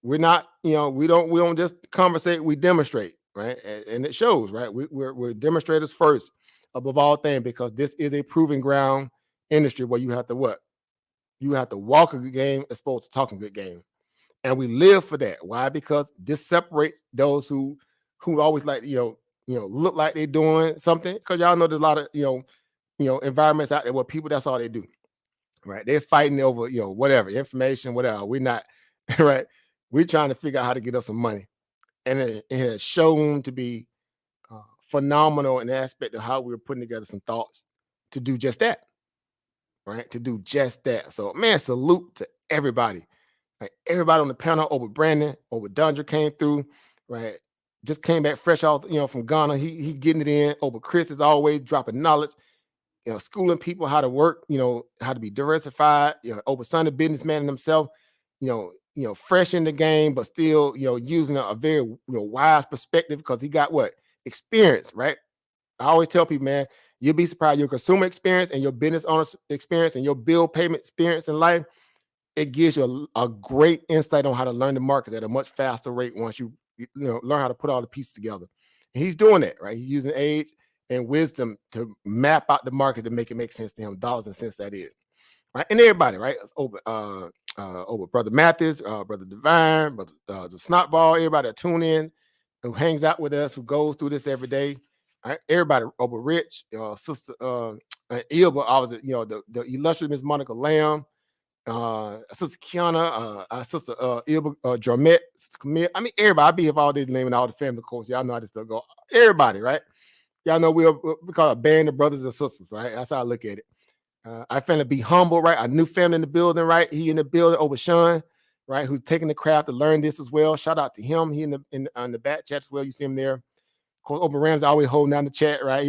We're not, we don't just conversate, we demonstrate, right? And it shows, right? We're demonstrators first, above all things, because this is a proving ground industry where you have to what? You have to walk a good game as opposed to talking a good game. And we live for that. Why? Because this separates those who always like, look like they're doing something. Because y'all know there's a lot of, environments out there where people, that's all they do. Right? They're fighting over, whatever, information, whatever. We're not, right? We're trying to figure out how to get us some money. And it has shown to be phenomenal in the aspect of how we're putting together some thoughts to do just that. Right? To do just that. So, man, salute to everybody. Right? Everybody on the panel, over Brandon, over Dundra came through, right? Just came back fresh off, from Ghana. He getting it in. Over Chris is always dropping knowledge. Schooling people how to work, how to be diversified, over Sunday businessman himself, fresh in the game, but still, using a very, wise perspective because he got what? Experience, right? I always tell people, man, you'll be surprised. Your consumer experience and your business owner experience and your bill payment experience in life, it gives you a great insight on how to learn the markets at a much faster rate once you learn how to put all the pieces together. And he's doing that, right? He's using age and wisdom to map out the market to make it make sense to him, dollars and cents that is, right? And everybody, right? It's over Brother Mathis, Brother Divine, Brother the Snotball, everybody that tune in, who hangs out with us, who goes through this every day, right? Everybody, over Rich, Sister Ilba, I was, the illustrious Miss Monica Lamb, Sister Kiana, Sister Ilba, Jermette, Sister Camille. I mean, everybody. I be here all day naming all the family, of course. Y'all know I just still go. Everybody, right? Y'all know we call it a band of brothers and sisters, right? That's how I look at it. I finna be humble, right? A new family in the building, right? He in the building over Sean, right? Who's taking the craft to learn this as well. Shout out to him. He on the back chat as well. You see him there. Of course, Open Rams always holding down the chat, right?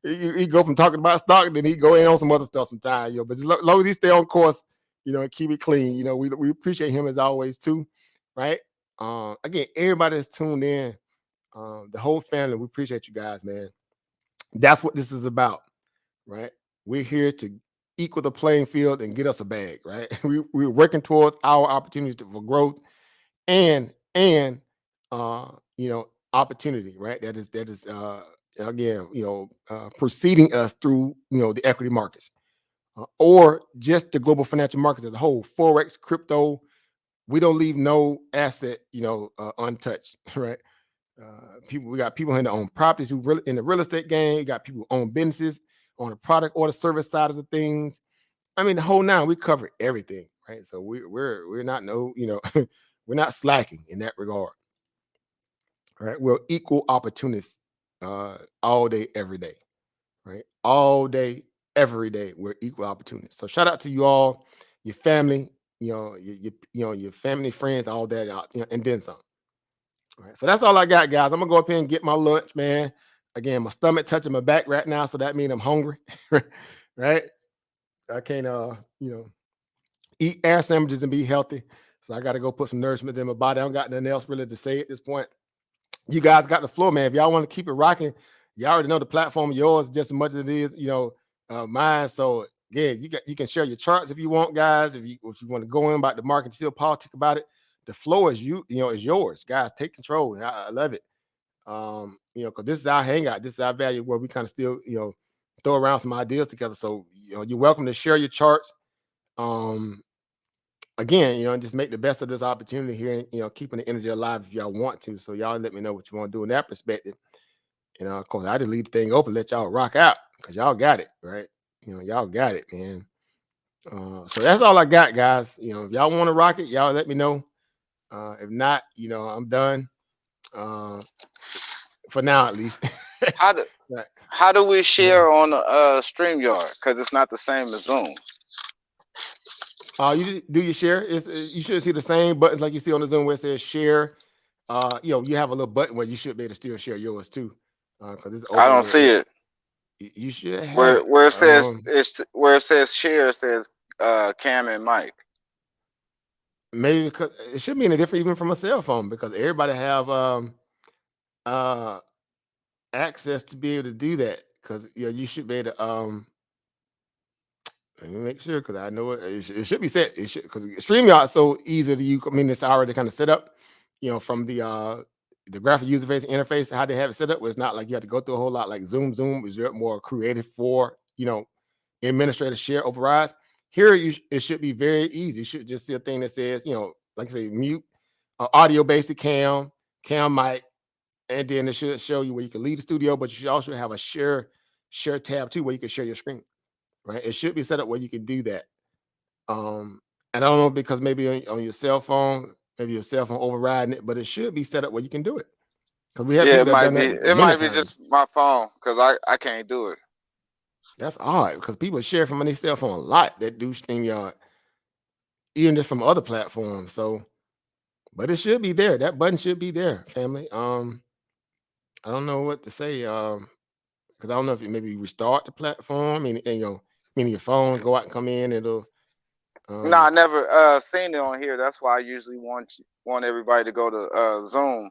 He go from talking about stock, then he go in on some other stuff sometimes, But as long as he stay on course, and keep it clean, we appreciate him as always too, right? Again, everybody that's tuned in, the whole family, we appreciate you guys, man. That's what this is about, right? We're here to equal the playing field and get us a bag, right? We're working towards our opportunities for growth and opportunity, right? That is again, preceding us through the equity markets or just the global financial markets as a whole. Forex, crypto, we don't leave no asset untouched, right? We got people in their own properties who really in the real estate game. You got people who own businesses on the product or the service side of the things. I mean, the whole nine. We cover everything, right? So we're not we're not slacking in that regard. Right? We're equal opportunists all day, every day, right? All day, every day, we're equal opportunists. So shout out to you all, your family, your family, friends, all that, and then some. All right, so that's all I got, guys. I'm gonna go up here and get my lunch, man. Again, my stomach touching my back right now, so that means I'm hungry, right? I can't, eat air sandwiches and be healthy. So I got to go put some nourishment in my body. I don't got nothing else really to say at this point. You guys got the floor, man. If y'all want to keep it rocking, you already know the platform yours just as much as it is, mine. So again, you can share your charts if you want, guys. If you want to go in about the market, still politic about it. The floor is is yours, guys. Take control. I love it. Because this is our hangout. This is our value where we kind of still, throw around some ideas together. So you're welcome to share your charts. Again, just make the best of this opportunity here, and keeping the energy alive if y'all want to. So y'all let me know what you want to do in that perspective. Of course, I just leave the thing open, let y'all rock out because y'all got it, right? Y'all got it, man. So that's all I got, guys. If y'all want to rock it, y'all let me know. If not, I'm done. For now, at least. How do we share on StreamYard? Because it's not the same as Zoom. You do your share. You should see the same buttons like you see on the Zoom where it says share. You have a little button where you should be able to still share yours too. Because it's open. I don't see it. You should have where it says where it says share. It says Cam and Mike. Maybe because it should be any different even from a cell phone because everybody have access to be able to do that. Because you should be able to let me make sure because I know it should be set. It should because StreamYard is so easy to use. I mean, it's already kind of set up, from the graphic user interface, how they have it set up. Where it's not like you have to go through a whole lot. Like Zoom is more creative for administrator share overrides. Here, it should be very easy. You should just see a thing that says, like I say, mute, audio basic cam mic, and then it should show you where you can leave the studio, but you should also have a share tab too, where you can share your screen. Right, it should be set up where you can do that. And I don't know because maybe on your cell phone, maybe your cell phone overriding it, but it should be set up where you can do it. Because we have it might be just my phone because I can't do it. That's odd because people share from their cell phone a lot that do StreamYard, even just from other platforms. So, but it should be there. That button should be there, family. I don't know what to say. Because I don't know if you maybe restart the platform and meaning your phone go out and come in. It'll. No, I never seen it on here. That's why I usually want everybody to go to Zoom.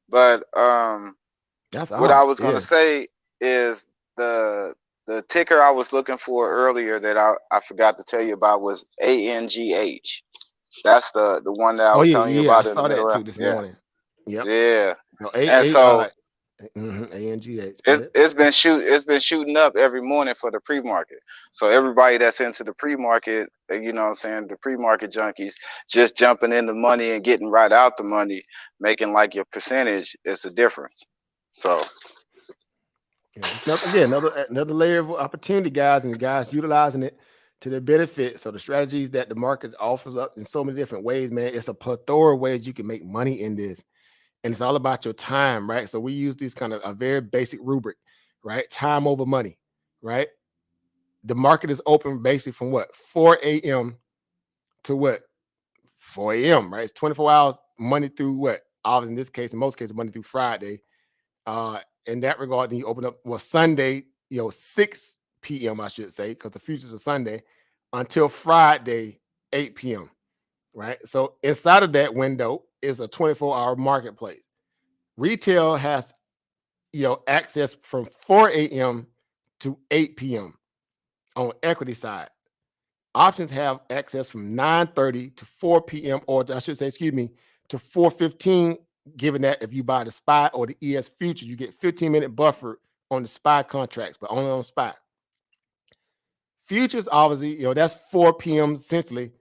But that's what I was gonna say is the ticker I was looking for earlier that I forgot to tell you about was ANGH. That's the one that I was telling you about. I saw that too this morning. Yep. Yeah. And so. ANGH. It's been shooting up every morning for the pre-market. So everybody that's into the pre-market, the pre-market junkies, just jumping in the money and getting right out the money, making like your percentage is a difference. So Just another layer of opportunity, guys, and guys utilizing it to their benefit. So the strategies that the market offers up in so many different ways, man, it's a plethora of ways you can make money in this. And it's all about your time, right? So we use this kind of a very basic rubric, right? Time over money, right? The market is open basically from what? 4 a.m. to what? 4 a.m., right? It's 24 hours, Monday through what? Obviously, in this case, in most cases, Monday through Friday. In that regard, then you open up, Sunday, 6 p.m., I should say, because the futures are Sunday, until Friday, 8 p.m., right? So inside of that window is a 24-hour marketplace. Retail has, access from 4 a.m. to 8 p.m. on equity side. Options have access from 9:30 to 4 p.m., or I should say, to 4:15, given that if you buy the SPY or the ES future, you get 15-minute buffer on the SPY contracts, but only on SPY. Futures, obviously, that's 4 p.m. essentially,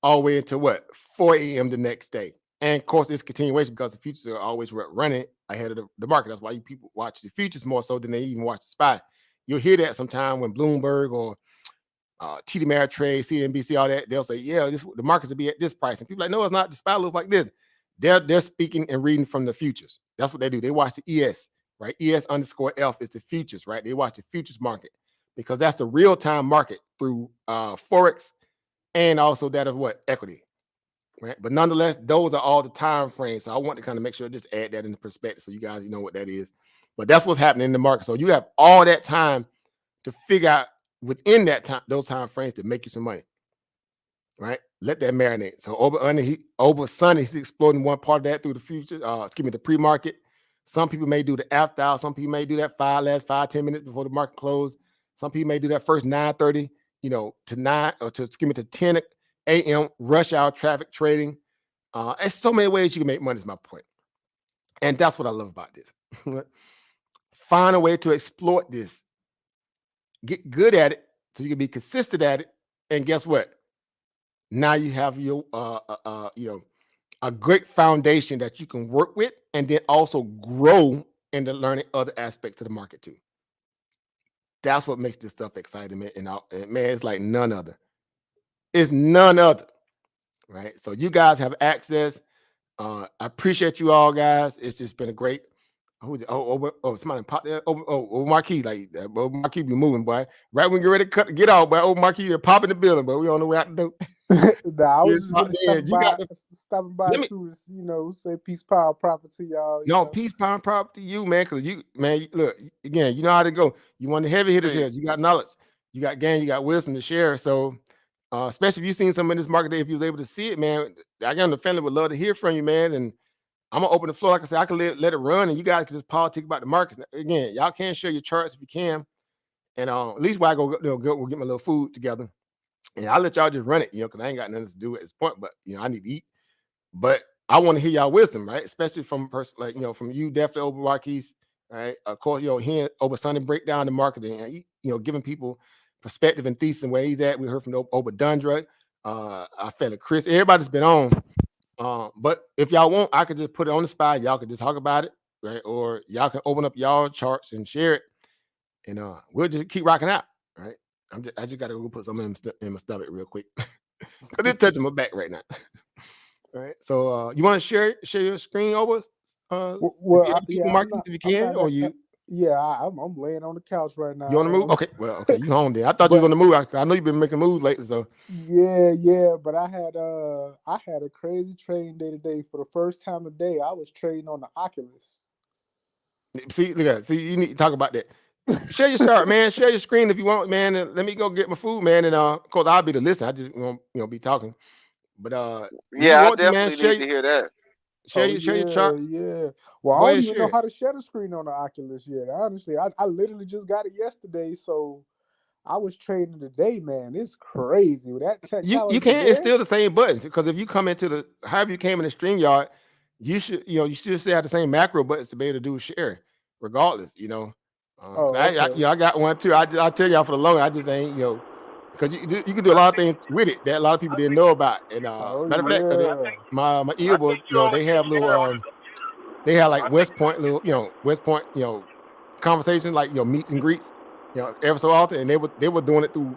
all the way into what? 4 a.m. the next day. And of course, it's continuation because the futures are always running ahead of the market. That's why you people watch the futures more so than they even watch the SPY. You'll hear that sometime when Bloomberg or TD Ameritrade, CNBC, all that, they'll say, yeah, the markets will be at this price. And people are like, no, it's not. The SPY looks like this. They're speaking and reading from the futures. That's what they do. They watch the ES, right? ES_F is the futures, right? They watch the futures market because that's the real-time market through Forex and also that of what? Equity, right? But nonetheless, those are all the time frames. So I want to kind of make sure just add that into perspective so you guys know what that is. But that's what's happening in the market. So you have all that time to figure out within that time, those time frames to make you some money, right? Let that marinate. So over Sunday, he's exploring one part of that through the future. The pre-market. Some people may do the after hour. Some people may do that last 5-10 minutes before the market close. Some people may do that first 9:30, to 10 a.m. rush hour traffic trading. There's so many ways you can make money. Is my point, and that's what I love about this. Find a way to exploit this. Get good at it so you can be consistent at it. And guess what? Now you have your a great foundation that you can work with and then also grow into learning other aspects of the market too. That's what makes this stuff exciting, man. And man, it's like none other. It's none other, right? So you guys have access. I appreciate you all, guys. It's just been a great. Somebody popped there. Marquis, like that. Marquis be moving, boy. Right when you're ready to get off, boy. Marquis, you're popping the building, but we on the way out to do. Nah, I was just stopping by to, say peace, power, profit to y'all. No, peace, power, profit to you, man. Because look, again, you know how to go. You want the heavy hitters here. You got knowledge, you got game, you got wisdom to share. So, especially if you've seen some in this market day, if you was able to see it, man, I got the family would love to hear from you, man. And I'm gonna open the floor. Like I said, I can let it run, and you guys can just politic about the markets. Again, y'all can share your charts if you can, and at least while I go get my little food together, and I'll let y'all just run it, because I ain't got nothing to do at this point. But I need to eat. But I want to hear y'all wisdom, right? Especially from a person like from you, definitely over Marquis, right? Of course, hearing over Sunday break down the market, and giving people perspective and thesis and where he's at. We heard from over Dundra, I felt Chris. Everybody's been on. But if y'all want, I could just put it on the spot. Y'all could just talk about it, right? Or y'all can open up y'all charts and share it, and we'll just keep rocking out, right? I just got to go put something in my stomach real quick because it's touching my back right now. All right. So you want to share your screen over? If you can, or you. Yeah, I'm laying on the couch right now. You on the move? Okay, okay, you home there. I thought you was on the move. I know you've been making moves lately, so. Yeah, but I had a crazy trading day today. For the first time today, I was trading on the Oculus. See, look at it. See, you need to talk about that. Share your chart, man. Share your screen if you want, man. And let me go get my food, man. And of course, I'll be the listener. I just won't, be talking. But I definitely need to hear that. Share your charts. Yeah. Well, I don't even know how to share the screen on the Oculus yet. Honestly, I literally just got it yesterday, so I was trading today, man. It's crazy. That technology. You can't. It's still the same buttons because if you come into however you came in the StreamYard, you should still have the same macro buttons to be able to do share, regardless. Okay. I got one too. I'll tell y'all for the long. I just ain't because you can do a lot of things with it that a lot of people didn't know about. And matter of fact, my earbud, they have little they have like West Point little West Point conversations, like meet and greets, every so often, and they were doing it through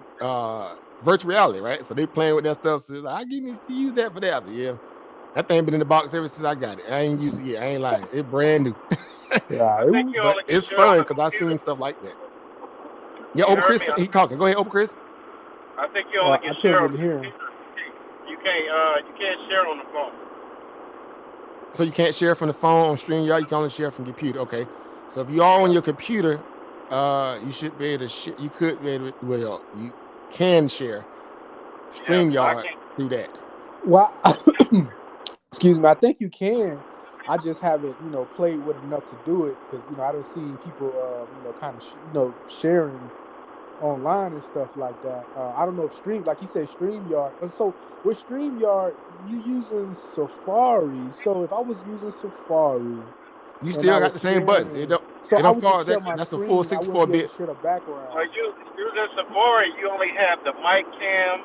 virtual reality, right? So they playing with that stuff. So like, I need to use that for that. I said, yeah, that thing been in the box ever since I got it. I ain't used it yet. I ain't lying. It's brand new. Yeah, but it's fun because I've seen stuff like that. Yeah, Ober Chris, he talking. Go ahead, Ober Chris. I think you only can share on the computer. You can't share on the phone. So you can't share from the phone on StreamYard. You can only share from your computer. Okay. So if you are on your computer, you should be able to share. You could be able to, well, you can share StreamYard through that. Well, excuse me. I think you can. I just haven't, played with enough to do it because, I done seen people, kind of, sharing online and stuff like that. I don't know if like he said, StreamYard. So with StreamYard, you using Safari. So if I was using Safari, you still got the same buttons. I would just share my that's screen. a full 64-bit. Share the background. Well, using Safari, you only have the mic cam,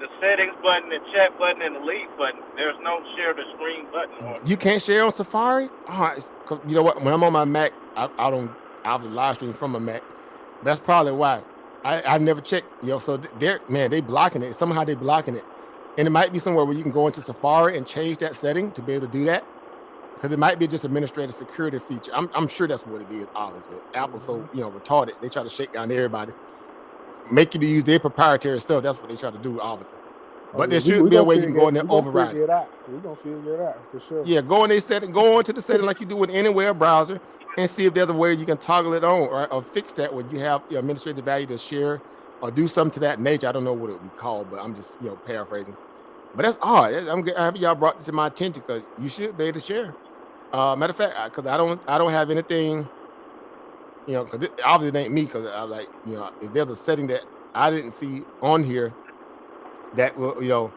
the settings button, the chat button, and the leave button. There's no share the screen button on it. You can't share on Safari? You know what? When I'm on my Mac, I don't live stream from my Mac. That's probably why. I never checked, so they blocking it. Somehow they blocking it. And it might be somewhere where you can go into Safari and change that setting to be able to do that. Because it might be just administrative security feature. I'm sure that's what it is, obviously. Apple's so, retarded. They try to shake down everybody. Make you to use their proprietary stuff. That's what they try to do, obviously. But there should be a way you can go in there and override it. We're going to figure it out, for sure. Yeah, go into the setting like you do with any web browser and see if there's a way you can toggle it on or fix that when you have your administrative value to share or do something to that nature. I don't know what it would be called, but I'm just, paraphrasing. But that's odd. I'm happy y'all brought this to my attention because you should be able to share. Matter of fact, because I don't have anything, because obviously it ain't me, because I like, if there's a setting that I didn't see on here that will,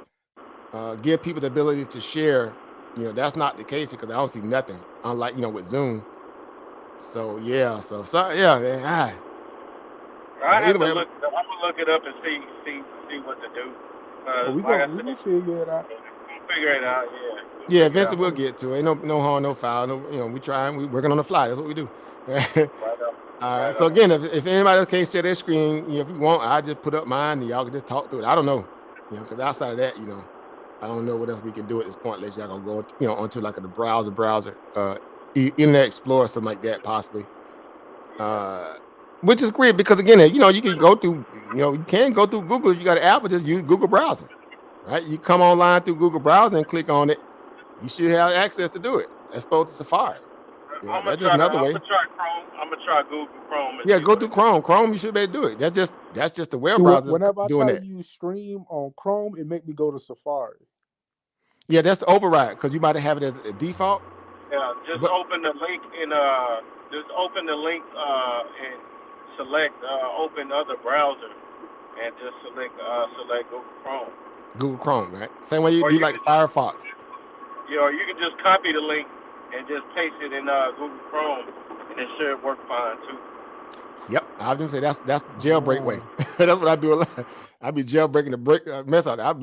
give people the ability to share, that's not the case because I don't see nothing, unlike, with Zoom. So, yeah. So yeah, man. I'm gonna look it up and see what to do. We gonna figure it out. Figure it out, yeah. Yeah, eventually we'll get to it. Ain't no harm, no foul. No, we trying. We working on the fly. That's what we do. All right. So again, if anybody else can't share their screen, if you want, I just put up mine and y'all can just talk through it. I don't know, because outside of that, I don't know what else we can do at this point. Unless y'all gonna go, onto like the browser, Internet Explorer, something like that, possibly. Which is great because again, you can go through, you can go through Google. If you got an app, or just use Google Browser. Right, you come online through Google Browser and click on it. You should have access to do it as opposed to Safari. That's just another way. I'm gonna try Chrome. I'm gonna try Google Chrome. Yeah, go through Chrome. Chrome, you should be able to do it. That's just the web browser. Whenever I try to use Stream on Chrome, it make me go to Safari. Yeah, that's override because you might have it as a default. Yeah, open the link and and select open other browser and just select Google Chrome. Google Chrome, right? Same way you do like Firefox. Yeah, or you can just copy the link and just paste it in Google Chrome, and it should work fine too. Yep, I was gonna say that's jailbreak way. That's what I do a lot. I be jailbreaking the mess out. I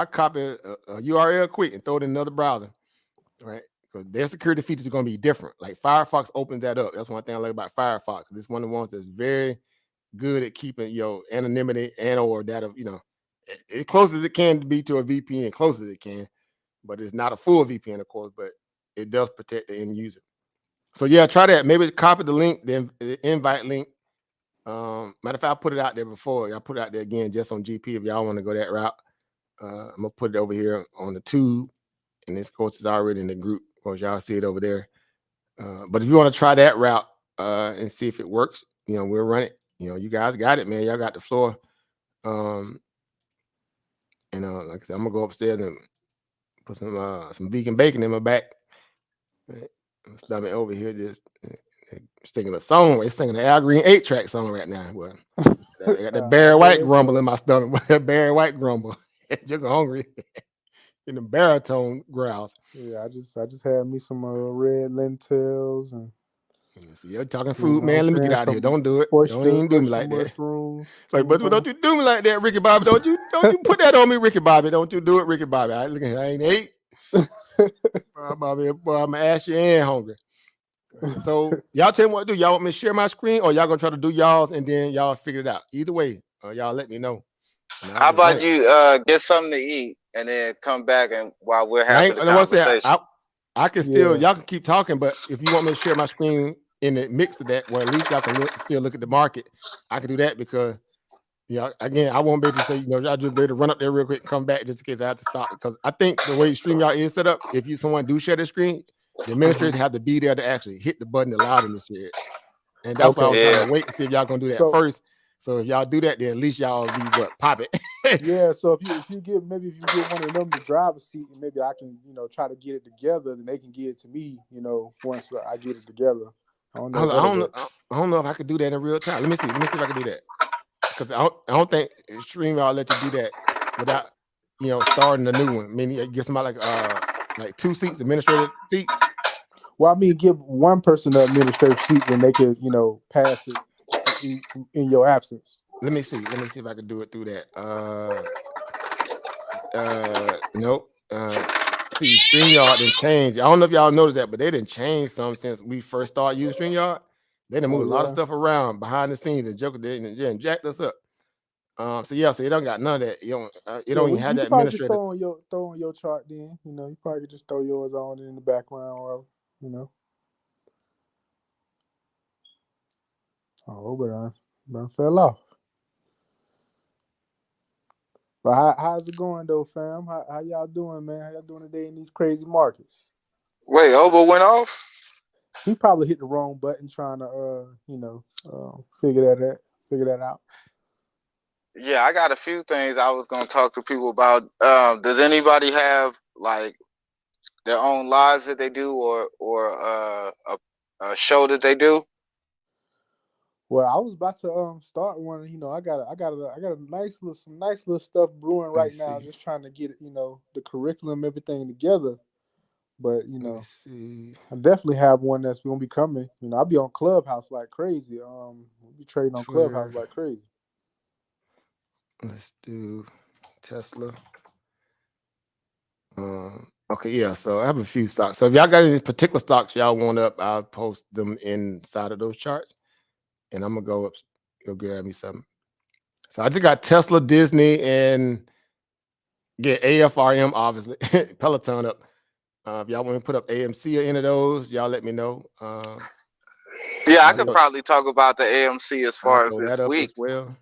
copy a URL quick and throw it in another browser, right? Because their security features are gonna be different. Like Firefox opens that up. That's one thing I like about Firefox. It's one of the ones that's very good at keeping your anonymity and or that of as close as it can be to a VPN, close as it can, but it's not a full VPN, of course, but it does protect the end user. So yeah, try that. Maybe copy the link, the invite link. Matter of fact, I put it out there before. I put it out there again just on GP if y'all want to go that route. I'm gonna put it over here on the tube, and this course is already in the group. Of course, y'all see it over there. But if you want to try that route and see if it works, we'll run it. You guys got it, man. Y'all got the floor. And like I said, I'm gonna go upstairs and put some vegan bacon in my back. Right. I'm stomach over here, just singing a song. It's singing the Al Green 8-track song right now. Well, I got the Barry White grumble in my stomach. Barry White grumble. You're hungry. In the baritone growls. Yeah, I just had me some red lentils and. So you're talking food, man. Let me get out of here. Don't do it. Don't even do me like that. Like, but don't you do me like that, Ricky Bobby? Don't you put that on me, Ricky Bobby? Don't you do it, Ricky Bobby? I ain't ate. Bobby, boy, I'm gonna ask you and hungry. So y'all tell me what to do. Y'all want me to share my screen, or y'all gonna try to do y'all's and then y'all figure it out? Either way, y'all let me know. How about you get something to eat and then come back and while we're having the conversation? I can still, y'all can keep talking, but if you want me to share my screen in the mix of that, well, at least y'all can still look at the market. I can do that because, again, I won't be able to say, y'all just better run up there real quick and come back just in case I have to stop. Because I think the way StreamYard is set up, if someone do share the screen, the administrators have to be there to actually hit the button to allow them to share it. And that's why I was trying to wait to see if y'all gonna do that first. So if y'all do that, then at least y'all be pop it. Yeah. So if you give one of them the driver's seat, and maybe I can try to get it together, then they can give it to me. Once I get it together. I don't know if I could do that in real time. Let me see if I can do that. Because I don't think StreamYard let you do that without starting a new one. I mean, you get somebody like 2 seats, administrative seats. Well, I mean, give one person the administrative seat, then they could, pass it in your absence. Let me see if I can do it through that. Nope. See, StreamYard didn't change. I don't know if y'all noticed that, but they didn't change some since we first started using StreamYard. They done moved a lot of stuff around behind the scenes, and Joker did and jacked us up. So it don't got none of that. You don't even have that administrative. Just throw on your chart then. You probably could just throw yours on in the background, or Oh, but I fell off. But how's it going though, fam? How y'all doing, man? How y'all doing today in these crazy markets? Wait, Obo went off? He probably hit the wrong button trying to figure that out. Yeah, I got a few things I was gonna talk to people about. Does anybody have like their own lives that they do, or a show that they do? Well, I was about to start one. I got a some nice little stuff brewing right now. Just trying to get the curriculum, everything together. But I definitely have one that's gonna be coming. I'll be on Clubhouse like crazy. We'll be trading on Clubhouse like crazy. Let's do Tesla. Okay, yeah. So I have a few stocks. So if y'all got any particular stocks y'all want up, I'll post them inside of those charts. And I'm gonna go grab me something. So I just got Tesla, Disney, and get AFRM, obviously, Peloton up. If y'all want to put up AMC or any of those, y'all let me know. Yeah, I could probably talk about the AMC as far as this week. As well.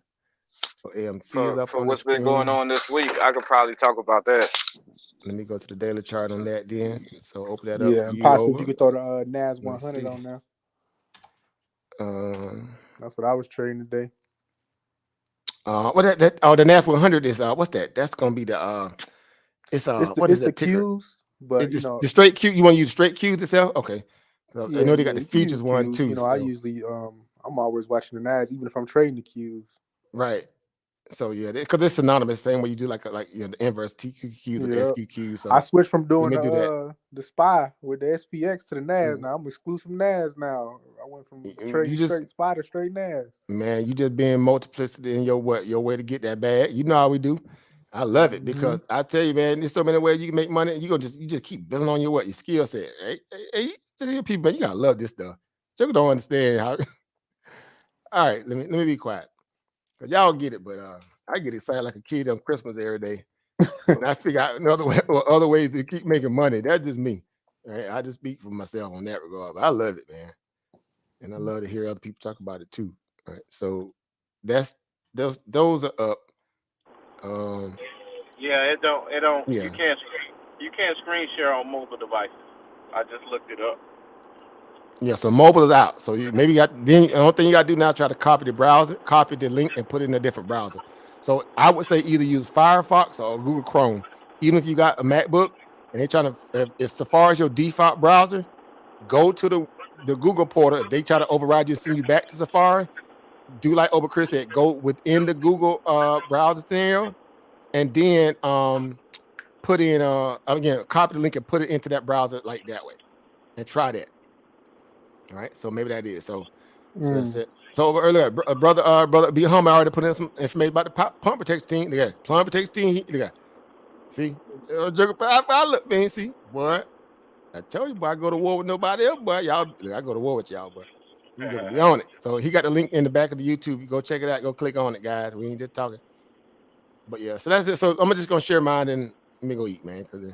So AMC is up for what's been going on this week. I could probably talk about that. Let me go to the daily chart on that then. So open that up. Yeah, and possibly you could throw the Nasdaq 100 on there. That's what I was trading today. The Nasdaq 100 is what's that? That's gonna be the it's the Qs, but the straight Q. You want to use straight Qs itself? Okay. So I know they got the futures one too. I usually I'm always watching the Nasdaq, even if I'm trading the Qs. Right. So yeah, because it's synonymous, same way you do like the inverse TQQs or SQQs. So I switched from doing the SPY with the SPX to the NAS. Now I'm exclusive NAS now. I went from trading straight SPY to straight NAS. Man, you just being multiplicity in your way to get that bag. You know how we do. I love it because I tell you, man, there's so many ways you can make money. You just keep building on your skill set. Hey, people, man, you gotta love this stuff. You don't understand how. All right, let me be quiet. Y'all get it, but I get excited like a kid on Christmas every day. And I figure out other ways to keep making money. That's just me. Right? I just speak for myself on that regard. But I love it, man. And I love to hear other people talk about it too. All right. So those are up. Yeah, it don't. Yeah. You can't screen share on mobile devices. I just looked it up. Yeah, so mobile is out. So the only thing you got to do now is try to copy the link, and put it in a different browser. So I would say either use Firefox or Google Chrome. Even if you got a MacBook and they're trying to, if Safari is your default browser, go to the Google portal. If they try to override you and send you back to Safari, do like Ober Chris said, go within the Google browser scenario, and then put in again, copy the link and put it into that browser like that way, and try that. All right, so maybe that is so that's it. So earlier, brother, be home. I already put in some information about the pump protection team. Look at pump protection team. Look at, see, I look, man. See what? I tell you, boy, I go to war with nobody else, boy. Y'all, I go to war with y'all, boy. You better be on it. So he got the link in the back of the YouTube. You go check it out. Go click on it, guys. We ain't just talking. But yeah, so that's it. So I'm just gonna share mine and let me go eat, man, because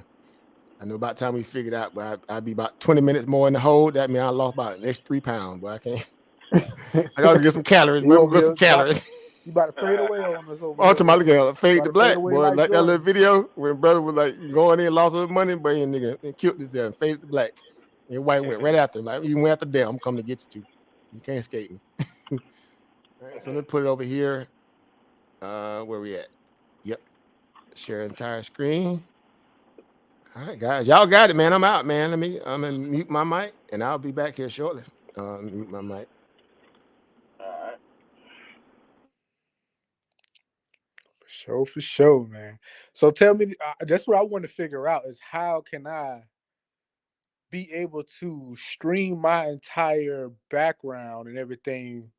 I know about time we figured out. But I'd be about 20 minutes more in the hole. That means I lost about an extra 3 pounds. But I can't. I gotta get some calories. You Remember, get some calories. You about to fade away on us over Oh, here. to my nigga, fade the black, away boy. like Like that Jordan. little video when brother was like going in, lost his money, but nigga and killed this and faded the black. And white went right after him. Like you went after them, I'm coming to get you too. You can't escape me. All right, so let me put it over here. Where we at? Yep. Share entire screen. All right, guys. Y'all got it, man. I'm out, man. I'm gonna mute my mic and I'll be back here shortly. Mute my mic. For sure, man. So tell me, that's what I want to figure out is how can I be able to stream my entire background and everything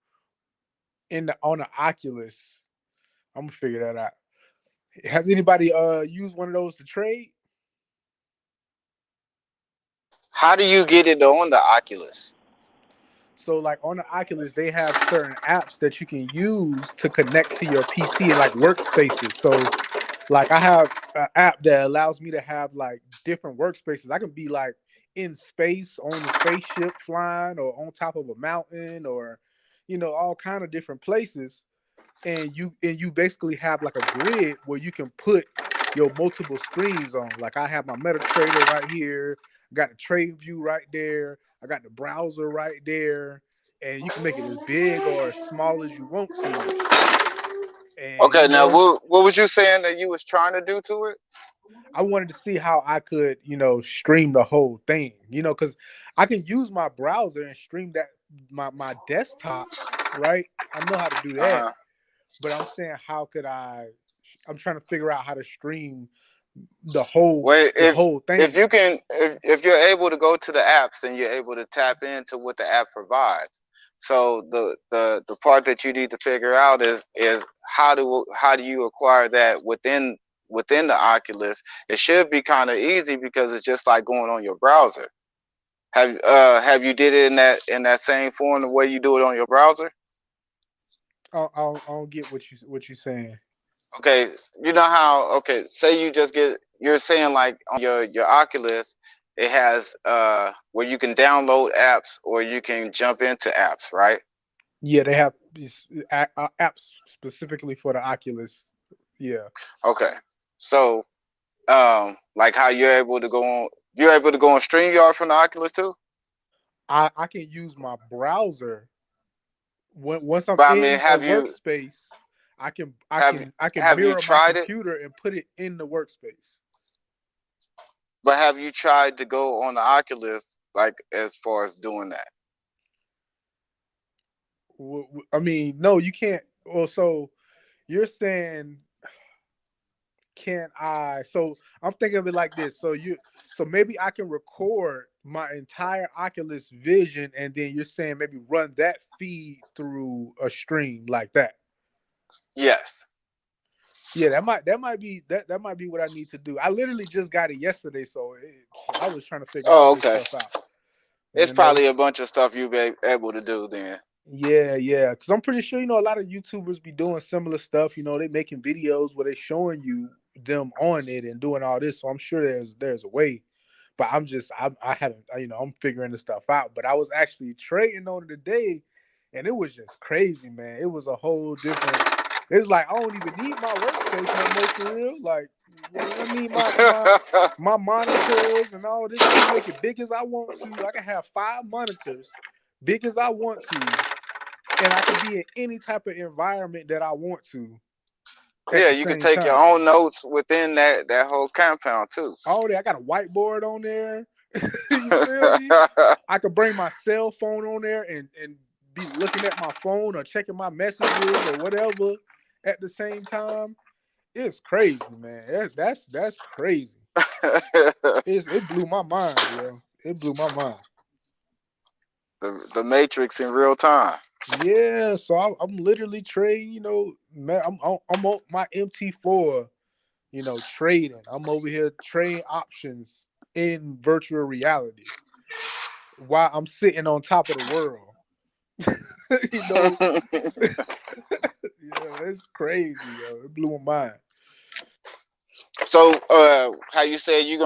on the Oculus. I'm gonna figure that out. Has anybody used one of those to trade? How do you get it on the Oculus? So like on the Oculus, they have certain apps that you can use to connect to your PC and like workspaces. So like I have an app that allows me to have like different workspaces. I can be like in space on a spaceship flying or on top of a mountain or, all kind of different places. And you basically have like a grid where you can put your multiple screens on. Like I have my MetaTrader right here. I got the trade view right there. I got the browser right there. And you can make it as big or as small as you want to. And, okay, now what was you saying that you was trying to do to it? I wanted to see how I could, stream the whole thing, because I can use my browser and stream that my desktop, right? I know how to do that. But I'm saying, how could I'm trying to figure out how to stream the whole whole thing. If you're able to go to the apps and you're able to tap into what the app provides. So the part that you need to figure out is how do you acquire that within the Oculus? It should be kind of easy because it's just like going on your browser. Have you did it in that same form the way you do it on your browser? I don't get what you're saying. Okay, you know how? Okay, say you're saying like on your Oculus, it has where you can download apps or you can jump into apps, right? Yeah, they have these apps specifically for the Oculus. Yeah. Okay, so like how you're able to go on StreamYard from the Oculus too. I can use my browser once I'm in a workspace. I can mirror my computer and put it in the workspace. But have you tried to go on the Oculus like as far as doing that? I mean, no, you can't. Well, so you're saying, can I? So I'm thinking of it like this. So maybe I can record my entire Oculus vision, and then you're saying maybe run that feed through a stream like that. Yes. Yeah, that might be what I need to do. I literally just got it yesterday, so I was trying to figure all this stuff out. It's probably a bunch of stuff you'll be able to do then. Yeah, because I'm pretty sure, a lot of YouTubers be doing similar stuff. They making videos where they showing you them on it and doing all this. So I'm sure there's a way. But I haven't, I'm figuring this stuff out. But I was actually trading on it today, and it was just crazy, man. It was a whole different. It's like I don't even need my workspace no more for real. Like, I need my monitors and all this. I can make it big as I want to. I can have 5 monitors, big as I want to, and I can be in any type of environment that I want to. Yeah, you can take your own notes within that whole compound too. Oh, I got a whiteboard on there. You feel me? I could bring my cell phone on there and be looking at my phone or checking my messages or whatever at the same time. It's crazy, man. That's crazy. It blew my mind, bro. It blew my mind. The Matrix in real time. Yeah, so I'm literally trading. Man, I'm on my MT4. Trading. I'm over here trading options in virtual reality while I'm sitting on top of the world. You know, yeah, it's crazy, yo. It blew my mind. So, how you said you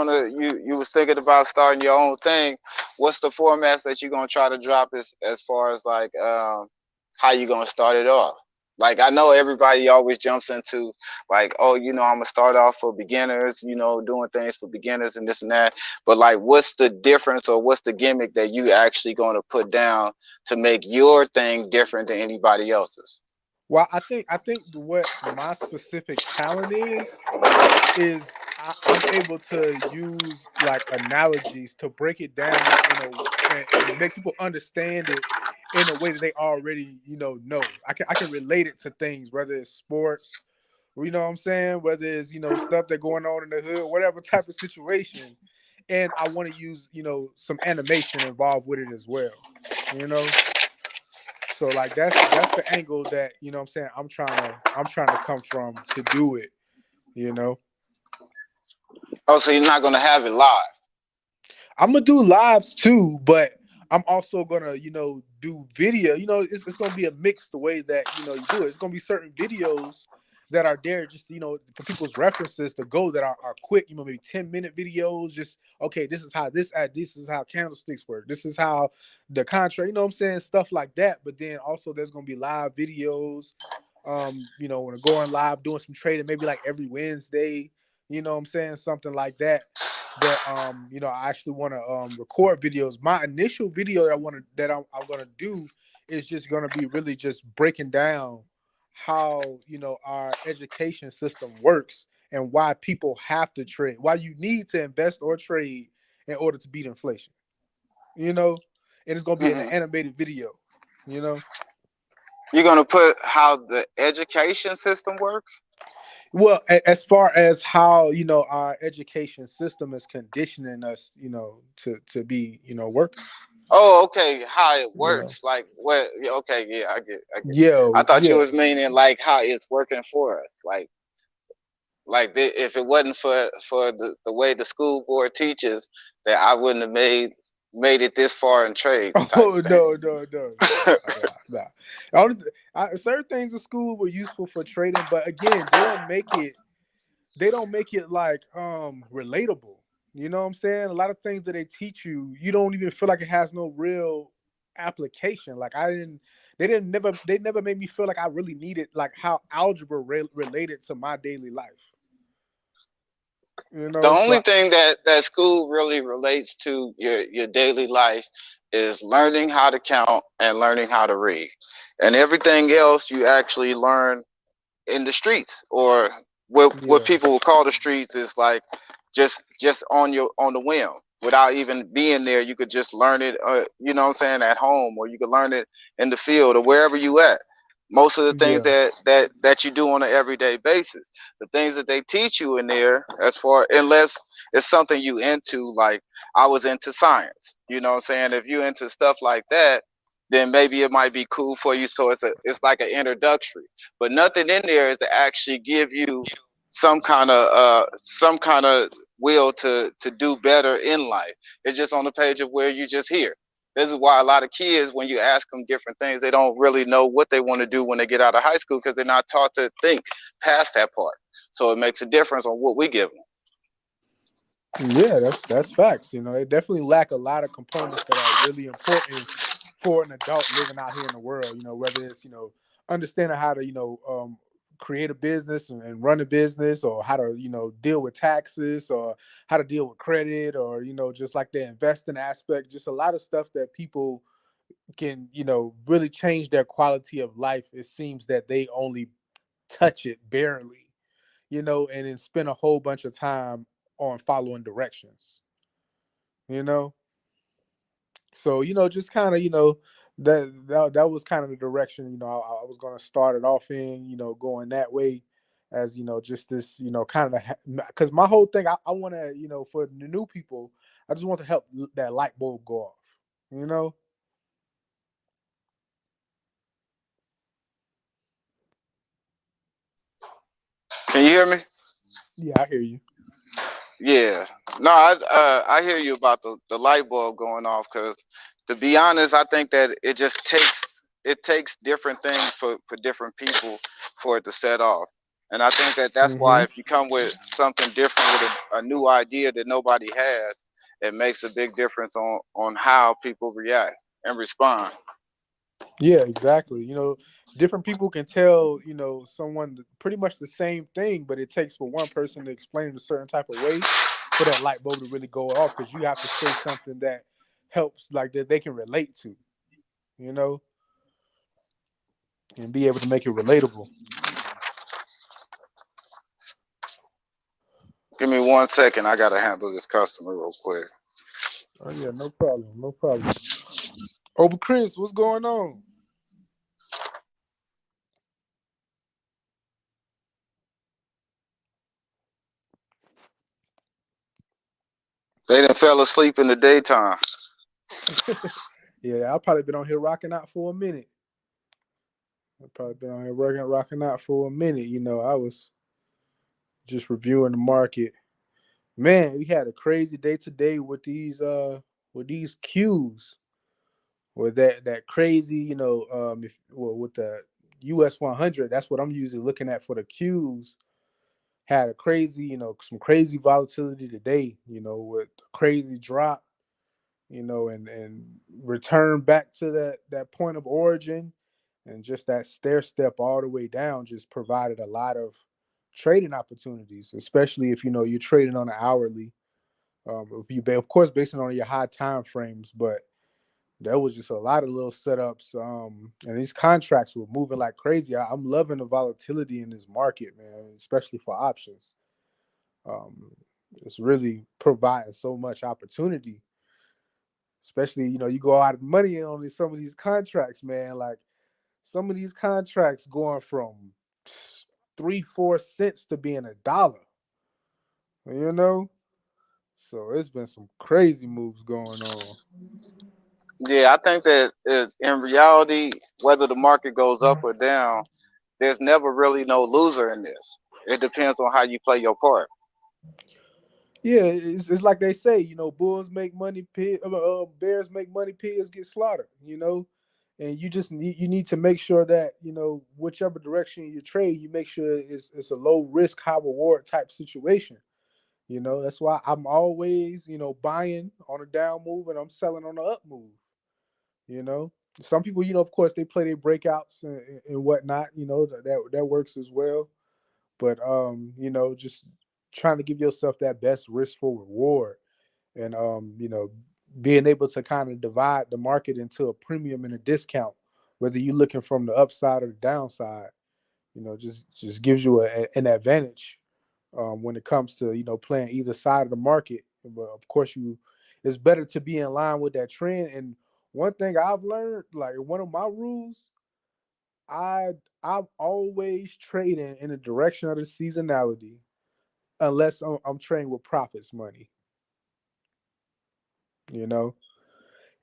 was thinking about starting your own thing? What's the formats that you're gonna try to drop as far as like how you gonna start it off? Like I know everybody always jumps into like, oh, I'm gonna start off for beginners, doing things for beginners and this and that. But like, what's the difference or what's the gimmick that you actually gonna put down to make your thing different than anybody else's? Well, I think what my specific talent is I'm able to use like analogies to break it down and make people understand it in a way that they already know. I can relate it to things, whether it's sports, you know what I'm saying, whether it's stuff that's going on in the hood, whatever type of situation, and I want to use some animation involved with it as well, you know. So like that's the angle that what I'm saying I'm trying to come from to do it, you know. Oh, so you're not gonna have it live? I'm gonna do lives too, but I'm also gonna, do video. It's gonna be a mix the way that you do it. It's gonna be certain videos that are there just for people's references to go that are quick. Maybe 10-minute videos. Just okay, this is how this is how candlesticks work. This is how the contract. You know what I'm saying? Stuff like that. But then also there's gonna be live videos. When going live, doing some trading, maybe like every Wednesday. You know what I'm saying? Something like that. But I actually want to record videos. My initial video I'm gonna do is just gonna be really just breaking down how our education system works and why people have to trade, why you need to invest or trade in order to beat inflation. And it's gonna be an Mm-hmm. animated video. You're gonna put how the education system works? Well, as far as how our education system is conditioning us, to be workers. Oh, okay. How it You know, works? Like what? Yeah, okay, yeah, I get. yeah, I thought you yeah. was meaning like how it's working for us. If it wasn't for the way the school board teaches, that I wouldn't have made it this far in trades type Oh thing. no. Certain things in school were useful for trading, but again, they don't make it. They don't make it like relatable. You know what I'm saying? A lot of things that they teach you, you don't even feel like it has no real application. Like they never made me feel like I really needed like how algebra related to my daily life. The So only thing that school really relates to your daily life is learning how to count and learning how to read, and everything else you actually learn in the streets, or what yeah, people will call the streets is like just on the whim without even being there. You could just learn it, what I'm saying, at home, or you could learn it in the field or wherever you at. Most of the things yeah, that you do on an everyday basis, the things that they teach you in there, as far unless it's something you into, like I was into science, you know what I'm saying. If you into stuff like that, then maybe it might be cool for you. So it's like an introductory, but nothing in there is to actually give you some kind of will to do better in life. It's just on the page of where you just here. This is why a lot of kids, when you ask them different things, they don't really know what they want to do when they get out of high school because they're not taught to think past that part. So it makes a difference on what we give them. yeah. That's facts. They definitely lack a lot of components that are really important for an adult living out here in the world. Whether it's understanding how to create a business and run a business, or how to deal with taxes, or how to deal with credit, or just like the investing aspect. Just a lot of stuff that people can really change their quality of life. It seems that they only touch it barely, and then spend a whole bunch of time on following directions, you know. So just kind of that was kind of the direction I was going to start it off in, going that way, as just this kind of because my whole thing I want to for the new people, I just want to help that light bulb go off, you know. Can you hear me? Yeah, I hear you. Yeah. No, I hear you about the light bulb going off, because to be honest, I think that it takes different things for different people for it to set off. And I think that that's why Mm-hmm. if you come with something different with a new idea that nobody has, it makes a big difference on how people react and respond. Yeah, exactly. Different people can tell, someone pretty much the same thing, but it takes for one person to explain it a certain type of way for that light bulb to really go off, because you have to say something that helps, like that they can relate to, you know, and be able to make it relatable. Give me 1 second. I gotta handle this customer real quick. Oh yeah, no problem, no problem. Oh, but Chris, what's going on? They done fell asleep in the daytime. Yeah, I've probably been on here rocking out for a minute. I've probably been on here rocking out for a minute. I was just reviewing the market. Man, we had a crazy day today with these Qs, with that crazy, with the US 100. That's what I'm usually looking at for the Qs. Had a crazy, some crazy volatility today, with a crazy drop, and return back to that point of origin, and just that stair step all the way down just provided a lot of trading opportunities, especially if you're trading on an hourly. If you, of course, based on your high time frames, but there was just a lot of little setups, and these contracts were moving like crazy. I'm loving the volatility in this market, man, especially for options. Um, it's really providing so much opportunity, especially you go out of money on some of these contracts, man. Like some of these contracts going from 3-4 cents to being $1. You know, so it's been some crazy moves going on. Yeah, I think that in reality, whether the market goes up or down, there's never really no loser in this. It depends on how you play your part. Yeah, it's like they say, bulls make money, bears make money, pigs get slaughtered. And you need to make sure that whichever direction you trade, you make sure it's a low risk, high reward type situation. That's why I'm always buying on a down move and I'm selling on the up move. You know, some people, of course, they play their breakouts and whatnot. That works as well. But just trying to give yourself that best risk for reward, and being able to kind of divide the market into a premium and a discount, whether you're looking from the upside or the downside, just gives you an advantage when it comes to playing either side of the market. But of course, it's better to be in line with that trend. And one thing I've learned, like one of my rules, I'm always trading in the direction of the seasonality, unless I'm trading with profits money. You know,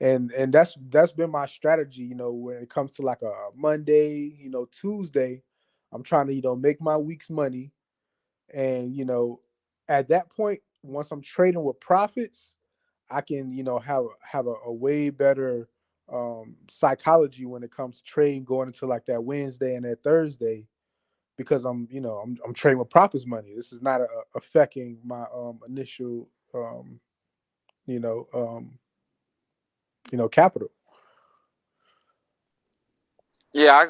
and that's been my strategy. When it comes to like a Monday, Tuesday, I'm trying to make my week's money, and at that point, once I'm trading with profits, I can have a way better psychology when it comes to trading going into like that Wednesday and that Thursday, because I'm trading with profits money. This is not affecting my initial you know um capital. Yeah,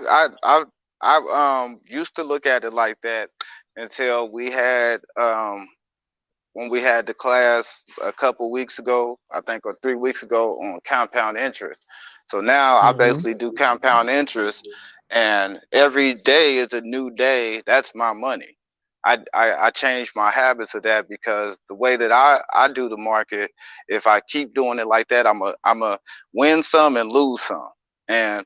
I used to look at it like that until we had when we had the class a couple weeks ago, I think, or 3 weeks ago, on compound interest. So now I Hmm. basically do compound interest, and every day is a new day. That's my money. I changed my habits of that, because the way that I do the market, if I keep doing it like that, I'm a win some and lose some. And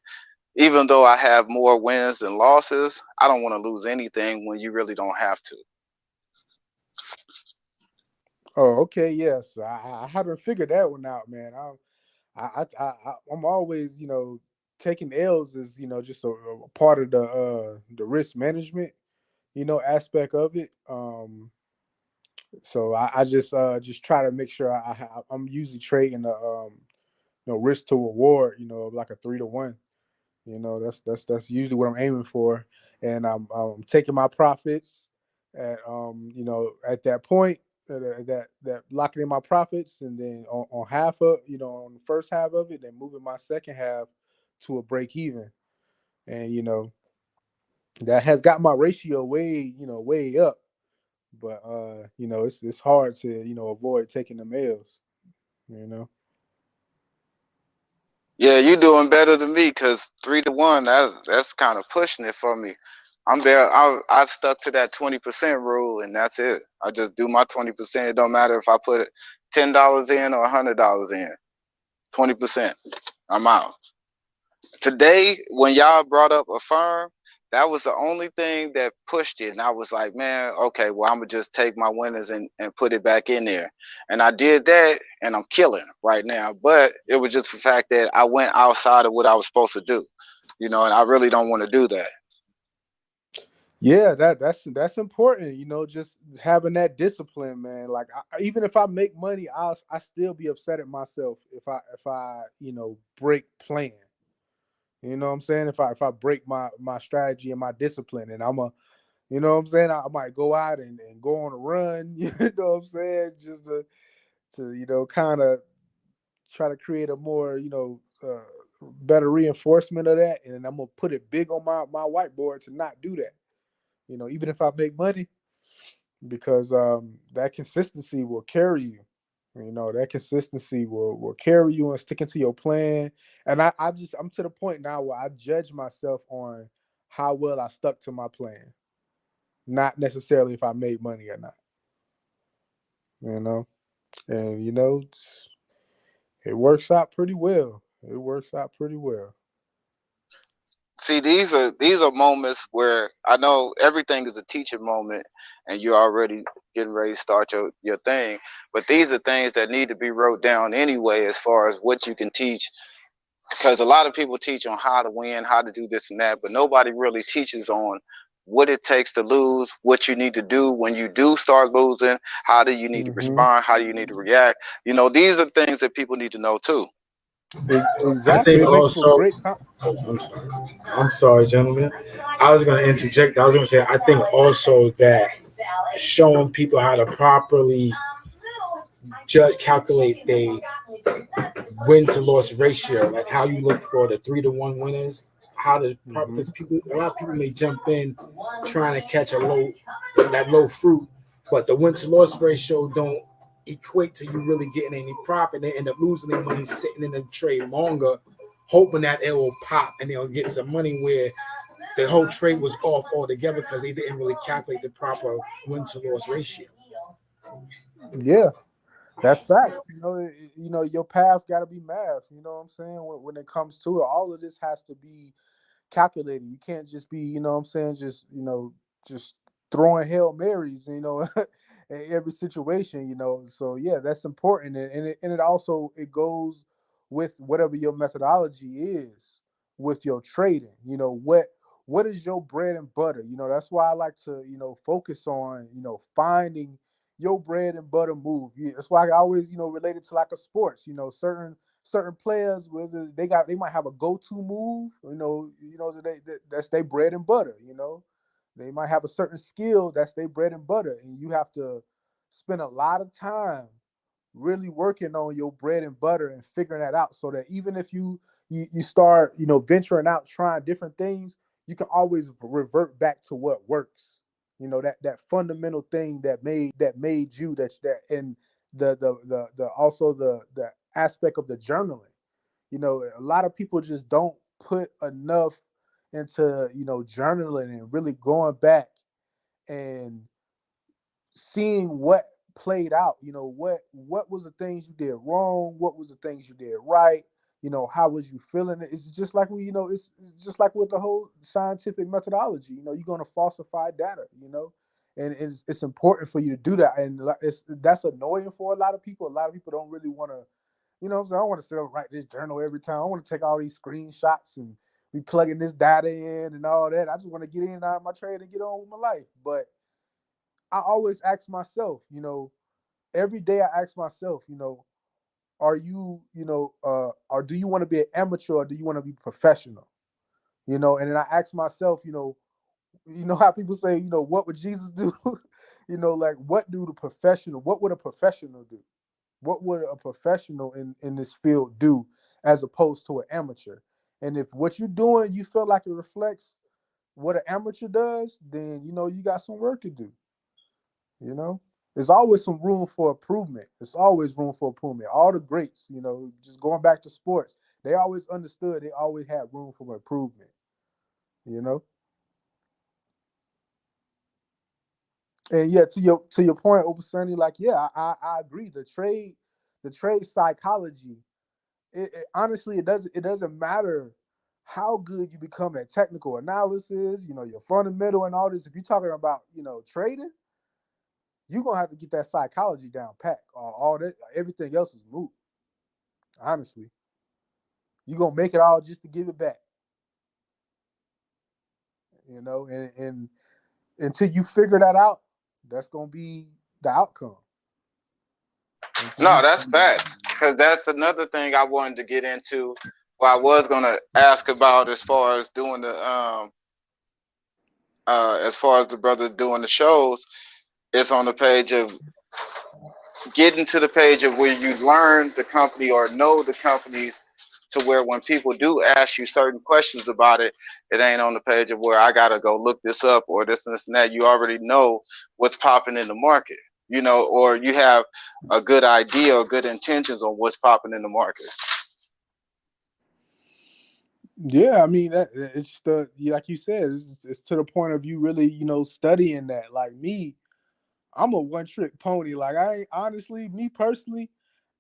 even though I have more wins than losses, I don't want to lose anything when you really don't have to. Oh, okay, yes. I haven't figured that one out, man. I'm always taking L's is just a part of the risk management aspect of it. So I just try to make sure I'm usually trading the risk to reward, like a 3-to-1. That's usually what I'm aiming for, and I'm taking my profits at at that point, that locking in my profits, and then on half of on the first half of it, then moving my second half to a break even, and that has got my ratio way up, but it's hard to avoid taking the L's, you know. Yeah, you doing better than me because 3-to-1, that's kind of pushing it for me. I'm there. I stuck to that 20% rule, and that's it. I just do my 20%. It don't matter if I put $10 in or $100 in. 20%. I'm out. Today, when y'all brought up a firm, that was the only thing that pushed it. And I was like, man, okay, well, I'm going to just take my winners and put it back in there. And I did that, and I'm killing right now. But it was just the fact that I went outside of what I was supposed to do, and I really don't want to do that. Yeah, that's important. Just having that discipline, man. Like even if I make money, I still be upset at myself if I break plan. You know what I'm saying? If I break my strategy and my discipline, and you know what I'm saying, I might go out and go on a run. You know what I'm saying? Just to kind of try to create a more better reinforcement of that, and I'm gonna put it big on my whiteboard to not do that. Even if I make money, because that consistency will carry you. That consistency will carry you and sticking to your plan. And I'm to the point now where I judge myself on how well I stuck to my plan, not necessarily if I made money or not. And it works out pretty well. It works out pretty well. See, these are moments where I know everything is a teaching moment, and you're already getting ready to start your thing. But these are things that need to be wrote down anyway, as far as what you can teach, because a lot of people teach on how to win, how to do this and that, but nobody really teaches on what it takes to lose, what you need to do when you do start losing, how do you need to respond, how do you need to react. These are things that people need to know too. I Exactly. think It makes for also, great. I'm sorry, gentlemen. I was going to interject. I was going to say, I think also that showing people how to properly calculate the win to loss ratio, like how you look for the 3-to-1 winners, how to, because a lot of people may jump in trying to catch that low fruit, but the win to loss ratio don't equate to you really getting any profit. They end up losing their money sitting in the trade longer, hoping that it will pop and they'll get some money where the whole trade was off altogether because they didn't really calculate the proper win to loss ratio. Yeah, that's facts. Your path got to be math. You know what I'm saying? When it comes to it, all of this has to be calculated. You can't just be, you know what I'm saying, just throwing Hail Marys, in every situation, So yeah, that's important. And it also goes with whatever your methodology is with your trading. What is your bread and butter? That's why I like to, focus on, finding your bread and butter move. Yeah, that's why I always, relate it to like a sports. Certain players, whether they might have a go-to move, that's their bread and butter. They might have a certain skill that's their bread and butter, and you have to spend a lot of time really working on your bread and butter and figuring that out, so that even if you start venturing out trying different things, you can always revert back to what works. That fundamental thing that made you that and the also the aspect of the journaling. A lot of people just don't put enough into journaling and really going back and seeing what played out. What was the things you did wrong, what was the things you did right, how was you feeling it. It's just like it's just like with the whole scientific methodology. You're going to falsify data, and it's important for you to do that. And that's annoying for a lot of people. A lot of people don't really want to, what I'm saying, I don't want to sit and write this journal every time. I want to take all these screenshots and be plugging this data in and all that. I just want to get in and out of my trade and get on with my life. But I always ask myself, every day I ask myself, are you, or do you want to be an amateur or do you want to be professional? And then I ask myself, how people say, what would Jesus do? Like what would a professional do? What would a professional in this field do as opposed to an amateur? And if what you're doing, you feel like it reflects what an amateur does, then, you got some work to do. There's always some room for improvement. There's always room for improvement. All the greats, just going back to sports, they always understood they always had room for improvement, And yeah, to your point, Open Sunny, like, yeah, I agree. The trade psychology, honestly, it doesn't matter how good you become at technical analysis, your fundamental and all this. If you're talking about, trading, you're gonna have to get that psychology down pat. All that, everything else is moot. Honestly, you're gonna make it all just to give it back. And until you figure that out, that's gonna be the outcome. No, that's facts. Because that's another thing I wanted to get into. Well, I was gonna ask about as far as doing the as far as the brother doing the shows. It's on the page of getting to the page of where you learn the company or know the companies, to where when people do ask you certain questions about it, it ain't on the page of where I gotta go look this up or this and this and that. You already know what's popping in the market, or you have a good idea or good intentions on what's popping in the market. Yeah, I mean, it's like you said, it's to the point of you really, studying that. Like me, I'm a one-trick pony. Like I ain't, honestly, me personally,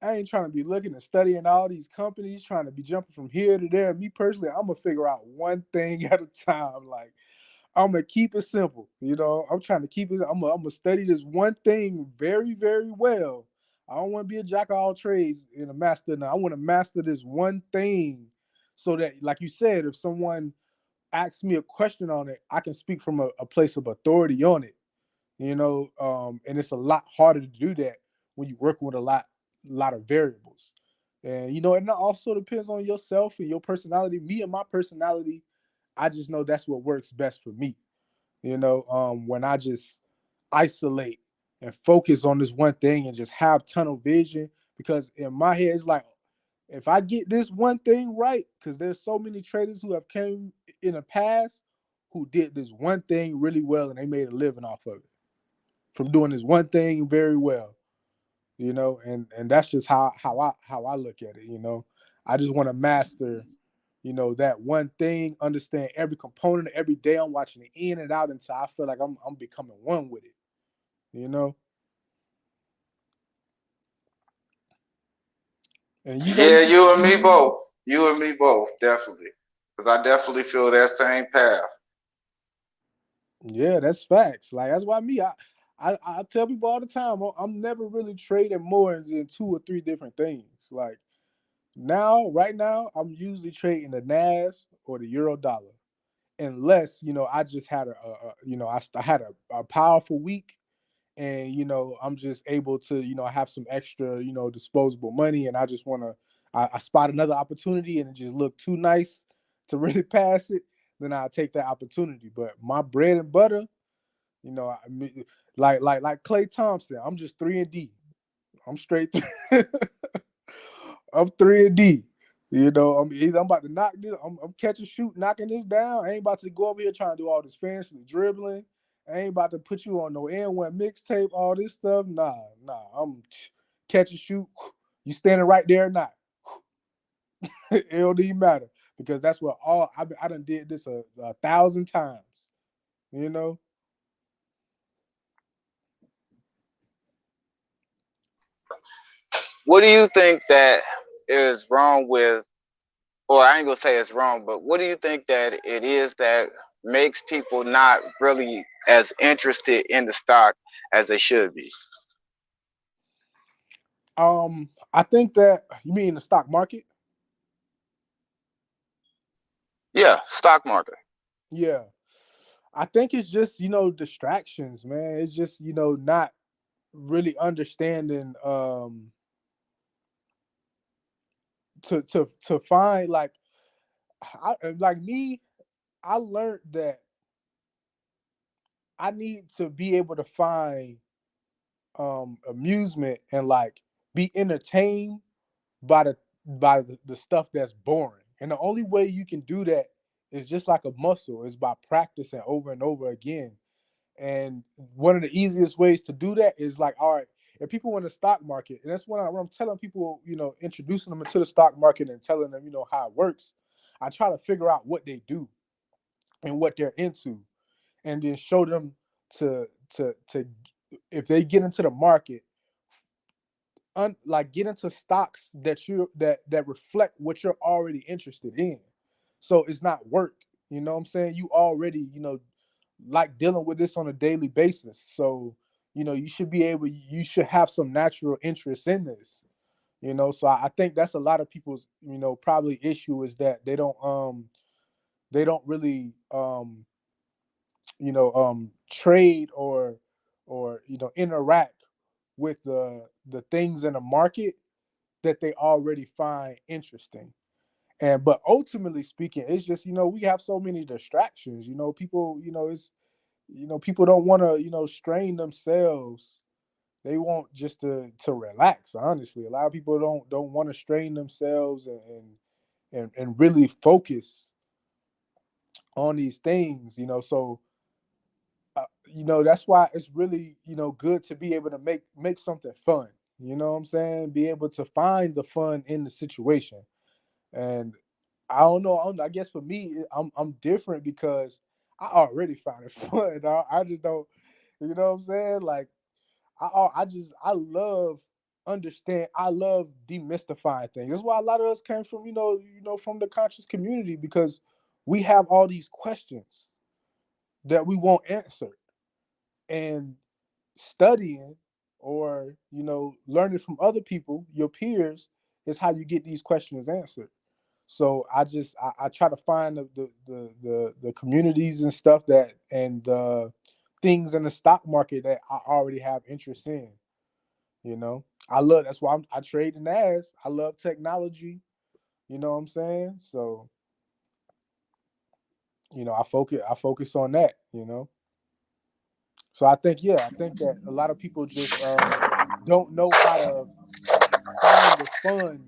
I ain't trying to be looking and studying all these companies, trying to be jumping from here to there. Me personally, I'm gonna figure out one thing at a time. Like I'm gonna keep it simple. I'm trying to keep it. I'm gonna study this one thing very, very well. I don't want to be a jack of all trades and a master. Now I want to master this one thing, so that, like you said, if someone asks me a question on it, I can speak from a place of authority on it. And it's a lot harder to do that when you're working with a lot of variables. And and it also depends on yourself and your personality. Me and my personality, I just know that's what works best for me. When I just isolate and focus on this one thing and just have tunnel vision, because in my head it's like, if I get this one thing right, because there's so many traders who have came in the past who did this one thing really well and they made a living off of it from doing this one thing very well, and that's just how I look at it. I just want to master, that one thing, understand every component every day. I'm watching it in and out until I feel like I'm becoming one with it. And Yeah, you and me both. You and me both, definitely. Because I definitely feel that same path. Yeah, that's facts. Like that's why I tell people all the time, I'm never really trading more than 2 or 3 different things. Like right now, I'm usually trading the NAS or the euro dollar, unless I just had I had a powerful week, and I'm just able to have some extra disposable money, and I just want to I spot another opportunity and it just looked too nice to really pass it, then I'll take that opportunity. But my bread and butter, like Klay Thompson, I'm just 3 and D. I'm straight. I'm 3 and D. I'm about to knock this. I'm catching, shoot, knocking this down. I ain't about to go over here trying to do all this fancy dribbling. I ain't about to put you on no N1 mixtape, all this stuff. Nah. I'm catch and shoot. You standing right there or not? It don't even matter, because that's what I done did this a 1,000 times. What do you think that is wrong with, or I ain't gonna say it's wrong, but what do you think that it is that makes people not really as interested in the stock as they should be? I think that you mean the stock market. Yeah, stock market. Yeah, I think it's just, distractions, man. It's just, not really understanding to find like me, I learned that I need to be able to find amusement and like be entertained by the stuff that's boring. And the only way you can do that is just like a muscle, is by practicing over and over again. And one of the easiest ways to do that is like, all right, if people in the stock market, and that's when I'm telling people, introducing them into the stock market and telling them, how it works, I try to figure out what they do and what they're into, and then show them to if they get into the market, like get into stocks that reflect what you're already interested in. So it's not work. You know what I'm saying? You already, like dealing with this on a daily basis. So, you should have some natural interest in this. So I think that's a lot of people's, probably issue, is that they don't really trade or interact with the things in the market that they already find interesting. But ultimately speaking, it's just, we have so many distractions. People, it's, people don't want to, strain themselves. They want just to relax. Honestly, a lot of people don't want to strain themselves and really focus on these things. So that's why it's really, good to be able to make something fun. You know what I'm saying? Be able to find the fun in the situation. And I don't know. I guess for me, I'm different because I already found it fun. I just don't. You know what I'm saying? Like I love understand. I love demystifying things. That's why a lot of us came from from the conscious community, because we have all these questions that we won't answer, and studying or learning from other people, your peers, is how you get these questions answered. So I try to find the communities and stuff that, and things in the stock market that I already have interest in. That's why I trade in Nas. I love technology. You know what I'm saying? So I focus on that. So I think that a lot of people just don't know how to find the fun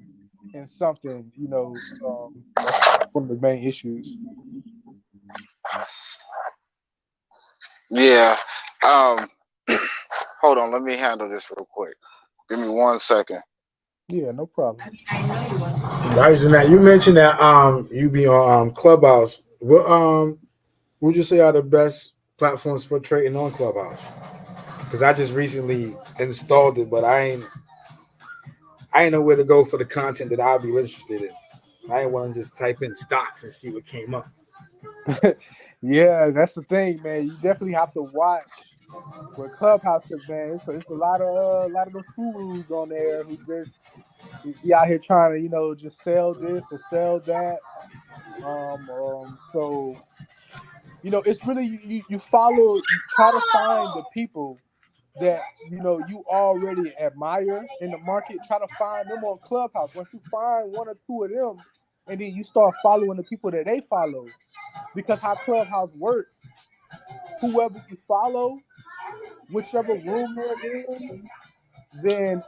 in something. That's one of the main issues. Yeah. Um, hold on. Let me handle this real quick. Give me 1 second. Yeah, no problem. Guys, that you mentioned that you be on Clubhouse. What would you say are the best platforms for trading on Clubhouse? Because I just recently installed it, but I ain't know where to go for the content that I'll be interested in. I ain't want to just type in stocks and see what came up. Yeah, that's the thing, man. You definitely have to watch with Clubhouse, because man, it's a lot of the gurus on there who just be out here trying to just sell this or sell that. So it's really you follow, you try to find the people that you already admire in the market. Try to find them on Clubhouse. Once you find one or two of them, and then you start following the people that they follow, because how Clubhouse works, whoever you follow, whichever room they're in, then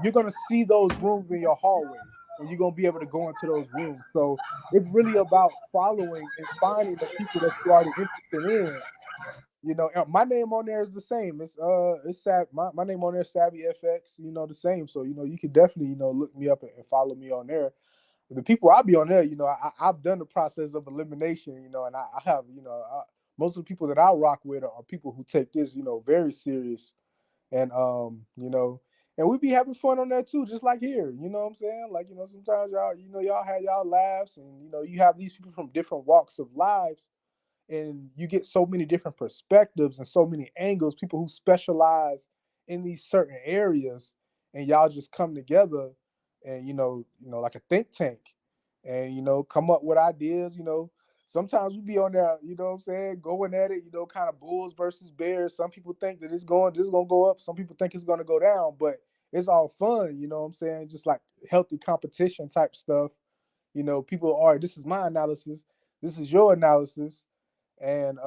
you're gonna see those rooms in your hallway, and you're gonna be able to go into those rooms. So it's really about following and finding the people that you're already interested in. My name on there is the same. It's my name on there is Savvy FX. The same. So you can definitely look me up and follow me on there. The people I'll be on there, I've done the process of elimination. And I have most of the people that I rock with are people who take this very serious, and and we be having fun on there too, just like here. You know what I'm saying? Like sometimes y'all have y'all laughs, and you have these people from different walks of lives, and you get so many different perspectives and so many angles, people who specialize in these certain areas, and y'all just come together and like a think tank, and come up with ideas. sometimes we be on there, you know what I'm saying, going at it, you know, kind of bulls versus bears. Some people think that this is gonna go up. Some people think it's gonna go down, but it's all fun, you know what I'm saying? Just like healthy competition type stuff. You know, people are, this is my analysis, this is your analysis, and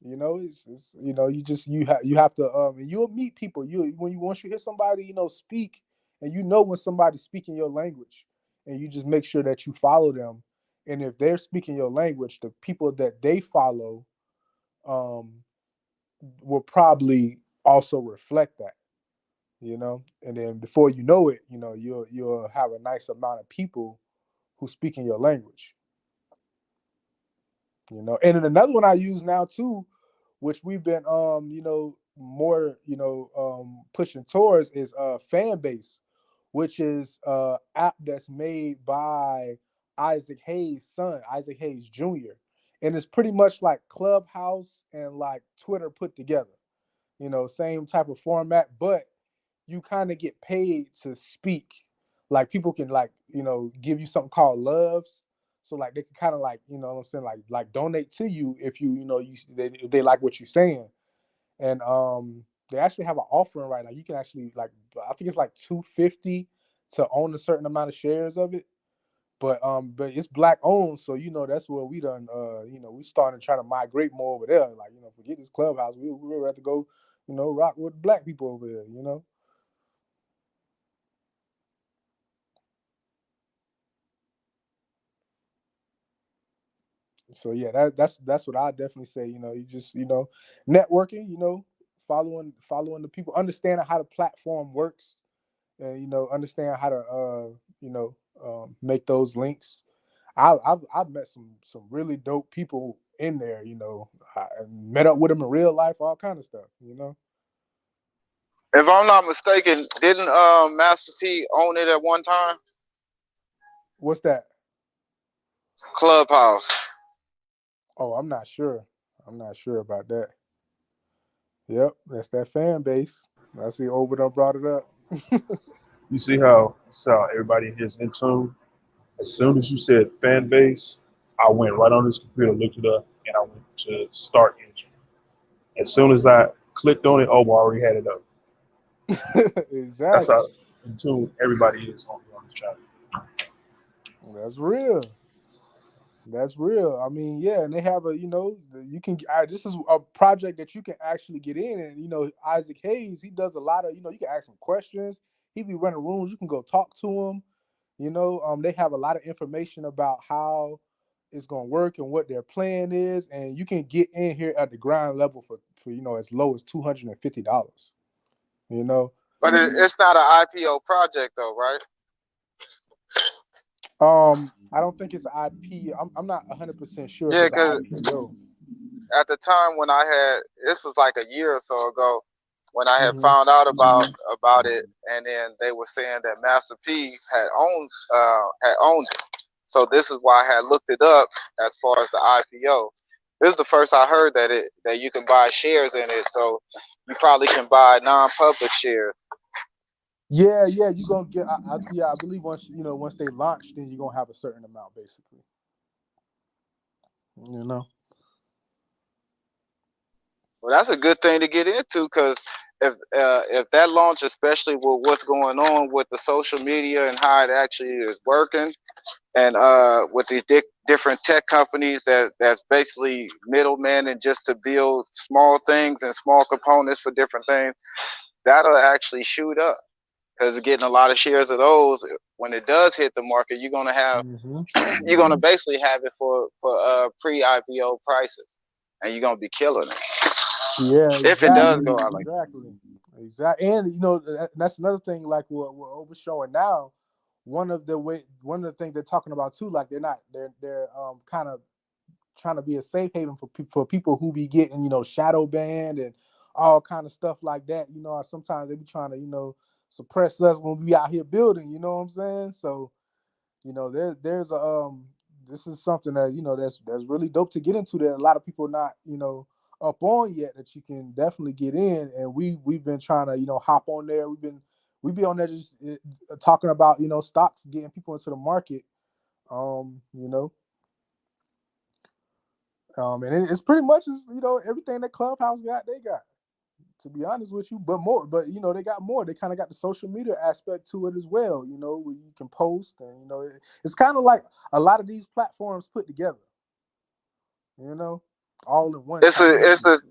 you know, it's you know, you have to and you'll meet people. Once you hear somebody, you know, speak, and you know when somebody's speaking your language, and you just make sure that you follow them. And if they're speaking your language, the people that they follow will probably also reflect that, you know. And then before you know it, you know, you'll have a nice amount of people who speak in your language, you know. And then another one I use now too, which we've been you know, more, you know, pushing towards, is fan base, which is app that's made by Isaac Hayes' son, Isaac Hayes Jr. And it's pretty much like Clubhouse and like Twitter put together, you know, same type of format, but you kind of get paid to speak. Like people can, like, you know, give you something called loves. So like they can kind of, like, you know what I'm saying, like donate to you if you, you know, if they like what you're saying. And they actually have an offering right now. You can actually, like, I think it's like $250 to own a certain amount of shares of it. But it's black owned, so you know that's where we done you know, we started trying to migrate more over there. Like, you know, forget this Clubhouse. We have to go, you know, rock with black people over there, you know. So yeah, that's what I definitely say. You know, you just, you know, networking, you know, following the people, understanding how the platform works, and, you know, understand how to you know, make those links. I've met some really dope people in there. You know, I met up with them in real life, all kind of stuff. You know, If I'm not mistaken, didn't Master P own it at one time? what's that? Clubhouse. Oh, I'm not sure. I'm not sure about that. Yep, that's that fan base. I see Oberdon brought it up. You see how everybody here is in tune? As soon as you said fan base, I went right on this computer, looked it up, and I went to start entering. As soon as I clicked on it, oh, I already had it up. That's Exactly. how in tune everybody is on the channel. That's real. That's real. I mean, yeah, and they have a, you know, you can. This is a project that you can actually get in, and, you know, Isaac Hayes, he does a lot of, you know, you can ask him questions. He be running rooms. You can go talk to him. You know, they have a lot of information about how it's gonna work and what their plan is, and you can get in here at the ground level for you know, as low as $250. You know, But it's not an IPO project though, right? I don't think it's IP. I'm not 100% sure if Yeah, it's an because IPO. at the time when I had, this was like a year or so ago, when I had Mm-hmm. found out about it, and then they were saying that Master P had owned it. So this is why I had looked it up as far as the IPO. This is the first I heard that you can buy shares in it. So you probably can buy non-public shares. Yeah, you're gonna get. I believe once, you know, once they launch, then you're gonna have a certain amount, basically. You know. Well, that's a good thing to get into, because if that launch, especially with what's going on with the social media and how it actually is working, and with these different tech companies that's basically middlemen and just to build small things and small components for different things, that'll actually shoot up, because getting a lot of shares of those, when it does hit the market, you're gonna have Mm-hmm. you're gonna basically have it for pre-IPO prices, and you're gonna be killing it Yeah, if it does exactly, go out like that. exactly. And, you know, that's another thing. Like what we're overshowing now. One of the things they're talking about too. Like they're kind of trying to be a safe haven for people who be getting, you know, shadow banned and all kind of stuff like that. You know, sometimes they be trying to, you know, suppress us when we out here building. You know what I'm saying? So, you know, there's a this is something that, you know, that's really dope to get into, that a lot of people are not, you know, up on yet, that you can definitely get in. And we've been trying to, you know, hop on there. We be on there just talking about, you know, stocks, getting people into the market. You know, And it's pretty much everything that Clubhouse got, they got. To be honest with you, but they got more. They kind of got the social media aspect to it as well. Where you can post, and it's kind of like a lot of these platforms put together. All in one. It's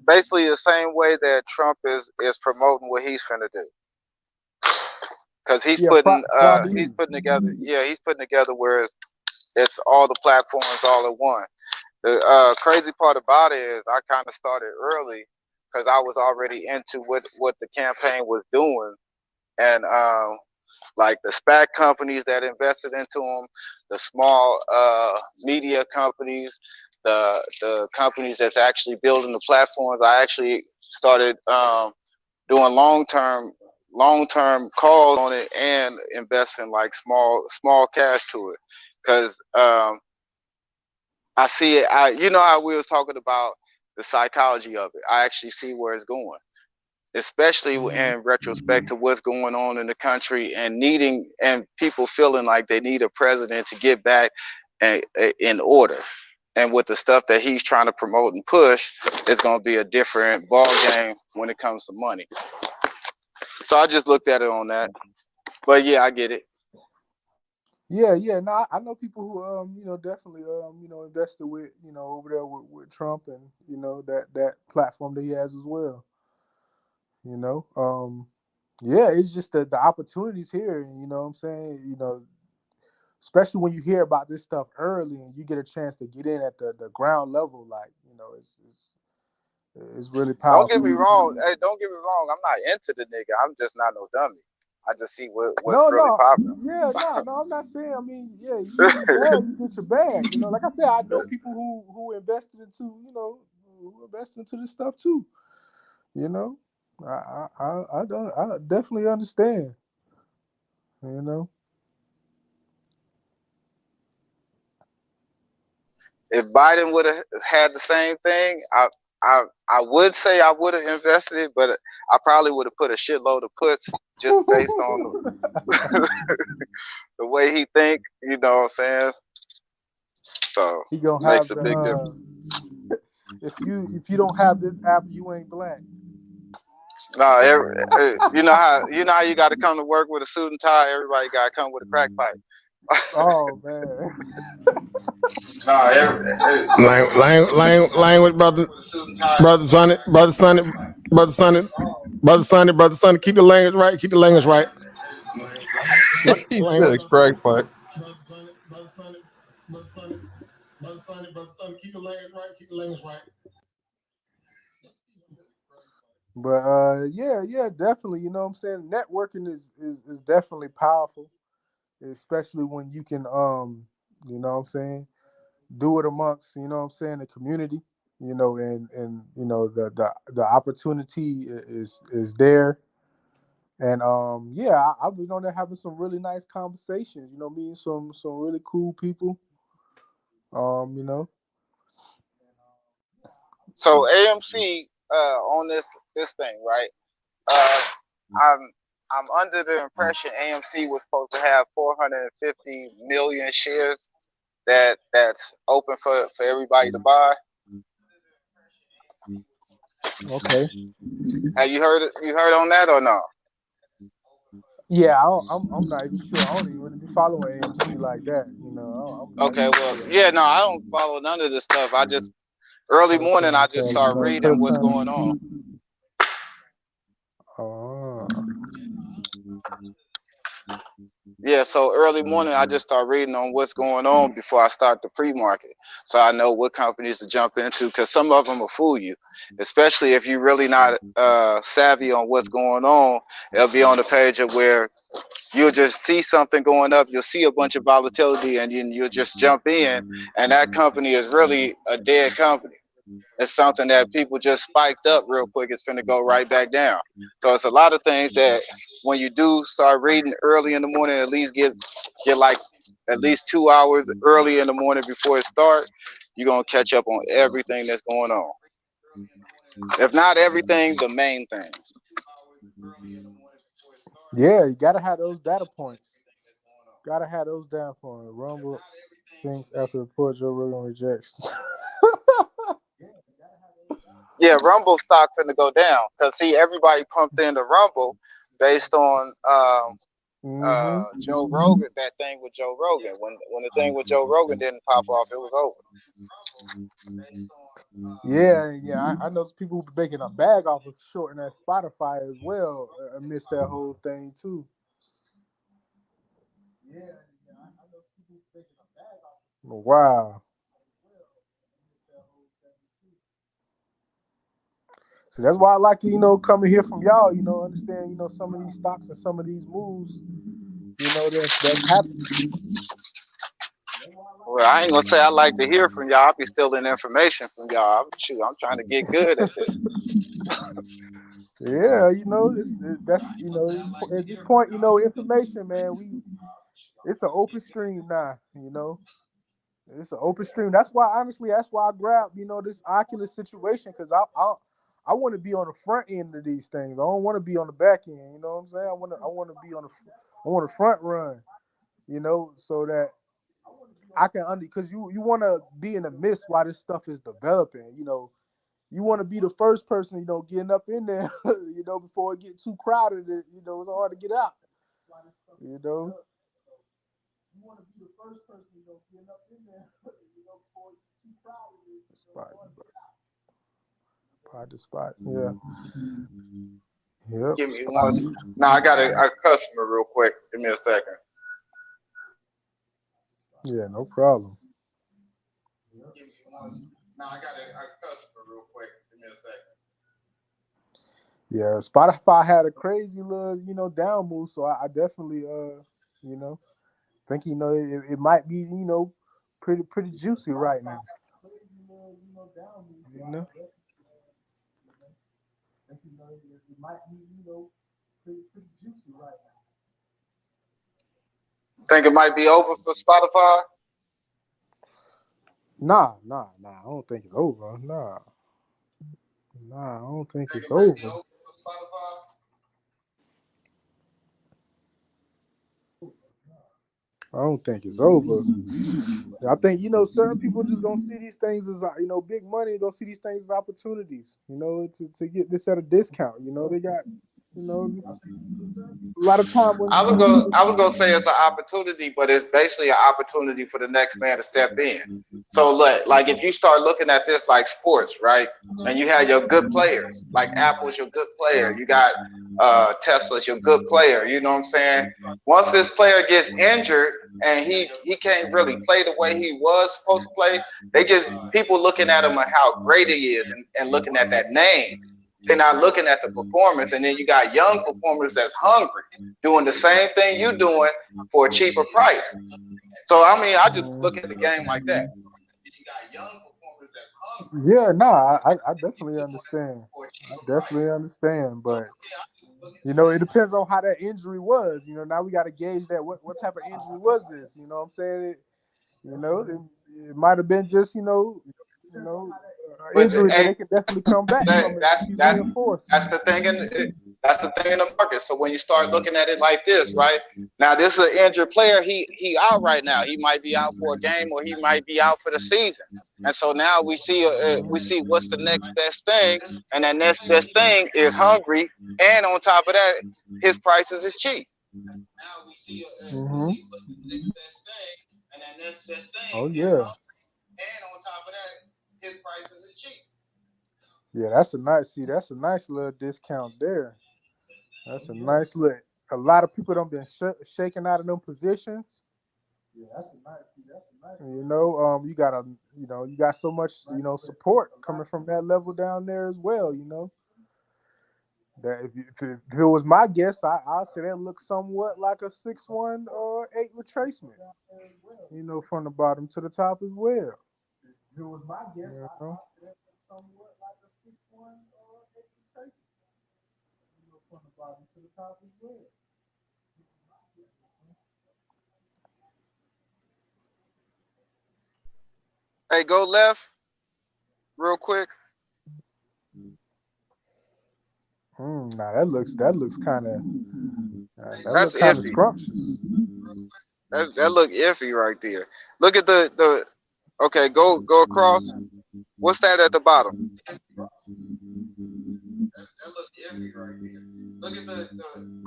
basically the same way that Trump is promoting what he's finna do. Because he's putting together where it's all the platforms all at one. The crazy part about it is I kind of started early because I was already into what the campaign was doing, and like the SPAC companies that invested into them, the small media companies, the companies that's actually building the platforms. I actually started doing long-term calls on it and investing like small cash to it, because I see it. How we was talking about the psychology of it. I actually see where it's going, especially in retrospect to what's going on in the country and people feeling like they need a president to get back in order. And with the stuff that he's trying to promote and push, it's going to be a different ball game when it comes to money. So I just looked at it on that. But yeah, I get it. Yeah. No, I know people who definitely invested with over there with Trump, and that platform that he has as well. Yeah, it's just the opportunities here, and what I'm saying, especially when you hear about this stuff early and you get a chance to get in at the ground level, like it's really powerful. Don't get me wrong. Hey, don't get me wrong. I'm not into the nigga. I'm just not no dummy. I just see what's really popular. Yeah, no, I'm not saying. I mean, yeah, you get your bag, you get your bag. Like I said, I know people who invested into, who invested into this stuff too. I definitely understand. If Biden would have had the same thing, I would say I would have invested it, but I probably would have put a shitload of puts just based on the way he think. You know what I'm saying? So he gonna makes have a big difference. If you don't have this app, you ain't black. No, you know how you got to come to work with a suit and tie. Everybody got to come with a crack pipe. Oh man. Lying with brother Sonny. Keep the language right. Keep the language right. He said a crack pipe. Brother Sonny, keep the language right. Keep the language right. But yeah, definitely. You know what I'm saying? Networking is definitely powerful, especially when you can you know what I'm saying, do it amongst, the community, and the opportunity is there. And I've been on there having some really nice conversations, meeting some really cool people. So AMC on this thing, right? I'm under the impression AMC was supposed to have 450 million shares that's open for everybody to buy. Okay. Have you heard on that or no? Yeah, I'm not even sure. I don't even really be following AMC like that. Okay, well, yeah, no, I don't follow none of this stuff. I just early morning I just start reading what's going on. Yeah, so early morning I just start reading on what's going on before I start the pre-market, so I know what companies to jump into, because some of them will fool you, especially if you're really not savvy on what's going on. It'll be on the page of where you'll just see something going up, you'll see a bunch of volatility, and then you'll just jump in, and that company is really a dead company. It's something that people just spiked up real quick. It's going to go right back down. So it's a lot of things that when you do start reading early in the morning, at least get like at least 2 hours early in the morning before it starts, you're going to catch up on everything that's going on. If not everything, the main things. Yeah, you got to have those data points. Got to have those down for it. Rumble thinks after report Joe Rogan rejects. Yeah, Rumble stock finna go down because see, everybody pumped into Rumble based on Joe Rogan. That thing with Joe Rogan. When the thing with Joe Rogan didn't pop off, it was over. Yeah. I know some people who be making a bag off of shorting that Spotify as well amidst that whole thing too. Yeah, I know some people who making a bag off. Wow. So that's why I like to, come and hear from y'all, understand, some of these stocks and some of these moves, that's happening. Well, I ain't gonna say I like to hear from y'all. I'll be stealing information from y'all. I'm trying to get good at this. Yeah, that's at this point, information, man. It's an open stream now, It's an open stream. That's why I grabbed, this Oculus situation because I want to be on the front end of these things. I don't want to be on the back end. You know what I'm saying? I want to be I want to front run. So that I can because you want to be in the midst while this stuff is developing. You want to be the first person, getting up in there, before it get too crowded. It's hard to get out. You want to be the first person, getting up in there, before it get too crowded. Spot. Yeah. Yep. Give me one. Now I got a customer real quick. Give me a second. Yeah, no problem. Give me one. Now I got a customer real quick. Give me a second. Yeah, Spotify had a crazy little, down move. So I definitely, think it might be, pretty juicy right now. It might be, pretty juicy right now. Think it might be over for Spotify? Nah. I don't think it's over. Nah, I don't think it's over. I don't think it's over. I think, certain people just gonna see these things as, big money, gonna see these things as opportunities, to get this at a discount. They got, a lot of time when I was gonna say it's an opportunity, but it's basically an opportunity for the next man to step in. So like if you start looking at this like sports, right? And you have your good players, like Apple's your good player, you got Tesla's your good player, you know what I'm saying? Once this player gets injured and he can't really play the way he was supposed to play, people looking at him and how great he is and looking at that name. They're not looking at the performance, and then you got young performers that's hungry, doing the same thing you're doing for a cheaper price. So I just look at the game like that. You got young performers that's hungry. Yeah, no, I definitely understand. But it depends on how that injury was. Now we got to gauge that what type of injury was this? You know what I'm saying? It might have been just injury, but they can definitely come back from it. That's the thing in the market. So when you start looking at it like this, right? Now this is an injured player. He out right now. He might be out for a game, or he might be out for the season. And so now we see what's the next best thing, and that next best thing is hungry, and on top of that, his prices is cheap. Now we see what's the next best thing, and that next best thing. Oh yeah. And on top of that, his prices is cheap. Yeah, that's a nice little discount there. That's a nice little. A lot of people don't been shaken out of them positions. Yeah, that's a nice. You got so much, support coming from that level down there as well. That if it was my guess, I'll say that looks somewhat like a 6-1 or 8 retracement. From the bottom to the top as well. If it was my guess, I'll say that looks somewhat like a 6-1 or 8 retracement. From the bottom to the top as well. Hey, go left, real quick. Nah, that looks kind of. That's iffy. Scrumptious. That look iffy right there. Look at the. Okay, go across. What's that at the bottom?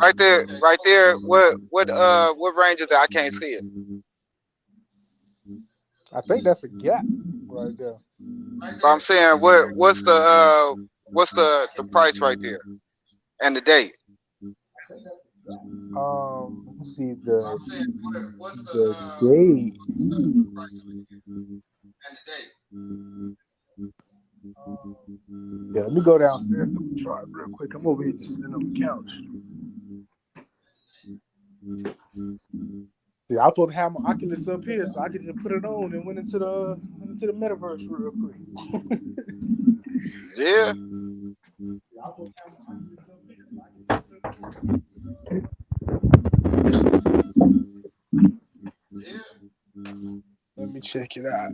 right there, right there. What range is that? I can't see it. I think that's a gap right there. But I'm saying, what's the price right there and the date? Let's see the date. Yeah, let me go downstairs to the chart real quick. I'm over here just sitting on the couch. See, I was supposed to have my Oculus up here, so I could just put it on and went into the metaverse real quick. Yeah. Let me check it out.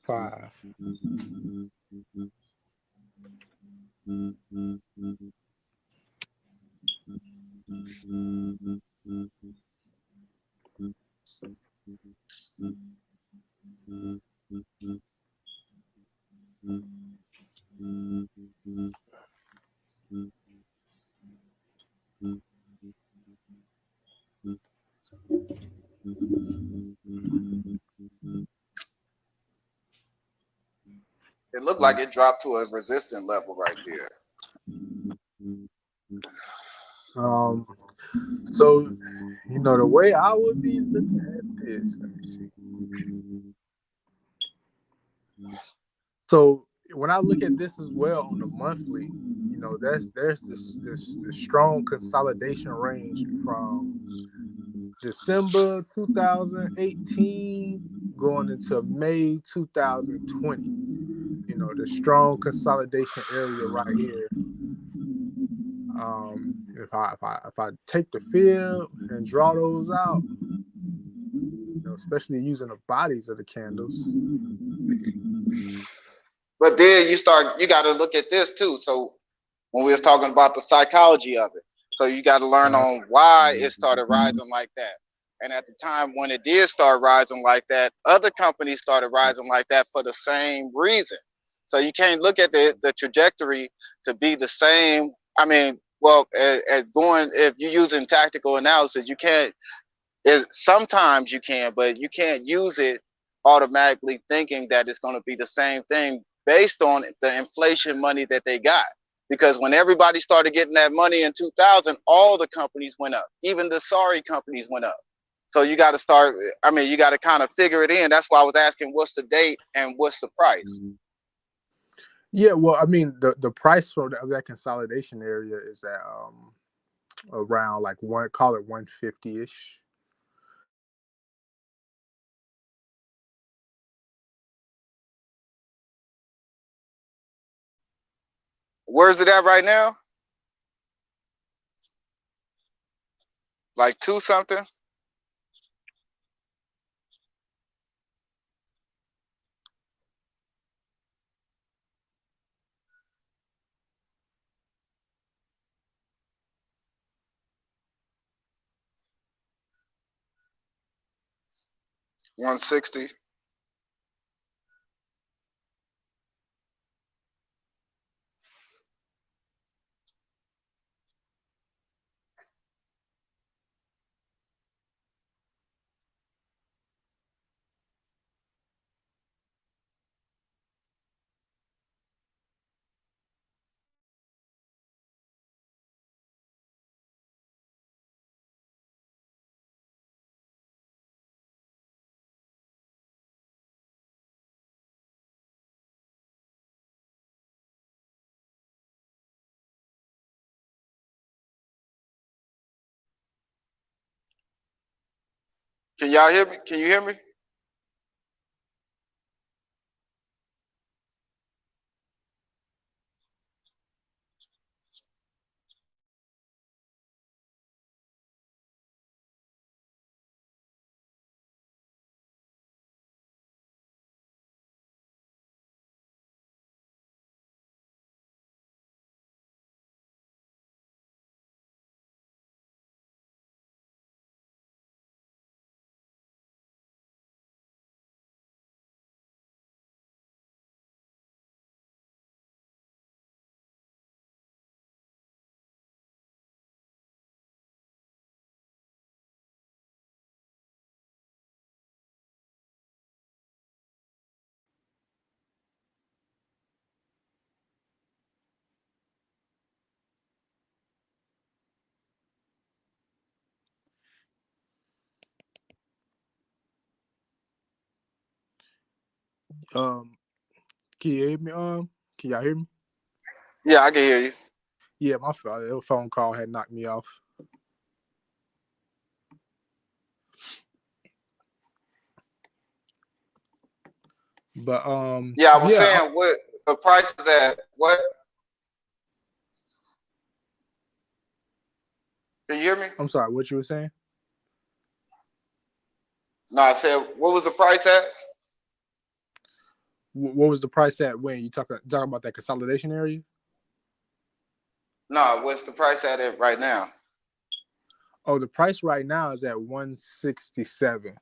Five. It looked like it dropped to a resistant level right there. So, the way I would be looking at this, let me see. So when I look at this as well on the monthly, there's this strong consolidation range from December 2018 going into May 2020. The strong consolidation area right here. If I take the field and draw those out, especially using the bodies of the candles. But then you got to look at this too. So when we was talking about the psychology of it, so you got to learn on why it started rising like that. And at the time when it did start rising like that, other companies started rising like that for the same reason. So you can't look at the trajectory to be the same. I mean, well, if you're using tactical analysis, you can't. Sometimes you can, but you can't use it automatically thinking that it's going to be the same thing based on the inflation money that they got. Because when everybody started getting that money in 2000, all the companies went up. Even the sorry companies went up. So you got to you got to kind of figure it in. That's why I was asking, what's the date and what's the price? Yeah, well, the price for that consolidation area is at around like call it 150-ish. Where's it at right now? Like 2 something? $160. Can y'all hear me? Can you hear me? Can you hear me? Can y'all hear me? Yeah, I can hear you. Yeah, my phone call had knocked me off. But yeah, I was saying what the price is at. What? Can you hear me? I'm sorry, what you were saying? No, I said what was the price at? What was the price at when you talking about that consolidation area? No, what's the price at it right now? Oh, the price right now is at 167.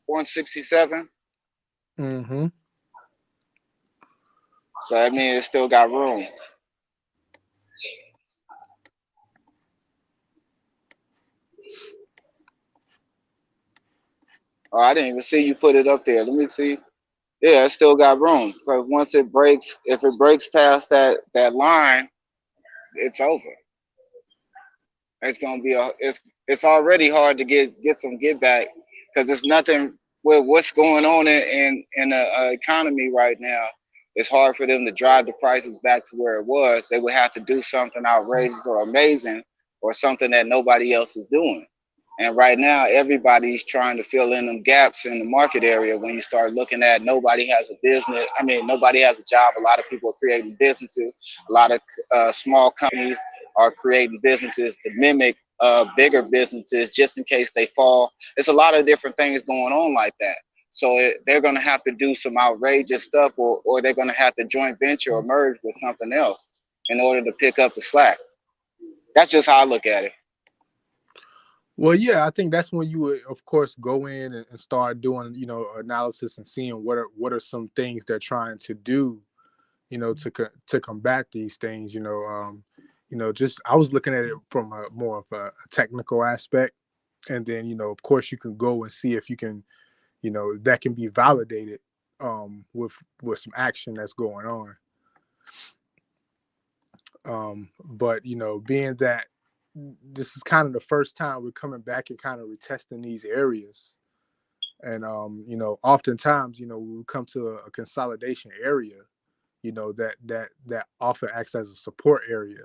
167. Mm-hmm. So that means it still got room. Oh, I didn't even see you put it up there. Let me see. Yeah, it still got room. But once it breaks, if it breaks past that line, it's over. It's gonna be it's already hard to get some get back because there's nothing with what's going on in the economy right now. It's hard for them to drive the prices back to where it was. They would have to do something outrageous or amazing or something that nobody else is doing. And right now, everybody's trying to fill in them gaps in the market area. When you start looking at nobody has a business, nobody has a job. A lot of people are creating businesses. A lot of small companies are creating businesses to mimic bigger businesses just in case they fall. It's a lot of different things going on like that. So they're going to have to do some outrageous stuff or they're going to have to joint venture or merge with something else in order to pick up the slack. That's just how I look at it. Well, yeah, I think that's when you would, of course, go in and start doing, analysis and seeing what are some things they're trying to do, to combat these things. Just I was looking at it from a more of a technical aspect, and then of course you can go and see if you can, that can be validated with some action that's going on. But being that this is kind of the first time we're coming back and kind of retesting these areas. And, oftentimes, when we come to a consolidation area, that often acts as a support area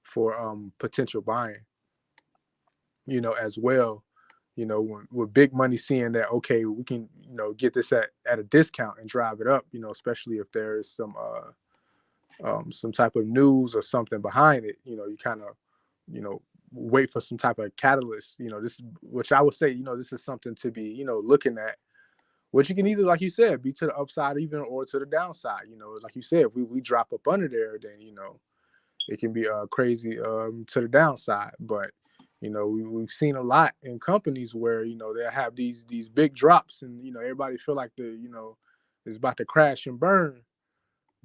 for potential buying, as well, when, with big money seeing that, okay, we can, get this at a discount and drive it up, especially if there is some type of news or something behind it, you kind of, wait for some type of catalyst, this, which I would say, this is something to be, looking at, which you can either, like you said, be to the upside even or to the downside. Like you said, if we drop up under there, then, it can be crazy to the downside. But, we've seen a lot in companies where, they have these big drops and, everybody feel like it's about to crash and burn.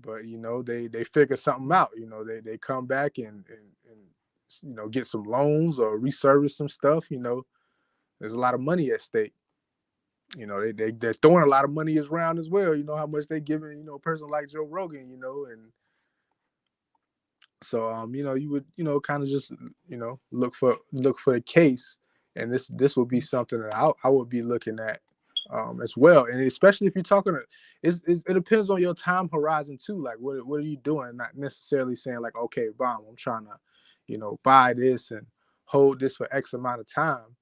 But, they figure something out, they come back and get some loans or reservice some stuff. There's a lot of money at stake. They're throwing a lot of money around as well. How much they giving, a person like Joe Rogan, and so you would, kind of just, look for the case, and this would be something that I would be looking at as well. And especially if you're talking, it depends on your time horizon too. Like what are you doing? Not necessarily saying like, okay, bomb, I'm trying to, buy this and hold this for X amount of time.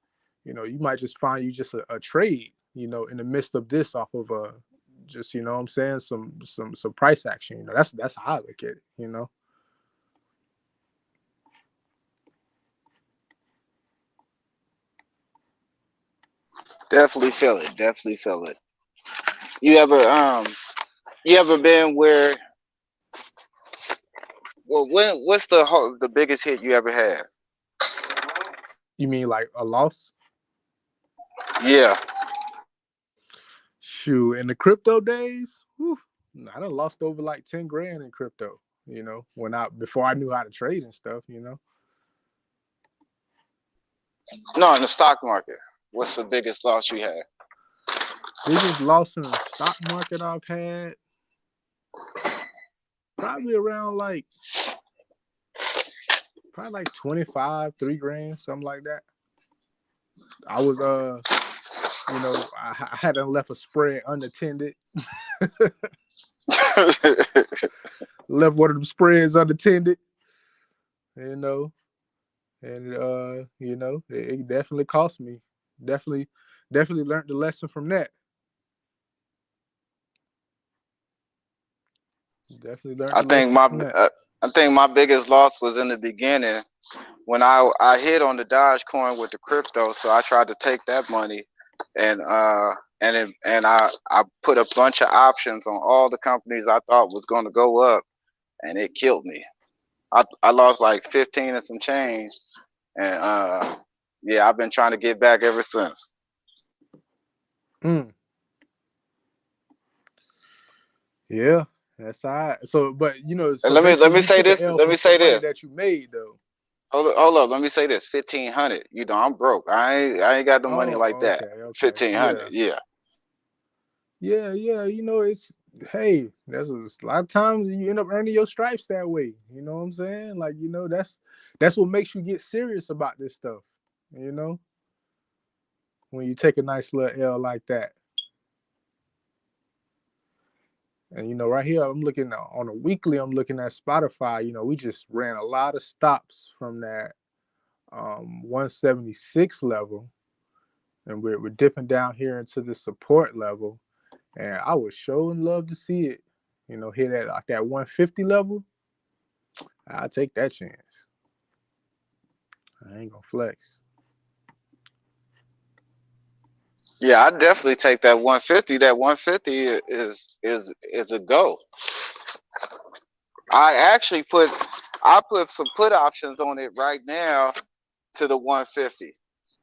You might just find you just a trade, in the midst of this off of just, what I'm saying, some price action. That's how I look at it, Definitely feel it. You ever been where? Well, what's the biggest hit you ever had? You mean like a loss? Yeah. Shoot, in the crypto days, I done lost over like 10 grand in crypto, before I knew how to trade and stuff, No, in the stock market. What's the biggest loss you had? Biggest loss in the stock market I've had, probably around like 25, 3 grand, something like that. I was You know, I hadn't left a spread unattended. Left one of them spreads unattended. You know, and you know, it definitely cost me. Definitely learned the lesson from that. Definitely learned I the think lesson my from that. I think my biggest loss was in the beginning when I hit on the Dogecoin with the crypto. So I tried to take that money and I put a bunch of options on all the companies I thought was going to go up, and it killed me. I lost like 15 and some change, and yeah, I've been trying to get back ever since. Yeah, that's all right. So, but you know, And so let basically me you say took an this. L Let from me some say money this. that you made though. Hold up. Let me say this. 1,500. You know, I'm broke. I ain't got the money Oh, like that. okay. 1,500. Yeah. Yeah. You know, it's hey, that's a lot of times you end up earning your stripes that way. You know what I'm saying? Like, you know, that's what makes you get serious about this stuff. You know, when you take a nice little L like that. And you know, right here, I'm looking on a weekly. I'm looking at Spotify. You know, we just ran a lot of stops from that 176 level, and we're dipping down here into the support level. And I would sure love to see it, you know, hit at like that 150 level. I'll take that chance. I ain't gonna flex. Yeah, I definitely take that 150. That 150 is a go. I put some put options on it right now to the 150,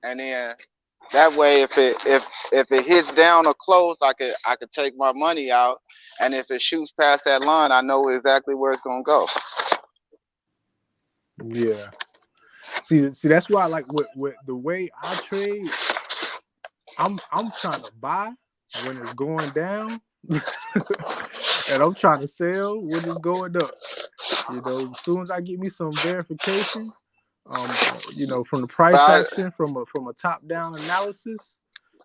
and then that way if it hits down or close, I could take my money out, and if it shoots past that line, I know exactly where it's gonna go. Yeah. See, that's why, like, with the way I trade, I'm trying to buy when it's going down, and I'm trying to sell when it's going up. You know, as soon as I get me some verification, you know, from the price action, from a top down analysis,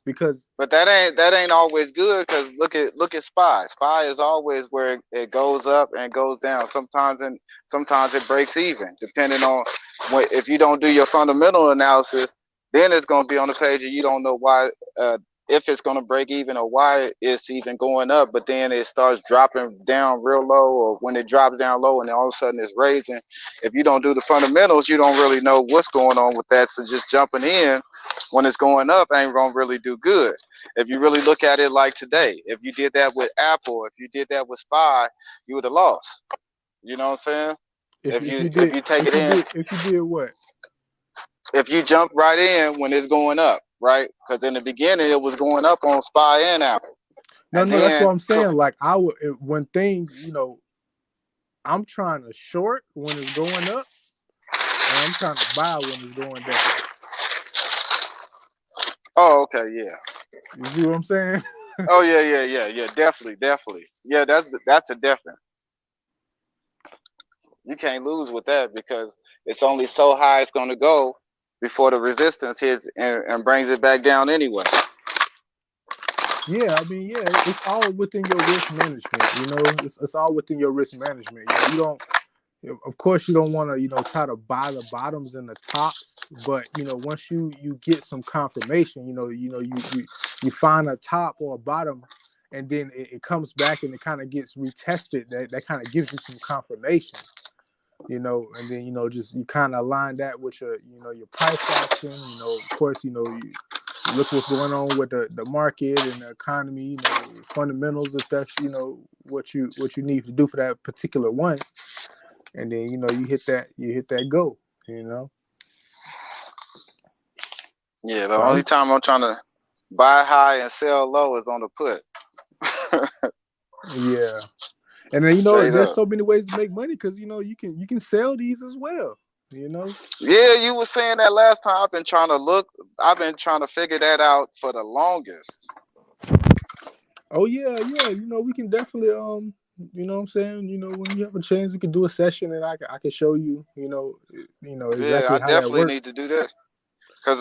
because but that ain't always good, because look at SPY. SPY is always where it goes up and goes down. Sometimes it breaks even, depending on if you don't do your fundamental analysis, then it's going to be on the page and you don't know why, if it's going to break even or why it's even going up, but then it starts dropping down real low, or when it drops down low and then all of a sudden it's raising. If you don't do the fundamentals, you don't really know what's going on with that. So just jumping in when it's going up ain't going to really do good. If you really look at it like today, if you did that with Apple, if you did that with SPY, you would have lost. You know what I'm saying? If you did what? If you jump right in when it's going up, right? Because in the beginning it was going up on SPY and Apple. No, that's what I'm saying. Like, I would, when things, you know, I'm trying to short when it's going up, and I'm trying to buy when it's going down. Oh, okay, yeah. You see what I'm saying? Oh yeah, definitely. Yeah, that's a definite. You can't lose with that, because it's only so high it's going to go before the resistance hits and brings it back down anyway. Yeah, I mean, yeah, it's all within your risk management. You know, it's all within your risk management. You know, you don't, of course, you don't want to, you know, try to buy the bottoms and the tops. But you know, once you get some confirmation, you find a top or a bottom, and then it comes back and it kind of gets retested. That kind of gives you some confirmation. You know, and then, you know, just you kind of align that with your, you know, your price action. You know, of course, you know, you look what's going on with the market and the economy, you know, fundamentals, if that's, you know, what you need to do for that particular one. And then, you know, you hit that go, you know. Yeah, the only time I'm trying to buy high and sell low is on the put. Yeah. And then, you know, there's so many ways to make money, because, you know, you can sell these as well, you know. Yeah, you were saying that last time. I've been trying to figure that out for the longest. Oh yeah, you know, we can definitely you know what I'm saying, you know, when you have a chance, we could do a session and I can show you, you know exactly I how that definitely works. need to do that, because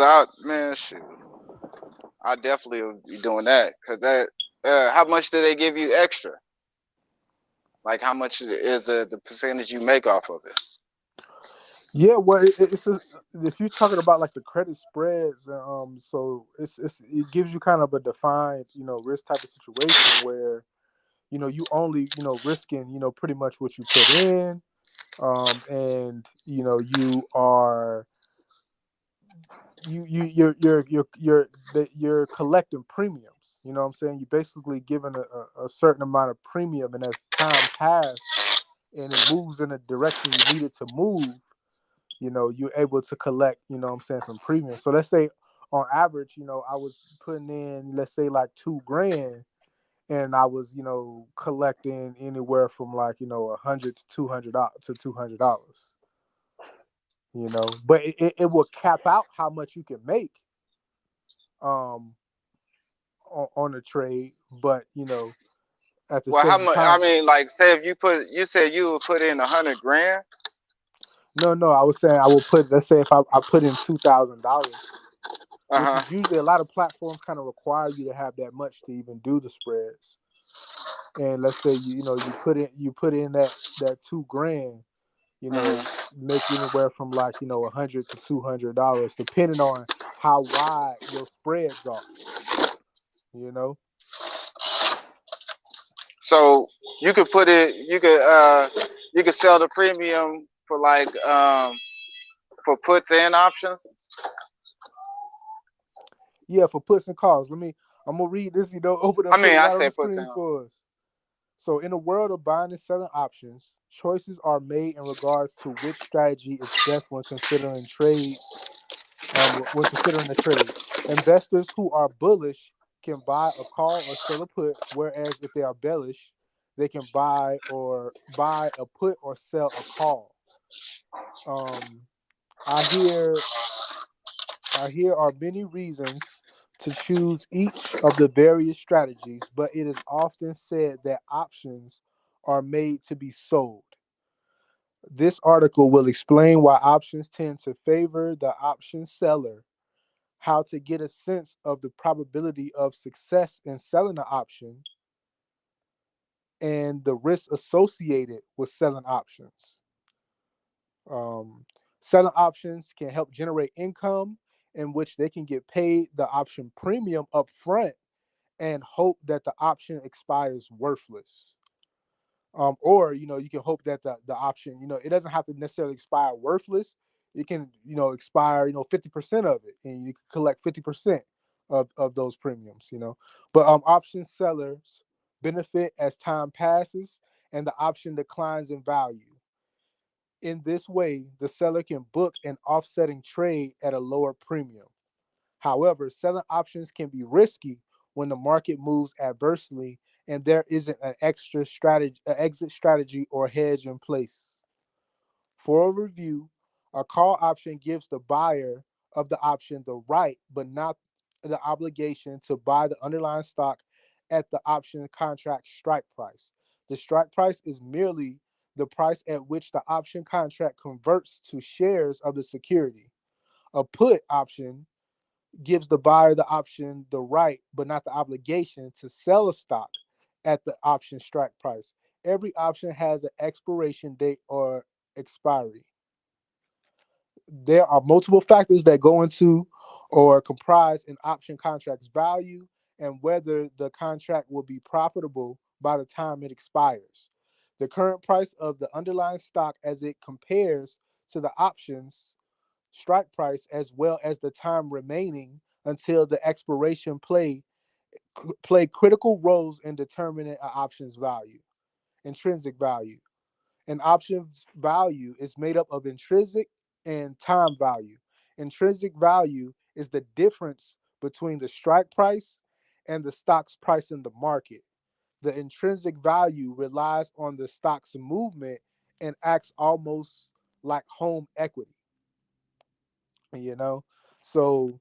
I definitely will be doing that because that. How much do they give you extra? Like, how much is the percentage you make off of it? Yeah, well, if you're talking about like the credit spreads, so it gives you kind of a defined, risk type of situation where, you only, risking, pretty much what you put in, and you are you're collecting premiums. You know what I'm saying? You're basically given a certain amount of premium, and as time passed and it moves in the direction you need it to move, you're able to collect, what I'm saying, some premium. So let's say on average, I was putting in, let's say like $2,000, and I was, collecting anywhere from like, $100 to $200. But it will cap out how much you can make on a trade, but at the Well, how same much? I time. mean, like, say if you said you would put in 100 grand. No, I was saying I will put, let's say if I put in $2,000, which Uh-huh. is usually a lot of platforms kind of require you to have that much to even do the spreads. And let's say you put in that $2,000, make anywhere from like $100 to $200, depending on how wide your spreads are. So you could put it. You could sell the premium for like for puts and options. Yeah, for puts and calls. I'm gonna read this. Open I and put mean, it I right on the said puts and. screen for us. So, in the world of buying and selling options, choices are made in regards to which strategy is best when considering trades. When considering a trade, investors who are bullish can buy a call or sell a put, whereas if they are bearish, they can buy a put or sell a call. Um, I hear are many reasons to choose each of the various strategies, but it is often said that options are made to be sold. This article will explain why options tend to favor the option seller, how to get a sense of the probability of success in selling an option, and the risks associated with selling options. Selling options can help generate income in which they can get paid the option premium up front and hope that the option expires worthless. Or you can hope that the option, it doesn't have to necessarily expire worthless. It can expire 50% of it, and you can collect 50% of those premiums. But option sellers benefit as time passes and the option declines in value. In this way, the seller can book an offsetting trade at a lower premium. However, selling options can be risky when the market moves adversely and there isn't an exit strategy or hedge in place. For a review, a call option gives the buyer of the option the right, but not the obligation to buy the underlying stock at the option contract strike price. The strike price is merely the price at which the option contract converts to shares of the security. A put option gives the buyer the option, the right, but not the obligation to sell a stock at the option strike price. Every option has an expiration date or expiry. There are multiple factors that go into or comprise an option contract's value and whether the contract will be profitable by the time it expires. The current price of the underlying stock as it compares to the options strike price as well as the time remaining until the expiration play critical roles in determining an option's value. Intrinsic value. An option's value is made up of intrinsic and time value. Intrinsic value is the difference between the strike price and the stock's price in the market. The intrinsic value relies on the stock's movement and acts almost like home equity. So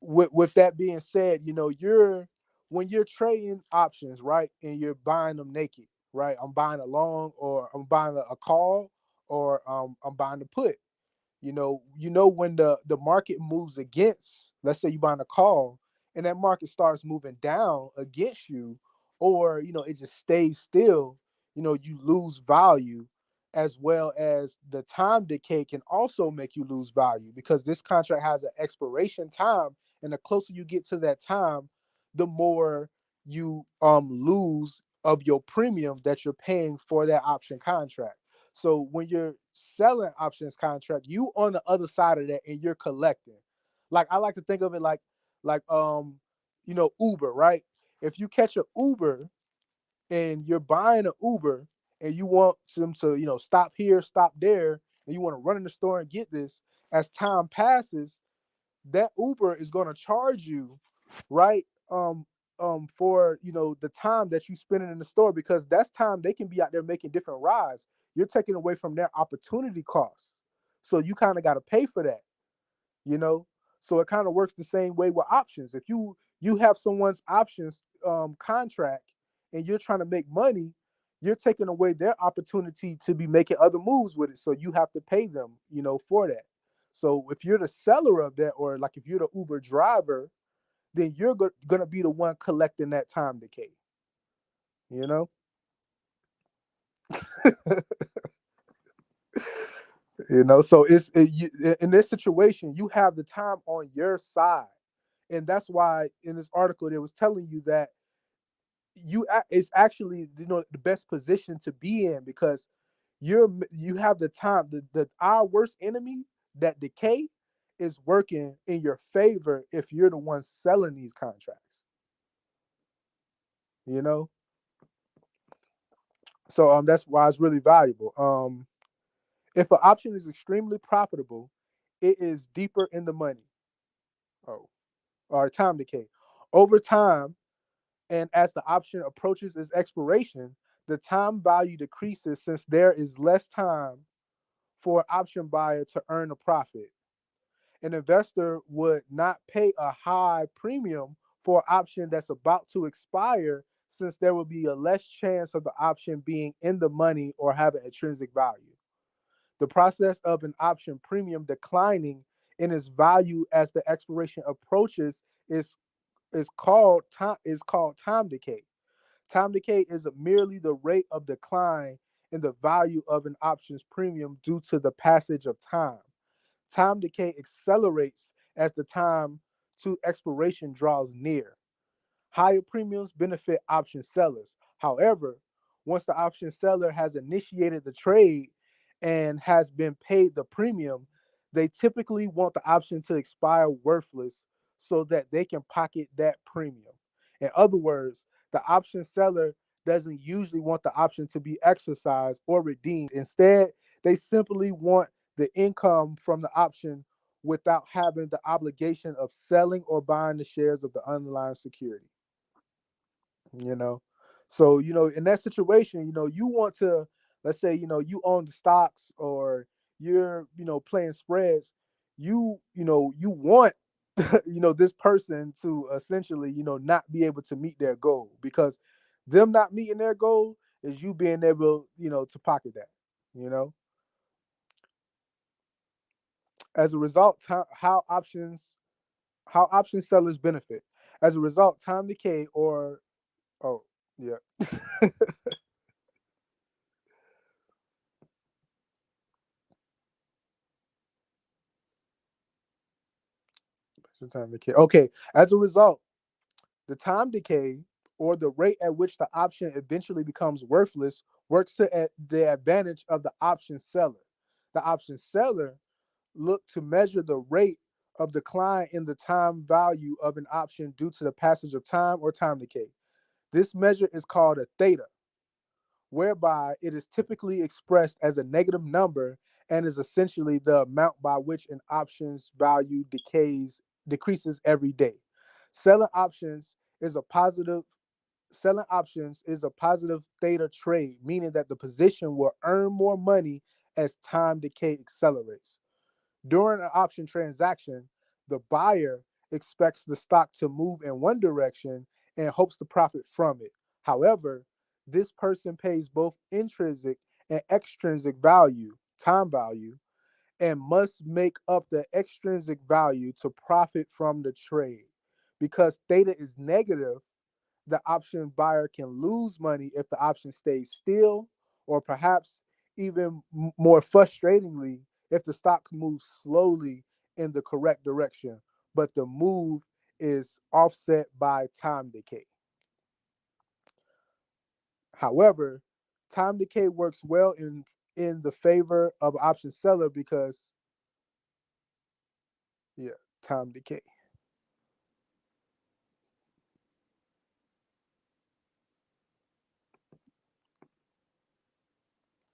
with that being said, you're when you're trading options, right, and you're buying them naked, right? I'm buying a long, or I'm buying a call, or I'm buying a put. When the market moves against, let's say you're buying a call and that market starts moving down against you, or it just stays still, you lose value, as well as the time decay can also make you lose value, because this contract has an expiration time, and the closer you get to that time, the more you lose of your premium that you're paying for that option contract. So when you're selling options contract, you on the other side of that, and you're collecting. Like, I like to think of it like Uber, right? If you catch an Uber and you're buying an Uber, and you want them to stop here, stop there, and you want to run in the store and get this, as time passes, that Uber is going to charge you, right? For the time that you spending in the store, because that's time they can be out there making different rides. You're taking away from their opportunity costs, so you kind of got to pay for that. you know so it kind of works the same way with options. If you have someone's options contract, and you're trying to make money, you're taking away their opportunity to be making other moves with it, so you have to pay them for that. So if you're the seller of that, or like if you're the Uber driver, then you're gonna be the one collecting that time decay. you know so in this situation, you have the time on your side. And that's why in this article they was telling you that it's actually the best position to be in, because you have the time. Our worst enemy, that decay, is working in your favor if you're the one selling these contracts. you know so that's why it's really valuable. If an option is extremely profitable, it is deeper in the money. Oh, or time decay. Over time, and as the option approaches its expiration, the time value decreases, since there is less time for an option buyer to earn a profit. An investor would not pay a high premium for an option that's about to expire, since there will be a less chance of the option being in the money or having intrinsic value. The process of an option premium declining in its value as the expiration approaches is called time decay. Time decay is merely the rate of decline in the value of an option's premium due to the passage of time. Time decay accelerates as the time to expiration draws near. Higher premiums benefit option sellers. However, once the option seller has initiated the trade and has been paid the premium, they typically want the option to expire worthless, so that they can pocket that premium. In other words, the option seller doesn't usually want the option to be exercised or redeemed. Instead, they simply want the income from the option without having the obligation of selling or buying the shares of the underlying security. you know so in that situation, you want to, let's say, you own the stocks, or you're playing spreads. You want this person to essentially not be able to meet their goal, because them not meeting their goal is you being able to pocket that. you know as a result, how option sellers benefit. As a result, time decay, or oh yeah. Time decay. Okay. As a result, the time decay, or the rate at which the option eventually becomes worthless, works to the advantage of the option seller. The option seller look to measure the rate of decline in the time value of an option due to the passage of time, or time decay. This measure is called a theta, whereby it is typically expressed as a negative number, and is essentially the amount by which an option's value decreases every day. Selling options is a positive Selling options is a positive theta trade, meaning that the position will earn more money as time decay accelerates. During an option transaction, the buyer expects the stock to move in one direction and hopes to profit from it. However, this person pays both intrinsic and extrinsic value, time value, and must make up the extrinsic value to profit from the trade. Because theta is negative, the option buyer can lose money if the option stays still, or perhaps even more frustratingly, if the stock moves slowly in the correct direction, but the move is offset by time decay. However, time decay works well in the favor of option seller because, time decay.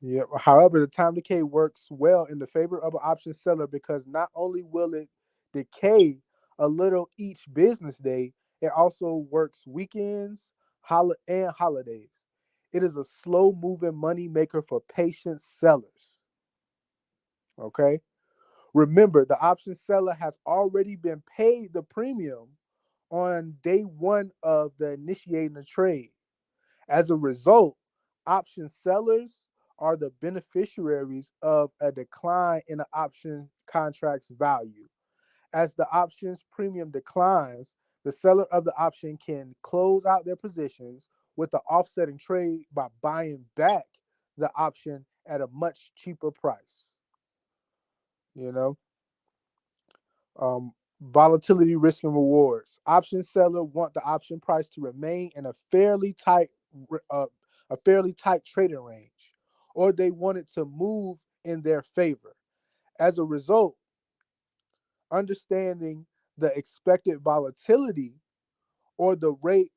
Yeah. However, the time decay works well in the favor of an option seller because not only will it decay a little each business day, it also works weekends and holidays. It is a slow moving money maker for patient sellers. Okay. Remember, the option seller has already been paid the premium on day one of the initiating the trade. As a result, option sellers are the beneficiaries of a decline in the option contract's value. As the option's premium declines, the seller of the option can close out their positions with the offsetting trade by buying back the option at a much cheaper price. You know, volatility, risk, and rewards. Option seller want the option price to remain in a fairly tight trading range, or they want it to move in their favor. As a result, understanding the expected volatility or the rate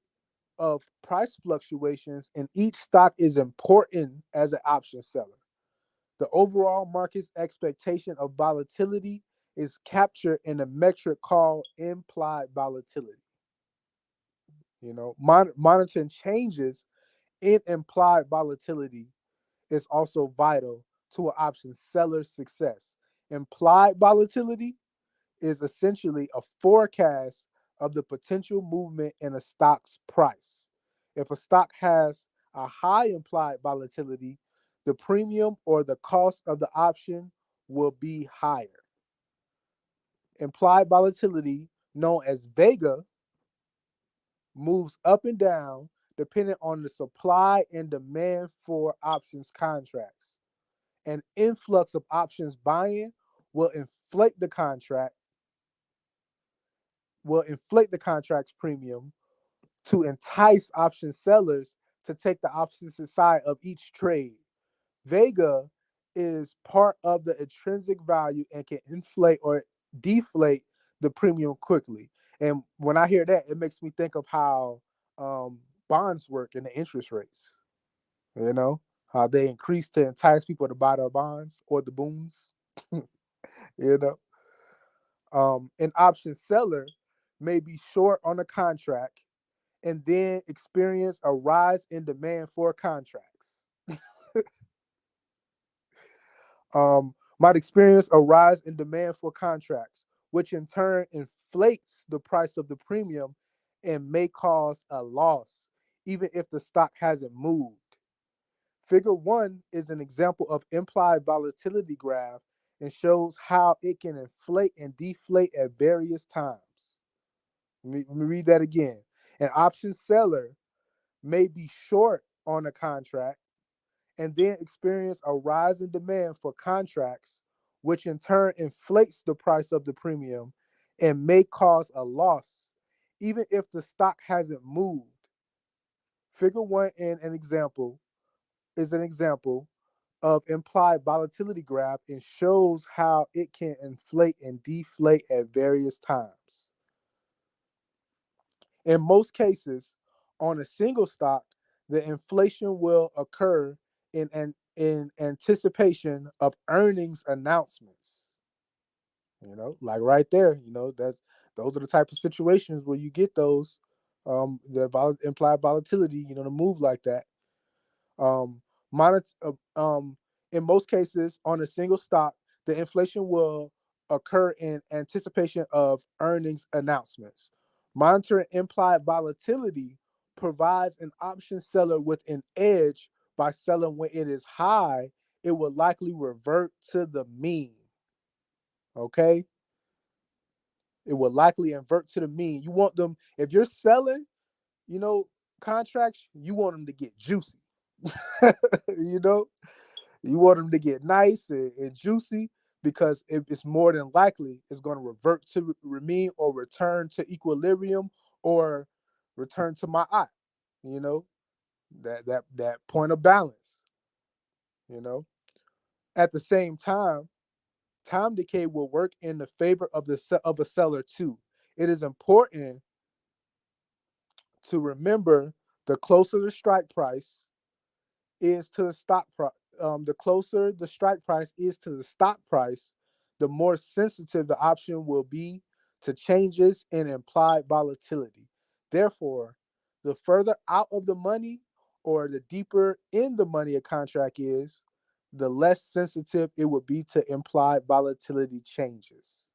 of price fluctuations in each stock is important as an option seller. The overall market's expectation of volatility is captured in a metric called implied volatility. Monitoring changes in implied volatility is also vital to an option seller's success. Implied volatility is essentially a forecast of the potential movement in a stock's price. If a stock has a high implied volatility, the premium or the cost of the option will be higher. Implied volatility, known as vega, moves up and down depending on the supply and demand for options contracts. An influx of options buying will inflate the contract's premium to entice option sellers to take the opposite side of each trade. Vega is part of the intrinsic value and can inflate or deflate the premium quickly. And when I hear that, it makes me think of how bonds work and the interest rates. How they increase to entice people to buy their bonds or the boons. you know, an option seller may be short on a contract and then experience a rise in demand for contracts. Might experience a rise in demand for contracts, which in turn inflates the price of the premium and may cause a loss, even if the stock hasn't moved. Figure 1 is an example of implied volatility graph and shows how it can inflate and deflate at various times. Let me read that again. An option seller may be short on a contract and then experience a rise in demand for contracts, which in turn inflates the price of the premium and may cause a loss, even if the stock hasn't moved. Figure 1 in an example is an example of implied volatility graph and shows how it can inflate and deflate at various times. In most cases, on a single stock, the inflation will occur in anticipation of earnings announcements. Like right there, those are the type of situations where you get those implied volatility, to move like that. In most cases, on a single stock, the inflation will occur in anticipation of earnings announcements. Monitoring implied volatility provides an option seller with an edge. By selling when it is high, it will likely revert to the mean. Okay? It will likely invert to the mean. You want them, if you're selling, contracts, you want them to get juicy. you want them to get nice and juicy, because if it's more than likely it's going to revert to mean or return to equilibrium or return to my eye. That point of balance. At the same time, time decay will work in the favor of a seller too. It is important to remember the closer the strike price is to the stock price. The closer the strike price is to the stock price, the more sensitive the option will be to changes in implied volatility. Therefore, the further out of the money or the deeper in the money a contract is, the less sensitive it would be to implied volatility changes.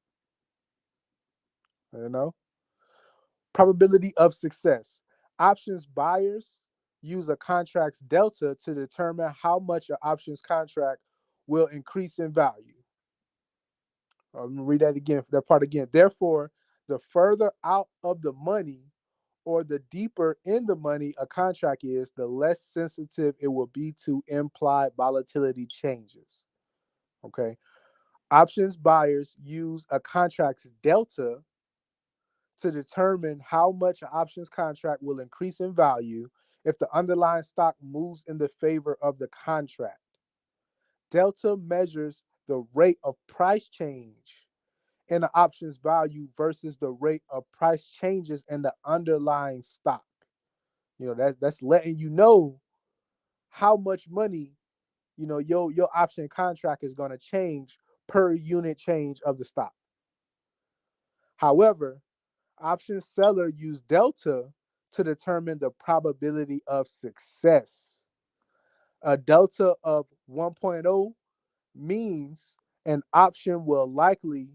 Probability of success. Options buyers use a contract's delta to determine how much an options contract will increase in value. I'm going to read that again, that part again. Therefore, the further out of the money or the deeper in the money a contract is, the less sensitive it will be to implied volatility changes. Okay. Options buyers use a contract's delta to determine how much an options contract will increase in value if the underlying stock moves in the favor of the contract. Delta measures the rate of price change in the options value versus the rate of price changes in the underlying stock. That's letting you know how much money your option contract is going to change per unit change of the stock. However, option seller use delta to determine the probability of success. A delta of 1.0 means an option will likely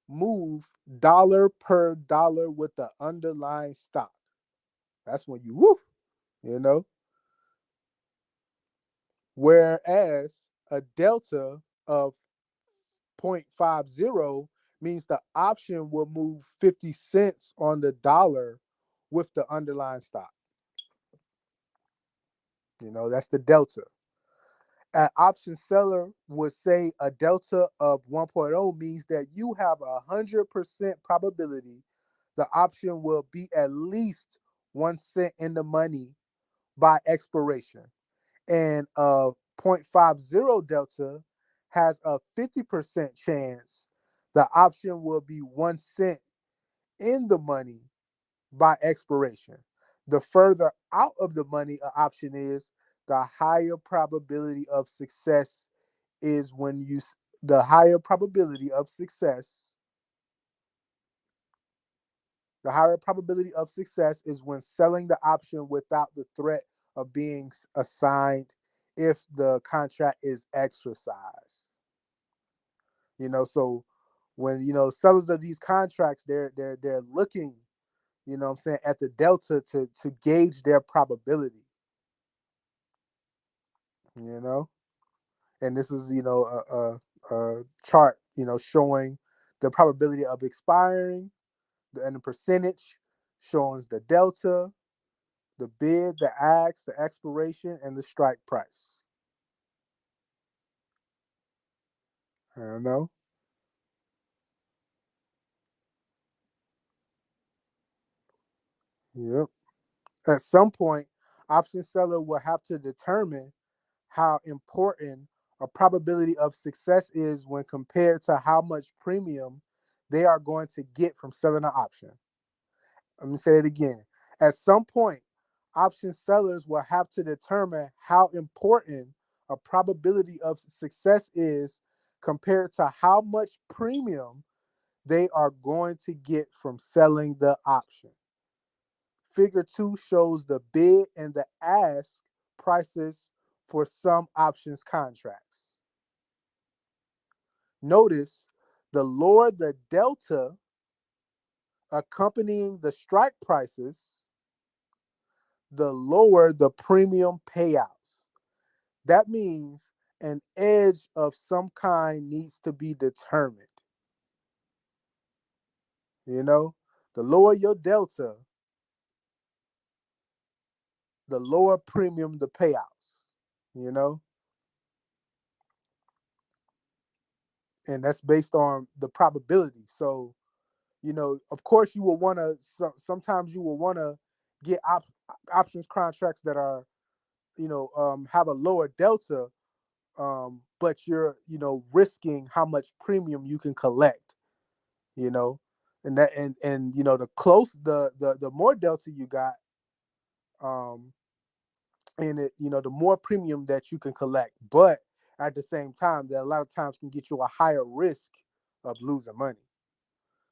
move dollar per dollar with the underlying stock. That's when you Whereas a delta of 0.50 means the option will move 50 cents on the dollar with the underlying stock. That's the delta. An option seller would say a delta of 1.0 means that you have 100% probability the option will be at least 1 cent in the money by expiration. And a 0.50 delta has a 50% chance the option will be 1 cent in the money by expiration. The further out of the money an option is, the higher probability of success is when the higher probability of success is when selling the option without the threat of being assigned if the contract is exercised. So when sellers of these contracts, they're looking, at the delta to gauge their probability. And this is a chart showing the probability of expiring and the percentage showing the delta, the bid, the ask, the expiration, and the strike price. Yep. At some point, option seller will have to determine how important a probability of success is when compared to how much premium they are going to get from selling an option. Let me say it again. At some point, option sellers will have to determine how important a probability of success is compared to how much premium they are going to get from selling the option. Figure 2 shows the bid and the ask prices for some options contracts. Notice the lower the delta accompanying the strike prices, the lower the premium payouts. That means an edge of some kind needs to be determined. You know, the lower your delta, the lower premium the payouts, you know, and that's based on the probability. So, you know, of course, you will want to. Sometimes you will want to get options contracts that are, you know, have a lower delta, but you're, you know, risking how much premium you can collect. You know, and that and you know, the more delta you got, and it, you know, the more premium that you can collect, but at the same time, that a lot of times can get you a higher risk of losing money.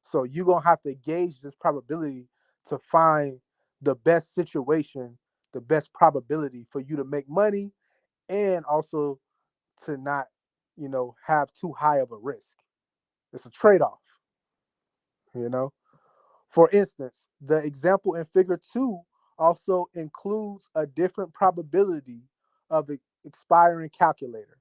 So you're gonna have to gauge this probability to find the best situation, the best probability for you to make money, and also to not, you know, have too high of a risk. It's a trade-off, you know. For instance, the example in figure 2 also includes a different probability of the expiring calculator.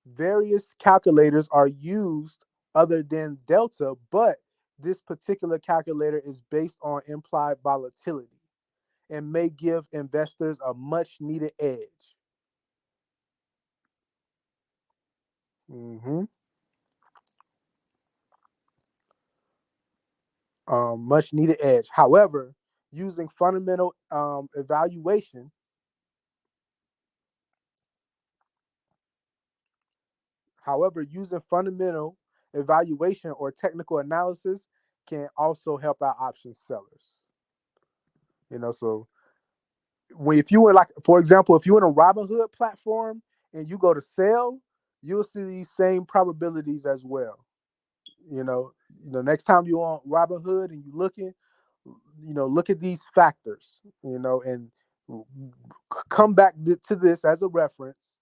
Various calculators are used other than delta, but this particular calculator is based on implied volatility and may give investors a much needed edge. Much needed edge. However, using fundamental evaluation, or technical analysis can also help out option sellers. You know, so if you were, like, for example, if you're in a Robinhood platform and you go to sell, you'll see these same probabilities as well. You know, next time you're on Robinhood and you're looking, you know, look at these factors, you know, and come back to this as a reference,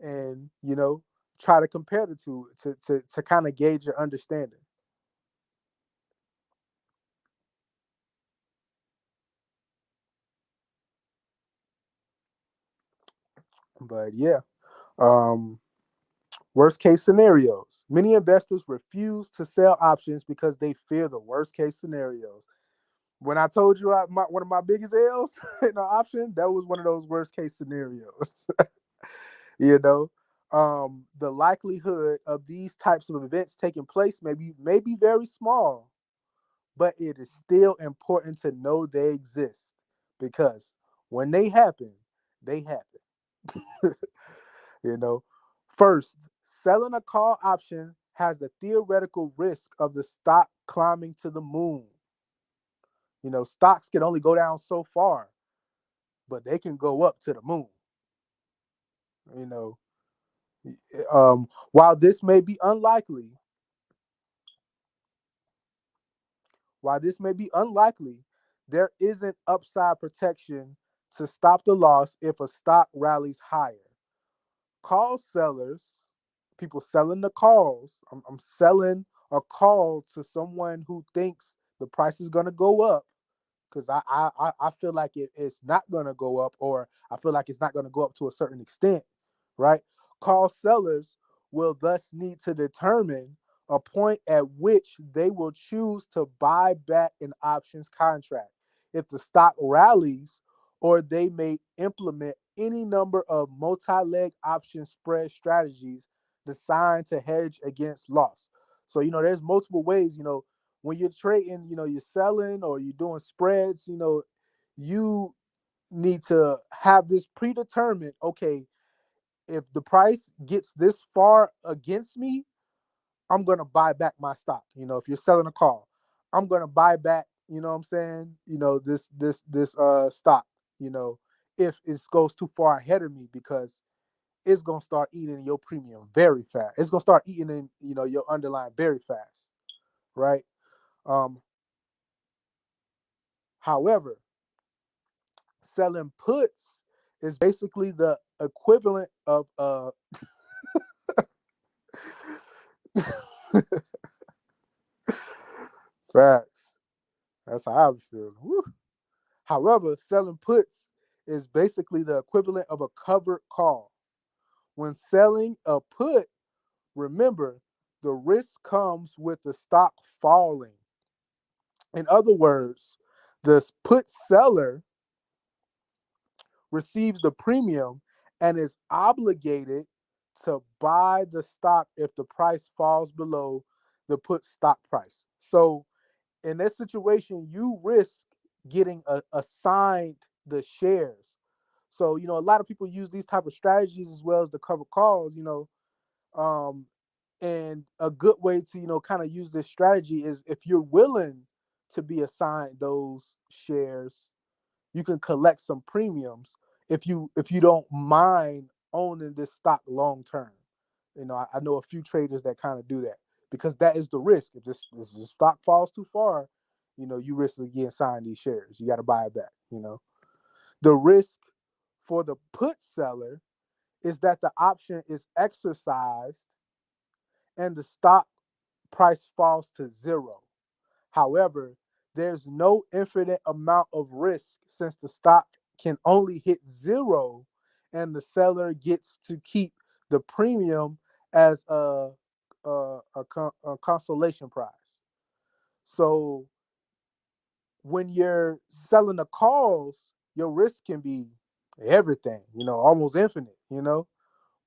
and, you know, try to compare the two to kind of gauge your understanding. But yeah, worst case scenarios. Many investors refuse to sell options because they fear the worst case scenarios. When I told you one of my biggest L's in an option, that was one of those worst case scenarios. You know, the likelihood of these types of events taking place may be very small, but it is still important to know they exist, because when they happen, they happen. You know, first, selling a call option has the theoretical risk of the stock climbing to the moon. You know, stocks can only go down so far, but they can go up to the moon. You know, while this may be unlikely, there isn't upside protection to stop the loss if a stock rallies higher. Call sellers, people selling the calls. I'm selling a call to someone who thinks the price is going to go up, because I feel like it's not going to go up, or I feel like it's not going to go up to a certain extent, right? Call sellers will thus need to determine a point at which they will choose to buy back an options contract if the stock rallies, or they may implement any number of multi-leg option spread strategies designed to hedge against loss. So, you know, there's multiple ways, you know, when you're trading, you know, you're selling or you're doing spreads, you know, you need to have this predetermined. Okay, if the price gets this far against me, I'm going to buy back my stock. You know, if you're selling a call, I'm going to buy back, you know what I'm saying? You know, this stock, you know, if it goes too far ahead of me, because it's going to start eating your premium very fast. It's going to start eating in, you know, your underlying very fast. Right. However, selling puts is basically the equivalent of facts. That's how I was feeling. Woo. However, selling puts is basically the equivalent of a covered call. When selling a put, remember, the risk comes with the stock falling. In other words, the put seller receives the premium and is obligated to buy the stock if the price falls below the put stock price. So in this situation, you risk getting assigned the shares. So, a lot of people use these type of strategies as well as the cover calls, and a good way to, kind of use this strategy is if you're willing to be assigned those shares, you can collect some premiums if you don't mind owning this stock long term. I know a few traders that kind of do that because that is the risk. If this stock falls too far, you risk getting assigned these shares. You got to buy it back. The risk for the put seller is that the option is exercised and the stock price falls to zero. However, there's no infinite amount of risk since the stock can only hit zero and the seller gets to keep the premium as a consolation prize. So when you're selling the calls, your risk can be everything, almost infinite,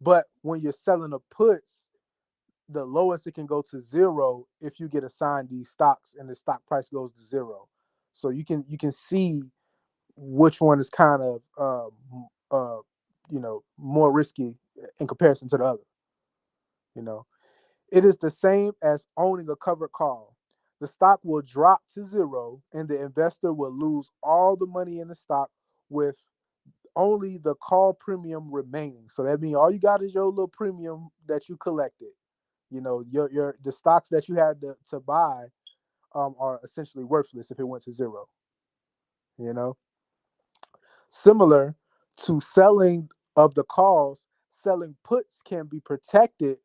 But when you're selling the puts, the lowest it can go to zero if you get assigned these stocks and the stock price goes to zero. So you can see which one is kind of more risky in comparison to the other. It is the same as owning a covered call. The stock will drop to zero and the investor will lose all the money in the stock with only the call premium remaining. So that means all you got is your little premium that you collected. Your the stocks that you had to buy are essentially worthless if it went to zero. Similar to selling of the calls, selling puts can be protected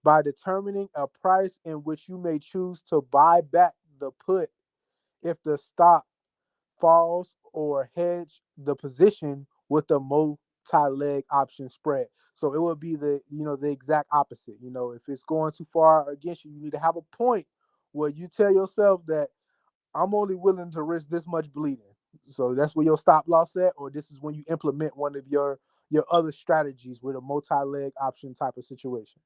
by determining a price in which you may choose to buy back the put if the stock falls or hedge the position with the multi-leg option spread. So it would be the exact opposite. If it's going too far against you, you need to have a point where you tell yourself that I'm only willing to risk this much bleeding. So that's where your stop loss at, or this is when you implement one of your other strategies with a multi-leg option type of situation.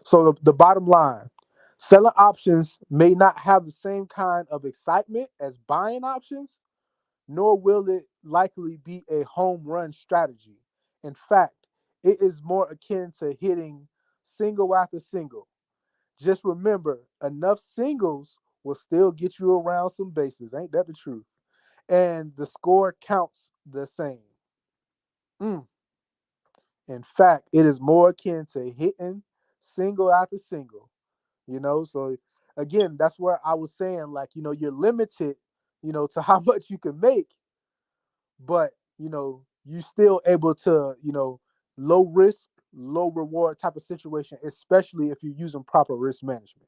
So the bottom line, selling options may not have the same kind of excitement as buying options, nor will it likely be a home run strategy. In fact, it is more akin to hitting single after single. Just remember, enough singles will still get you around some bases. Ain't that the truth? And the score counts the same. In fact, it is more akin to hitting single after single. So again, that's where I was saying, like, you're limited, to how much you can make, but you still able to, low risk, low reward type of situation, especially if you're using proper risk management.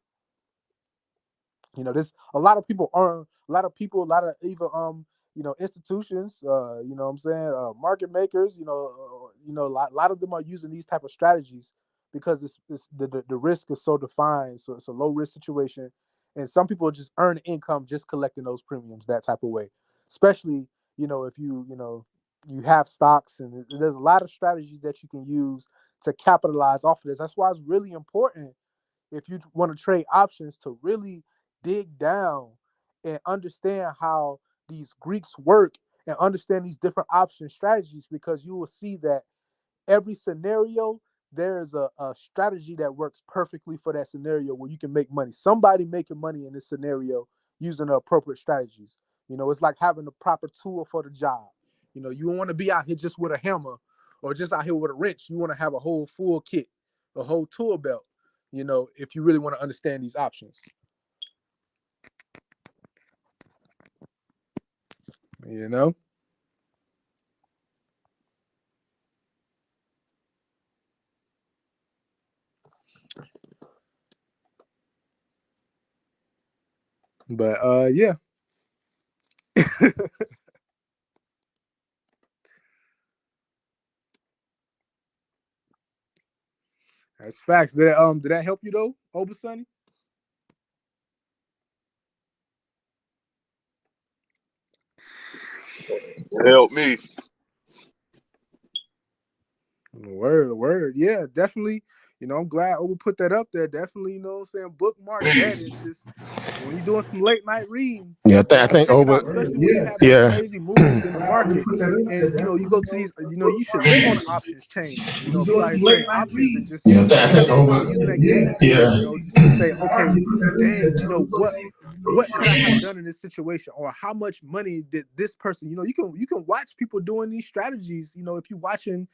There's a lot of people, a lot of even institutions, what I'm saying, market makers, a lot of them are using these type of strategies because it's the risk is so defined, so it's a low risk situation, and some people just earn income just collecting those premiums that type of way. Especially if you have stocks, and there's a lot of strategies that you can use to capitalize off of this. That's why it's really important if you want to trade options to really dig down and understand how these Greeks work and understand these different option strategies, because you will see that every scenario, there is a strategy that works perfectly for that scenario where you can make money. Somebody making money in this scenario using the appropriate strategies. It's like having the proper tool for the job. You don't want to be out here just with a hammer or just out here with a wrench. You want to have a whole full kit, a whole tool belt, if you really want to understand these options. But yeah. That's facts. Did that help you though, Oba Sonny? It helped me. Word. Yeah, definitely. I'm glad Oba put that up there. Definitely, what I'm saying, bookmark that and just when you're doing some late night reading. Yeah, I think check it Oba. out, especially when you have these crazy moves in the market. And you go to these, you should live on the options chain. If you out here trading options and just using that game theory, just to say, okay, dang, what could I have done in this situation, or how much money did this person? You can watch people doing these strategies. If you're watching,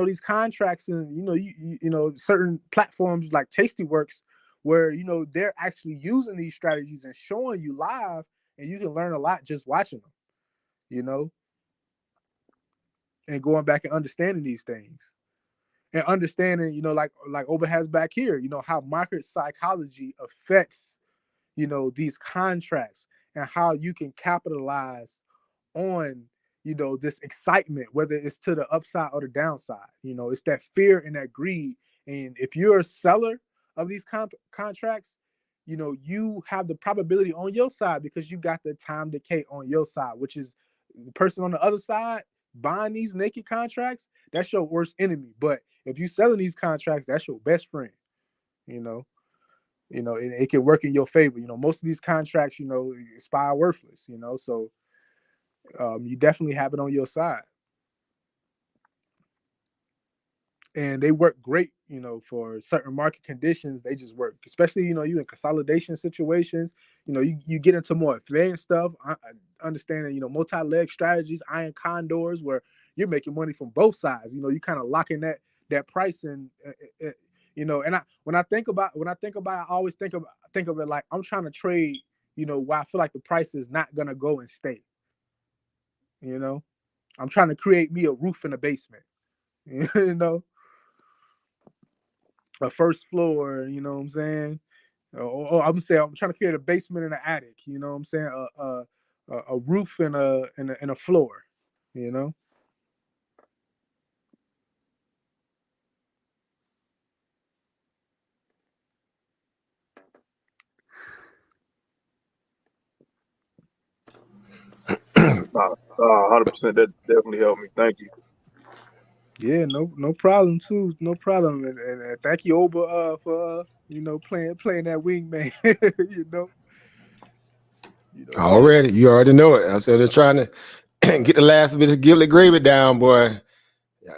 these contracts and certain platforms like Tastyworks, where they're actually using these strategies and showing you live, and you can learn a lot just watching them. And going back and understanding these things. And understanding, like Oba has back here, how market psychology affects, these contracts, and how you can capitalize on, this excitement, whether it's to the upside or the downside. It's that fear and that greed. And if you're a seller of these contracts, you have the probability on your side because you got the time decay on your side, which is the person on the other side buying these naked contracts. That's your worst enemy. But if you selling these contracts, that's your best friend. It can work in your favor. Most of these contracts, expire worthless. So you definitely have it on your side. And they work great, for certain market conditions. They just work, especially, you in consolidation situations. You get into more advanced stuff. Understanding, multi-leg strategies, iron condors, where you're making money from both sides. You kind of locking that price in. And when I think about it, I always think of it like I'm trying to trade. Where I feel like the price is not gonna go and stay. I'm trying to create me a roof in the basement. A first floor, you know what I'm saying? Or I'm saying I'm trying to create a basement and an attic, you know what I'm saying? A roof and a floor, $100%. That definitely helped me. Thank you. Yeah, no problem too. No problem. And thank you, Oba, for playing that wingman. Already, you already know it. I said they're trying to get the last bit of giblet gravy down, boy.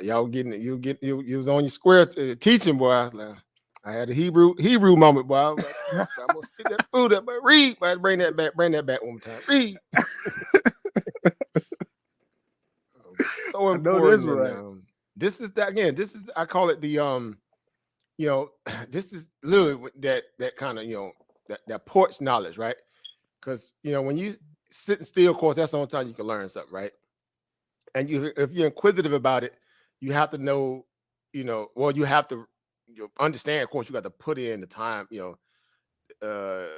Y'all getting it. You was on your square teaching, boy. I was like, I had a Hebrew moment, boy. I'm gonna spit that food up, but read. Boy, bring that back one more time. Read. So important. And, this is that again. This is, I call it the this is literally that kind of that porch knowledge, right? Because when you sitting still, of course, that's the only time you can learn something, right? And if you're inquisitive about it, you have to know, you have to understand. Of course, you got to put in the time, the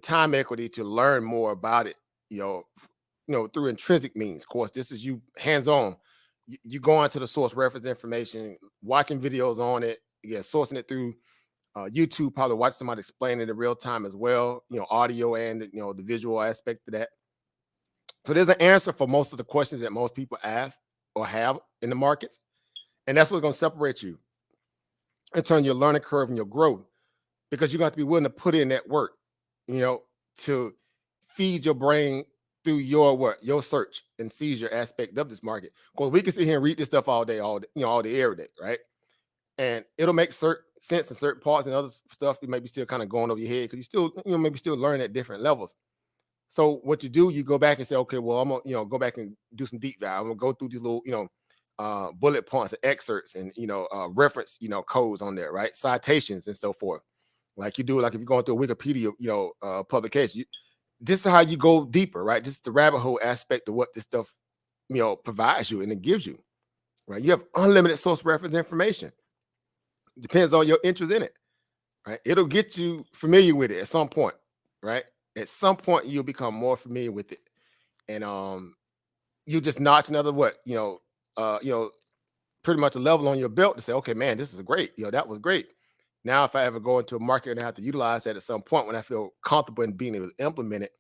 time equity to learn more about it, through intrinsic means. Of course, this is you hands-on. You go onto the source reference information, watching videos on it, sourcing it through YouTube, probably watch somebody explain it in real time as well, audio and the visual aspect of that. So there's an answer for most of the questions that most people ask or have in the markets. And that's what's going to separate you and turn your learning curve and your growth, because you're going to have to be willing to put in that work, to feed your brain through your search and seizure aspect of this market. Of course, we can sit here and read this stuff all day, all day, every day, right? And it'll make certain sense in certain parts, and other stuff you may be still kind of going over your head because you still, maybe still learning at different levels. So what you do, you go back and say, okay, well, I'm gonna, go back and do some deep dive. I'm gonna go through these little, bullet points and excerpts and, reference, codes on there, right? Citations and so forth. Like you do, like if you're going through a Wikipedia, publication, this is how you go deeper, right? This is the rabbit hole aspect of what this stuff, provides you and it gives you, right? You have unlimited source reference information. Depends on your interest in it, right? It'll get you familiar with it at some point, right? At some point, you'll become more familiar with it, and you just notch another pretty much a level on your belt to say, okay, man, this is great. That was great. Now, if I ever go into a market and I have to utilize that at some point when I feel comfortable in being able to implement it,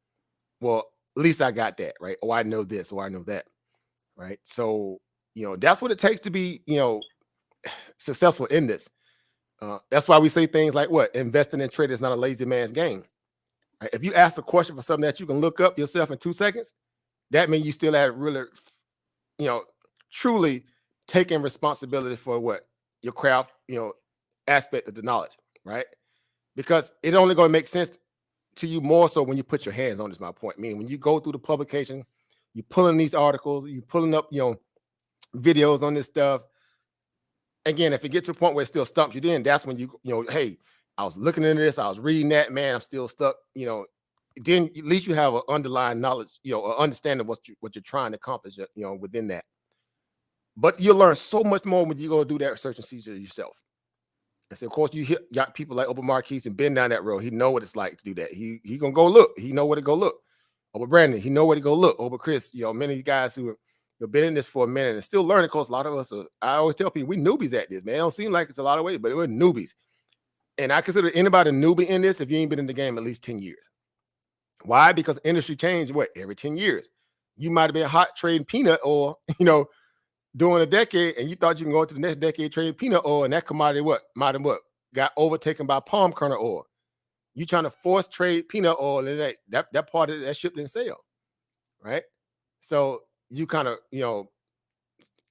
well, at least I got that, right? Or I know this, or I know that, right? So, that's what it takes to be, successful in this. That's why we say things like what? Investing in trading is not a lazy man's game. Right? If you ask a question for something that you can look up yourself in 2 seconds, that means you still have really, truly taking responsibility for what? Your craft, aspect of the knowledge, right? Because it's only going to make sense to you more so when you put your hands on, is my point. Meaning when you go through the publication, you pulling these articles, you pulling up, videos on this stuff. Again, if it gets to a point where it still stumps you, then that's when hey, I was looking into this, I was reading that, man, I'm still stuck, then at least you have an underlying knowledge, an understanding of what you're trying to accomplish, within that. But you'll learn so much more when you go do that research and see it yourself. And so, of course, you got people like Oba Marquise and been down that road. He know what it's like to do that. He gonna go look. He know where to go look. Oba Brandon, he know where to go look. Oba Chris, many guys who have been in this for a minute and still learning. Of course, a lot of us I always tell people we newbies at this, man. It don't seem like it's a lot of ways, but we're newbies. And I consider anybody a newbie in this if you ain't been in the game at least 10 years. Why? Because industry change every 10 years. You might have been hot trading peanut oil, during a decade, and you thought you can go into the next decade trading peanut oil, and that commodity got overtaken by palm kernel oil. You trying to force trade peanut oil, and that part of that ship didn't sell, right? So you kind of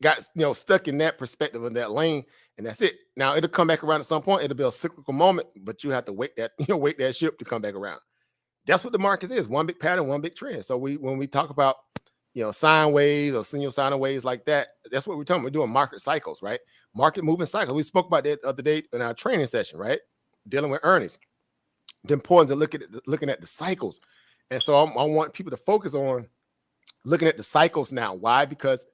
got stuck in that perspective of that lane, and that's it. Now it'll come back around at some point. It'll be a cyclical moment, but you have to wait that ship to come back around. That's what the market is: one big pattern, one big trend. So when we talk about sine waves or sine waves like that, that's what we're talking. We're doing market cycles, right? Market moving cycles. We spoke about that the other day in our training session, right? Dealing with earnings. The importance of looking at the cycles. And so I want people to focus on looking at the cycles now. Why? Because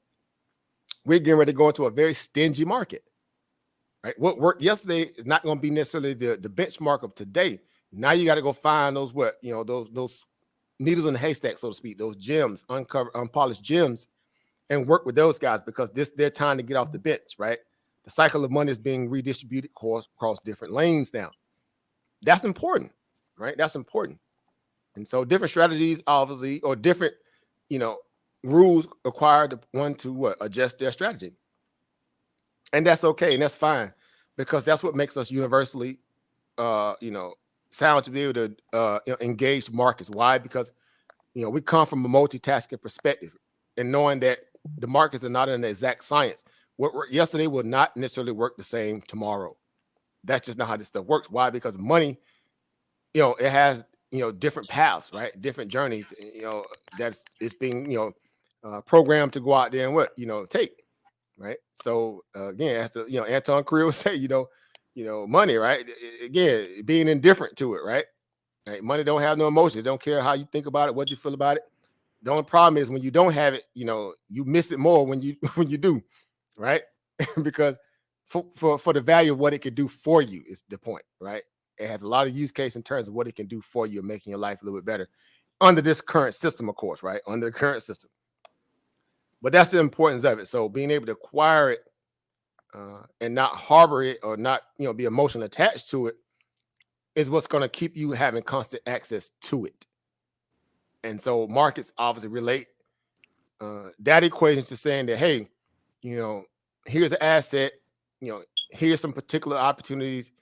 we're getting ready to go into a very stingy market, right? What worked yesterday is not going to be necessarily the benchmark of today. Now you got to go find those those needles in the haystack, so to speak, those gems, unpolished gems, and work with those guys because they're time to get off the bench, right? The cycle of money is being redistributed across different lanes now. That's important, right? That's important. And so different strategies, obviously, or different, rules require the one to adjust their strategy. And that's okay, and that's fine, because that's what makes us universally, sound to be able to engage markets. Why? Because we come from a multitasking perspective, and knowing that the markets are not an exact science. What worked yesterday will not necessarily work the same tomorrow. That's just not how this stuff works. Why? Because money, it has different paths, right? Different journeys. It's being programmed to go out there and take, right? So again, as the Anton Creel would say, money, right? Again, being indifferent to it, right? Right? Money don't have no emotion. It don't care how you think about it, what you feel about it. The only problem is when you don't have it, you miss it more when you do, right? Because for the value of what it can do for you is the point, right? It has a lot of use case in terms of what it can do for you, making your life a little bit better under this current system, of course, right? Under the current system. But that's the importance of it. So being able to acquire it and not harbor it or not, be emotionally attached to it is what's going to keep you having constant access to it. And so markets obviously relate that equation to saying that, hey, here's an asset, here's some particular opportunities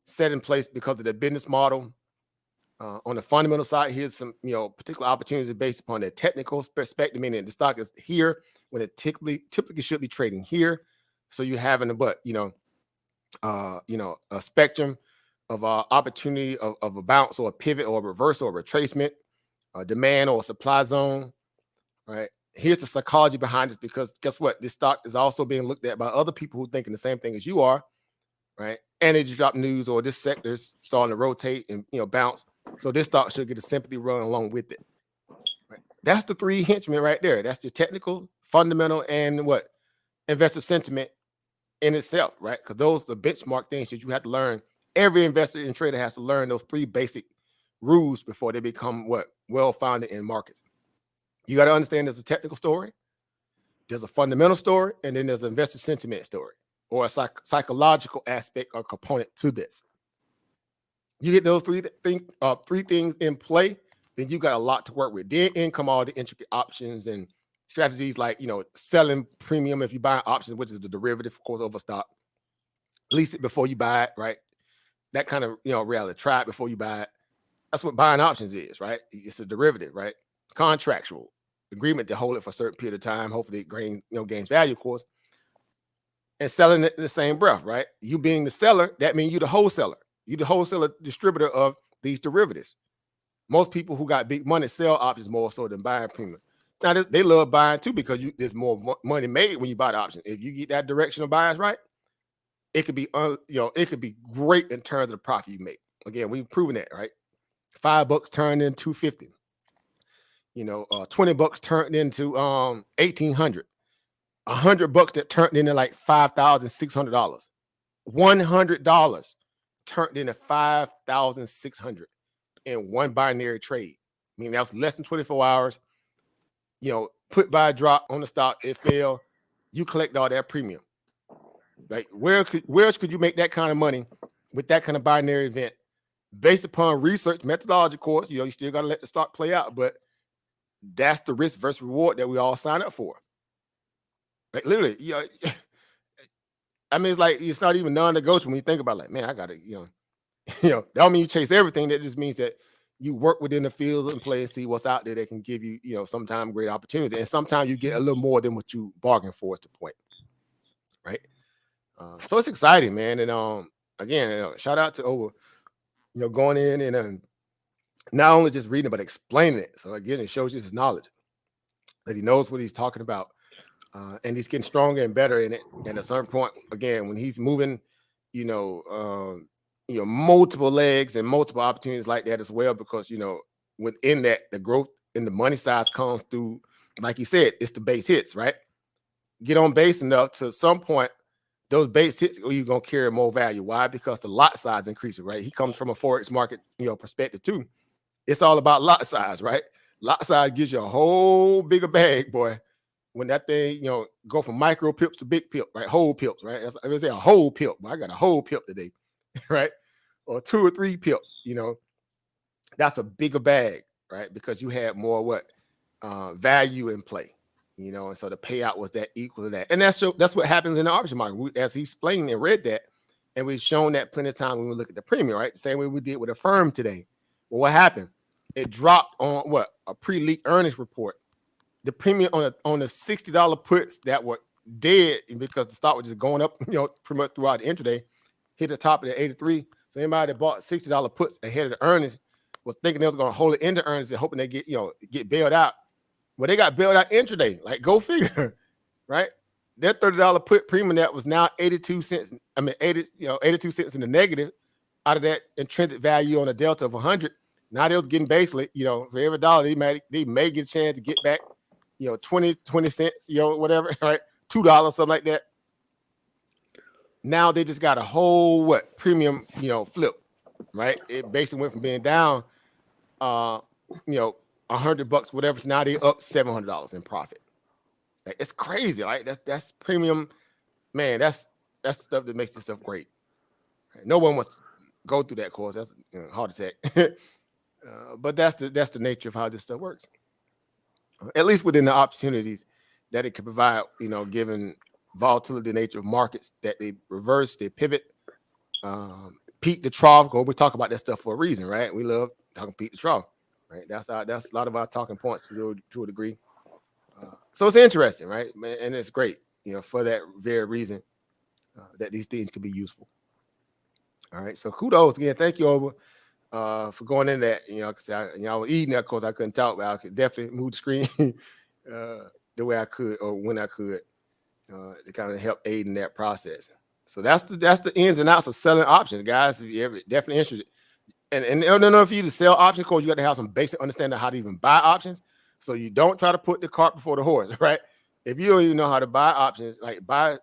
set in place because of the business model. On the fundamental side, here's some, particular opportunities based upon the technical perspective, meaning the stock is here when it typically should be trading here. So you're having a spectrum of opportunity of a bounce or a pivot or a reversal or a retracement, a demand or a supply zone, right? Here's the psychology behind this, because guess what? This stock is also being looked at by other people who are thinking the same thing as you are, right? And they just drop news or this sector is starting to rotate and bounce. So this stock should get a sympathy run along with it. Right? That's the three henchmen right there. That's the technical, fundamental, and investor sentiment in itself, right? Because those are the benchmark things that you have to learn. Every investor and trader has to learn those three basic rules before they become well-founded in markets. You got to understand there's a technical story. There's a fundamental story, and then there's an investor sentiment story, or a psychological aspect or component to this. You get those three things in play, then you got a lot to work with. Then come all the intricate options and strategies like, selling premium if you buy options, which is the derivative, of course, over stock. Lease it before you buy it, right? That kind of, reality. Try it before you buy it. That's what buying options is, right? It's a derivative, right? Contractual agreement to hold it for a certain period of time. Hopefully it gains value, of course. And selling it in the same breath, right? You being the seller, that means you the wholesaler. You the wholesaler distributor of these derivatives. Most people who got big money sell options more so than buying premium. Now, they love buying too because there's more money made when you buy the option. If you get that directional bias right, it could be, it could be great in terms of the profit you make. Again, we've proven that, right? $5 turned into $250. $20 turned into $1,800. $100 that turned into like $5,600. $100 turned into $5,600 in one binary trade. I mean, that was less than 24 hours. Put by a drop on the stock, it fell. You collect all that premium. Like where else could you make that kind of money with that kind of binary event based upon research methodology? Of course, you still got to let the stock play out, but that's the risk versus reward that we all sign up for. Like literally, I mean, it's like it's not even non-negotiable when you think about it. Like, man, I gotta, that don't mean you chase everything. That just means that you work within the field and play and see what's out there that can give you, sometimes great opportunity. And sometimes you get a little more than what you bargained for is the point, right? So it's exciting, man. And again, shout out to Over, going in and not only just reading, but explaining it. So again, it shows you his knowledge, that he knows what he's talking about. And he's getting stronger and better in it. And at a certain point, again, when he's moving, multiple legs and multiple opportunities like that as well, because, within that, the growth in the money size comes through, like you said, it's the base hits, right? Get on base enough to some point, those base hits are you're going to carry more value. Why? Because the lot size increases, right? He comes from a Forex market, perspective too. It's all about lot size, right? Lot size gives you a whole bigger bag, boy. When that thing, go from micro pips to big pip, right? Whole pips, right? I would say a whole pip. I got a whole pip today, right? Or 2 or 3 pips, that's a bigger bag, right? Because you had more value in play, and so the payout was that equal to that. And that's what happens in the option market. As he explained and read that, and we've shown that plenty of time when we look at the premium, right? The same way we did with a firm today. Well, what happened? It dropped on a pre-leak earnings report. The premium on the $60 puts that were dead because the stock was just going up, pretty much throughout the intraday, hit the top of the 83. So anybody that bought $60 puts ahead of the earnings was thinking they was going to hold it into earnings and hoping they get bailed out. Well, they got bailed out intraday. Like, go figure, right? That $30 put premium that was now 82 cents. I mean, 82 cents in the negative out of that intrinsic value on a delta of 100. Now they was getting basically, for every dollar they may get a chance to get back, 20 cents, whatever, right? $2, something like that. Now they just got a whole premium, flip, right? It basically went from being down, $100, whatever. So now they up $700 in profit. Like, it's crazy, right? That's premium, man. That's stuff that makes this stuff great. Right? No one wants to go through that course. That's heart attack. But that's the nature of how this stuff works. At least within the opportunities that it can provide, given volatility nature of markets, that they reverse, they pivot, peak to trough. Because we talk about that stuff for a reason, right? We love talking peak to trough, right? That's a lot of our talking points to a degree. So it's interesting, right? And it's great, for that very reason that these things can be useful. All right. So kudos again. Thank you, Over. For going in that, because I was eating that, of course I couldn't talk, but I could definitely move the screen the way I could or when I could to kind of help aid in that process. So that's the ins and outs of selling options, guys. If you're ever definitely interested, and no, for you to sell options, of course, you got to have some basic understanding of how to even buy options. So you don't try to put the cart before the horse, right? If you don't even know how to buy options, like buy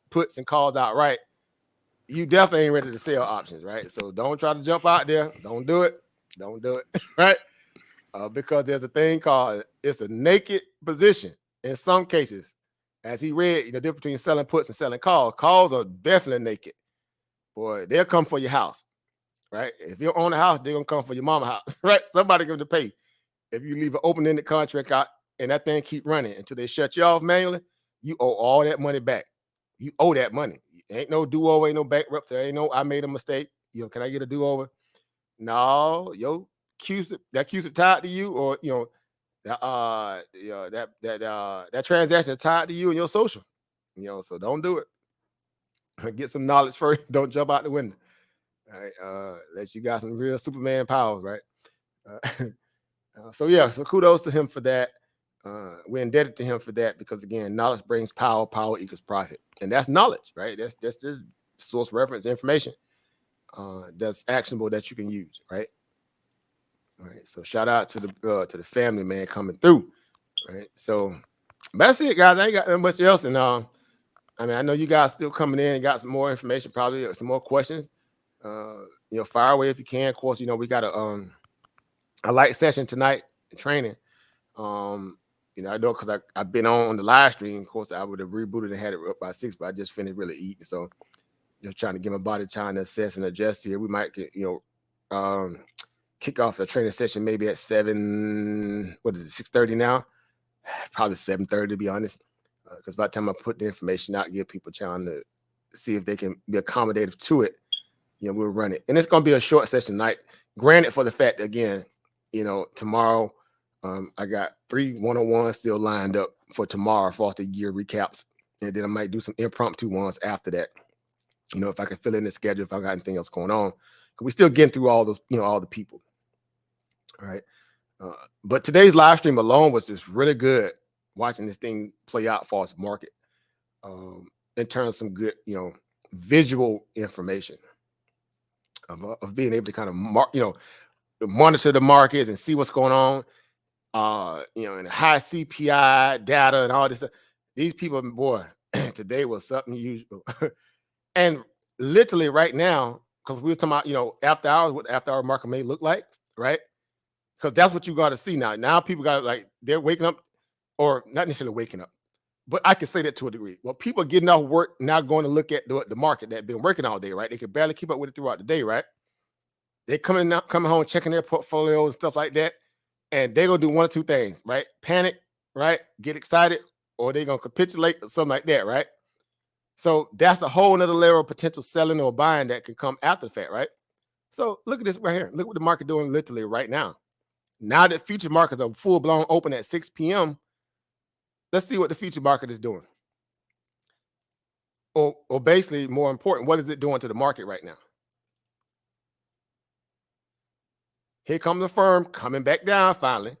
puts and calls outright, you definitely ain't ready to sell options, right? So don't try to jump out there. Don't do it, right? Because there's a thing called, it's a naked position in some cases. As he read, the difference between selling puts and selling calls. Calls are definitely naked. Boy, they'll come for your house, right? If you own a house, they're going to come for your mama house, right? Somebody going to pay. If you leave an open-ended contract out and that thing keep running until they shut you off manually, you owe all that money back. You owe that money. Ain't no do-over, ain't no bankruptcy, ain't no I made a mistake. Can I get a do-over? No, that CUSIP tied to you, or that transaction is tied to you and your social. So don't do it. Get some knowledge first. Don't jump out the window. All right, that you got some real Superman powers, right? So kudos to him for that. We're indebted to him for that because, again, knowledge brings power. Power equals profit, and that's knowledge, right? That's just source reference information that's actionable that you can use, right? All right. So shout out to the family, man, coming through, right? So that's it, guys. I ain't got that much else, and I know you guys still coming in and got some more information, probably some more questions. Fire away if you can. Of course, we got a light session tonight in training. I know because I've been on the live stream. Of course, I would have rebooted and had it up by 6, but I just finished really eating. So just trying to get my body time to assess and adjust here. We might get, kick off a training session maybe at 7, 6:30 now? Probably 7:30 to be honest. Because by the time I put the information out, give people a chance to see if they can be accommodative to it. We'll run it. And it's going to be a short session night. Granted, for the fact that, again, tomorrow, I got 3 101s still lined up for tomorrow for the year recaps. And then I might do some impromptu ones after that. If I can fill in the schedule, if I got anything else going on. Because we're still getting through all those, all the people. All right. But today's live stream alone was just really good. Watching this thing play out for us market in terms of some good, visual information of being able to kind of monitor the markets and see what's going on. And the high CPI data and all this stuff. These people, boy, today was something usual. And literally right now, because we were talking about, after hours, what the after hour market may look like, right? Because that's what you got to see now. Now people got they're waking up, or not necessarily waking up, but I can say that to a degree. Well, people are getting off work now, going to look at the market that been working all day, right? They can barely keep up with it throughout the day, right? They coming home, checking their portfolios and stuff like that. And they're going to do one or two things, right? Panic, right? Get excited, or they're going to capitulate or something like that, right? So that's a whole nother layer of potential selling or buying that can come after the fact, right? So look at this right here. Look what the market doing literally right now. Now that future markets are full-blown open at 6 p.m., let's see what the future market is doing. Or basically, more important, what is it doing to the market right now? Here comes the firm coming back down finally.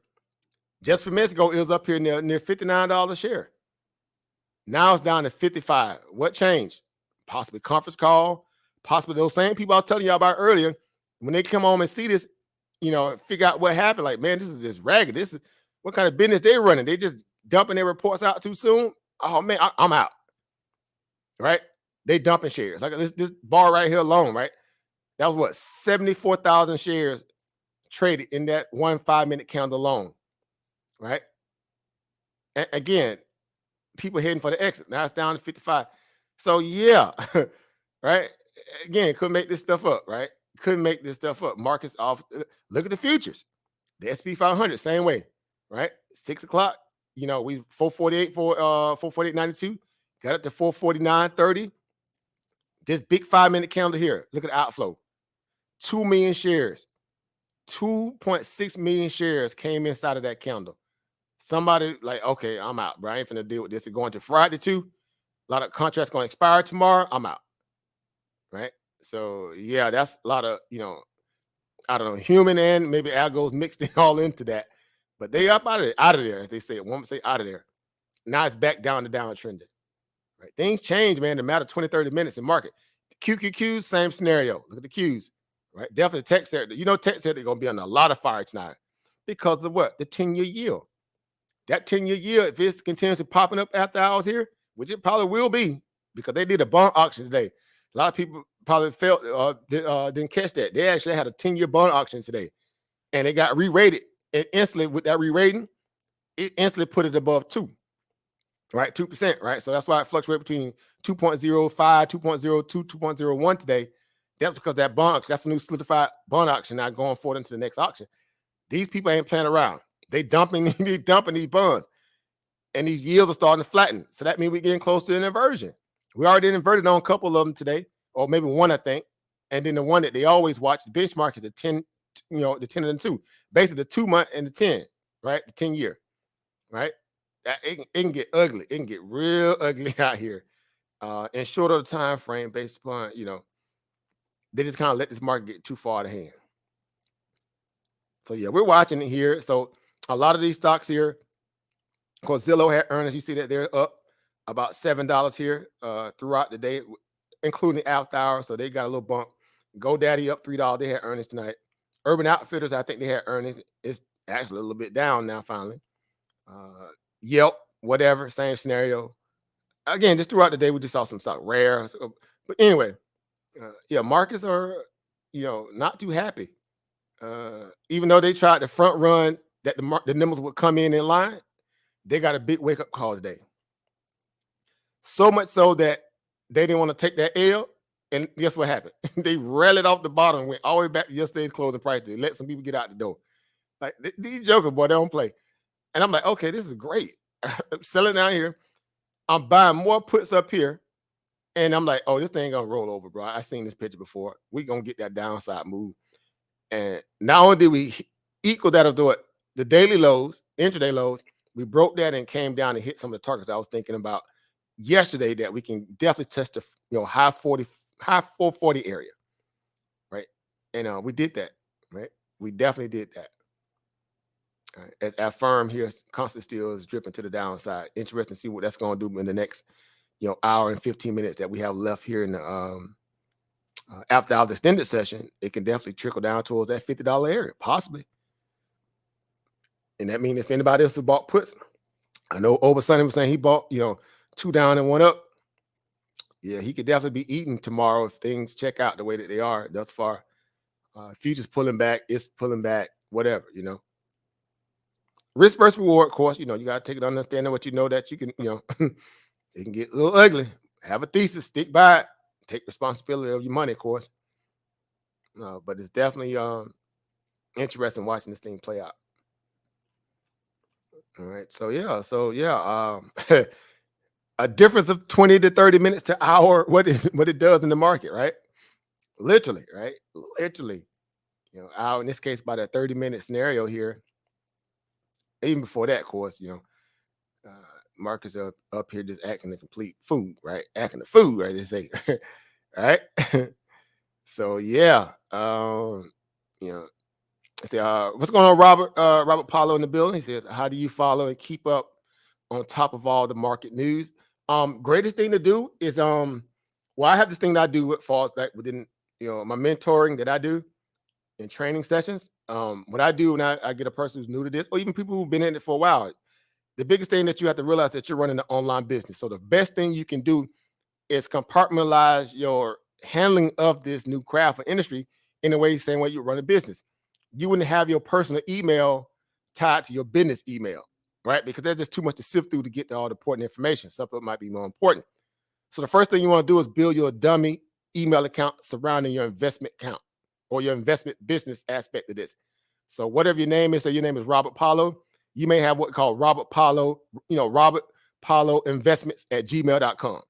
Just a few minutes ago, it was up here near $59 a share. Now it's down to 55. What changed? Possibly conference call. Possibly those same people I was telling you about earlier. When they come home and see this, figure out what happened. Like, man, this is just ragged. This is what kind of business they're running. They just dumping their reports out too soon. Oh man, I'm out. Right? They dumping shares. Like this bar right here alone, right? That was what, 74,000 shares traded in that 1 5-minute candle alone, right? And again, people heading for the exit. Now it's down to 55. So yeah, right? Again, couldn't make this stuff up, right? Couldn't make this stuff up. Markets off. Look at the futures. The SP 500, same way, right? 6 o'clock. We 448 for 448.92. Got up to 449.30. This big 5-minute candle here. Look at the outflow. 2 million shares. 2.6 million shares came inside of that candle. Somebody okay, I'm out, bro. I ain't finna deal with this. It's going to Friday too. A lot of contracts going to expire tomorrow. I'm out. Right? So yeah, that's a lot of, I don't know, human and maybe algos mixed all into that. But they up out of there, as they say. One would say out of there. Now it's back down to downtrending. Right? Things change, man, in a matter of 20, 30 minutes in market. The QQQs, same scenario. Look at the Qs. Right? Definitely tech sector. Tech sector is going to be on a lot of fire tonight because of what? The 10-year yield. That 10-year yield, if it continues to popping up after hours here, which it probably will be because they did a bond auction today. A lot of people probably felt didn't catch that. They actually had a 10-year bond auction today, and it got re-rated. And instantly with that re-rating, it instantly put it above 2. right? 2%, right? So that's why it fluctuates between 2.05, 2.02, 2.01 today. That's because that bond, that's a new solidified bond auction now going forward into the next auction. These people ain't playing around. They dumping these bonds, and these yields are starting to flatten. So that means we're getting close to an inversion. We already inverted on a couple of them today, or maybe one, I think. And then the one that they always watch, the benchmark is the 10, the 10 and the 2. Basically the 2 month and the 10, right? The 10 year, right? It can get ugly. It can get real ugly out here. And short of the time frame based upon, they just kind of let this market get too far out of hand. So yeah, we're watching it here. So a lot of these stocks here, of course, Zillow had earnings. You see that they're up about $7 here throughout the day, including after hours. So they got a little bump. GoDaddy up $3. They had earnings tonight. Urban Outfitters, I think they had earnings. It's actually a little bit down now, finally. Yelp, whatever, same scenario. Again, just throughout the day, we just saw some stock rare. So, but anyway, yeah, markets are, not too happy. Even though they tried to front run that the numbers would come in line, they got a big wake up call today. So much so that they didn't want to take that L. And guess what happened? They rallied off the bottom and went all the way back to yesterday's closing price. They let some people get out the door. Like these jokers, boy, they don't play. And I'm like, okay, this is great. I'm selling down here. I'm buying more puts up here. And I'm like, oh, this thing gonna roll over, bro. I seen this picture before. We gonna get that downside move. And not only did we equal that of the daily lows, intraday lows, we broke that and came down and hit some of the targets I was thinking about yesterday that we can definitely test the high 440 area, right? And we did that, right? We definitely did that. All right. As our firm here, constant steel is dripping to the downside. Interesting to see what that's going to do in the next, hour and 15 minutes that we have left here in the after our extended session. It can definitely trickle down towards that $50 area, possibly. And that means if anybody else has bought puts, I know Over Sunday was saying he bought, 2 down and 1 up. Yeah, he could definitely be eating tomorrow if things check out the way that they are thus far. Futures pulling back, it's pulling back, whatever, Risk versus reward, of course, you got to take it understanding what you know that you can, it can get a little ugly. Have a thesis, stick by it, take responsibility of your money, of course. But it's definitely interesting watching this thing play out. All right, so yeah, a difference of 20 to 30 minutes to hour, what it does in the market, right? Literally, right? Literally, out in this case, by that 30-minute scenario here. Even before that, of course, markets are up here just acting a complete food, right? Acting a food, right? They say, right? So yeah, say, what's going on, Robert? Robert Paulo in the building. He says, how do you follow and keep up on top of all the market news? Greatest thing to do is well, I have this thing that I do with falls that within my mentoring that I do in training sessions. What I do when I get a person who's new to this, or even people who've been in it for a while, the biggest thing that you have to realize that you're running an online business. So the best thing you can do is compartmentalize your handling of this new craft or industry in a way, same way you run a business. You wouldn't have your personal email tied to your business email, right? Because there's just too much to sift through to get to all the important information. Some of it might be more important. So the first thing you want to do is build your dummy email account surrounding your investment account or your investment business aspect of this. So whatever your name is, say your name is Robert Paulo, you may have what called Robert Paulo, Robert Paulo Investments at gmail.com.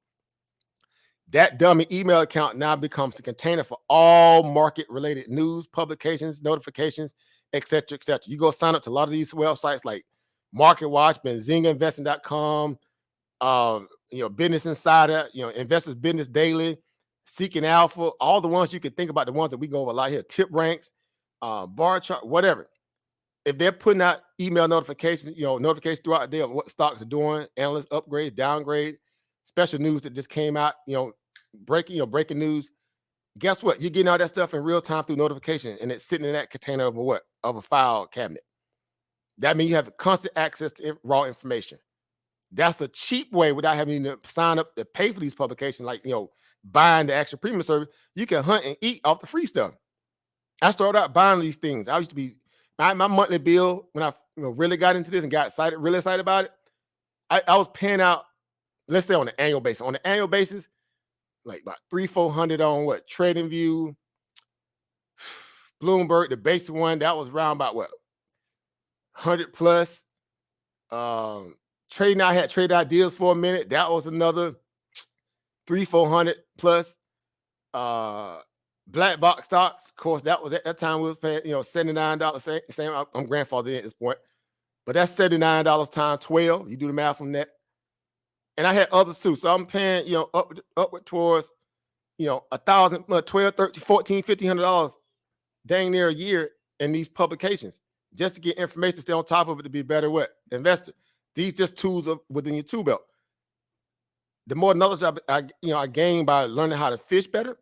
That dummy email account now becomes the container for all market-related news, publications, notifications, et cetera, et cetera. You go sign up to a lot of these websites like Market Watch, BenzingaInvesting.com, Business Insider, Investors Business Daily, Seeking Alpha, all the ones you can think about, the ones that we go over a lot here, Tip Ranks, Bar Chart, whatever. If they're putting out email notifications, notifications throughout the day of what stocks are doing, analyst upgrades, downgrades, special news that just came out, breaking news. Guess what? You're getting all that stuff in real time through notification, and it's sitting in that container of a file cabinet. That means you have constant access to raw information. That's a cheap way without having to sign up to pay for these publications, like buying the actual premium service. You can hunt and eat off the free stuff. I started out buying these things. I used to be my monthly bill when I really got into this and got really excited about it. I was paying out let's say on an annual basis. On an annual basis, like about 300-400 on what? TradingView, Bloomberg, the basic one, that was around about what? 100 plus. Trading, I had trade ideas for a minute. That was another 300-400 plus. Black box stocks, of course, that was at that time we was paying, $79. Same, I'm grandfathered at this point, but that's $79 times 12. You do the math on that. And I had others too. So I'm paying, upward towards, $1,000, $12, $13, $14, $1,500 dang near a year in these publications just to get information, stay on top of it, to be a better investor. These just tools are within your tool belt. The more knowledge I gained by learning how to fish better,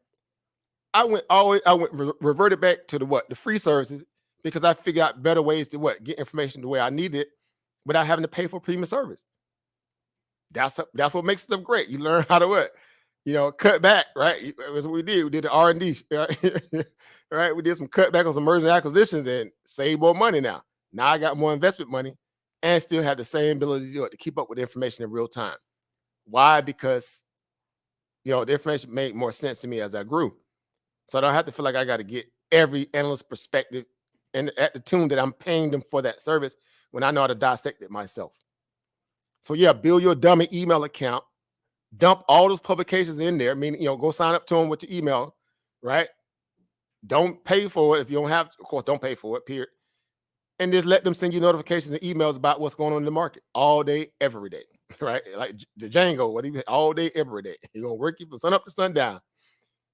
I reverted back to the free services, because I figured out better ways to get information the way I need it without having to pay for premium service. That's what makes stuff great. You learn how to cut back, right? That's what we did. We did the R&D, right? We did some cutback on some mergers and acquisitions and save more money now. Now I got more investment money and still have the same ability to do it, to keep up with information in real time. Why? Because, the information made more sense to me as I grew. So I don't have to feel like I got to get every analyst perspective and at the tune that I'm paying them for that service when I know how to dissect it myself. So yeah, build your dummy email account, dump all those publications in there. Meaning, go sign up to them with your email, right? Don't pay for it if you don't have to. Of course, don't pay for it, period. And just let them send you notifications and emails about what's going on in the market all day, every day, right? Like the Django, all day, every day. You're going to work you from sun up to sundown.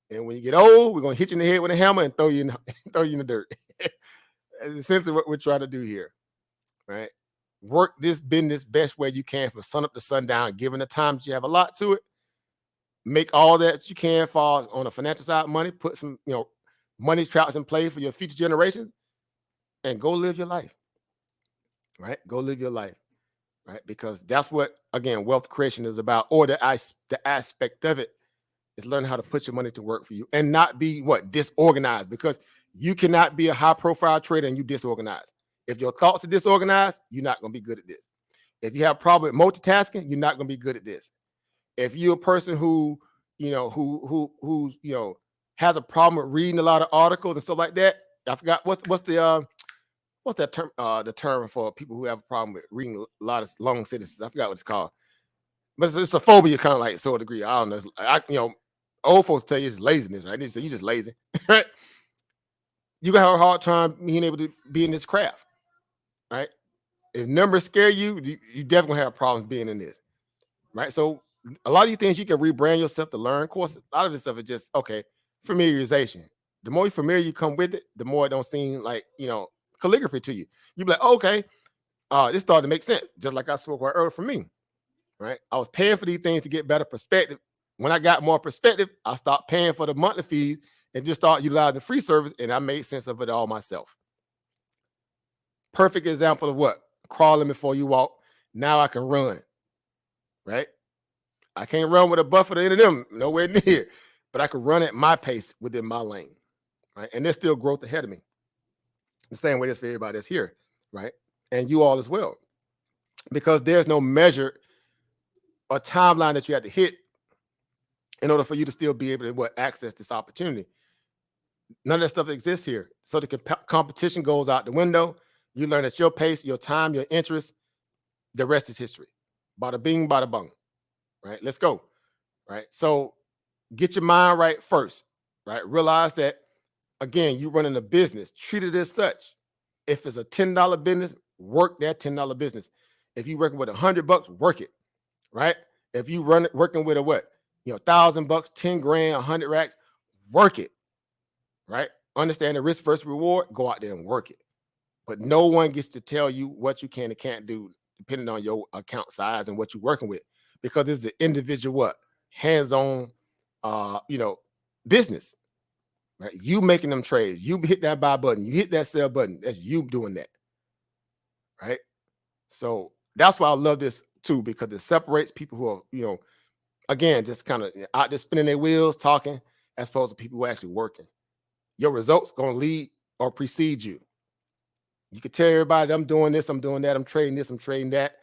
And when you get old, we're going to hit you in the head with a hammer and throw you in the dirt. That's essentially what we're trying to do here, right? Work this business best way you can from sun up to sundown, given the time that you have a lot to it. Make all that you can fall on the financial side of money, put some, money traps in play for your future generations, and go live your life, right? Go live your life, right? Because that's what, again, wealth creation is about, or the aspect of it is learning how to put your money to work for you and not be disorganized, because you cannot be a high profile trader and you disorganized. If your thoughts are disorganized, you're not going to be good at this. If you have a problem with multitasking, you're not going to be good at this. If you're a person who has a problem with reading a lot of articles and stuff like that, I forgot what's that term, the term for people who have a problem with reading a lot of long sentences. I forgot what it's called. But it's a phobia, kind of like to a degree. I don't know. Old folks tell you it's laziness, right? They say you're just lazy, right? You got a hard time being able to be in this craft, right? If numbers scare you, you definitely have problems being in this, right? So a lot of these things you can rebrand yourself to learn. Of course, a lot of this stuff is just, familiarization. The more familiar you come with it, the more it don't seem like, calligraphy to you. You be like, okay, this started to make sense. Just like I spoke about earlier for me, right? I was paying for these things to get better perspective. When I got more perspective, I stopped paying for the monthly fees and just start utilizing the free service, and I made sense of it all myself. Perfect example of what? Crawling before you walk. Now I can run, right? I can't run with a buffer to any of them, nowhere near, but I can run at my pace within my lane, right? And there's still growth ahead of me. The same way that's for everybody that's here, right? And you all as well, because there's no measure or timeline that you have to hit in order for you to still be able to access this opportunity. None of that stuff exists here. So the competition goes out the window. You learn at your pace, your time, your interest. The rest is history. Bada bing, bada bung. Right? Let's go. Right? So get your mind right first. Right? Realize that, again, you're running a business. Treat it as such. If it's a $10 business, work that $10 business. If you're working with $100, work it. Right? If you working with a $1,000, 10 grand, 100 racks, work it. Right? Understand the risk versus reward, go out there and work it. But no one gets to tell you what you can and can't do depending on your account size and what you're working with, because it's an individual hands-on business. Right? You making them trades, you hit that buy button, you hit that sell button, that's you doing that. Right? So that's why I love this too, because it separates people who are, again, just kind of out there spinning their wheels, talking, as opposed to people who are actually working. Your results going to lead or precede you. You can tell everybody, I'm doing this, I'm doing that, I'm trading this, I'm trading that.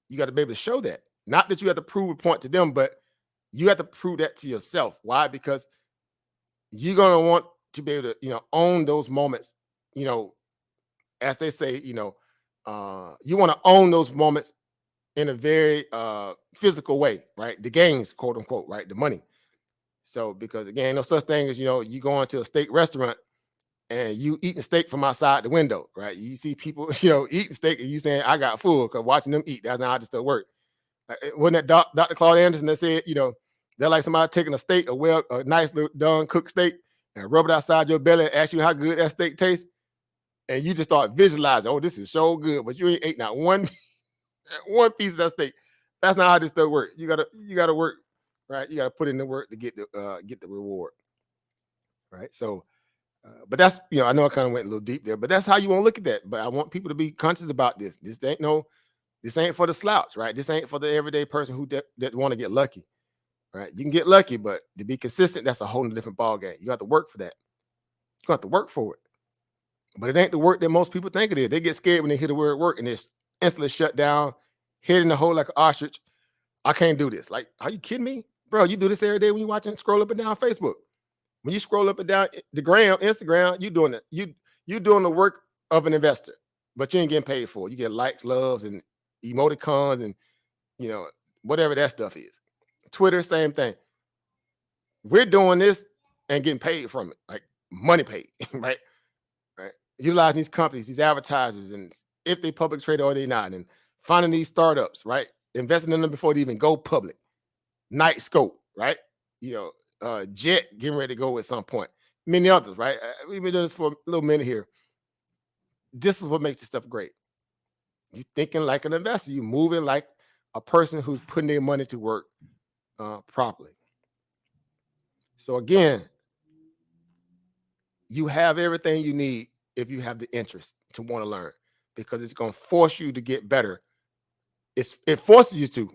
You got to be able to show that. Not that you have to prove a point to them, but you have to prove that to yourself. Why? Because you're going to want to be able to, own those moments, as they say, you want to own those moments in a very physical way, right? The gains, quote unquote, right? The money. So, because again, no such thing as, you go into a steak restaurant and you eating steak from outside the window, right? You see people, eating steak and you saying, I got full, because watching them eat, that's not how this stuff work. Wasn't that Dr. Claude Anderson that said, they're like somebody taking a steak, a nice little done cooked steak, and rub it outside your belly and ask you how good that steak tastes. And you just start visualizing, oh, this is so good, but you ain't ate not one piece of that steak. That's not how this stuff works. You gotta work, right? You gotta put in the work to get the reward, right? So, but that's I know I kind of went a little deep there, but that's how you want to look at that. But I want people to be conscious about this. This ain't for the slouch, right? This ain't for the everyday person who that want to get lucky, right? You can get lucky, but to be consistent, that's a whole different ball game. You have to work for that. You have to work for it. But it ain't the work that most people think it is. They get scared when they hear the word work and it's instantly shut down, hid in the hole like an ostrich. I can't do this. Like, are you kidding me? Bro, you do this every day when you watching, scroll up and down Facebook. When you scroll up and down the Instagram, you doing it. You doing the work of an investor, but you ain't getting paid for it. You get likes, loves, and emoticons and whatever that stuff is. Twitter, same thing. We're doing this and getting paid from it, like money paid, right? Utilizing these companies, these advertisers, and if they public traded or they not, and finding these startups, right? Investing in them before they even go public. Night Scope, right? Jet getting ready to go at some point. Many others, right? We've been doing this for a little minute here. This is what makes this stuff great. You're thinking like an investor. You're moving like a person who's putting their money to work properly. So again, you have everything you need if you have the interest to want to learn, because it's going to force you to get better. It forces you to,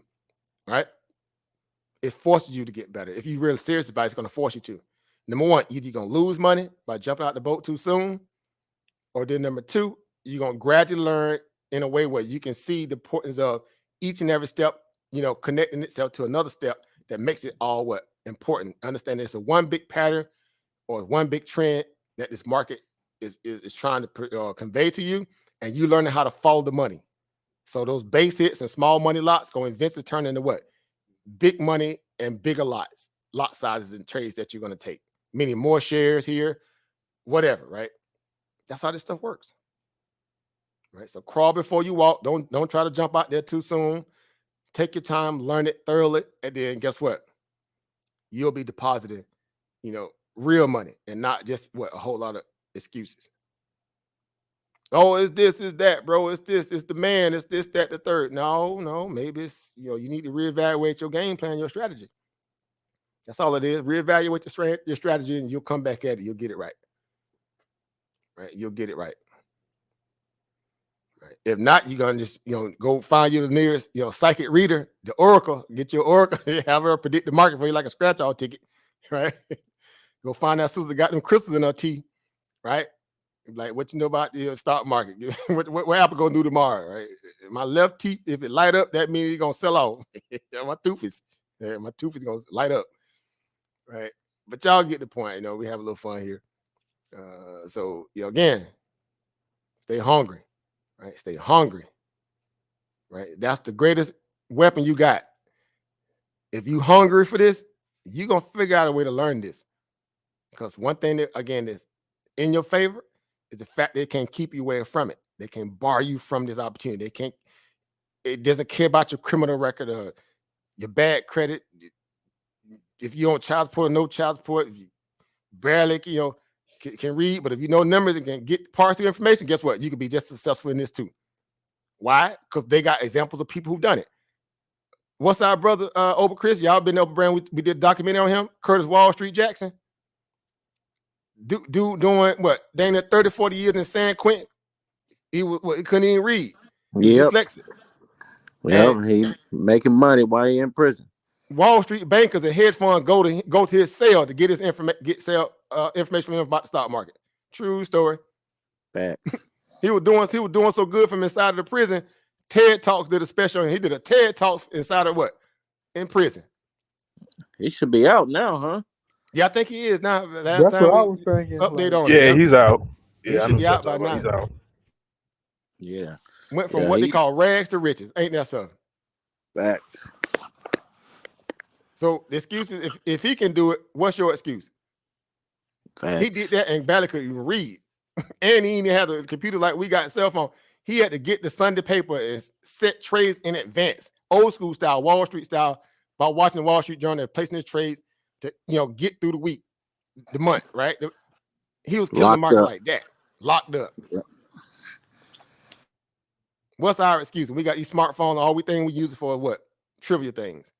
right? It forces you to get better. If you're really serious about it, it's going to force you to. Number one, either you're going to lose money by jumping out the boat too soon, or then number two, you're going to gradually learn in a way where you can see the importance of each and every step, connecting itself to another step that makes it all what? Important. Understand it's a one big pattern or one big trend that this market is trying to convey to you, and you learning how to follow the money. So those base hits and small money lots going to eventually turn into what? Big money and bigger lot sizes and trades that you're going to take. Meaning more shares here, whatever, right? That's how this stuff works. Right? So crawl before you walk. Don't try to jump out there too soon. Take your time, learn it thoroughly, and then guess what? You'll be depositing, real money and not just a whole lot of excuses. Oh, it's this, it's that, bro. It's this, it's the man, it's this, that, the third. No, maybe it's, you need to reevaluate your game plan, your strategy. That's all it is. Reevaluate your strategy and you'll come back at it. You'll get it right. Right? You'll get it right. Right. If not, you're going to just, go find you the nearest, psychic reader, the oracle, get your oracle, have her predict the market for you like a scratch-off ticket, right? Go find that sister got them crystals in her tea, right? Like, what you know about the stock market? what Apple gonna do tomorrow, right? My left teeth, if it light up, that means it's gonna sell off. my tooth is gonna light up, right? But y'all get the point. We have a little fun here. So again, stay hungry, right? Stay hungry, right? That's the greatest weapon you got. If you hungry for this, you're gonna figure out a way to learn this. Because one thing that, again, is in your favor is the fact they can't keep you away from it. They can bar you from this opportunity. It doesn't care about your criminal record or your bad credit. If you don't child support or no child support, if you barely, can read, but if you know numbers and can get parts of the information, guess what? You can be just successful in this too. Why? Because they got examples of people who've done it. What's our brother over Chris? Y'all been over brand. We did a documentary on him, Curtis Wall Street Jackson. Dude doing what? Dang, 30, 40 years in San Quentin. He couldn't even read. He was dyslexic. Well, he making money while he in prison. Wall Street bankers and hedge funds go to his cell to get his information from him about the stock market. True story. Facts. He was doing so good from inside of the prison TED Talks did a special, and he did a TED Talks inside of what? In prison. He should be out now, huh? Yeah, I think he is now. That's what I was thinking. Update like, on it. Yeah, he's out. He Yeah, I should know be what out you're by talking about. now. He's out. Yeah. Went from what they call rags to riches. Ain't that something? Facts. So the excuse is, if he can do it, what's your excuse? Facts. He did that and barely could even read. And he didn't have a computer like we got a cell phone. He had to get the Sunday paper and set trades in advance, old school style, Wall Street style, by watching the Wall Street Journal and placing his trades to get through the week, the month, right? He was killing the market like that, locked up. Yep. What's our excuse? We got these smartphones. All we use it for what? Trivia things.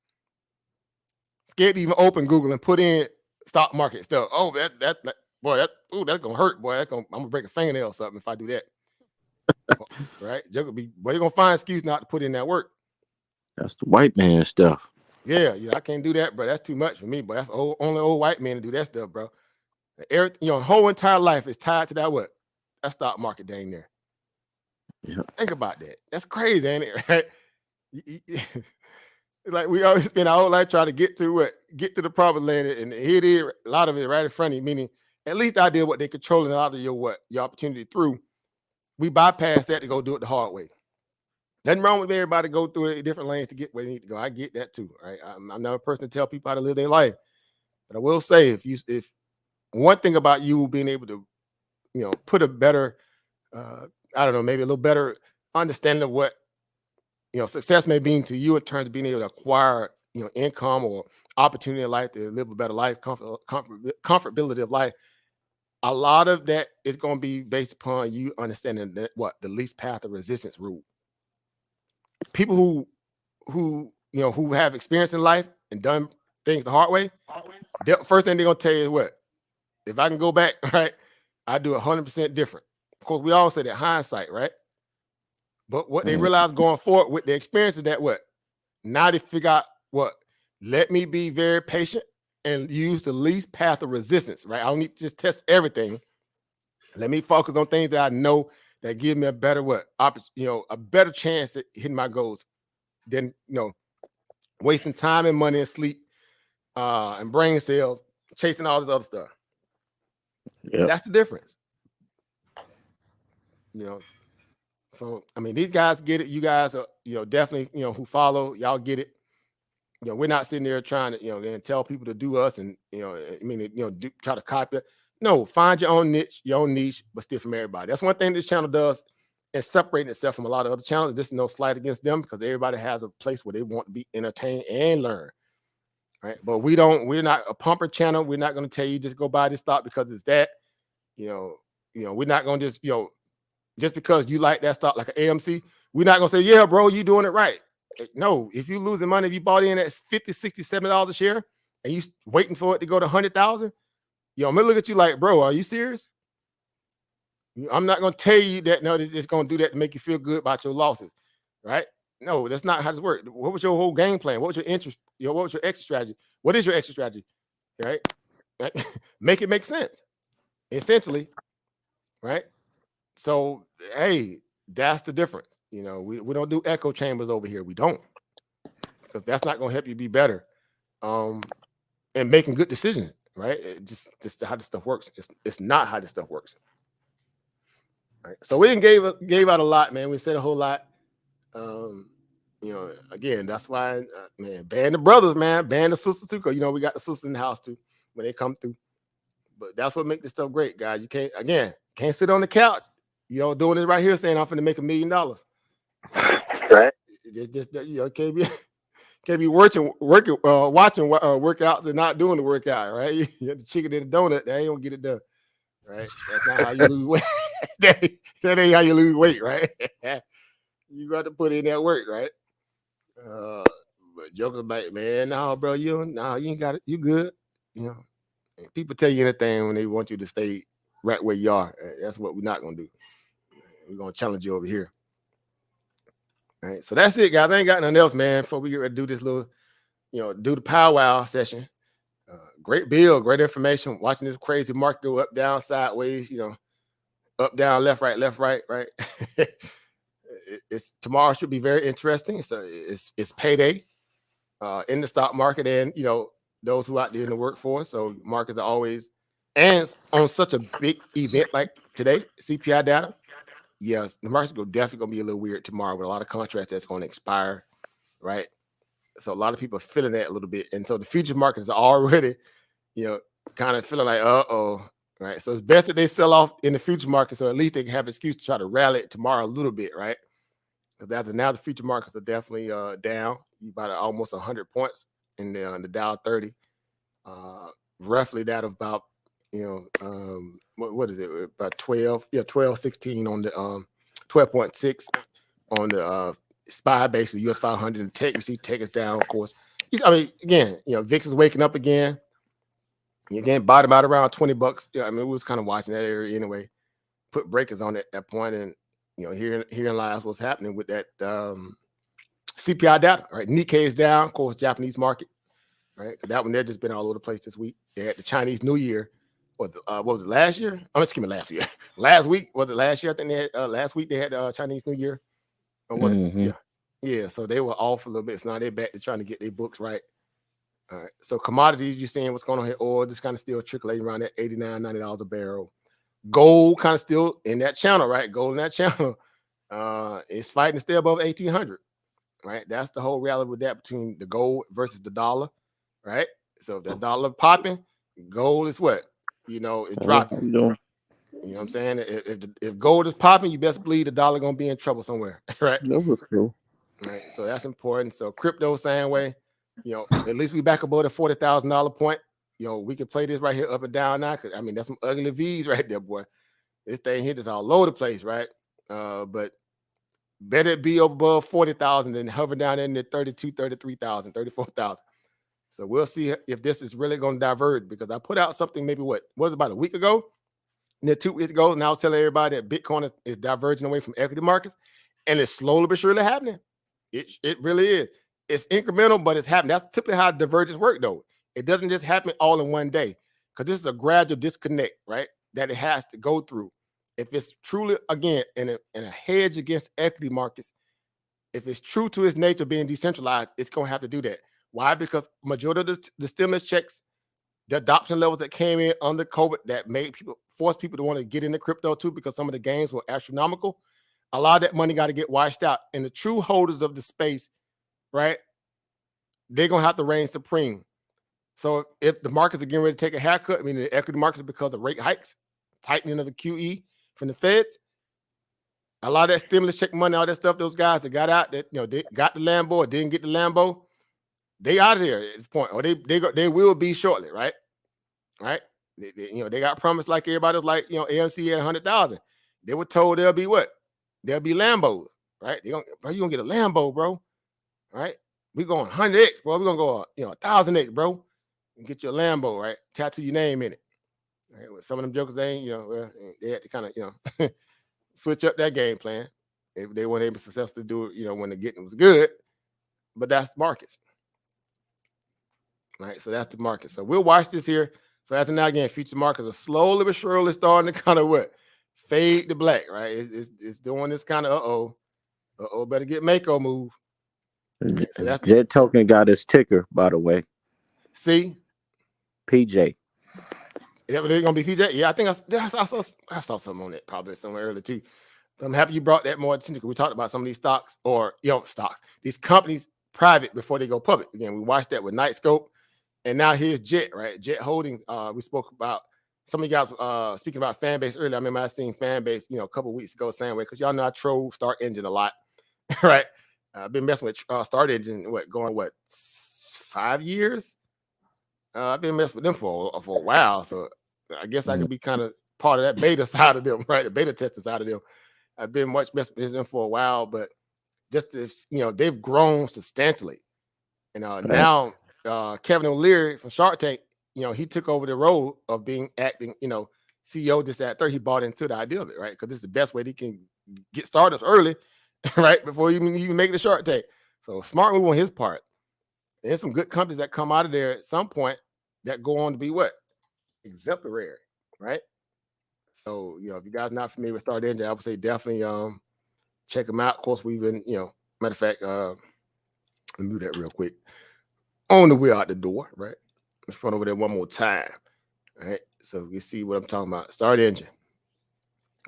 Scared to even open Google and put in stock market stuff. Oh, that's gonna hurt, boy. I'm gonna break a fingernail or something if I do that. Right? You're gonna find excuse not to put in that work. That's the white man stuff. Yeah, I can't do that, bro. That's too much for me. But that's only old white men to do that stuff, bro. Whole entire life is tied to that what? That stock market dang there. Yeah. Think about that. That's crazy, ain't it? Right? It's like we always spend our whole life trying to get to the promised land, and here it is, a lot of it right in front of you. Meaning, at least I did what they're controlling a lot of your opportunity through. We bypass that to go do it the hard way. Nothing wrong with everybody go through the different lanes to get where they need to go. I get that too. Right? I'm not a person to tell people how to live their life, but I will say if one thing about you being able to, put a better, maybe a little better understanding of what success may mean to you in terms of being able to acquire income or opportunity in life to live a better life, comfortability of life. A lot of that is going to be based upon you understanding that the least path of resistance rule. People who have experience in life and done things the hard way, the first thing they're gonna tell you is what? If I can go back, right, I do 100% different. Of course, we all say that hindsight, right? But what they realize going forward with the experience is that now they figure out let me be very patient and use the least path of resistance, right? I don't need to just test everything. Let me focus on things that I know that give me a better a better chance at hitting my goals than wasting time and money and sleep and brain cells chasing all this other stuff. Yep. That's the difference. So I mean, these guys get it. You guys are definitely who follow, y'all get it. We're not sitting there trying to and tell people to do us and try to copy it. No, find your own niche, but still from everybody. That's one thing this channel does, is separating itself from a lot of other channels. This is no slight against them because everybody has a place where they want to be entertained and learn. Right. But we're not a pumper channel. We're not going to tell you just go buy this stock because it's that. We're not going to just because you like that stock like an AMC, we're not going to say, yeah, bro, you doing it right. No, if you're losing money, if you bought in at $50, $60, $70 a share and you waiting for it to go to 100,000, I'm gonna look at you like, bro, are you serious? I'm not gonna tell you that no, it's gonna do that to make you feel good about your losses, right? No, that's not how this works. What was your whole game plan? What was your interest? What was your exit strategy? What is your exit strategy? Right? Make it make sense, essentially, right? So, hey, that's the difference. We don't do echo chambers over here. We don't, because that's not gonna help you be better, and making good decisions. Right? Just how this stuff works. It's not how this stuff works. Right? So we gave out a lot, man. We said a whole lot. Again, that's why, man, band the brothers, man, band the sisters too, because we got the sisters in the house too when they come through. But that's what makes this stuff great, guys. You can't sit on the couch, doing it right here saying I'm finna make $1 million. Right? Just can't be watching workouts and not doing the workout, right? You have the chicken and the donut, that ain't gonna get it done, right? That's not how you lose weight. that ain't how you lose weight, right? You got to put in that work, right? But jokers like, man, no, bro, you ain't got it. You good, People tell you anything when they want you to stay right where you are. That's what we're not gonna do. We're gonna challenge you over here. All right, so that's it, guys. I ain't got nothing else, man. Before we get ready to do this little, do the powwow session. Great bill, great information. Watching this crazy market go up, down, sideways, up, down, left, right, right. it's tomorrow should be very interesting. So it's payday in the stock market, and those who out there in the workforce. So markets are always, and on such a big event like today, CPI data. Yes, the market's definitely gonna be a little weird tomorrow with a lot of contracts that's going to expire, right? So a lot of people are feeling that a little bit, and so the future markets are already, kind of feeling like, right? So it's best that they sell off in the future market, so at least they can have an excuse to try to rally it tomorrow a little bit, right? Because as of now, the future markets are definitely down about almost 100 points in the Dow 30, roughly that of about what is it, about 12.16 on the 12.6 on the SPY basis, US 500. And tech, you see tech is down, of course. Again, VIX is waking up again. Again, bottom out around $20. Yeah, we was kind of watching that area anyway. Put breakers on at that point, and herein lies what's happening with that CPI data. Right, Nikkei is down, of course, Japanese market. Right, that one they've just been all over the place this week. They had the Chinese New Year. What was it last year? Excuse me, last year. Last week was it last year? I think they had last week they had Chinese New Year. Or was it? Yeah. So they were off a little bit. So now they're back to trying to get their books right. All right. So commodities, you're seeing what's going on here. Oil just kind of still trickling around that $89, $90 a barrel. Gold kind of still in that channel, right? Gold in that channel is fighting to stay above 1,800. Right. That's the whole reality with that between the gold versus the dollar. Right. So if the dollar popping, gold is what? It's dropping. You know what I'm saying? If gold is popping, you best believe the dollar gonna be in trouble somewhere, right? That was cool. Right. So that's important. So crypto, same way. At least we back above the $40,000 point. We can play this right here up and down now. Cause that's some ugly V's right there, boy. This thing hit us all over the place, right? But better it be above 40,000 than hover down in the 32, 33,000, 34,000. So we'll see if this is really going to diverge, because I put out something maybe what was about a week ago, and then 2 weeks ago, and I was telling everybody that Bitcoin is diverging away from equity markets, and it's slowly but surely happening. It really is. It's incremental, but it's happening. That's typically how divergence work, though. It doesn't just happen all in one day, because this is a gradual disconnect, right? That it has to go through. If it's truly, again, in a hedge against equity markets, if it's true to its nature being decentralized, it's going to have to do that. Why? Because majority of the stimulus checks, the adoption levels that came in under COVID that forced people to want to get into crypto too, because some of the gains were astronomical. A lot of that money got to get washed out. And the true holders of the space, right, they're going to have to reign supreme. So if the markets are getting ready to take a haircut, the equity markets, because of rate hikes, tightening of the QE from the feds, a lot of that stimulus check money, all that stuff, those guys that got out, that they got the Lambo or didn't get the Lambo, they out of there at this point, or they will be shortly, right? Right? They got promised like everybody was like, AMC at 100,000. They were told they'll be what? They'll be Lambos, right? You're gonna get a Lambo, bro. Right? We're going 100x, bro. We're gonna go 1,000x, bro. And get your Lambo, right? Tattoo your name in it. Right? Well, some of them jokers they had to kind of switch up that game plan. They weren't able to successfully do it, when the getting was good. But that's the markets. Right, so that's the market. So we'll watch this here. So as of now, again, future markets are slowly but surely starting to kind of fade to black. Right, it's doing this kind of better get Mako move. Right, so Jet Token got his ticker, by the way. See, PJ. Yeah, but they're gonna be PJ. Yeah, I think I saw something on it probably somewhere earlier too. But I'm happy you brought that more attention, because we talked about some of these stocks, or these companies private before they go public. Again, we watched that with Nightscope. And now here's Jet, right? Jet Holdings. We spoke about some of you guys speaking about Fanbase earlier. I remember I seen Fanbase, a couple of weeks ago, same way, because y'all know I troll Start Engine a lot, right? I've been messing with Start Engine, 5 years? I've been messing with them for a while, so I guess I could be kind of part of that beta side of them, right? The beta testing side of them. I've been much messing with them for a while, but just they've grown substantially, and now. Kevin O'Leary from Shark Tank, he took over the role of acting, CEO just at 30. He bought into the idea of it, right? Because this is the best way he can get startups early, right? Before you even make the Shark Tank. So smart move on his part. There's some good companies that come out of there at some point that go on to be what? Exemplary, right? So, if you guys not familiar with Start Engine, I would say definitely check them out. Of course, we've been, matter of fact, let me do that real quick. On the way out the door, right? Let's run over there one more time. All right. So you see what I'm talking about. Start engine.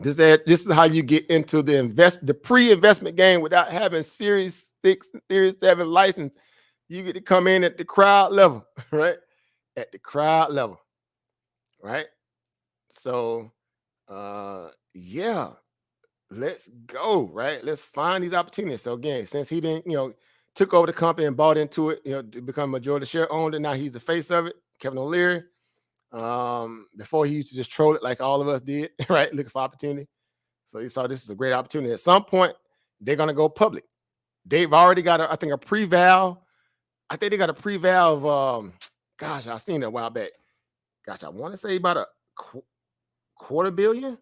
This is how you get into the pre-investment game without having Series 6, Series 7 license. You get to come in at the crowd level, right? At the crowd level, right? So, yeah, let's go, right? Let's find these opportunities. So again, since he didn't, took over the company and bought into it, to become majority share owner, now he's the face of it, Kevin O'Leary. Before he used to just troll it like all of us did, right? Looking for opportunity. So he saw this is a great opportunity. At some point, they're going to go public. They've already got, a pre-val. I think they got a pre-val of, gosh, I seen that a while back. Gosh, I want to say about a quarter billion,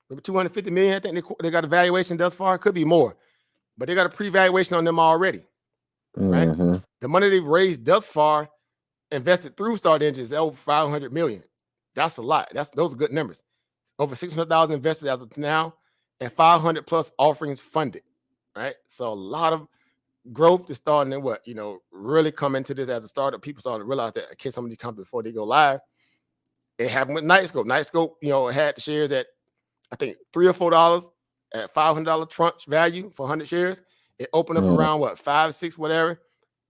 maybe 250 million. I think they got a valuation thus far. Could be more, but they got a pre-valuation on them already, right? Mm-hmm. The money they've raised thus far, invested through Start Engine, is over 500 million. That's a lot. Those are good numbers. Over 600,000 invested as of now, and 500 plus offerings funded, right? So a lot of growth is starting to really come into this as a startup. People starting to realize that in case some of these companies before they go live. It happened with Nightscope. Nightscope, had the shares at I think $3 or $4 at $500 tranche value for 100 shares. It opened up around $5, $6, whatever.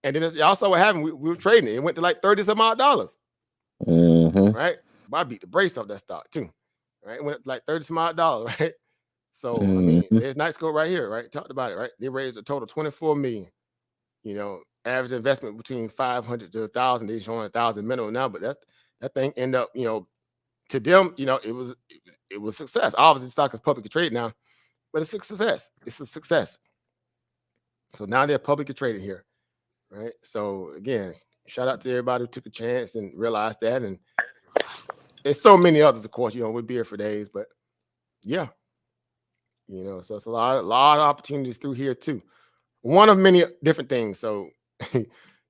And then y'all saw what happened. We were trading it. It went to like $30-some odd dollars. Mm-hmm. Right? But I beat the brace off that stock too. Right? It went up like $30-some odd dollars, right? So I mean, there's Nightscope right here, right? Talked about it, right? They raised a total of $24 million. Average investment between 500 to 1,000. They're showing 1,000 minimum now, but that thing end up, to them, it was success. Obviously, the stock is publicly traded now, but it's a success. It's a success. So now they're publicly traded here, right? So again, shout out to everybody who took a chance and realized that. And there's so many others, of course. We'd be here for days, but yeah, so it's a lot of opportunities through here too. One of many different things. So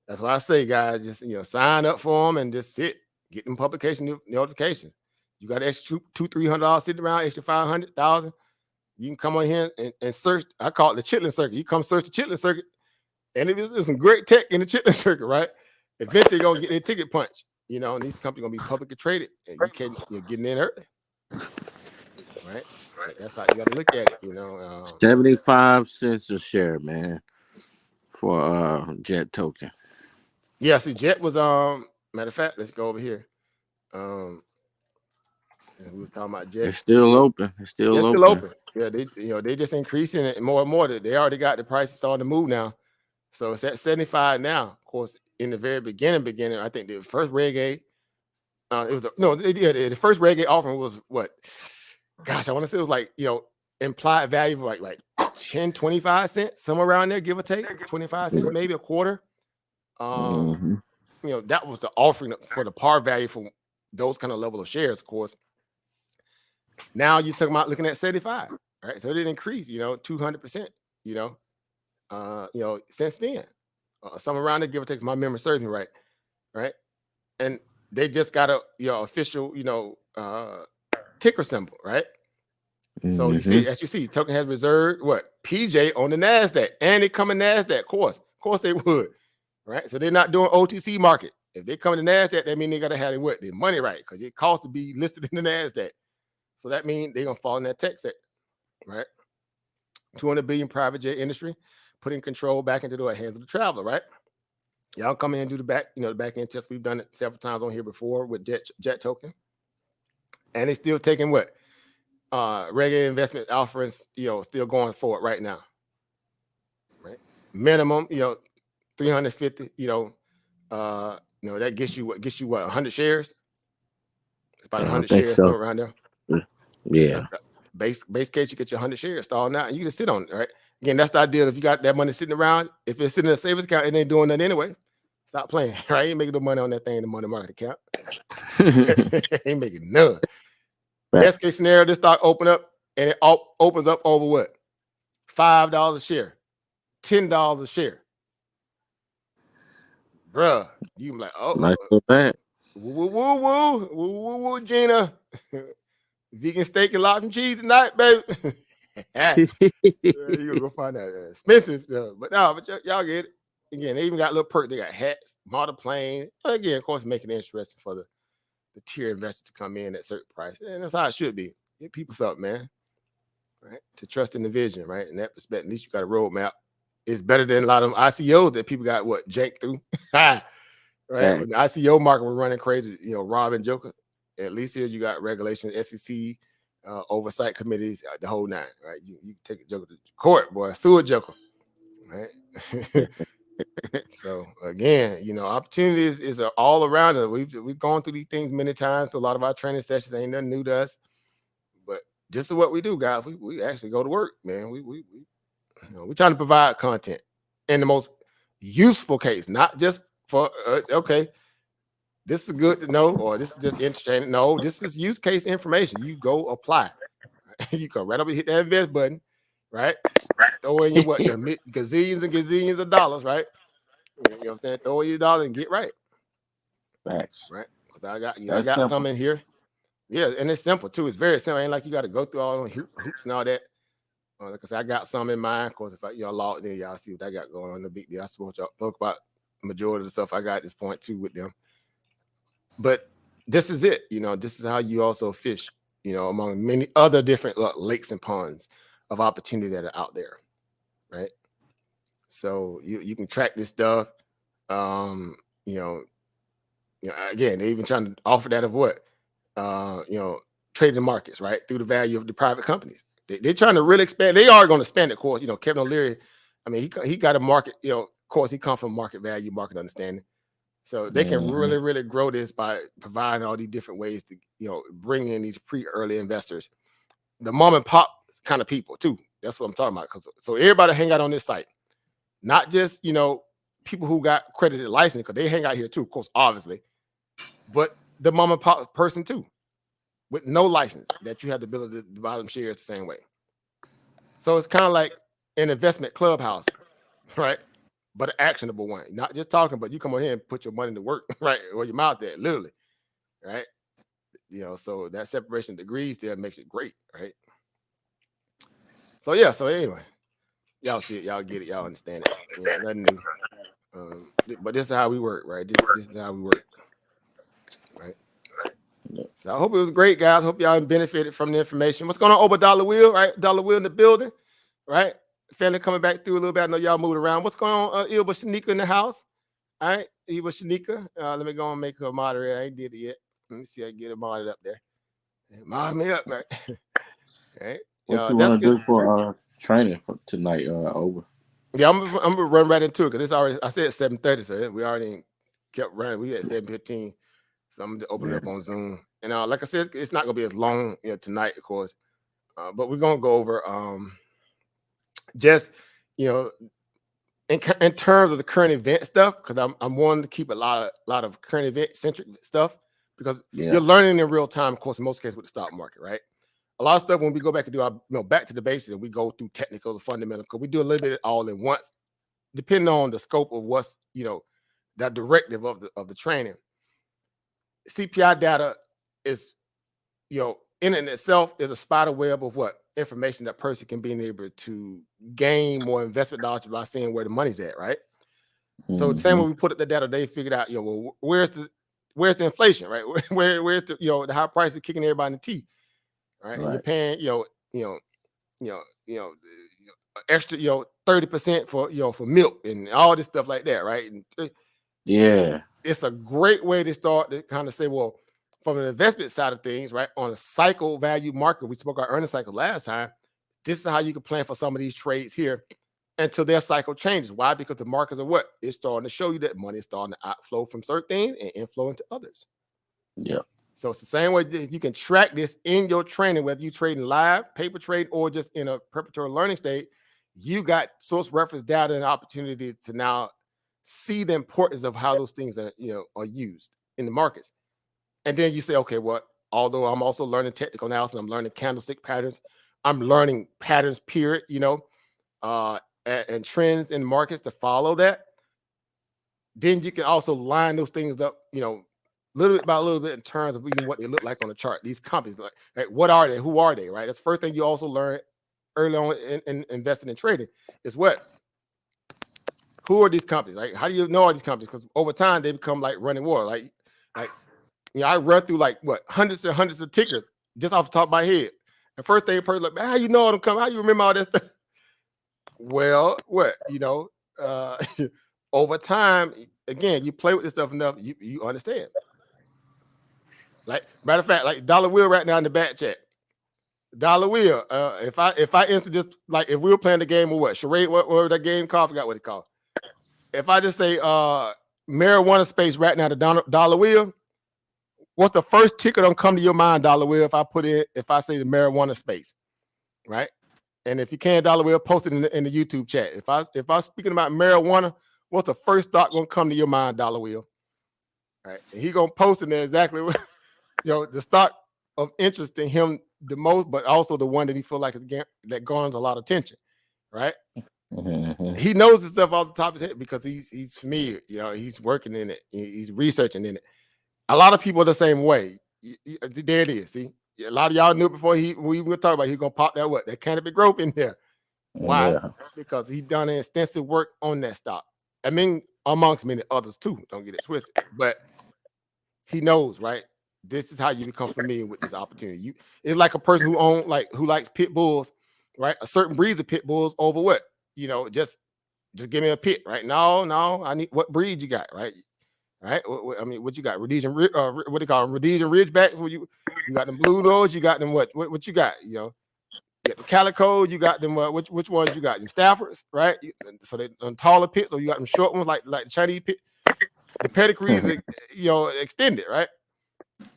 that's why I say, guys, just sign up for them and just get them publication notifications. You got extra $200-$300 sitting around, extra $500,000. You can come on here and search. I call it the Chitlin Circuit. You come search the Chitlin Circuit, and there's some great tech in the Chitlin Circuit, right? Eventually, you're gonna get their ticket punch. And these companies gonna be publicly traded, and you can getting in early, right? That's how you got to look at it. 75 cents a share, man, for Jet token. Yeah, see, Jet was matter of fact, let's go over here. We were talking about Jet. It's still open. It's still open. Yeah, they just increasing it more and more. They already got the prices starting to move now. So it's at 75 now. Of course, in the very beginning, I think the first Reg A, the first Reg A offering was what? Gosh, I want to say it was like, implied value of like 10, 25 cents, somewhere around there, give or take, 25 cents, maybe a quarter. That was the offering for the par value for those kind of level of shares, of course. Now you're talking about looking at 75, right? So it didn't increase, 200%, since then. Somewhere around there, give or take, if my memory serves me right? And they just got a official, ticker symbol, right? So you see, token has reserved PJ on the Nasdaq, and they come in Nasdaq, of course they would, right? So they're not doing OTC market. If they come to Nasdaq, that means they got to have their money right, because it costs to be listed in the Nasdaq. So that means they're gonna fall in that tech sector, right? 200 billion private jet industry, putting control back into the hands of the traveler, right? Y'all come in and do the back end test. We've done it several times on here before with jet token, and they still taking regular investment offerings, still going forward right now, right? Minimum, 350, that gets you 100 shares. It's about 100 shares so. Around there. Yeah. So base case, you get your 100 shares stalled out, and you can sit on it, right? Again, that's the idea. If you got that money sitting around, if it's sitting in a savings account, it ain't doing that anyway. Stop playing, right? You ain't making no money on that thing in the money market account. Ain't making none. Right. Best case scenario, this stock open up and it opens up over what? $5 a share, $10 a share. Bruh, you like, might go back. Woo, Gina. Vegan steak and lobster and cheese tonight, baby. You gonna go find that expensive, but no, but y'all get it. Again, they even got a little perk. They got hats, model plane. Again, of course, making it interesting for the tier investor to come in at certain price, and that's how it should be. Get people something, man. Right, to trust in the vision, right? In that perspective, at least you got a roadmap. It's better than a lot of them ICOs that people got jank through. Right, when the ICO market was running crazy, Rob and Joker. At least here you got regulations, SEC. Oversight committees, the whole nine, right? You take a Joker to court, boy, sue a Joker, right? So again, opportunities is all around us. We've gone through these things many times. Through a lot of our training sessions, ain't nothing new to us. But this is what we do, guys. We actually go to work, man. We trying to provide content in the most useful case, not just for okay. This is good to know, or this is just interesting. No, this is use case information. You go apply. You go right over, hit that invest button, right? Throw in your gazillions and gazillions of dollars, right? You know what I'm saying? Throw in your dollar and get right. Facts. Right? Because I got some in here. Yeah, and it's simple too. It's very simple. Ain't like you got to go through all the hoops and all that. Like I said, I got some in mind. Of course, if y'all logged in, y'all see what I got going on. The big deal. I suppose y'all talk about the majority of the stuff I got at this point too with them. But this is it. This is how you also fish, among many other different lakes and ponds of opportunity that are out there, right? So you can track this stuff. Again, they're even trying to offer that of what? Trading markets, right? Through the value of the private companies. They're trying to really expand. They are going to expand, of course. Kevin O'Leary, I mean, he got a market, of course, he comes from market value, market understanding. So they can really, really grow this by providing all these different ways to, bring in these pre-early investors, the mom and pop kind of people too. That's what I'm talking about. So everybody hang out on this site, not just, people who got accredited license, because they hang out here too, of course, obviously, but the mom and pop person too, with no license, that you have the ability to buy them shares the same way. So it's kind of like an investment clubhouse, right? But an actionable one, not just talking, but you come on here and put your money to work, right? Or your mouth there, literally, right? So that separation of degrees there makes it great, right? So yeah, so anyway, y'all see it, y'all get it, y'all understand it. Nothing new. But this is how we work, right? This is how we work, right? So I hope it was great, guys. Hope y'all benefited from the information. What's going on over Dollar Wheel, right? Dollar Wheel in the building, right? Family coming back through a little bit. I know y'all moved around. What's going on? Ilba Shanika in the house. All right, Ilba Shanika. Let me go and make her a moderator. I ain't did it yet. Let me see. I get her modded up there. Mod me up, right? All right. What you want to do for training for tonight, over? Yeah, I'm gonna run right into it because it's already. I said 7:30, so we already kept running. We at 7:15, so I'm gonna open it up on Zoom. And like I said, it's not gonna be as long, tonight, of course. But we're gonna go over just in terms of the current event stuff, because I'm wanting to keep a lot of current event centric stuff, because you're learning in real time, of course, in most cases with the stock market, right? A lot of stuff when we go back and do our back to the basics, and we go through technical, fundamental, because we do a little bit all in once, depending on the scope of what's that directive of the training. CPI data is in and itself is a spider web of what information that person can be able to gain more investment knowledge by seeing where the money's at, right? So the same way we put up the data, they figured out, well, where's the inflation, right? Where's the the high price is kicking everybody in the teeth, right? And you're paying extra 30% for milk and all this stuff like that, right? And it's a great way to start to kind of say, well, from an investment side of things, right, on a cycle value market, we spoke about earnings cycle last time. This is how you can plan for some of these trades here until their cycle changes. Why? Because the markets are what? It's starting to show you that money is starting to outflow from certain things and inflow into others. Yeah. So it's the same way that you can track this in your training, whether you trading live, paper trade, or just in a preparatory learning state. You got source reference data and opportunity to now see the importance of how those things are used in the markets. And then you say, okay, well, although I'm also learning technical analysis, I'm learning candlestick patterns, I'm learning patterns, period, and trends in markets to follow that. Then you can also line those things up, little bit by little bit in terms of even what they look like on the chart. These companies, like what are they? Who are they? Right? That's the first thing you also learn early on in investing in trading is what? Who are these companies? Like, how do you know all these companies? Because over time they become like running water. Like I run through like what hundreds and hundreds of tickers just off the top of my head. The first thing a person like, man, how you know all them companies? How you remember all that stuff? Well, what over time, again, you play with this stuff enough, you understand. Like matter of fact, like Dollar Wheel right now in the back chat. Dollar Wheel. If I instant just like if we were playing the game or what charade, what that game called? I forgot what it called. If I just say marijuana space right now, the Dollar Wheel, what's the first ticket that come to your mind, Dollar Wheel? If I say the marijuana space, right? And if you can, Dollar Wheel, post it in the YouTube chat. If I'm speaking about marijuana, what's the first stock gonna come to your mind, Dollar Wheel? Right? And he gonna post in there exactly what the stock of interest in him the most, but also the one that he feel like that garners a lot of attention, right? Mm-hmm. He knows the stuff off the top of his head because he's familiar. He's working in it. He's researching in it. A lot of people are the same way. There it is. See, a lot of y'all knew before we were talking about he's gonna pop that canopy growth in there. Why? Yeah. Because he done an extensive work on that stock. I mean, amongst many others too. Don't get it twisted. But he knows, right? This is how you become familiar with this opportunity. It's like a person who likes pit bulls, right? A certain breed of pit bulls over what? Just give me a pit, right? No, I need what breed you got, right? Right? I mean, what you got? Rhodesian, what do you call them? Rhodesian Ridgebacks? What you got them blue nose? You got them what you got? You got the calico. You got them which ones you got? Them Staffords, right? So they taller pits, or you got them short ones like the Chinese pit. The pedigrees, extended, right?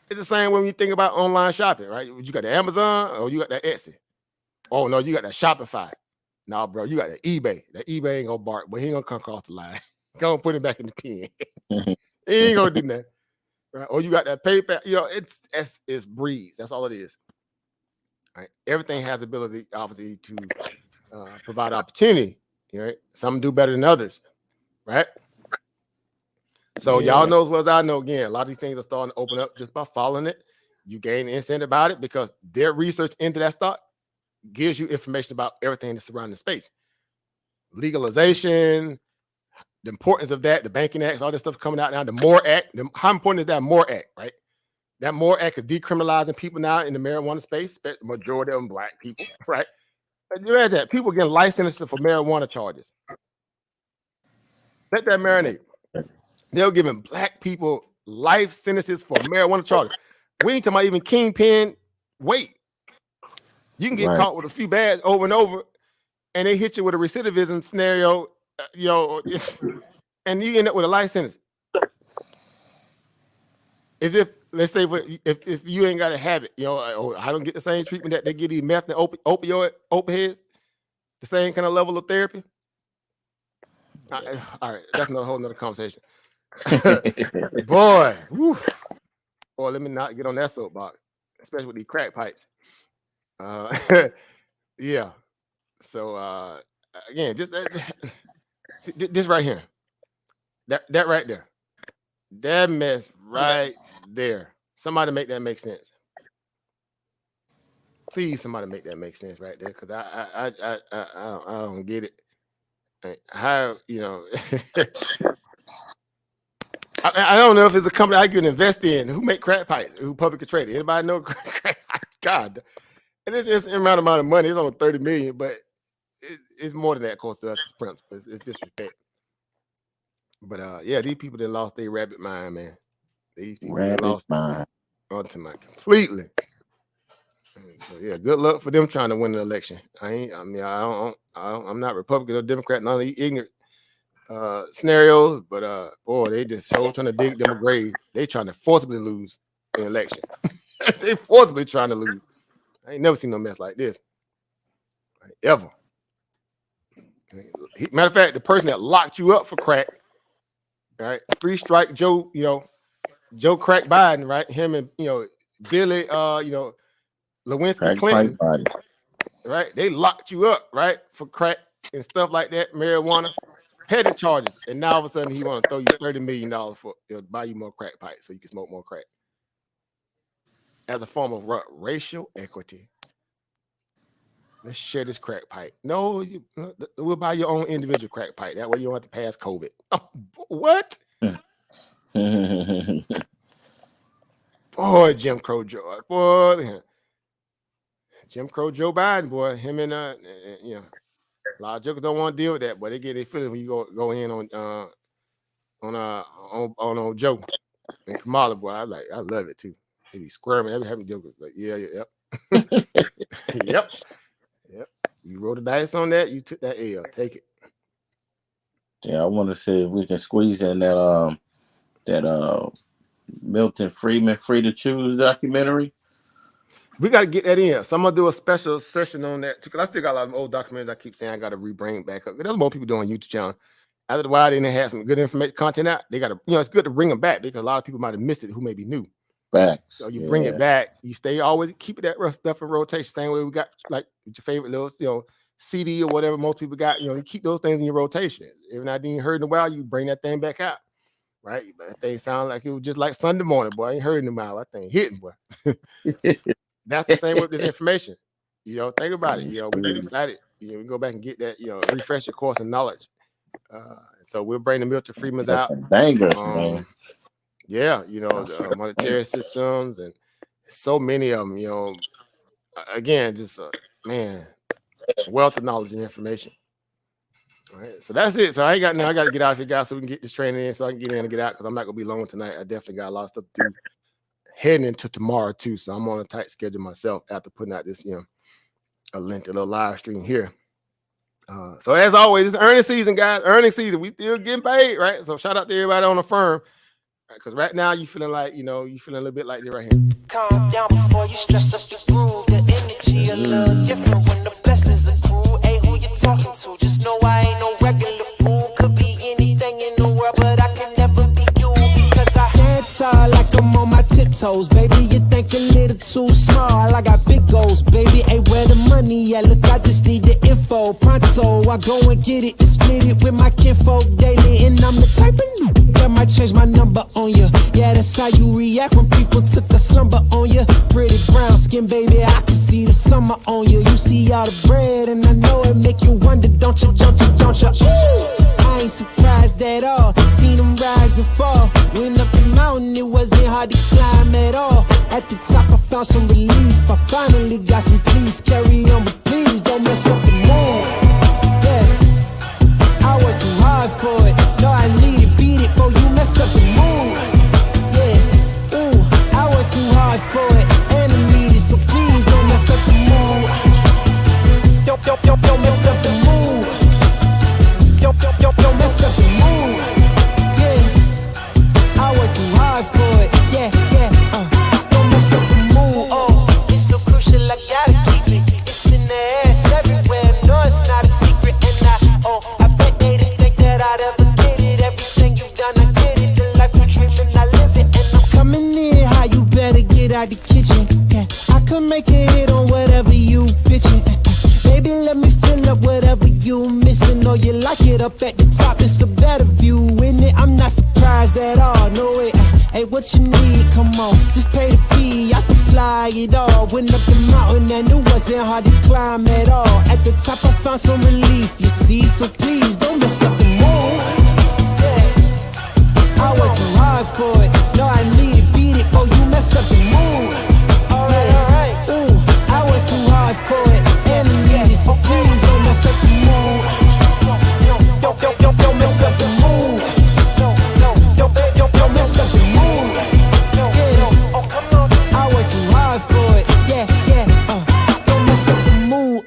It's the same when you think about online shopping, right? You got the Amazon or you got that Etsy. Oh no, you got that Shopify. No, bro, you got that eBay. That eBay ain't gonna bark, but he ain't gonna come across the line. Go and put it back in the pen. He ain't gonna do that. Right? Or you got that PayPal. It's breeze. That's all it is. Right? Everything has ability, obviously, to provide opportunity. Right? Some do better than others, right? So y'all know as well as I know, again, a lot of these things are starting to open up just by following it. You gain insight about it because their research into that stock gives you information about everything that's surrounding the space. Legalization, the importance of that, the banking acts, all this stuff coming out now, the MORE Act. How important is that MORE Act, right? That MORE Act is decriminalizing people now in the marijuana space, the majority of them black people, right? And you read that. People getting licensed for marijuana charges. Let that marinate. They're giving black people life sentences for marijuana charges. We ain't talking about even kingpin weight. You can get caught with a few bags over and over, and they hit you with a recidivism scenario, and you end up with a life sentence. As if, let's say, if you ain't got a habit, I don't get the same treatment that they give these meth and opioids, the same kind of level of therapy. All right, that's a whole nother conversation. Boy, let me not get on that soapbox, especially with these crack pipes. Yeah. So again, just this right here, that right there, that mess right there. Somebody make that make sense. Please, somebody make that make sense right there, because I don't get it. How I don't know if it's a company I can invest in who make crack pipes, who publicly traded. Anybody know crack? God, and it's an amount of money. It's only 30 million, but it's more than that. Of course, to us, it's principle. It's disrespect. But yeah, these people that lost their rabbit mind, man. These people that lost onto my completely. So yeah, good luck for them trying to win the election. I'm not Republican or Democrat, none of these ignorant scenarios, but boy, they just so trying to dig them a grave. They trying to forcibly lose the election. They forcibly trying to lose. I ain't never seen no mess like this. Ever. Matter of fact, the person that locked you up for crack, right? 3 strike Joe, Joe Crack Biden, right? Him and Billy, Lewinsky Clinton, right? They locked you up, right, for crack and stuff like that, marijuana, petty charges, and now all of a sudden he want to throw you $30 million for buy you more crack pipes so you can smoke more crack as a form of racial equity. Let's share this crack pipe. No, we'll buy your own individual crack pipe. That way you don't have to pass COVID. Oh, what? Boy, Jim Crow Joe. Boy, Jim Crow Joe Biden, boy. Him and you know, a lot of jokers don't want to deal with that, but they get their feelings when you go in on old Joe and Kamala, boy. I love it too. They be squirming. They be having jokers like, yep. Yep. You rolled the dice on that. You took that L. Take it. Yeah, I want to see if we can squeeze in that Milton Friedman Free to Choose documentary. We got to get that in. So I'm gonna do a special session on that because I still got a lot of old documentaries. I keep saying I got to rebring back up. There's more people doing YouTube channel. After the while, they had some good information content out. They got to, it's good to bring them back because a lot of people might have missed it who may be new. Facts. So you bring it back. You stay always keep that stuff in rotation. Same way we got like your favorite little CD or whatever most people got. You keep those things in your rotation. If not, then you heard in a while, you bring that thing back out. Right? But that thing sound like it was just like Sunday morning, boy. I ain't heard in a while. That thing hitting, boy. That's the same with this information. Think about it. We get excited. We go back and get that, refresh your course and knowledge. So we'll bring the Milton Friedman's out. Bangers, man. Yeah, the monetary systems and so many of them, again, just wealth of knowledge and information. All right, so that's it. So I got to get out here, guys, so we can get this training in so I can get in and get out because I'm not gonna be long tonight. I definitely got a lot of stuff to do heading into tomorrow too. So I'm on a tight schedule myself after putting out this, a little live stream here. So as always, it's earnings season, guys. Earnings season. We still getting paid, right? So shout out to everybody on the firm. Because right now you feeling like, you feeling a little bit like this right here. Calm down before you stress up the groove. The energy a little different when the blessings accrue. Hey, who you talking to? Just know I ain't no regular fool. Could be anything in the world, but I can never be you. Because I stand tall like I'm on my tiptoes. Baby, you think a little too small. I got big goals, baby. Hey, where the money at? Look, I just need the info. Pronto, I go and get it and split it with my kinfolk daily. And I'm the type of I might change my number on you. Yeah, that's how you react when people took a slumber on you. Pretty brown skin, baby, I can see the summer on you. You see all the bread, and I know it make you wonder, don't you? I ain't surprised at all. Seen them rise and fall. Went up the mountain, it wasn't hard to climb at all. At the top, I found some relief. I finally got some peace. Carry on, but please don't mess up the mood. Yeah, I worked too hard for it. No, I need it, beat it, before you mess up the mood. Yeah, ooh, I worked too hard for it, and I need it, so please don't mess up the mood. Don't mess up the mood. Don't mess up the mood. Yeah, I worked too hard for it. Yeah, don't mess up the mood. Oh, it's so crucial, I gotta keep it. It's in the ass everywhere. No, it's not a secret, and I bet they didn't think that I'd ever get it. Everything you've done, I get it. The life you dreaming, I live it, and I'm coming in high. You better get out the kitchen. Yeah, I could make a hit on whatever you bitchin'. Baby, let me fill up whatever you missing. Or you like it up at the top, it's a better view, isn't it? I'm not surprised at all, no way. Hey, what you need? Come on, just pay the fee. I supply it all. Went up the mountain and it wasn't hard to climb at all. At the top, I found some relief, you see. So please don't mess up the mood. Yeah, I worked too hard for it. No, I need it, beat it, before you mess up the mood. Alright, ooh, I worked too hard for it. So please don't mess up the mood. Don't mess up the mood. Don't mess up the mood. Yeah. Oh, come on. I worked too hard for it. Yeah. Don't mess up the mood.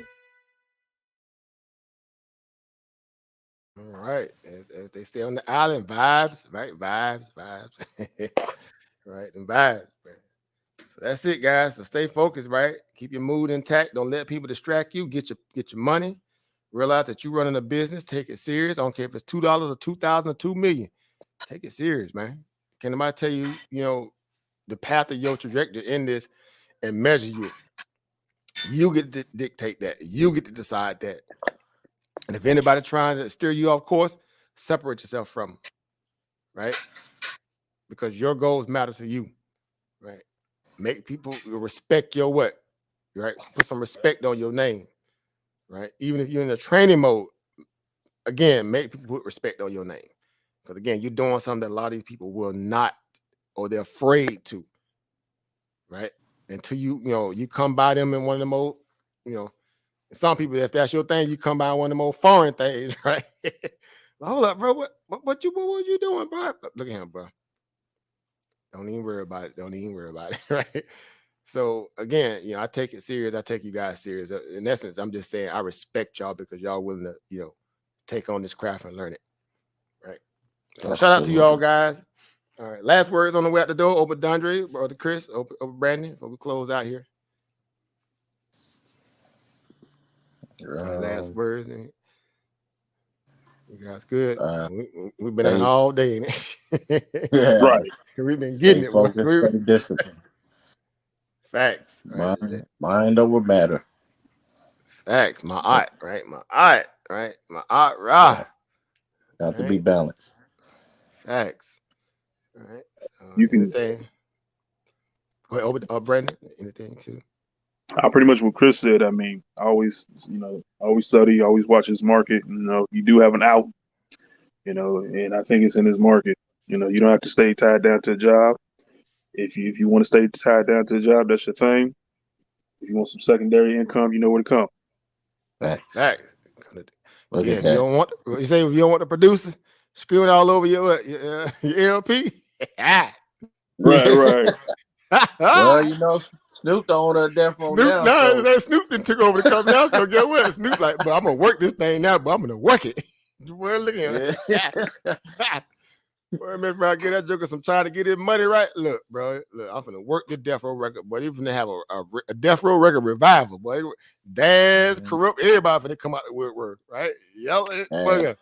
All right. As they say on the island, vibes, right? Vibes. Right, and vibes, man. So that's it, guys. So stay focused, right? Keep your mood intact. Don't let people distract you. Get your money. Realize that you're running a business. Take it serious. I don't care if it's $2 or $2,000 or $2 million. Take it serious, man. Can nobody tell you, the path of your trajectory in this and measure you? You get to dictate that. You get to decide that. And if anybody trying to steer you off course, separate yourself from them, right? Because your goals matter to you, right? Make people respect your what, right? Put some respect on your name. right? Even if you're in the training mode, again, make people put respect on your name. Because again, you're doing something that a lot of these people will not, or they're afraid to, right? Until you come by them in one of the more, some people, if that's your thing, you come by one of the more foreign things, right? Hold up, bro. What you doing, bro? Look at him, bro. Don't even worry about it. Right? So again, I take it serious. I take you guys serious. In essence, I'm just saying I respect y'all because y'all willing to, take on this craft and learn it. Right. So shout out to you all guys. All right. Last words on the way out the door. Over Dondre, Brother Chris, over Brandon, before we close out here. Last words. You guys good? We've been on all day. Yeah. Right. We've been getting it. Focused, stay disciplined. Facts. Right? Mind over matter. Facts. My art, right? My art, right? My art, rah. Got to be balanced. Facts. All right. You can. Anything? Go ahead, over Brandon. Anything too? I pretty much what Chris said. I mean, always study, always watch his market. You do have an out. And I think it's in his market. You don't have to stay tied down to a job. If you want to stay tied down to a job, that's your thing. If you want some secondary income, you know where to come. Facts. Yeah, if you don't want the producer screaming all over your LP. Right. Well, Snoop the owner of Death Row now. Snoop done took over the company now, so get what? Snoop like, but I'm gonna work this thing now, but I'm gonna work it. Well, look at it. Remember, I get that joker some trying to get his money right. Look, bro, I'm gonna work the Death Row record, but even to have a Death Row record revival, boy. Daz, Corrupt, everybody finna come out the woodwork, right? Yell it,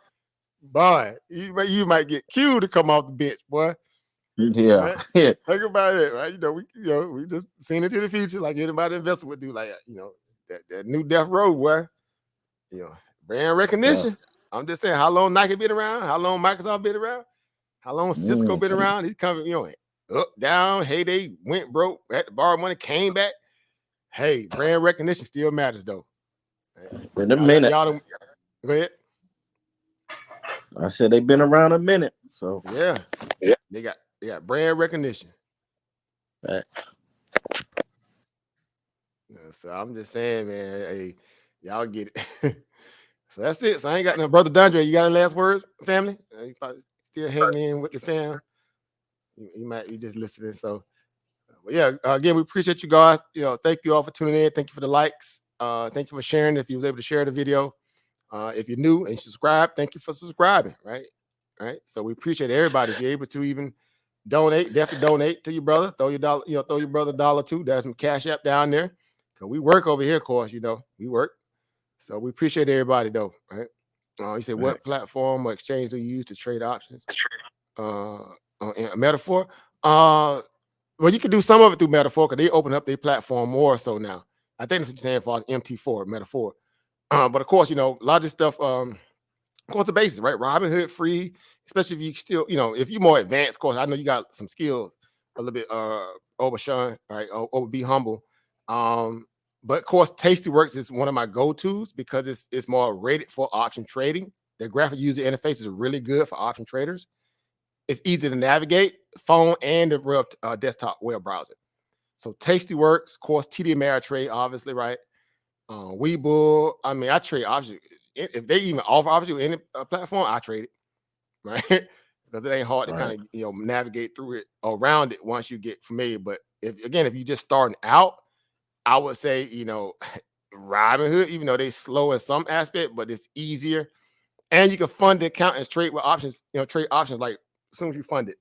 boy. You might get Q to come off the bench, boy. Yeah. Right? Think about it, right? We just seen into the future, like anybody investor would do, like that new Death Row, boy. Brand recognition. Yeah. I'm just saying, how long Nike been around? How long Microsoft been around? How long Cisco been around? He's coming, up, down. Hey, they went broke, had to borrow money, came back. Hey, brand recognition still matters, though. It's been a minute. Go ahead. I said they've been around a minute. So yeah. They got brand recognition. Right. So I'm just saying, man, hey, y'all get it. So that's it. So I ain't got no Brother Dondre. You got any last words, family? You probably still hanging in with the fam. You might be just listening. So, again, we appreciate you guys. Thank you all for tuning in. Thank you for the likes. Thank you for sharing. If you was able to share the video, if you're new and subscribe, thank you for subscribing. Right. So we appreciate everybody. If you're able to even donate, definitely donate to your brother. Throw your dollar. Throw your brother $1 too. There's some Cash App down there. Cause we work over here, of course. We work. So we appreciate everybody, though, right? You say, what platform or exchange do you use to trade options? Metaphor? Well, you can do some of it through Metaphor because they open up their platform more so now. I think that's what you're saying for MT4, Metaphor. But of course, a lot of this stuff, of course, the basics, right? Robinhood free, especially if you still, if you're more advanced, of course, I know you got some skills a little bit over Sean, right? Over Be Humble. But of course, Tastyworks is one of my go-tos because it's more rated for option trading. The graphic user interface is really good for option traders. It's easy to navigate, phone and the desktop web browser. So Tastyworks, of course, TD Ameritrade, obviously, right? Webull. I mean, I trade options. If they even offer options in any platform, I trade it, right? Because it ain't hard to kind of navigate through it around it once you get familiar. But if you're just starting out, I would say, Robinhood, even though they slow in some aspect, but it's easier. And you can fund the account and trade with options, trade options like as soon as you fund it.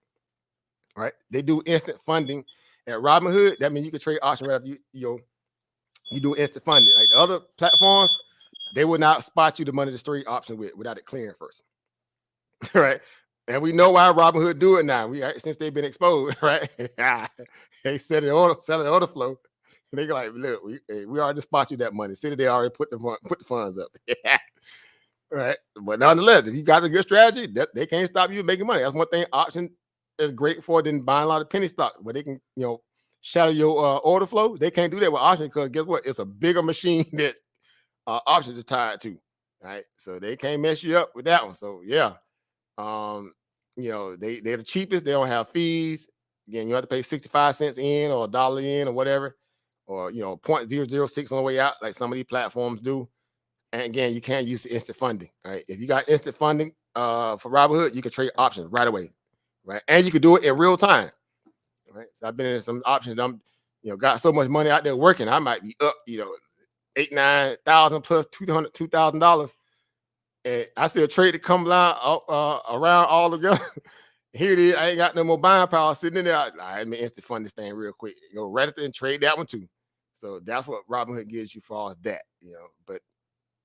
Right? They do instant funding at Robinhood. That means you can trade options right after you do instant funding. Like the other platforms, they will not spot you the money to trade option without it clearing first. Right? And we know why Robinhood do it now. Since they've been exposed, right? They selling order flow. They go like, look, we already spot you that money. City, they already put the funds up. Right. But nonetheless, if you got a good strategy, they can't stop you making money. That's one thing option is great for than buying a lot of penny stocks, where they can, shadow your order flow. They can't do that with option because guess what? It's a bigger machine that options are tied too, right? So they can't mess you up with that one. So yeah, they're the cheapest. They don't have fees. Again, you have to pay 65 cents in or $1 in or whatever, or 0.006 on the way out, like some of these platforms do. And again, you can't use the instant funding. Right? If you got instant funding for Robinhood, you can trade options right away, right? And you can do it in real time. Right? So I've been in some options. I'm, got so much money out there working, I might be up, $8,000-9,000 plus $2,000, and I still trade to come around all together. Here it is. I ain't got no more buying power sitting in there. Let me instant fund this thing real quick. Go right up there and trade that one too. So that's what Robinhood gives you for all as that. But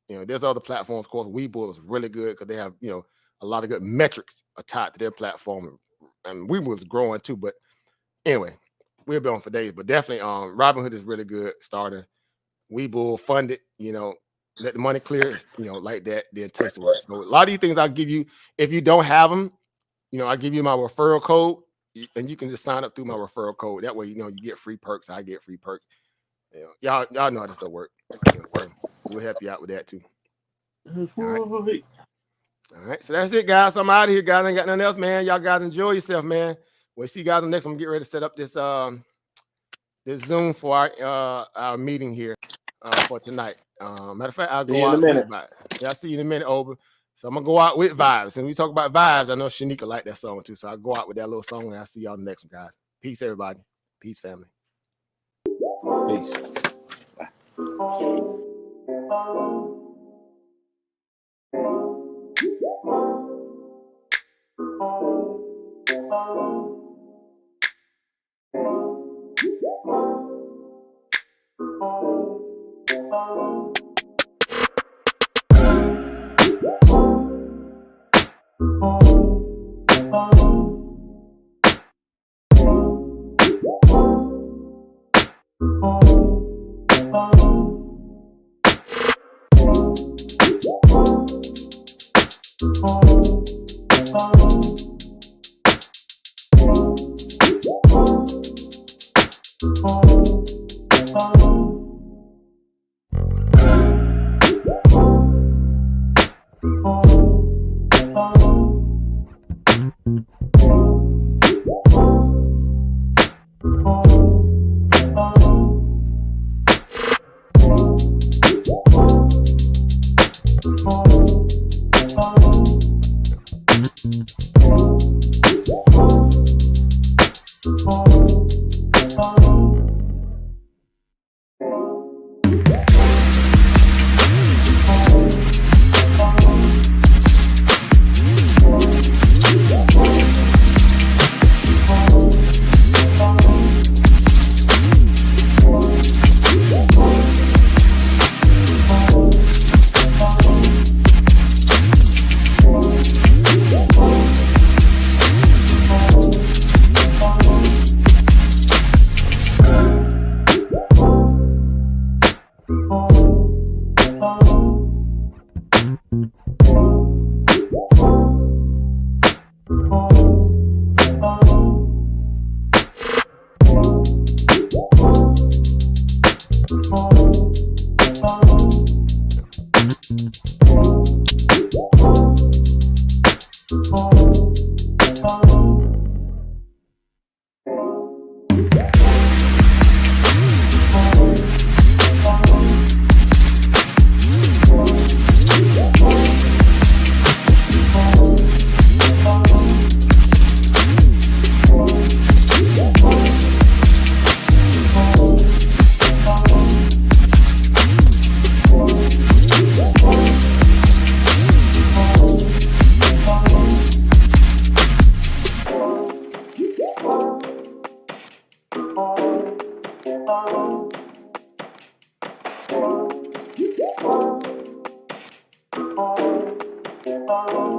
there's other platforms. Of course, Webull is really good because they have a lot of good metrics tied to their platform, and Webull is growing too. But anyway, we'll be on for days. But definitely, Robinhood is really good starter. Webull funded, let the money clear, like that, then taste the work. So a lot of these things I'll give you. If you don't have them, I give you my referral code, and you can just sign up through my referral code. That way, you get free perks. I get free perks. Y'all know how this stuff work. So we'll help you out with that too. That's right. All right. So that's it, guys. I'm out of here, guys. I ain't got nothing else, man. Y'all guys enjoy yourself, man. We'll see you guys on the next one. I'm getting ready to set up this this Zoom for our meeting here for tonight. Matter of fact, I'll go out with vibes. Yeah, I'll see you in a minute, Oba. So I'm gonna go out with vibes. And we talk about vibes. I know Shanika liked that song too. So I'll go out with that little song, and I'll see y'all in the next one, guys. Peace, everybody. Peace, family. Peace. Bye.